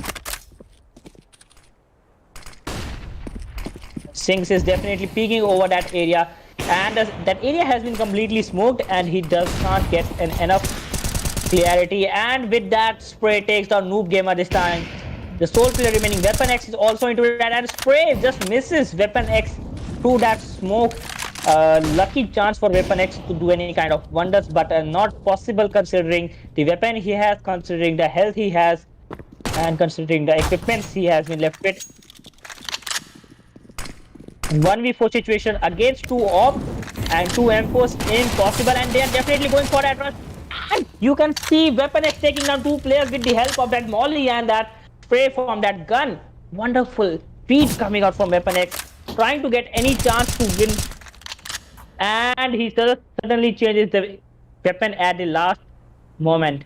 Singhs is definitely peeking over that area, and that area has been completely smoked, and he does not get enough clarity. And with that, Spray takes down Noob Gamer this time. The sole player remaining, Weapon X, is also into that, and Spray just misses Weapon X through that smoke. Lucky chance for Weapon X to do any kind of wonders, but not possible considering the weapon he has, considering the health he has, and considering the equipments he has been left with. 1v4 situation against 2 op and 2 M4s impossible, and they are definitely going for that rush. And you can see Weapon X taking down 2 players with the help of that molly and that spray from that gun. Wonderful feed coming out from Weapon X, trying to get any chance to win, and he suddenly changes the weapon at the last moment.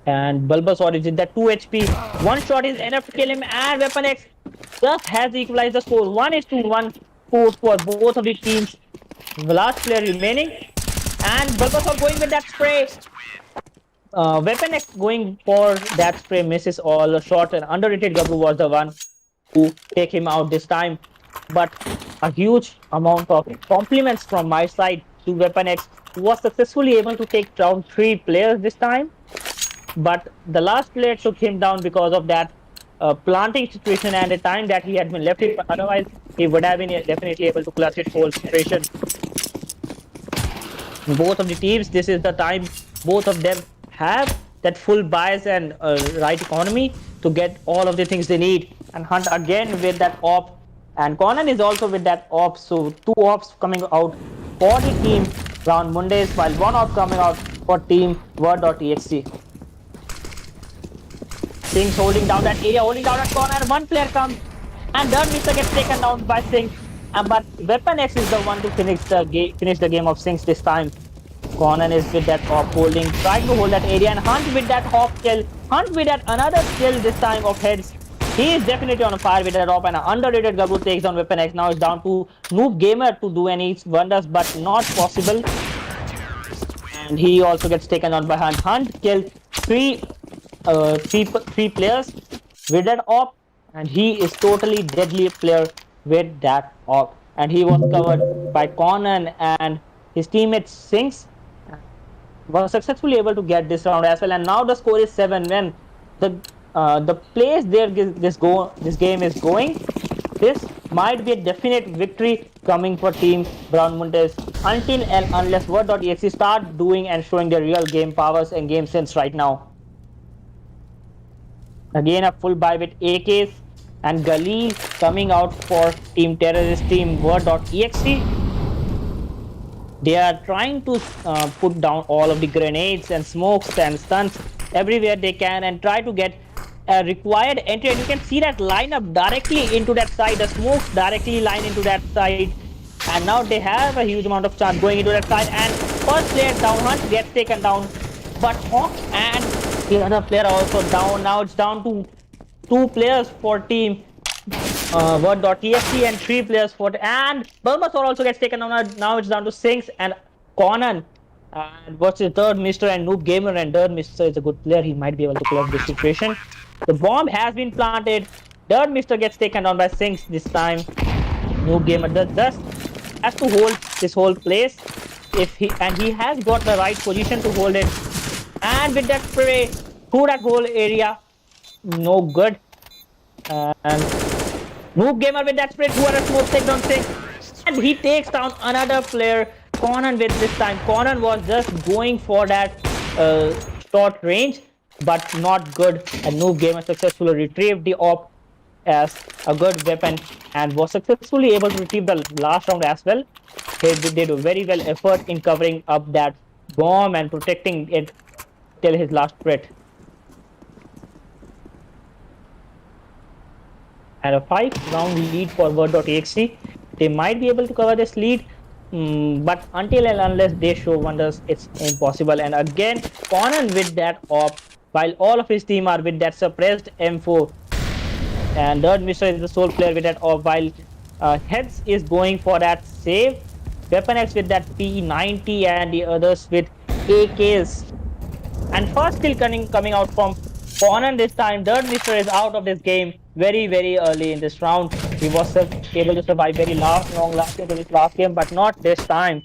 And Bulbasaur is with that 2 HP. One shot is enough to kill him, and Weapon X just has equalized the score. 1-1 score for both of the teams. The last player remaining, and Bulbasaur going with that spray. Weapon X going for that spray misses all the shot, and underrated Gabru was the one to take him out this time. But a huge amount of compliments from my side to Weapon X, who was successfully able to take down 3 players this time. But the last player took him down because of that planting situation and the time that he had been left it. But otherwise, he would have been definitely able to clutch it whole situation. Both of the teams, this is the time both of them have that full bias and right economy to get all of the things they need. And Hunt again with that op, and Conan is also with that op. So 2 ops coming out for the team Brown Mondays, while 1 op coming out for team Word.exe. Singh's holding down that area, holding down that corner. 1 player comes, and Dirt Mister gets taken down by Singh. But Weapon X is the one to finish the game of Singhs this time. Conan is with that hop holding, trying to hold that area, and Hunt with that hop kill. Hunt with that another kill this time of heads. He is definitely on fire with that hop, and an underrated Gabru takes down Weapon X. Now it's down to Noob Gamer to do any wonders, but not possible. And he also gets taken down by Hunt. Hunt killed 3 players with that op, and he is totally deadly player with that op, and he was covered by Conan, and his teammate Singhs was successfully able to get this round as well. And now the score is 7-1. The place there this game is going, this might be a definite victory coming for team Brown Montes until and unless Word.exe start doing and showing their real game powers and game sense right now. Again, a full buy with AKs and Gali coming out for Team Terrorist Team Word.exe. They are trying to put down all of the grenades and smokes and stuns everywhere they can and try to get a required entry. And you can see that line up directly into that side. The smokes directly line into that side. And now they have a huge amount of chance going into that side. And first player down, Hunt gets taken down. But Hawk and the other player also down. Now it's down to 2 players for team Word.exe and 3 players for and Bulbasaur also gets taken down. Now it's down to Singhs and Conan versus Dirt Mister and Noob Gamer, and Dirt Mister is a good player. He might be able to close this situation. The bomb has been planted. Dirt Mister gets taken down by Singhs this time. Noob Gamer just has to hold this whole place he has got the right position to hold it. And with that spray through that whole area, no good. And Noob Gamer with that spray, 200 smoke take down Singh, and he takes down another player, Conan, with this time. Conan was just going for that short range, but not good. And Noob Gamer successfully retrieved the op as a good weapon and was successfully able to retrieve the last round as well. He did a very well effort in covering up that bomb and protecting it till his last breath. And a 5-round lead for Word.exe. They might be able to cover this lead, but until and unless they show wonders, it's impossible. And again, Conan with that op, while all of his team are with that suppressed M4. And Dirt Mister is the sole player with that op, while Heads is going for that save. Weapon X with that P90 and the others with AKs. And first kill coming out from Conan this time. Dirt Mister is out of this game. very early in this round. He was able to survive very long last into this last game, but not this time.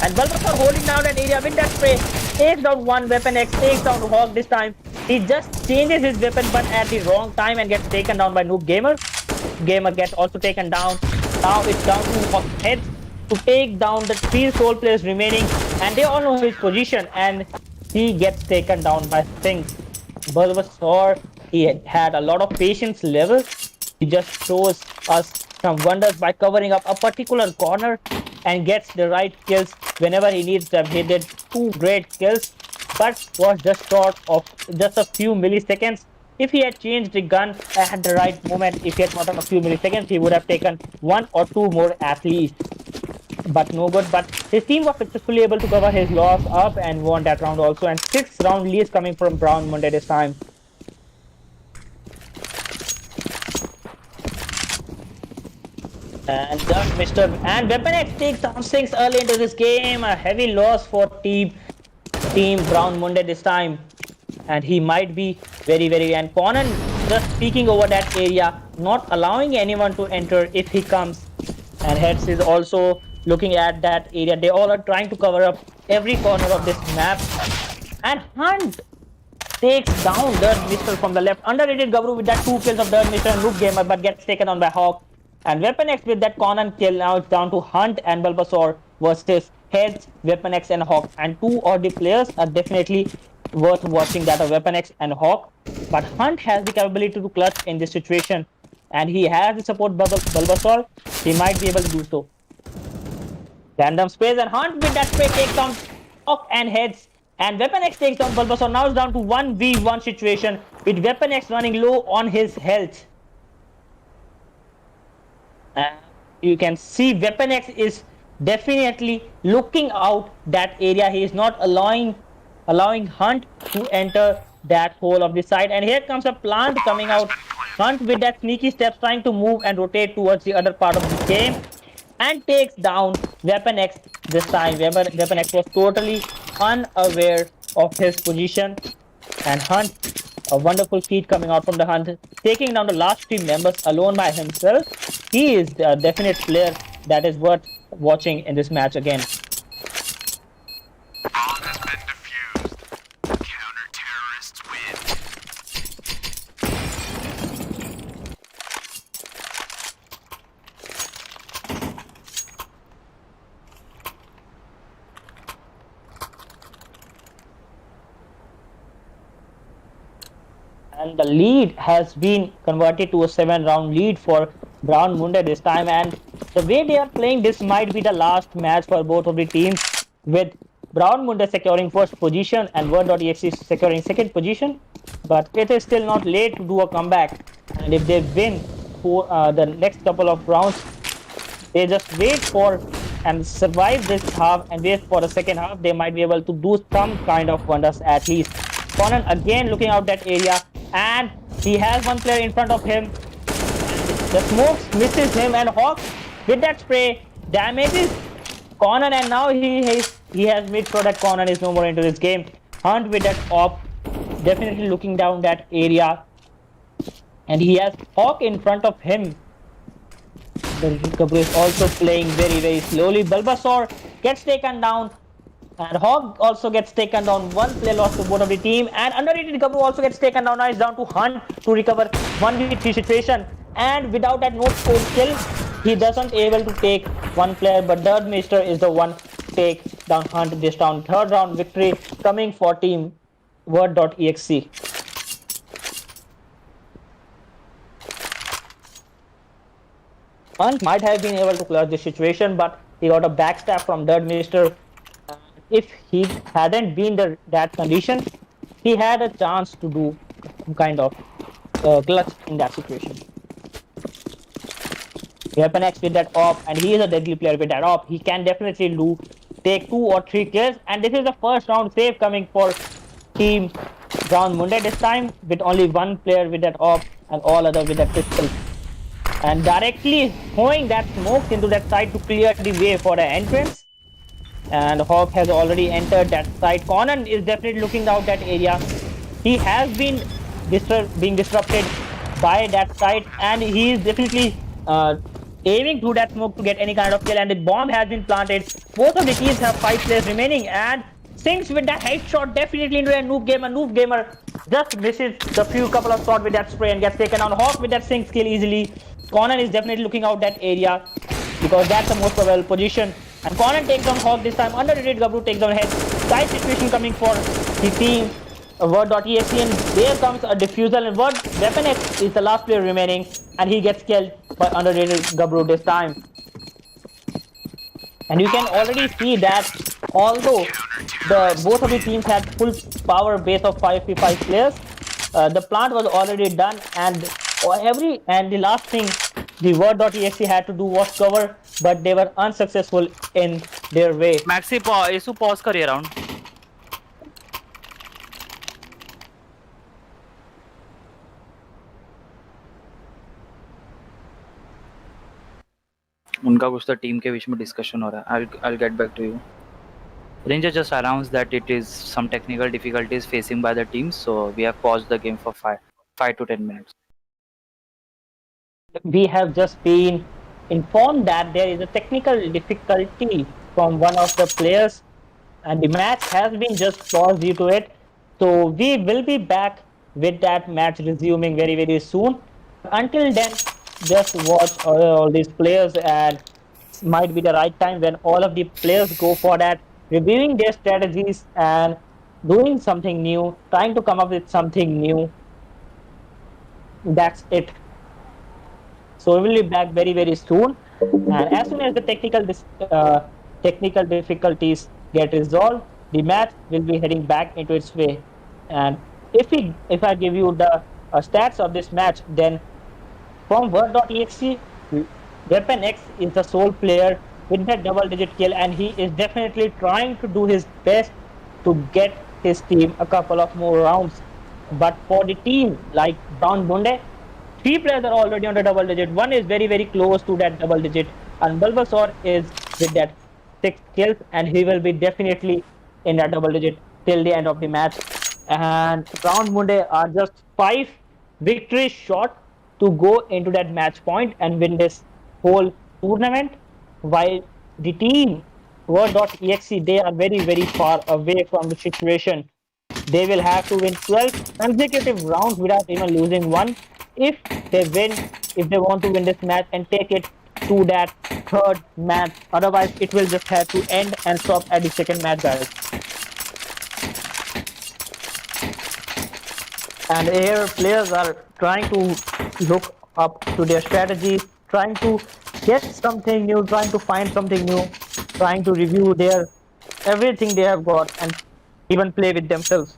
And Bulbasaur holding down that area with that spray, takes down one Weapon X, takes down Hawk this time. He just changes his weapon but at the wrong time and gets taken down by Noob Gamer. Gamer gets also taken down. Now it's down to Hawk's head to take down the 3 soul players remaining, and they all know his position, and he gets taken down by Singh. Bulbasaur, he had a lot of patience level. He just shows us some wonders by covering up a particular corner and gets the right kills whenever he needs them. He did 2 great kills, but was just short of just a few milliseconds. If he had changed the gun at the right moment, if he had gotten a few milliseconds, he would have taken 1 or 2 more at least. But no good. But his team was successfully able to cover his loss up and won that round also. And 6th round lead is coming from Brown Monday this time. And Weapon X takes down Singh early into this game. A heavy loss for Team Brown Monday this time. And he might be very and Conan just peeking over that area, not allowing anyone to enter if he comes. And Heads is also looking at that area. They all are trying to cover up every corner of this map. And Hunt takes down Dirt Mister from the left. Underrated Gabru with that 2 kills of Dirt Mister and Noob Gamer, but gets taken on by Hawk. And Weapon X with that Conan kill. Now it's down to Hunt and Bulbasaur versus Heads, Weapon X and Hawk. And 2 of the players are definitely worth watching, that are Weapon X and Hawk. But Hunt has the capability to clutch in this situation, and he has the support Bulbasaur. He might be able to do so. Random space, and Hunt with that spray takes down Hawk and Heads. And Weapon X takes down Bulbasaur. Now it's down to 1v1 situation with Weapon X running low on his health. You can see Weapon X is definitely looking out that area. He is not allowing Hunt to enter that hole of the side. And here comes a plant coming out. Hunt with that sneaky steps trying to move and rotate towards the other part of the game, and takes down Weapon X this time. Weapon X was totally unaware of his position. And Hunt, a wonderful feat coming out from the Hunt, taking down the last 3 members alone by himself. He is a definite player that is worth watching in this match again.
Bomb has been defused. Counter-terrorists win.
And the lead has been converted to a 7-round lead for Brown Munde this time. And the way they are playing, this might be the last match for both of the teams, with Brown Munde securing 1st position and Word.exe securing 2nd position. But it is still not late to do a comeback. And if they win for the next couple of rounds, they just wait for and survive this half and wait for the second half, they might be able to do some kind of wonders at least. Conan again looking out that area, and he has 1 player in front of him. The smokes misses him, and Hawk with that spray damages Conan, and now he has made sure that Conan is no more into this game. Hunt with that op, definitely looking down that area, and he has Hawk in front of him. The Gabru is also playing very slowly. Bulbasaur gets taken down, and Hawk also gets taken down. 1 player lost to both of the team, and underrated Gabru also gets taken down. Now it's down to Hunt to recover 1v3 situation, and without that no score kill, he doesn't able to take 1 player, but Dirt Mister is the one to take down Hunt this round. 3rd round victory coming for team Word.exe. Hunt might have been able to clutch this situation, but he got a backstab from Dirt Mister. If he hadn't been that condition, he had a chance to do some kind of clutch in that situation. Weapon X with that op, and he is a deadly player with that op. He can definitely take 2 or 3 kills, and this is the 1st round save coming for team Brown Munde this time, with only 1 player with that op and all other with that pistol. And directly throwing that smoke into that side to clear the way for the entrance. And Hawk has already entered that side. Conan is definitely looking out that area. He has been being disrupted by that side, and he is definitely aiming through that smoke to get any kind of kill. And the bomb has been planted. Both of the teams have 5 players remaining, and Sinks with that headshot definitely into a noob gamer. Noob gamer just misses the few couple of shots with that spray and gets taken down. Hawk with that Sinks kill easily. Conan is definitely looking out that area because that's the most probable position. And Conan takes down Hawk this time. Underrated Gabru takes down Head. Tight situation coming for the team. Word.exe, and there comes a defusal, and Word Weapon X is the last player remaining, and he gets killed by underrated Gabru this time. And you can already see that although both of the teams had full power base of 5v5 players, the plant was already done, and the last thing the Word.exe had to do was cover, but they were unsuccessful in their way.
Maxi, Yesu pause कर ये round. उनका कुछ तो team के बीच में discussion हो रहा है. I'll get back to you. Ranger just announced that it is some technical difficulties facing by the team, so we have paused the game for 5 to 10 minutes.
We have just been informed that there is a technical difficulty from one of the players, and the match has been just paused due to it. So we will be back with that match resuming very, very soon. Until then, just watch all these players, and might be the right time when all of the players go for that, reviewing their strategies and doing something new, trying to come up with something new. That's it. So we will be back very, very soon, and as soon as the technical difficulties get resolved, the match will be heading back into its way. And if I give you the stats of this match, then from Word.exe, Weapon X is the sole player with that double-digit kill, and he is definitely trying to do his best to get his team a couple of more rounds. But for the team like Brown Bunde, 3 players are already on the double digit. One is very, very close to that double digit, and Bulbasaur is with that 6 kills, and he will be definitely in that double digit till the end of the match. And Brown Munde are just 5 victories short to go into that match point and win this whole tournament, while the team Word.exe, they are very, very far away from the situation. They will have to win 12 consecutive rounds without even losing one if they want to win this match and take it to that 3rd match. Otherwise, it will just have to end and stop at the 2nd match, guys. And here players are trying to look up to their strategy, trying to get something new, trying to find something new, trying to review everything they have got and even play with themselves.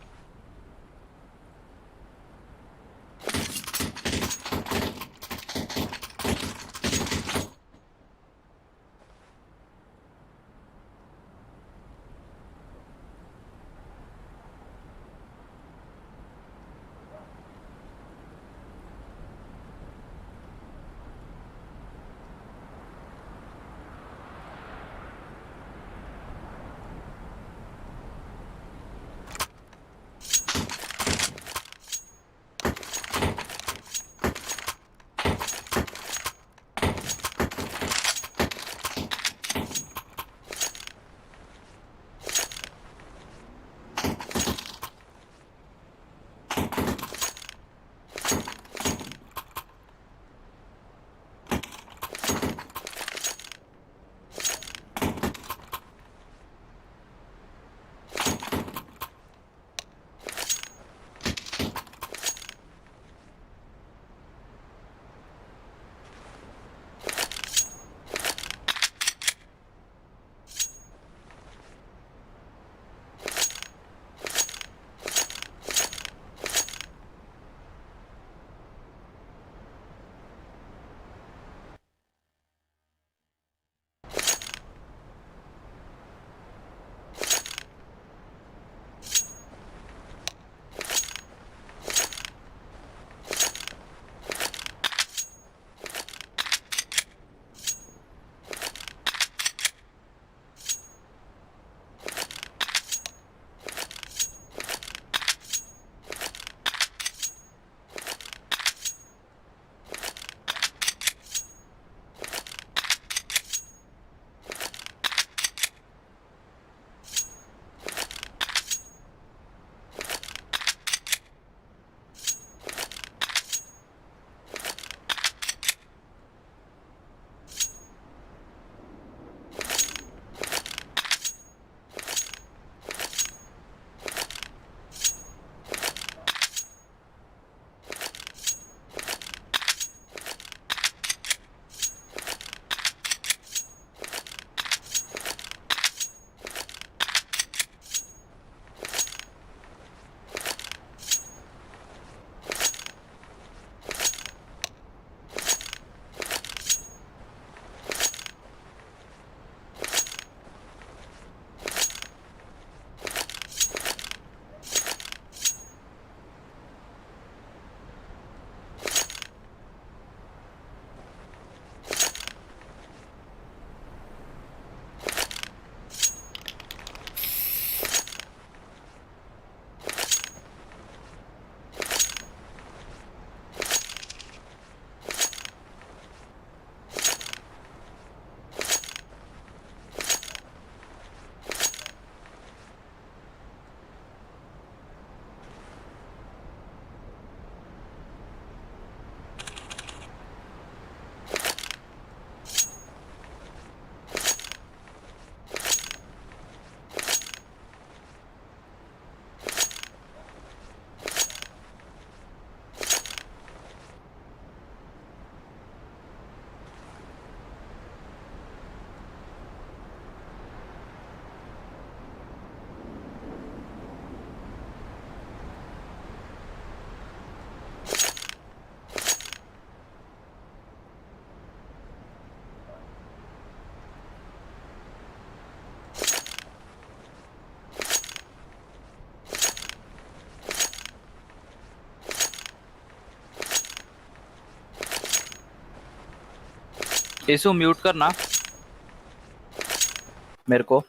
Issue mute करना मेरे को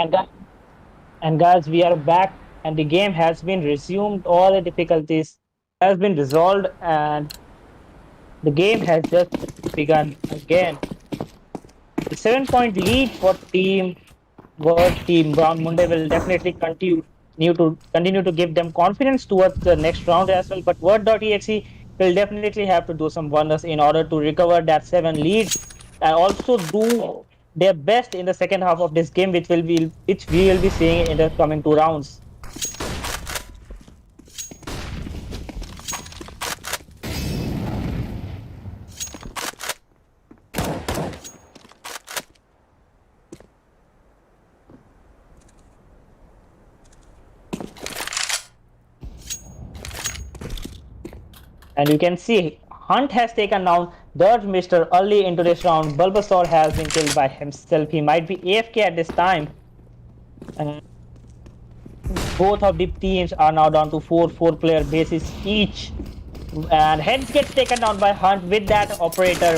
And gu- and guys, we are back, and the game has been resumed. All the difficulties has been resolved, and the game has just begun again. The 7 point lead for team Brown Munde will definitely continue to give them confidence towards the next round as well. But Word.exe will definitely have to do some wonders in order to recover that 7 lead and also do their best in the second half of this game, which we will be seeing in the coming 2 rounds. And you can see Hunt has taken down Dirge Mister early into this round. Bulbasaur has been killed by himself. He might be AFK at this time. And both of the teams are now down to 4 player bases each. And Heads gets taken down by Hunt with that operator.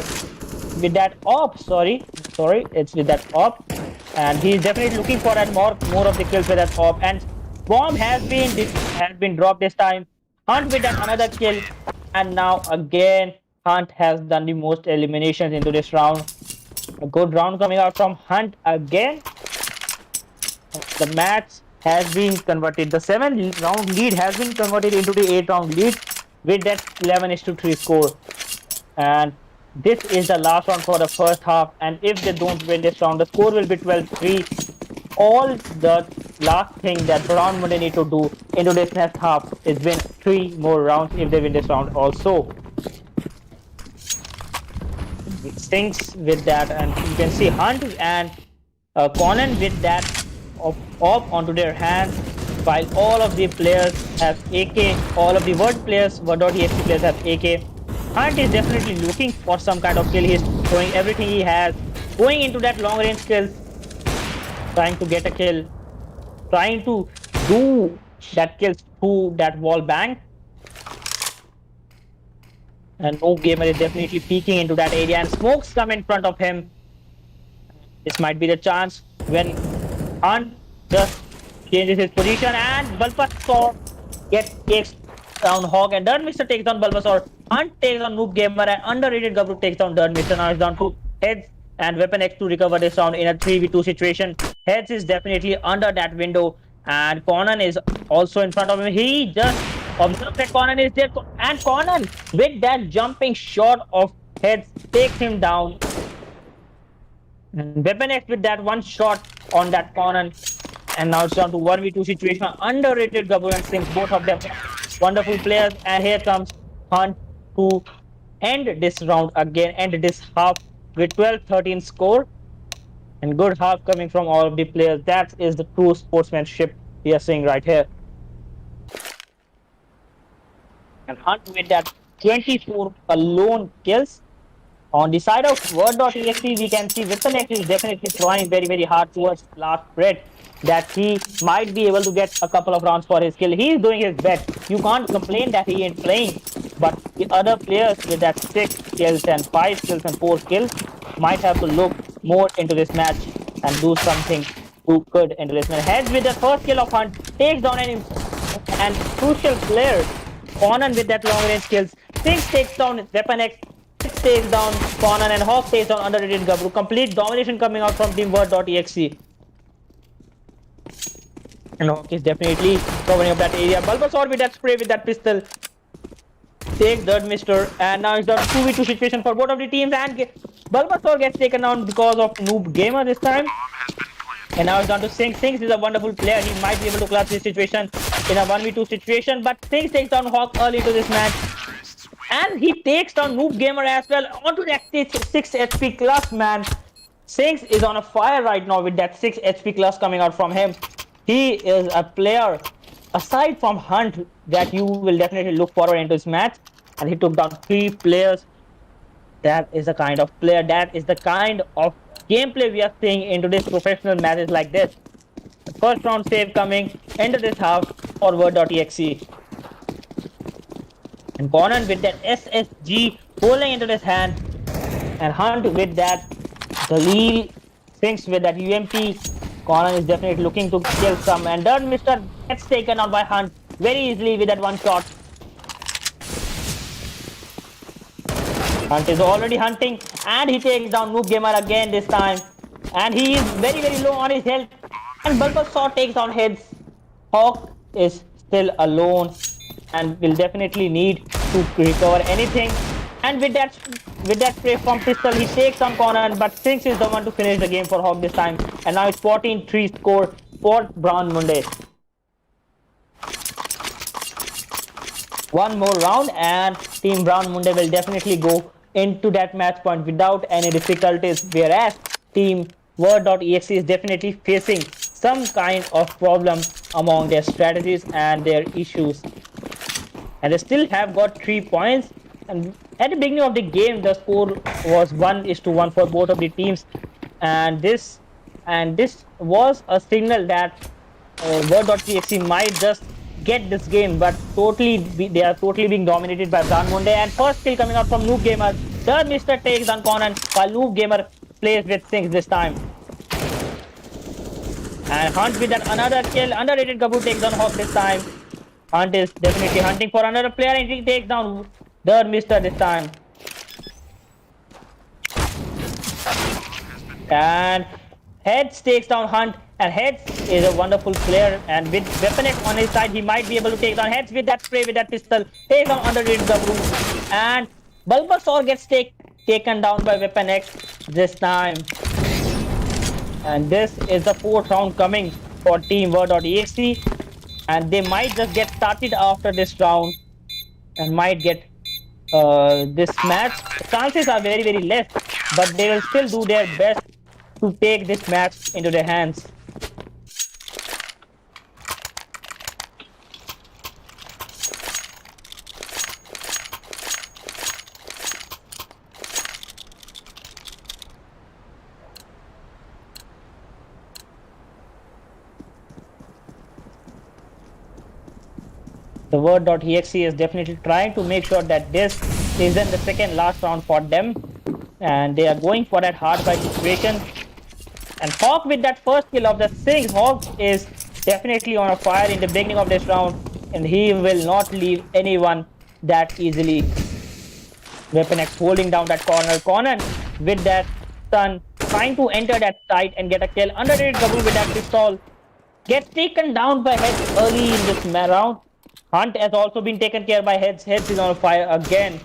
With that op, sorry, it's with that op. And he's definitely looking for that more of the kills with that op. And bomb has been dropped this time. Hunt with that another kill. And now again, Hunt has done the most eliminations into this round. A good round coming out from Hunt again. The match has been converted. The 7 round lead has been converted into the 8 round lead with that 11-3 score. And this is the last round for the first half. And if they don't win this round, the score will be 12-3. All the last thing that Brown Munde need to do into this next half is win 3 more rounds if they win this round also. It stinks with that, and you can see Hunt and Conan with that op onto their hands, while all of the players have AK, all of the Word.exe players have AK. Hunt is definitely looking for some kind of kill. He's throwing everything he has, going into that long range kill, trying to get a kill, trying to do that kill through that wall bang. And No Gamer is definitely peeking into that area, and smokes come in front of him. This might be the chance when Hunt just changes his position, and Bulbasaur takes down Hawk, and Dirt Mister takes down Bulbasaur. Hunt takes on Noob Gamer, and underrated Gabru takes down Dirt Mister. Now it's down to Heads and Weapon X to recover this round in a 3v2 situation. Heads is definitely under that window, and Conan is also in front of him. He just observed that Conan is there, and Conan with that jumping shot of Heads takes him down. And Weapon X with that one shot on that Conan, and now it's down to 1v2 situation. Underrated Gabru and Singh, both of them wonderful players. And here comes Hunt to end this round again, end this half with 12-13 score. And good half coming from all of the players. That is the true sportsmanship we are seeing right here. And Hunt with that 24 alone kills. On the side of Word.exe, we can see Weapon X is definitely trying very hard towards last threat, that he might be able to get a couple of rounds for his kill. He is doing his best. You can't complain that he ain't playing. But the other players with that 6 kills and 5 kills and 4 kills might have to look more into this match and do something good into this match. Heads with the first kill of Hunt takes down and crucial player Conan with that long range kills. Singh takes down Weapon X, takes down Conan, and Hawk takes down underrated Gabru. Complete domination coming out from Team Word.exe. And Hawk is definitely covering up that area. Bulbasaur with that spray with that pistol takes Dirt Mister, and now it's down 2v2 situation for both of the teams, and Bulbasaur gets taken down because of Noob Gamer this time. And now it's down to Singh. Singh is a wonderful player. He might be able to clutch this situation in a 1v2 situation, but Singh takes down Hawk early into this match. And he takes down Noob Gamer as well onto that 6 HP plus, man. Singh is on a fire right now with that 6 HP plus coming out from him. He is a player, aside from Hunt, that you will definitely look forward into this match. And he took down 3 players. That is the kind of player, that is the kind of gameplay we are seeing into this professional matches like this. The first round save coming into this half for Word.exe. And Conan with that SSG rolling into his hand, and Hunt with that Galil, Sinks with that UMP, Conan is definitely looking to kill some, and Dirt Mister gets taken out by Hunt very easily with that one shot. Hunt is already hunting, and he takes down Noob Gamer again this time. And he is very low on his health. And Bulbasaur takes down Heads. Hawk is still alone and will definitely need to recover anything. And with that spray from pistol, he takes on Conan, but Sinks is the one to finish the game for Hawk this time. And now it's 14-3 score for Brown Munde. One more round and Team Brown Munde will definitely go into that match point without any difficulties, whereas Team Word.exe is definitely facing some kind of problem among their strategies and their issues. And they still have got 3 points. And at the beginning of the game, the score was 1-1 for both of the teams. And this was a signal that Word.exe might just get this game, but they are totally being dominated by Brown Munde. And first kill coming out from Noob Gamer. Third Mister takes on Conan, while Noob Gamer plays with Sinks this time. And Hunt with that another kill. Underrated Gabu takes on Hawk this time. Hunt is definitely hunting for another player, and he takes down Third Mister this time. And Heads takes down Hunt, and Heads is a wonderful player, and with Weapon X on his side, he might be able to take down Heads with that spray, with that pistol. Takes down underrated Gabu, and Bulbasaur gets taken down by Weapon X this time. And this is the 4th round coming for Team Word.exe, and they might just get started after this round and might get this match. Chances are very less, but they will still do their best to take this match into their hands. The Word.exe is definitely trying to make sure that this isn't the second last round for them, and they are going for that hard fight situation. And Hawk with that first kill of the Sinks. Hawk is definitely on a fire in the beginning of this round, and he will not leave anyone that easily. Weapon X holding down that corner. Conan with that stun, trying to enter that site and get a kill. Underrated Gabu with that pistol. Gets taken down by Heads early in this round. Hunt has also been taken care by Heads. Heads is on fire again.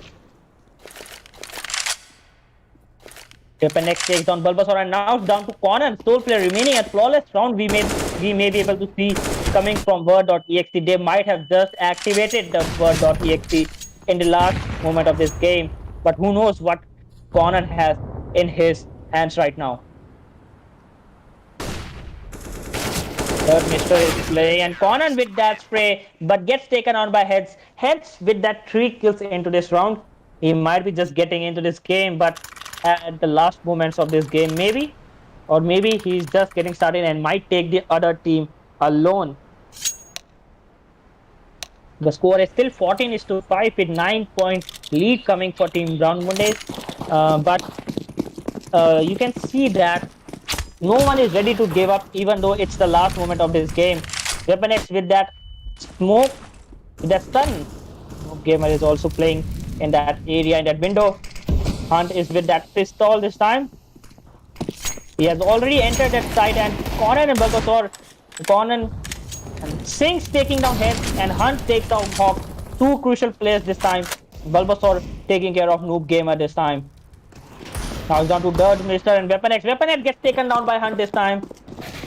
Weapon X takes down Bulbasaur, and now it's down to Conan. Sole player remaining at flawless round. We may be able to see coming from Word.exe. They might have just activated the Word.exe in the last moment of this game, but who knows what Conan has in his hands right now. Third Mister is playing, and Conan with that spray, but gets taken out by Heads. Heads with that 3 kills into this round. He might be just getting into this game, but at the last moments of this game, maybe, or maybe he's just getting started and might take the other team alone. The score is still 14-5 with 9-point lead coming for Team Brown Munde. But you can see that no one is ready to give up, even though it's the last moment of this game. Weapon X with that smoke, with that stun. Gamer is also playing in that area, in that window. Hunt is with that pistol this time. He has already entered that site, and Conan and Bulbasaur, Conan and Sinks taking down Heads, and Hunt takes down Hawk. 2 crucial players this time. Bulbasaur taking care of Noob Gamer this time. Now it's down to Dirt Mister and Weapon X. Weapon X gets taken down by Hunt this time.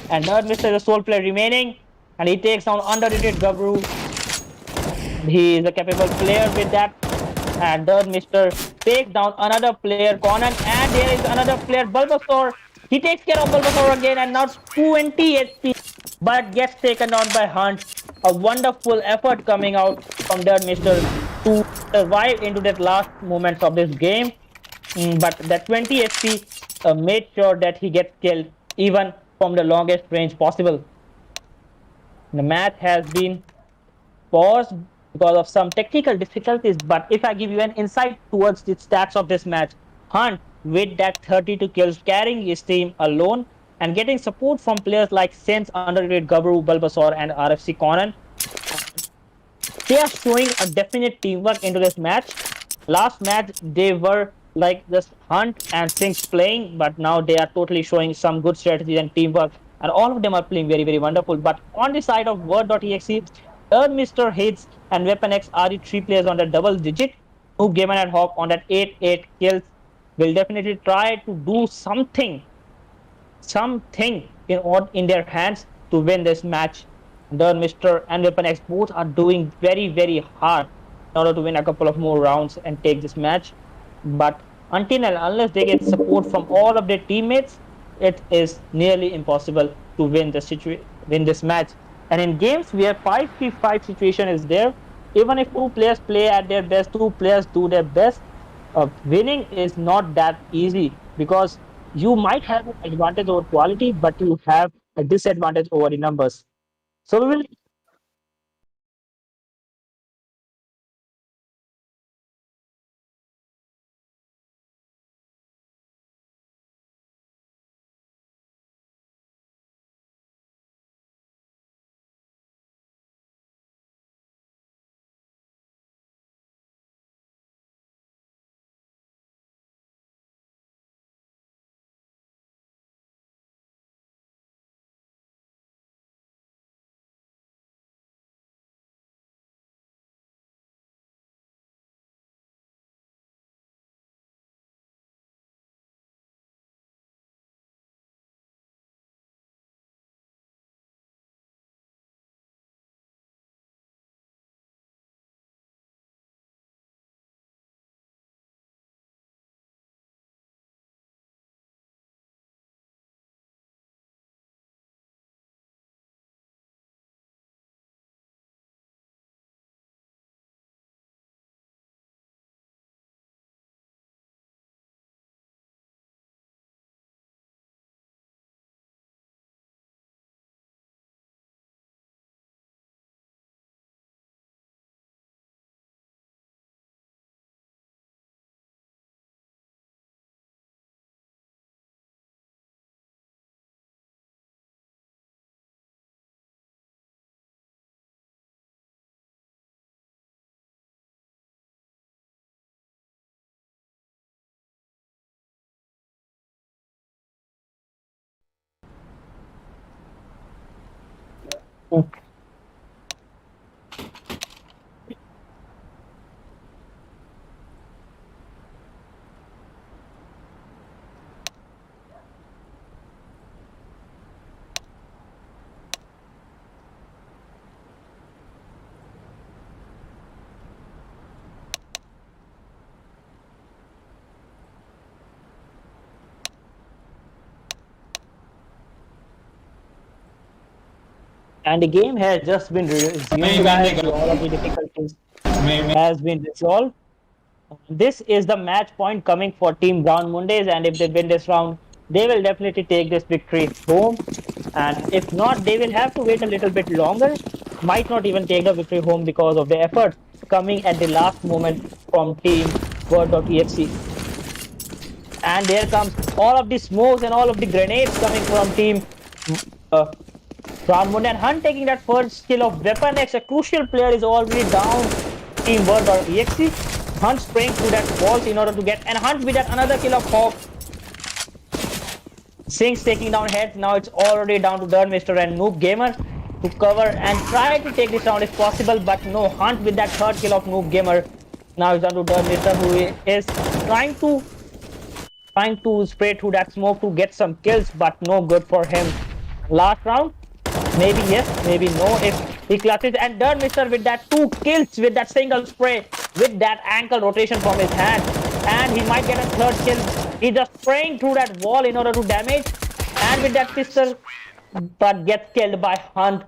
And Dirt Mister is a sole player remaining, and he takes down underrated Gabru. He is a capable player with that. And Dirt Mister takes down another player, Conan, and there is another player, Bulbasaur. He takes care of Bulbasaur again, and now 20 HP, but gets taken down by Hunt. A wonderful effort coming out from Dirt Mister to survive into that last moments of this game. But that 20 HP made sure that he gets killed even from the longest range possible. The match has been paused because of some technical difficulties, but if I give you an insight towards the stats of this match, Hunt with that 32 kills carrying his team alone, and getting support from players like Sense, Underrated, Gabru, Bulbasaur, and RFC Conan. They are showing a definite teamwork into this match. Last match, they were like just Hunt and Sinks playing, but now they are totally showing some good strategy and teamwork, and all of them are playing very, very wonderful. But on the side of Word.exe, Mr. Hits and Weapon X are the three players on the double digit. Noob Gamer and Hawk on that 8-8 kills will definitely try to do something in their hands to win this match. The Mr. and Weapon X both are doing very, very hard in order to win a couple of more rounds and take this match. But until and unless they get support from all of their teammates, it is nearly impossible to win this match. And in games where 5v5 situation is there, even if two players play at their best, two players do their best, winning is not that easy because you might have an advantage over quality, but you have a disadvantage over the numbers. So we will. And the game has just been resumed, guys. All of the difficulties has been resolved. This is the match point coming for Team Brown Mondays, and if they win this round, they will definitely take this victory home. And if not, they will have to wait a little bit longer. Might not even take the victory home because of the effort coming at the last moment from Team Word.exe. And there comes all of the smokes and all of the grenades coming from Team Brown Monday. And Hunt taking that first kill of Weapon X. A crucial player is already down. Team Word.exe. Hunt spraying through that walls in order to get, and Hunt with that another kill of Hawk. Singh's taking down heads. Now it's already down to Mr. and Noob Gamer to cover and try to take this round if possible, but no. Hunt with that third kill of Noob Gamer. Now it's down to Mr. who is trying to spray through that smoke to get some kills, but no good for him. Last round, maybe yes, maybe no if he clutches. And Mr. with that 2 kills with that single spray, with that ankle rotation from his hand, and he might get a third kill. He's just spraying through that wall in order to damage, and with that pistol, but gets killed by Hunt,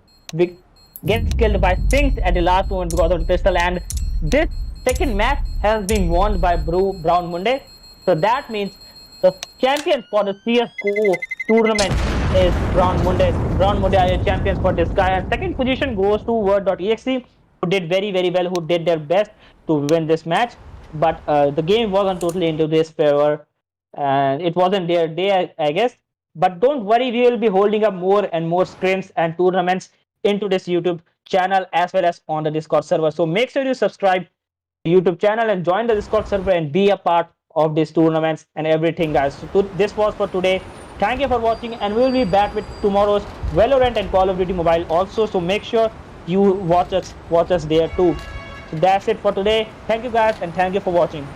gets killed by Sinks at the last moment because of the pistol. And this second match has been won by Brown Monday, so that means the champion for the Csgo tournament is Brown Monday. Brown Monday are the champions for this guy, and second position goes to Word.exe, who did very, very well, who did their best to win this match. But the game wasn't totally into this favor, and it wasn't their day, I guess. But don't worry, we will be holding up more and more scrims and tournaments into this YouTube channel as well as on the Discord server. So make sure you subscribe to YouTube channel and join the Discord server and be a part of these tournaments and everything, guys. So this was for today. Thank you for watching, and we will be back with tomorrow's Valorant and Call of Duty Mobile also. So make sure you watch us there too. So that's it for today. Thank you guys, and thank you for watching.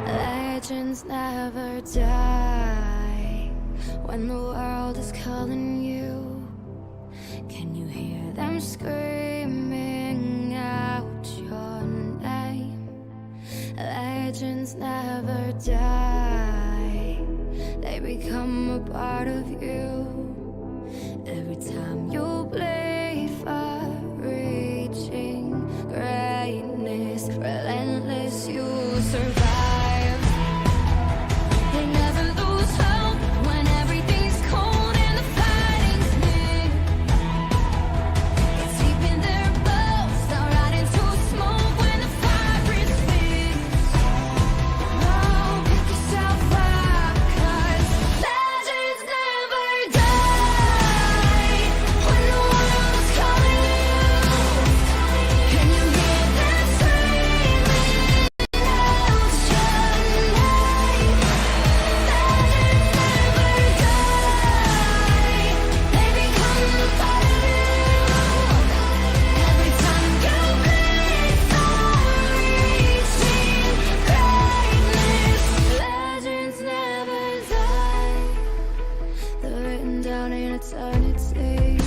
Legends never die when the world is calling you. Can you hear them screaming out your name? Legends never die, they become a part of you. Every time you play far reaching greatness, relentless, you survive. They never lose hope when everything's cold and the fighting's near. It's deep in their bones, they'll ride into smoke when the fire is fierce. Oh, pick yourself up, 'cause legends never die when the world is calling you. Can you hear them screaming out your name? Legends never die, they become a part of you. Every time you play for reaching greatness, legends never die, they're written down in eternity.